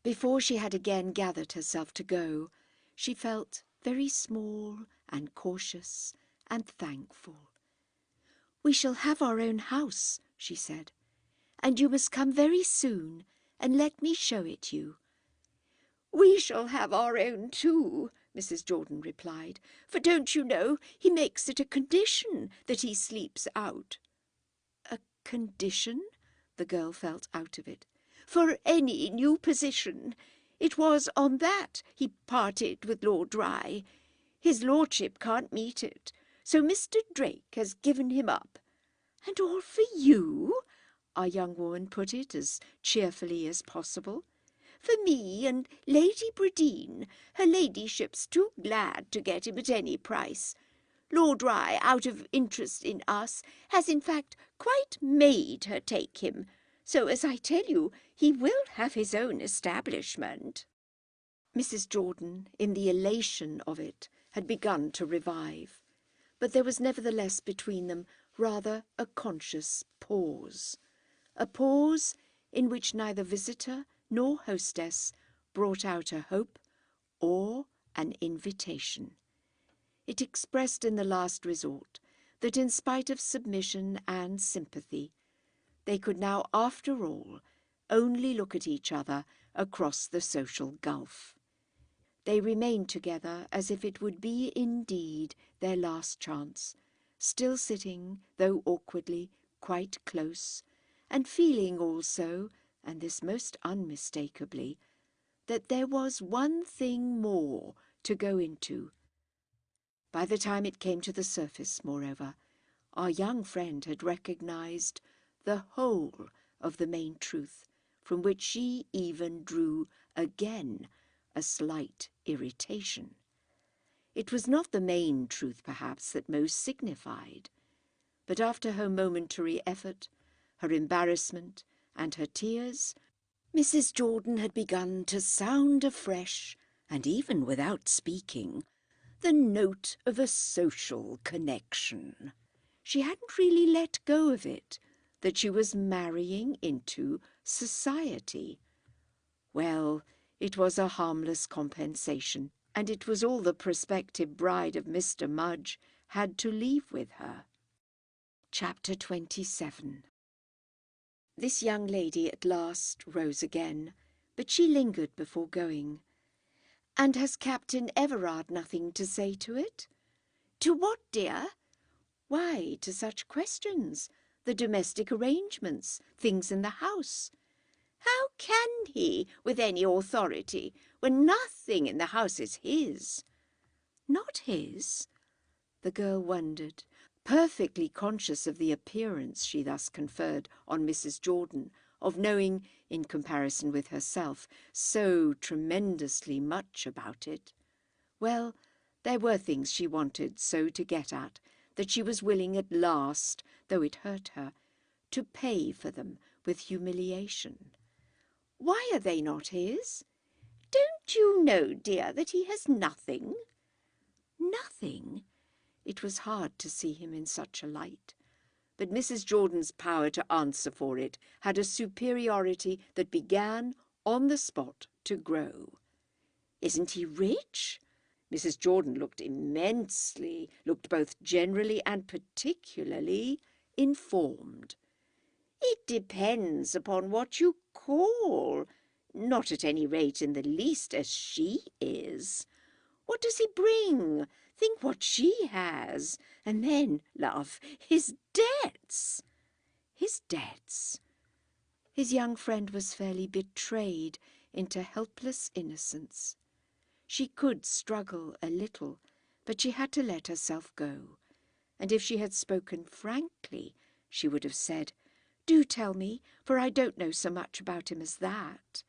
Before she had again gathered herself to go, she felt very small and cautious and thankful. "We shall have our own house," she said, "and you must come very soon and let me show it you." "We shall have our own too," Mrs. Jordan replied, "for don't you know he makes it a condition that he sleeps out." A condition? The girl felt out of it. "For any new position. It was on that he parted with Lord Rye. His lordship can't meet it, so Mr. Drake has given him up. And all for you?" our young woman put it as cheerfully as possible. "For me and Lady Bradeen. Her ladyship's too glad to get him at any price. Lord Rye, out of interest in us, has in fact quite made her take him. So, as I tell you, he will have his own establishment." Mrs. Jordan, in the elation of it, had begun to revive, but there was nevertheless between them rather a conscious pause, a pause in which neither visitor nor hostess brought out a hope or an invitation. It expressed in the last resort that in spite of submission and sympathy, they could now, after all, only look at each other across the social gulf. They remained together as if it would be indeed their last chance, still sitting, though awkwardly, quite close, and feeling also, and this most unmistakably, that there was one thing more to go into. By the time it came to the surface, moreover, our young friend had recognized the whole of the main truth, from which she even drew again a slight irritation. It was not the main truth, perhaps, that most signified, but after her momentary effort, her embarrassment, and her tears, Mrs. Jordan had begun to sound afresh, and even without speaking, the note of a social connection. She hadn't really let go of it, that she was marrying into society. Well, it was a harmless compensation, and it was all the prospective bride of Mr. Mudge had to leave with her. Chapter 27. This young lady at last rose again, but she lingered before going. "And has Captain Everard nothing to say to it?" "To what, dear?" "Why, to such questions. The domestic arrangements, things in the house." "How can he, with any authority, when nothing in the house is his?" "Not his?" The girl wondered, perfectly conscious of the appearance she thus conferred on Mrs. Jordan of knowing, in comparison with herself, so tremendously much about it. Well, there were things she wanted so to get at that she was willing at last, though it hurt her, to pay for them with humiliation. "Why are they not his?" "Don't you know, dear, that he has nothing?" Nothing? It was hard to see him in such a light. But Mrs. Jordan's power to answer for it had a superiority that began on the spot to grow. "Isn't he rich?" Mrs. Jordan looked both generally and particularly informed. "It depends upon what you call. Not at any rate in the least as she is. What does he bring? Think what she has. And then, love, his debts." His debts? His young friend was fairly betrayed into helpless innocence. She could struggle a little, but she had to let herself go. And if she had spoken frankly, she would have said, "Do tell me, for I don't know so much about him as that."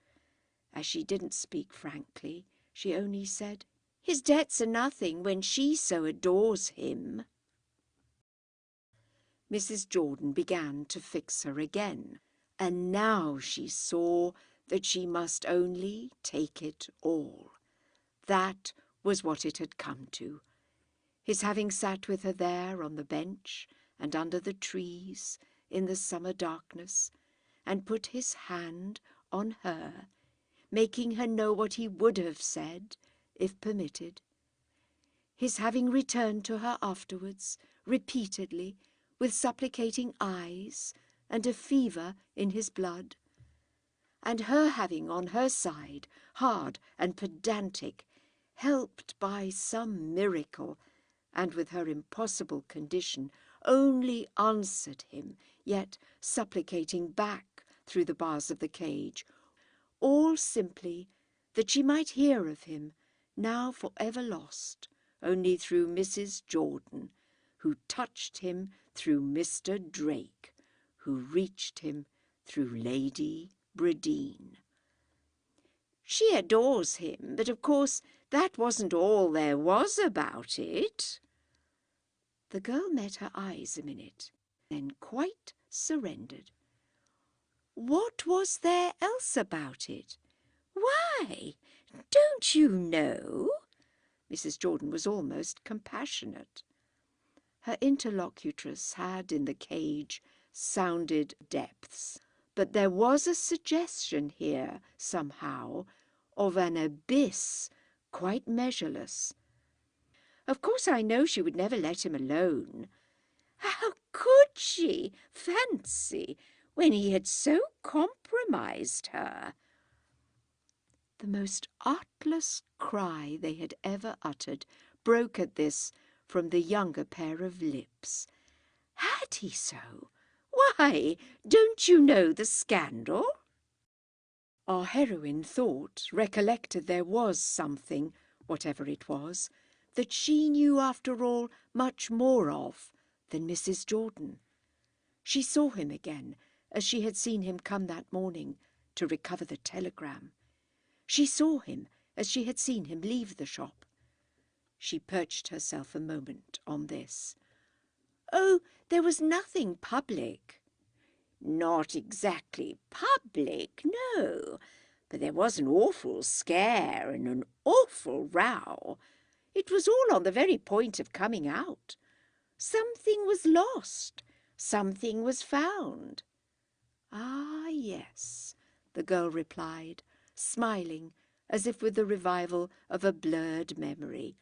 As she didn't speak frankly, she only said, "His debts are nothing when she so adores him." Mrs. Jordan began to fix her again, and now she saw that she must only take it all. That was what it had come to. His having sat with her there on the bench and under the trees in the summer darkness, and put his hand on her, making her know what he would have said if permitted. His having returned to her afterwards, repeatedly, with supplicating eyes and a fever in his blood, and her having on her side, hard and pedantic, helped by some miracle, and with her impossible condition, only answered him, yet supplicating back through the bars of the cage, all simply that she might hear of him, now for ever lost, only through Mrs. Jordan, who touched him through Mr. Drake, who reached him through Lady Bradeen. "She adores him, but of course that wasn't all there was about it." The girl met her eyes a minute, then quite surrendered. "What was there else about it?" "Why, don't you know?" Mrs. Jordan was almost compassionate. Her interlocutress had in the cage sounded depths, but there was a suggestion here, somehow, of an abyss quite measureless. "Of course I know she would never let him alone." "How could she? Fancy, when he had so compromised her." The most artless cry they had ever uttered broke at this from the younger pair of lips. "Had he so? Why, don't you know the scandal?" Our heroine recollected there was something, whatever it was, that she knew after all much more of than Mrs. Jordan. She saw him again, as she had seen him come that morning to recover the telegram. She saw him as she had seen him leave the shop. She perched herself a moment on this. "Oh, there was nothing public." "Not exactly public, no. But there was an awful scare and an awful row. It was all on the very point of coming out. Something was lost, something was found. Ah, yes, the girl replied, smiling as if with the revival of a blurred memory.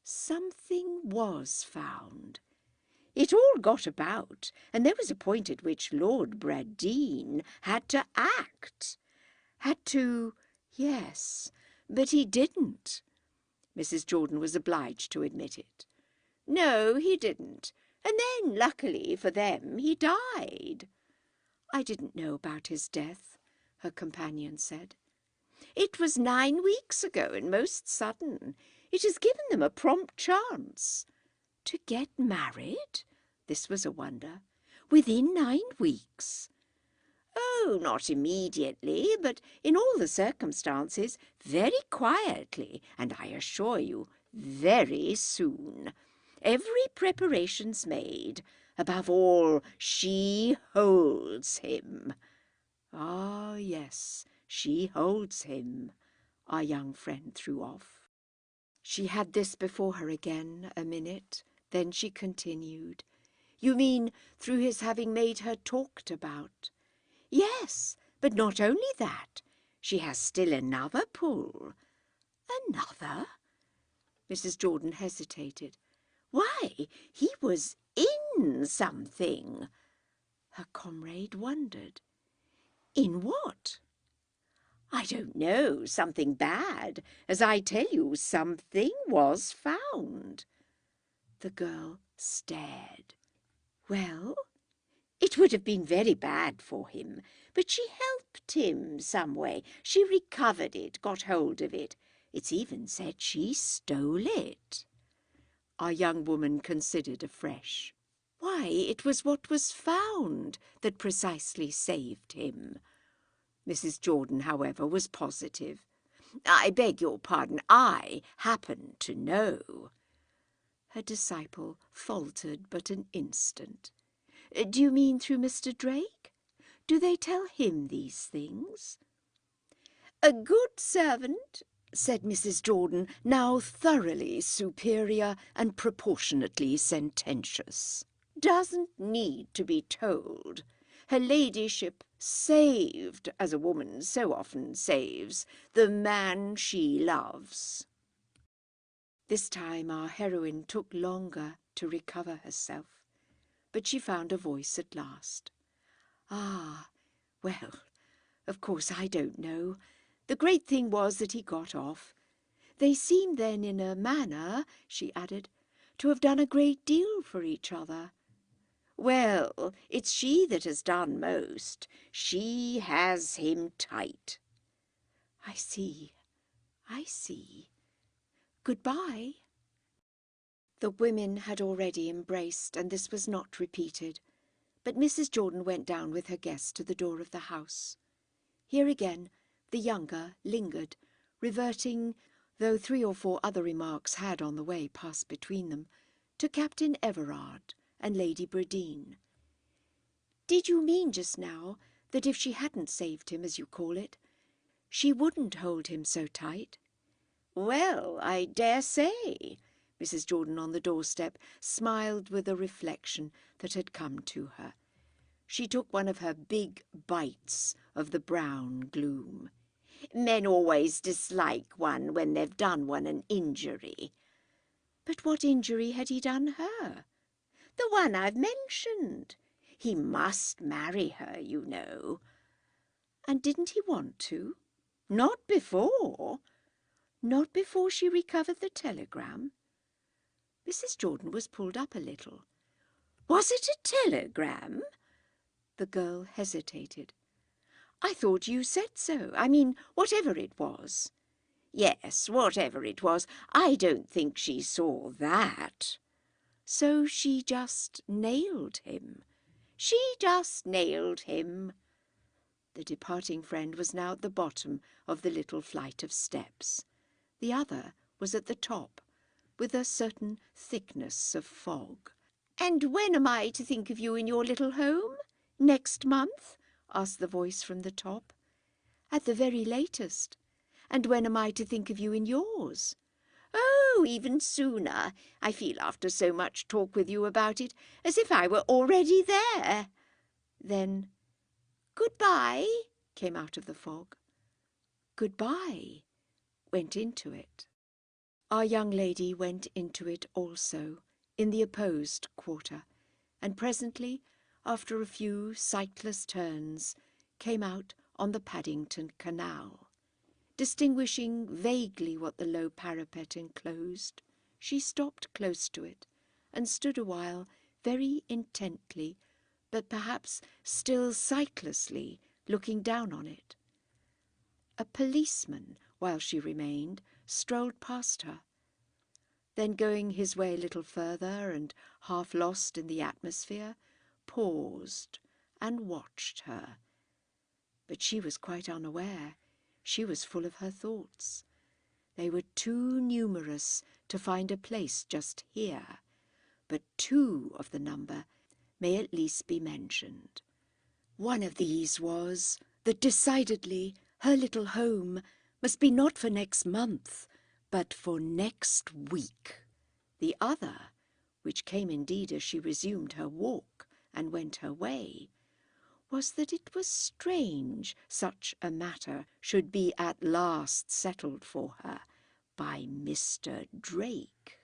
Something was found. It all got about, and there was a point at which Lord Bradeen had to act. Had to, yes, but he didn't. Mrs. Jordan was obliged to admit it. No, he didn't, and then, luckily for them, he died. I didn't know about his death, her companion said. It was 9 weeks ago, and most sudden. It has given them a prompt chance. To get married? This was a wonder. Within 9 weeks? Oh, not immediately, but in all the circumstances, very quietly, and I assure you, very soon. Every preparation's made. Above all, she holds him. Ah, yes, she holds him, our young friend threw off. She had this before her again a minute, then she continued. You mean through his having made her talked about? Yes, but not only that. She has still another pull. Another? Mrs. Jordan hesitated. Why, he was in something. Her comrade wondered. In what? I don't know, something bad. As I tell you, something was found. The girl stared. Well, it would have been very bad for him, but she helped him some way. She recovered it, got hold of it. It's even said she stole it. Our young woman considered afresh. Why, it was what was found that precisely saved him. Mrs. Jordan, however, was positive. I beg your pardon, I happen to know. Her disciple faltered but an instant. Do you mean through Mr. Drake? Do they tell him these things? A good servant, said Mrs. Jordan, now thoroughly superior and proportionately sententious, doesn't need to be told. Her ladyship saved, as a woman so often saves, the man she loves. This time our heroine took longer to recover herself, but she found a voice at last. Ah, well, of course I don't know. The great thing was that he got off. They seemed then in a manner, she added, to have done a great deal for each other. Well, it's she that has done most. She has him tight. I see. Goodbye. The women had already embraced, and this was not repeated. But Mrs. Jordan went down with her guest to the door of the house. Here again the younger lingered, reverting, though 3 or 4 other remarks had on the way passed between them, to Captain Everard and Lady Bradeen. Did you mean just now that if she hadn't saved him, as you call it, she wouldn't hold him so tight? Well, I dare say. Mrs. Jordan on the doorstep smiled with a reflection that had come to her. She took one of her big bites of the brown gloom. Men always dislike one when they've done one an injury. But what injury had he done her? The one I've mentioned. He must marry her, you know. And didn't he want to? Not before. Not before she recovered the telegram? Mrs. Jordan was pulled up a little. Was it a telegram? The girl hesitated. I thought you said so. I mean, whatever it was. Yes, whatever it was. I don't think she saw that. So she just nailed him. She just nailed him. The departing friend was now at the bottom of the little flight of steps. The other was at the top, with a certain thickness of fog. And when am I to think of you in your little home? Next month? Asked the voice from the top. At the very latest. And when am I to think of you in yours? you even sooner. I feel after so much talk with you about it as if I were already there." Then, "Goodbye," came out of the fog. "Goodbye" went into it. Our young lady went into it also, in the opposed quarter, and presently, after a few sightless turns, came out on the Paddington Canal. Distinguishing vaguely what the low parapet enclosed, she stopped close to it, and stood a while very intently, but perhaps still sightlessly, looking down on it. A policeman, while she remained, strolled past her. Then, going his way a little further, and half lost in the atmosphere, paused and watched her. But she was quite unaware. She was full of her thoughts. They were too numerous to find a place just here, but two of the number may at least be mentioned. One of these was that decidedly her little home must be not for next month, but for next week. The other, which came indeed as she resumed her walk and went her way, was that it was strange such a matter should be at last settled for her by Mr. Drake.